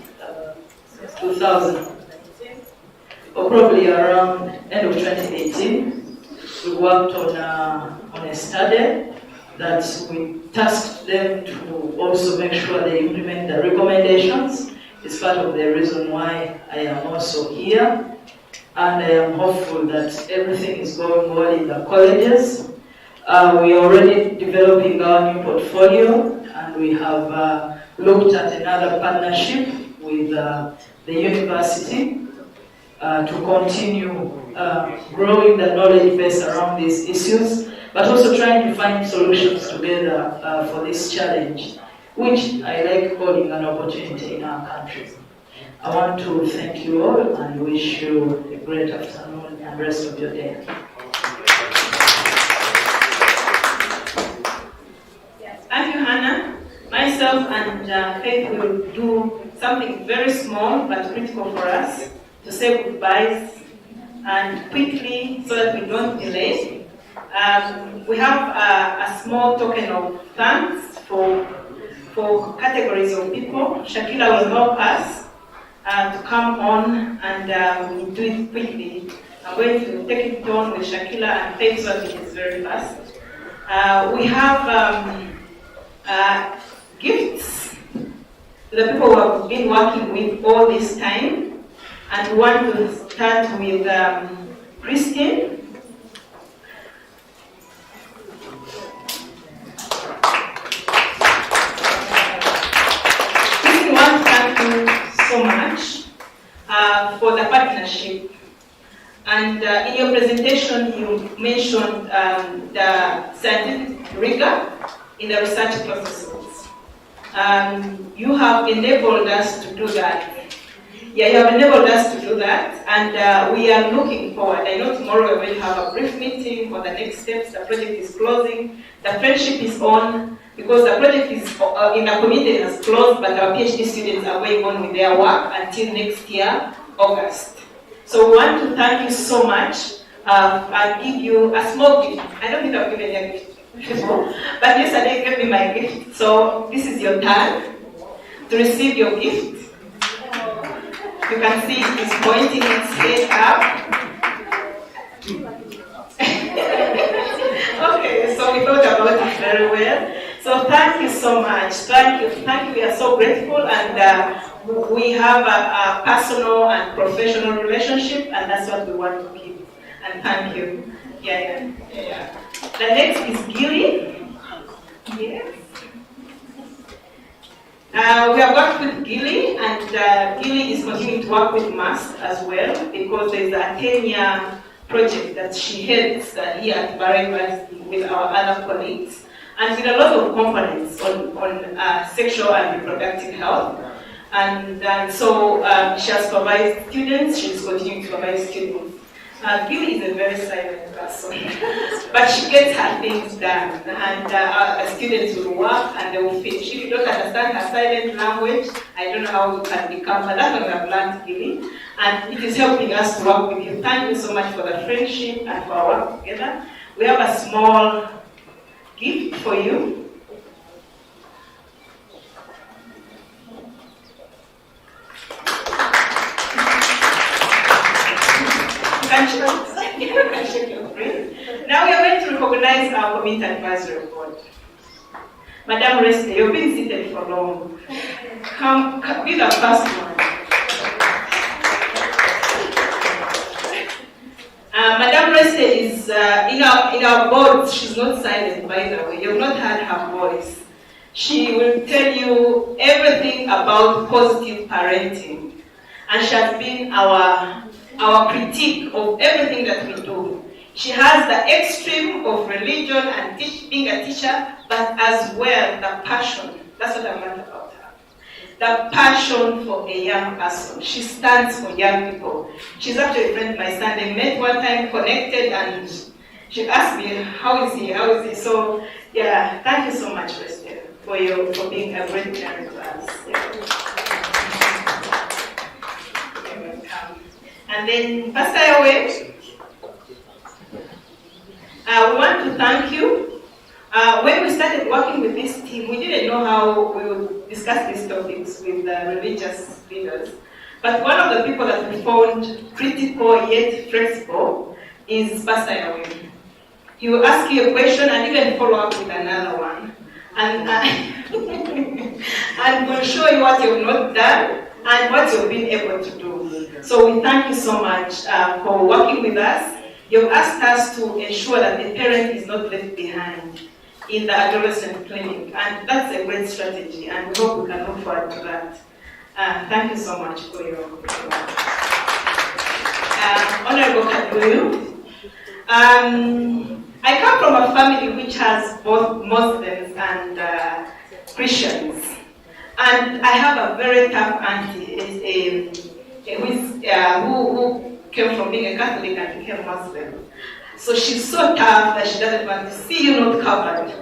since 2000, or probably around end of 2018. We worked on a study that we tasked them to also make sure they implement the recommendations. It's part of the reason why I am also here, and I am hopeful that everything is going well in the colleges. We are already developing our new portfolio, and we have looked at another partnership with the university to continue growing the knowledge base around these issues, but also trying to find solutions together for this challenge, which I like calling an opportunity in our country. I want to thank you all and wish you a great afternoon and rest of your day. Yes, thank you, Hannah. Myself and Faith will do something very small but critical for us to say goodbyes and quickly so that we don't delay. We have a small token of thanks for categories of people. Shakila will help us to come on, and we'll do it quickly. I'm going to take it on with Shakila and Faith so that it is very fast. We have gifts to the people who have been working with all this time, and we want to start with Christine. We want to thank you so much for the partnership. And in your presentation, you mentioned the scientific rigor in the research processes. You have enabled us to do that. Yeah, you have enabled us to do that, and we are looking forward. I know tomorrow we're going to have a brief meeting on the next steps. The project is closing. The friendship is on, because the project is in the community has closed, but our PhD students are going on with their work until next year, August. So we want to thank you so much. I'll give you a small gift. I don't think I've given you a gift before, but yesterday gave me my gift. So this is your turn to receive your gift. You can see it's pointing its head up. Okay, so we thought about it very well. So thank you so much. Thank you. Thank you. We are so grateful, and we have a personal and professional relationship, and that's what we want to keep. And thank you. Yeah. The next is Gilly. Yes. We have worked with Gilly, and Gilly is continuing to work with MAST as well, because there is a 10-year project that she heads here at Barra University with our other colleagues, and with a lot of components on sexual and reproductive health. And so she has supervised students, she is continuing to supervise students. Gilly is a very silent person, but she gets her things done, and our students will work and they will finish. If you don't understand her silent language, I don't know how you can become, but that's what I've learned, Gilly, and it is helping us to work with you. Thank you so much for the friendship and for our work together. We have a small gift for you. Now we are going to recognize our Community Advisory Board. Madam Reste, you've been seated for long. Come be the first one. Madam Reste is in our board. She's not silent, by the way. You've not heard her voice. She will tell you everything about positive parenting, and she has been our critique of everything that we do. She has the extreme of religion and being a teacher, but as well the passion. That's what I learned about her. The passion for a young person. She stands for young people. She's actually a friend of my son. They met one time, connected, and she asked me, how is he? How is he? So, yeah, thank you so much, Reste, for being a great parent to us. Yeah. And then, Pastor Yahweh, we want to thank you. When we started working with this team, we didn't know how we would discuss these topics with religious leaders. But one of the people that we found critical yet flexible is Pastor Yahweh. He will ask you a question and even follow up with another one. And, and will show you what you've not done and what you've been able to do. So we thank you so much for working with us. You've asked us to ensure that the parent is not left behind in the adolescent clinic, and that's a great strategy, and we hope we can look forward to that. Thank you so much for your work. Honorable Kaduyu, I come from a family which has both Muslims and Christians, and I have a very tough auntie who came from being a Catholic and became Muslim. So she's so tough that she doesn't want to see you not covered,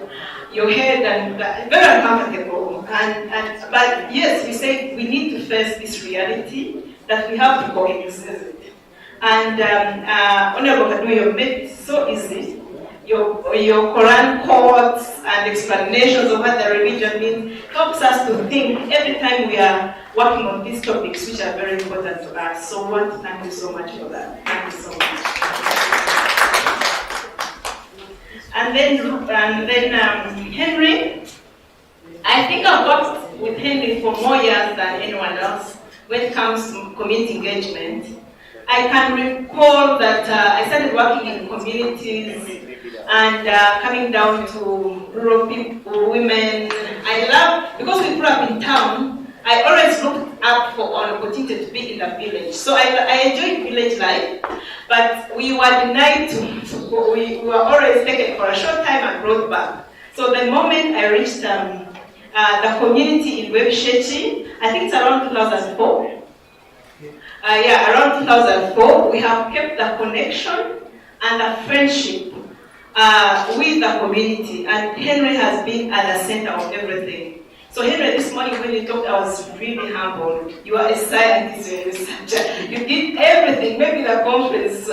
your head, and very uncomfortable. But yes, we say we need to face this reality that we have to coexist it. And Honorable Kadu, you've made it so easy. Your Quran quotes and explanations of what the religion means helps us to think every time we are working on these topics, which are very important to us. So we want to thank you so much for that. Thank you so much. And then Henry, I think I've worked with Henry for more years than anyone else when it comes to community engagement. I can recall that I started working in communities and coming down to rural people, women. I love, because we grew up in town, I always looked up for an opportunity to be in the village. So I enjoyed village life, but we were denied to, we were always taken for a short time and brought back. So the moment I reached the community in Webshechi, I think it's around 2004, around 2004, we have kept the connection and the friendship with the community, and Henry has been at the center of everything. So Henry, this morning when you talked, I was really humbled. You are a scientist, you're a researcher. You did everything. Maybe the conference,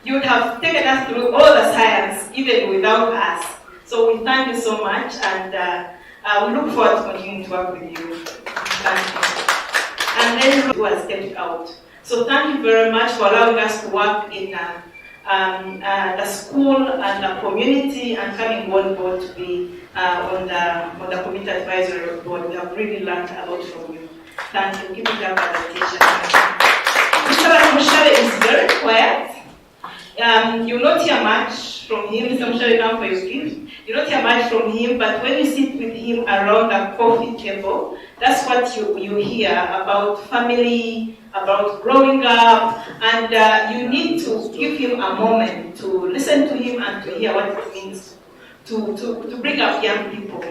you would have taken us through all the science, even without us. So we thank you so much, and we look forward to continuing to work with you. Thank you. And then who has stepped out. So thank you very much for allowing us to work in the school and the community, and coming on board to be on the community advisory board. We have really learned a lot from you. Thank you. Keep it up as a teacher. Mr. Mushale is very quiet. You'll not hear much from him. Mr. Mushale, now for your gift. You don't hear much from him, but when you sit with him around the coffee table, that's what you hear about family, about growing up, and you need to give him a moment to listen to him and to hear what it means to bring up young people.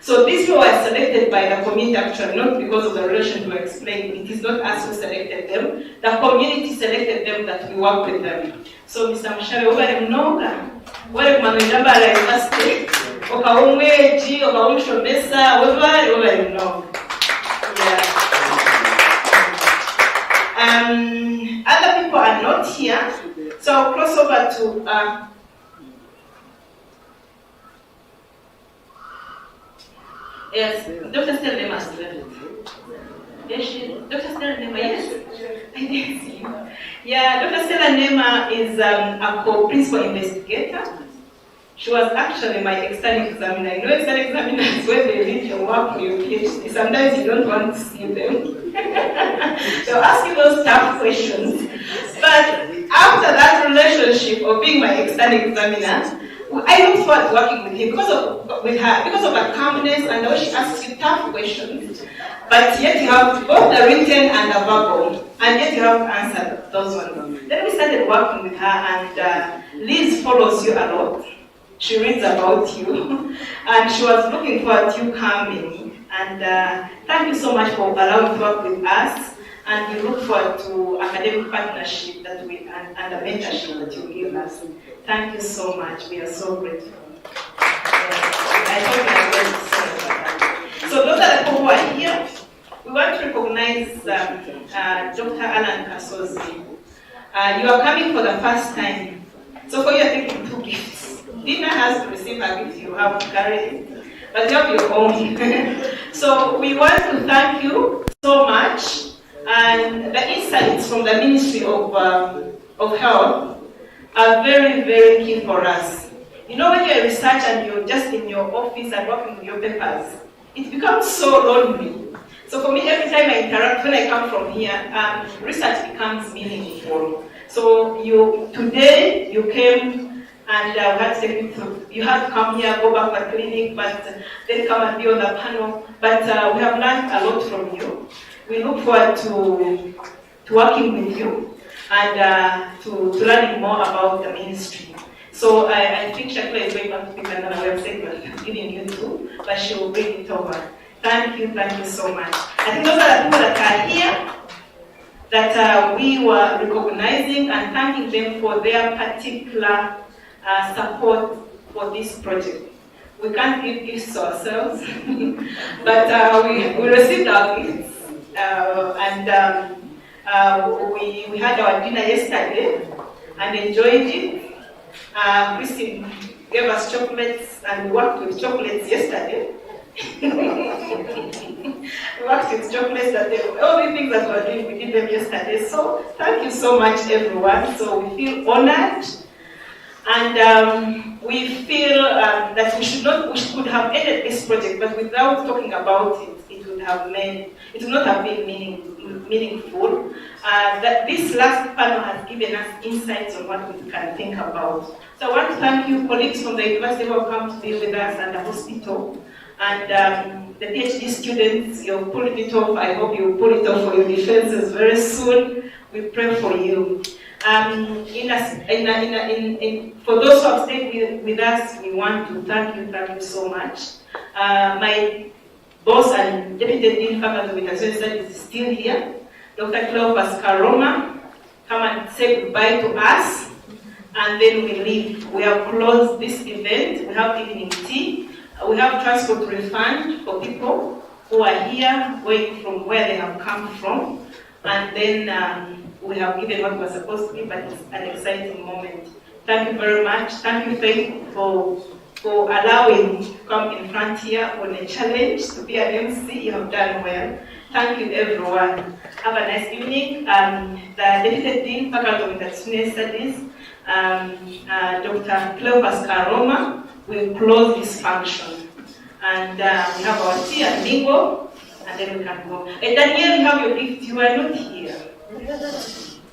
So these people were selected by the community actually, not because of the relation we explained. It is not us who selected them. The community selected them that we work with them. So Mr. Mushale, over mnoga, wale kumamenda la university, okaumweji, okaumshomesa, over mnoga. Other people are not here, so I'll cross over to yes, Dr. Stella Nema has left. Yes, Dr. Stella Nema, yes? I didn't see you. Yeah, Dr. Stella Nema is a co-principal investigator. She was actually my external examiner. You know external examiners, when they read your work for your PhD, sometimes you don't want to see them. They'll ask you those tough questions. But after that relationship of being my external examiner, I look forward to working with him because of her calmness and the way she asks you tough questions. But yet you have both the written and the verbal, and yet you have answered those ones. Then we started working with her, and Liz follows you a lot. She reads about you, and she was looking forward to you coming. And thank you so much for allowing to work with us. And we look forward to academic partnership that and the mentorship that you give us. Thank you so much. We are so grateful. I thought we were going to say about that. So those are the people who are here. We want to recognize Dr. Alan Kasozi. You are coming for the first time. So for you, I think 2 gifts. Dina has to receive a gift, you have to carry it. But you have your own. So we want to thank you so much. And the insights from the Ministry of Health are very, very key for us. You know, when you're a researcher and you're just in your office and working with your papers, it becomes so lonely. So for me, every time I interact, when I come from here, research becomes meaningful. So today you came and we had to take you through. You had to come here, go back to the clinic, but then come and be on the panel. But we have learned a lot from you. We look forward to working with you and to learning more about the ministry. So I think Shakila is going back to pick another website, but giving you two, but she will bring it over. Thank you so much. I think those are the people that are here that we were recognizing and thanking them for their particular support for this project. We can't give gifts to ourselves, but we received our gifts. We had our dinner yesterday and enjoyed it. Christine gave us chocolates and we worked with chocolates yesterday. We worked with chocolates all the things that we're doing, we did them yesterday. So thank you so much, everyone. So we feel honored. And we feel that we could have ended this project, but without talking about it, it would not have been meaningful. That this last panel has given us insights on what we can think about. So I want to thank you, colleagues from the university who have come to be with us and the hospital. And the PhD students, you're pulling it off. I hope you pull it off for your defenses very soon. We pray for you. For those who have stayed with us, we want to thank you so much. My boss and Deputy Dean Faculty of Education Studies is still here. Dr. Cleopas Karoma come and say goodbye to us, and then we leave. We have closed this event. We have evening tea. We have transport refund for people who are here, going from where they have come from. And then we have given what was supposed to be, but it's an exciting moment. Thank you very much. Thank you, Faith, for allowing me to come in front here on a challenge to be an MC. You have done well. Thank you, everyone. Have a nice evening. The Deputy Dean, Faculty of Interdisciplinary Studies, Dr. Cleopas Karoma, will close this function. And we have our tea and bingo, and then we can go. Hey, Daniel, you have your gift. You are not here.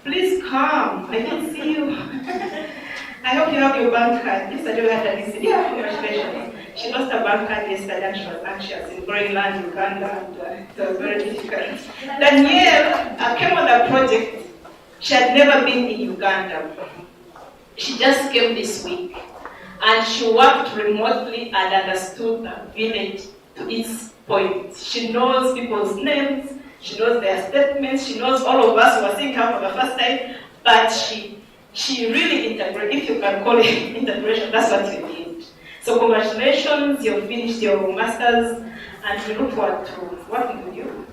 Please come. I can see you. I hope you have your bank card. Yes, I do have that. Yeah, congratulations. She lost her bank card yesterday and she was anxious in Greenland, Uganda, and it was very difficult. Danielle came on the project. She had never been in Uganda. She just came this week. And she worked remotely and understood the village to its point. She knows people's names, she knows their statements, she knows all of us who are seeing her for the first time, but she really integrated, if you can call it integration, that's what you did. So congratulations, you've finished your masters, and we look forward to working with you.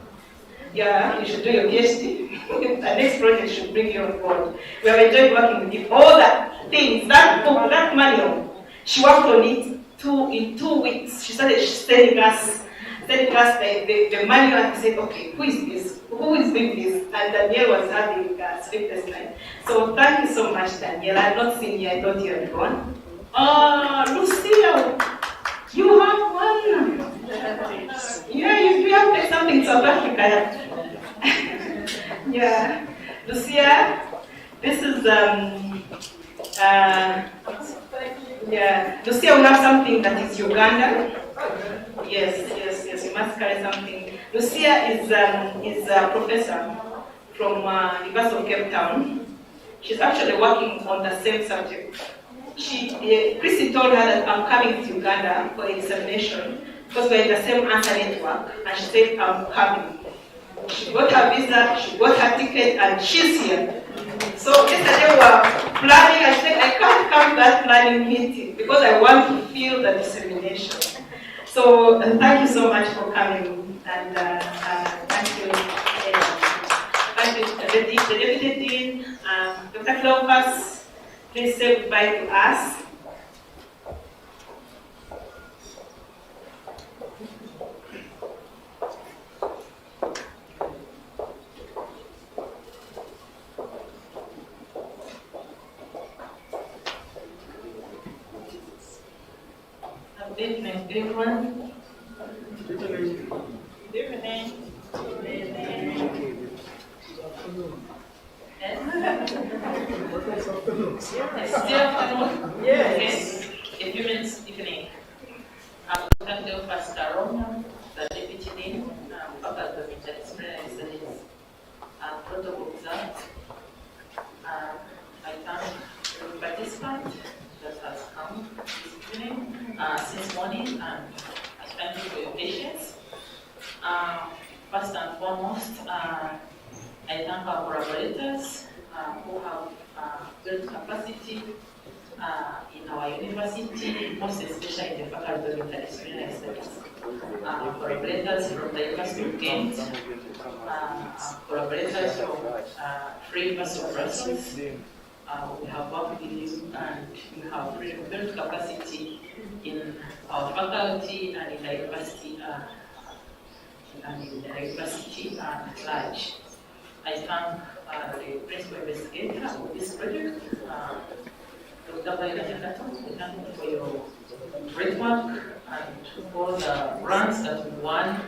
Yeah, you should do your PhD. The next project should bring you on board. We have enjoyed working with you. All that things, that book, that manual, she worked on it in 2 weeks. She started sending us the manual, and we said, okay, who is this? Who is doing this? And Danielle was having sleepless night. So thank you so much, Danielle. I've not seen you, I thought you had gone. Lucille, you have one. Yeah, you have to take something in South Africa. Yeah. Lucia, this is, yeah. Lucia, we have something that is Uganda. Yes, you must carry something. Lucia is a professor from University of Cape Town. She's actually working on the same subject. Chrissy told her that I'm coming to Uganda for a dissemination because we're in the same answer network, and she said, I'm coming. She got her visa, she got her ticket, and she's here. So yesterday we were planning. I said, I can't come to that planning meeting because I want to feel the dissemination. So thank you so much for coming, and thank you. Thank you, the Deputy Dean, Dr. Cleopas. Please say goodbye to us. Good evening, everyone. Good evening. Yes. A few minutes evening. I'm Dr. Cleopas Karoma, the Deputy Dean, Faculty of Interdisciplinary Studies, Protocol Exams. I thank every participant that has come this evening, since morning, and I thank you for your patience. First and foremost, I thank our collaborators who have built capacity in our university, most especially in the Faculty of Interdisciplinary Studies. Collaborators from the University of Kent, collaborators from Free University of Brussels. We have worked with you, and you have really built capacity in our faculty and in the university at large. I thank the principal investigator of this project, Dr. Adolescent. I thank you for your great work and all the grants that we won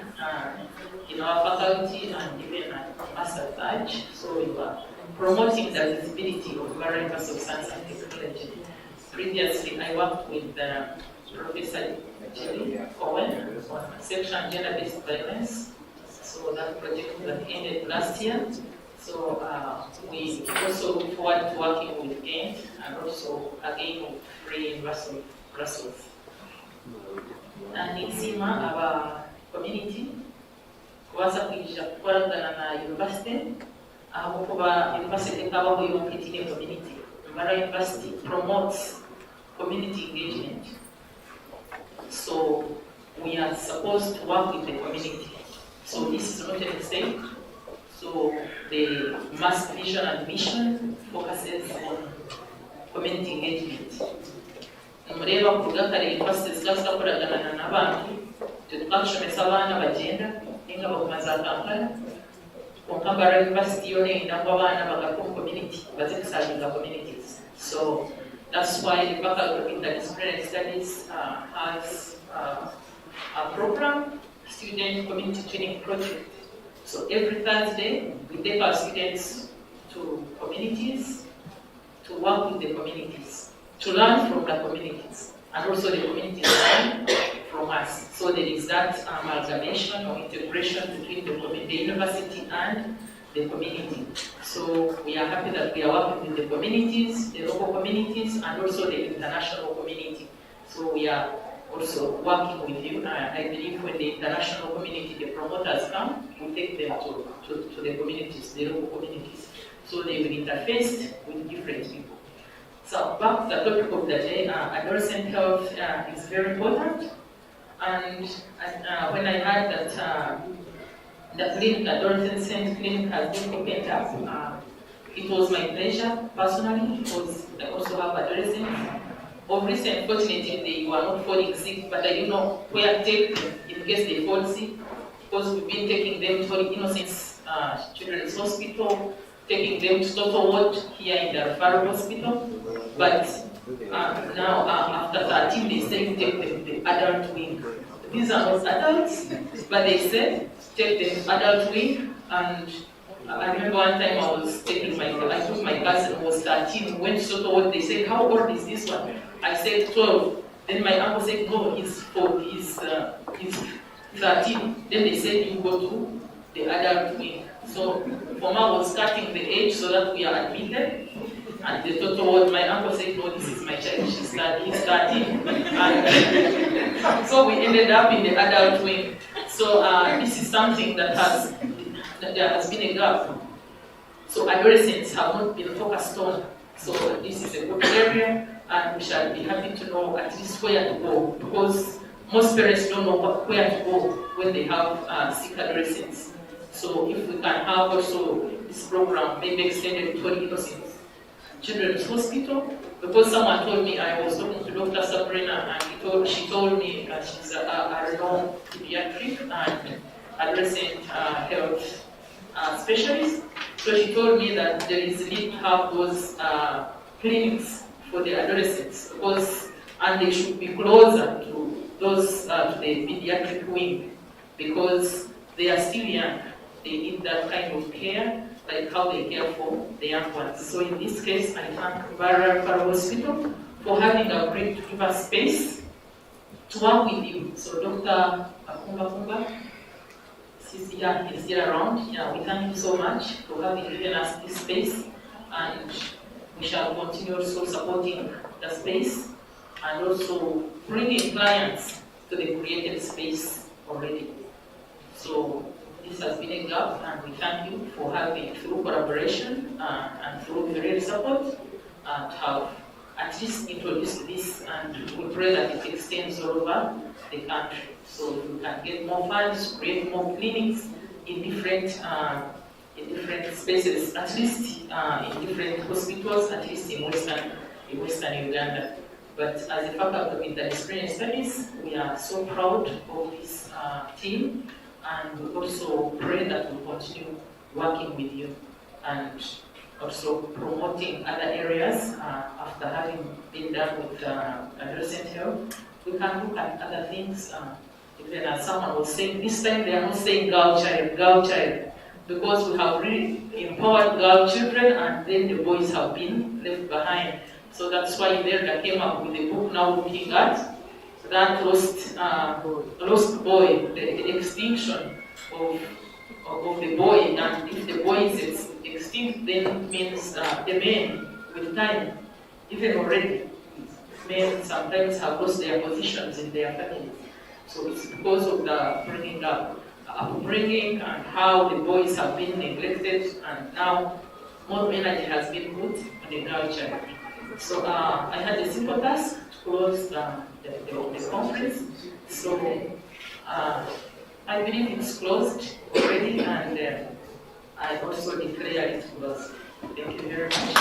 in our faculty and even at master's large. So we were promoting the visibility of variants of science and technology. Previously, I worked with Professor Jerry Cohen on sexual and gender-based violence. So that project that ended last year. So we also look forward to working with Kent and also again with Free University of Brussels. And in SIMA, our community, kuweza kukolagana na university Okuba university kabaho yonkitine community. Mbara University promotes community engagement. So we are supposed to work with the community. So this is not a mistake. So the mass vision and mission focuses on community engagement. Mureba kuruga kare university zikakoragana n'abantu tukashomesa abana bagenda ninga bakumaza kampala Mbara University yone inangwa abana bagakora community bazikusaginga communities. So that's why the Faculty of Interdisciplinary Studies has a program, student community training project. So every Thursday, we take our students to communities, to work with the communities, to learn from the communities, and also the communities learn from us. So there is that amalgamation or integration between the university and the community. So we are happy that we are working with the communities, the local communities, and also the international community. So we are also working with you. I believe when the international community, the promoters come, we take them to the communities, the local communities. So they will interface with different people. So back to the topic of the day, adolescent health is very important. And when I heard that the clinic, Adolescent clinic has been opened up, it was my pleasure personally, because I also have adolescents. Of recent, fortunately, they were not falling sick, but I don't know where to take them in case they fall sick, because we've been taking them to Innocence Children's Hospital, taking them to Total Ward here in the referral hospital. But now, after 13, they say take them to the adult wing. These are not adults, but they said take them to adult wing. And I remember one time I was taking I took my cousin who was 13, went to Total Ward. They said, how old is this one? I said 12. Then my uncle said, no, he's 13. Then they said, you go to the adult wing. So Mama was cutting the age so that we are admitted. And the Total Ward, my uncle said, no, this is my child, he's 13. And so we ended up in the adult wing. So this is something that there has been a gap. So adolescents have not been focused on. So this is a good area, and we shall be happy to know at least where to go, because most parents don't know where to go when they have sick adolescents. So if we can have also this program maybe extended to Innocence Children's Hospital, because someone told me, I was talking to Dr. Sabrina, and she told me that she's a renowned pediatric and adolescent health specialist. So she told me that there is a need to have those clinics for the adolescents, and they should be closer to those to the pediatric wing, because they are still young. They need that kind of care, like how they care for the young ones. So in this case, I thank Mbara Referral Hospital for having agreed to give us space to work with you. So Dr. Akumba, he's here around. Yeah, we thank you so much for having given us this space, and we shall continue also supporting the space and also bringing clients to the created space already. So this has been a gap, and we thank you for having, through collaboration and through real support, to have at least introduced this, and we pray that it extends all over the country. So we can get more funds, create more clinics in different spaces, at least in different hospitals, at least in Western Uganda. But as a Faculty of Interdisciplinary Studies, we are so proud of this team, and we also pray that we continue working with you and also promoting other areas after having been done with adolescent health. We can look at other things. Even as someone was saying, this time they are not saying girl child, because we have really empowered girl children, and then the boys have been left behind. So that's why Imelda came up with a book now looking at that lost boy, the extinction of the boy. And if the boy is extinct, then it means the men, with time, even already, men sometimes have lost their positions in their families. So it's because of the bringing up upbringing and how the boys have been neglected, and now more energy has been put on the girl child. So I had a simple task to close the conference. So I believe it's closed already, and I also declare it closed. Thank you very much.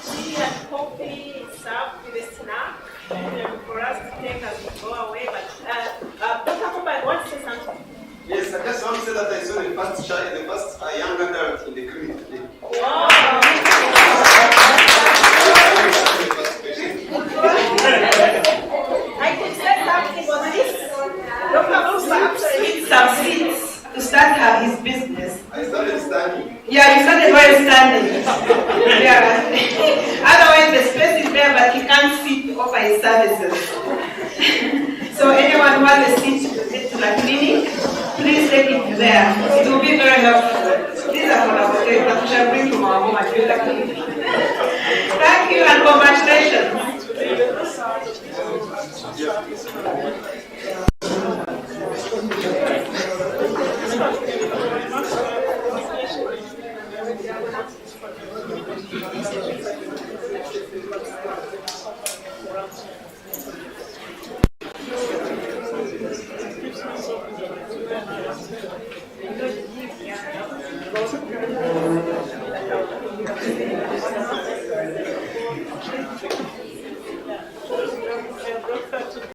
Tea and coffee served with a snack for us to take as we go away. But Dr. Kumba, I want to say something. Yes, I just want to say that I saw the first child, the first young adult in the clinic today. Wow. I could say something on this. Dr. Kumba actually Need some seats to start his business. I started standing. Yeah, you started while standing. Yeah. Otherwise, the space is there, but he can't sit over his services. So anyone who has a seat to get to the clinic, please take it there. It will be very helpful. These are for our okay, that we shall bring from our home and fill the clinic. Thank you and congratulations. Thank you.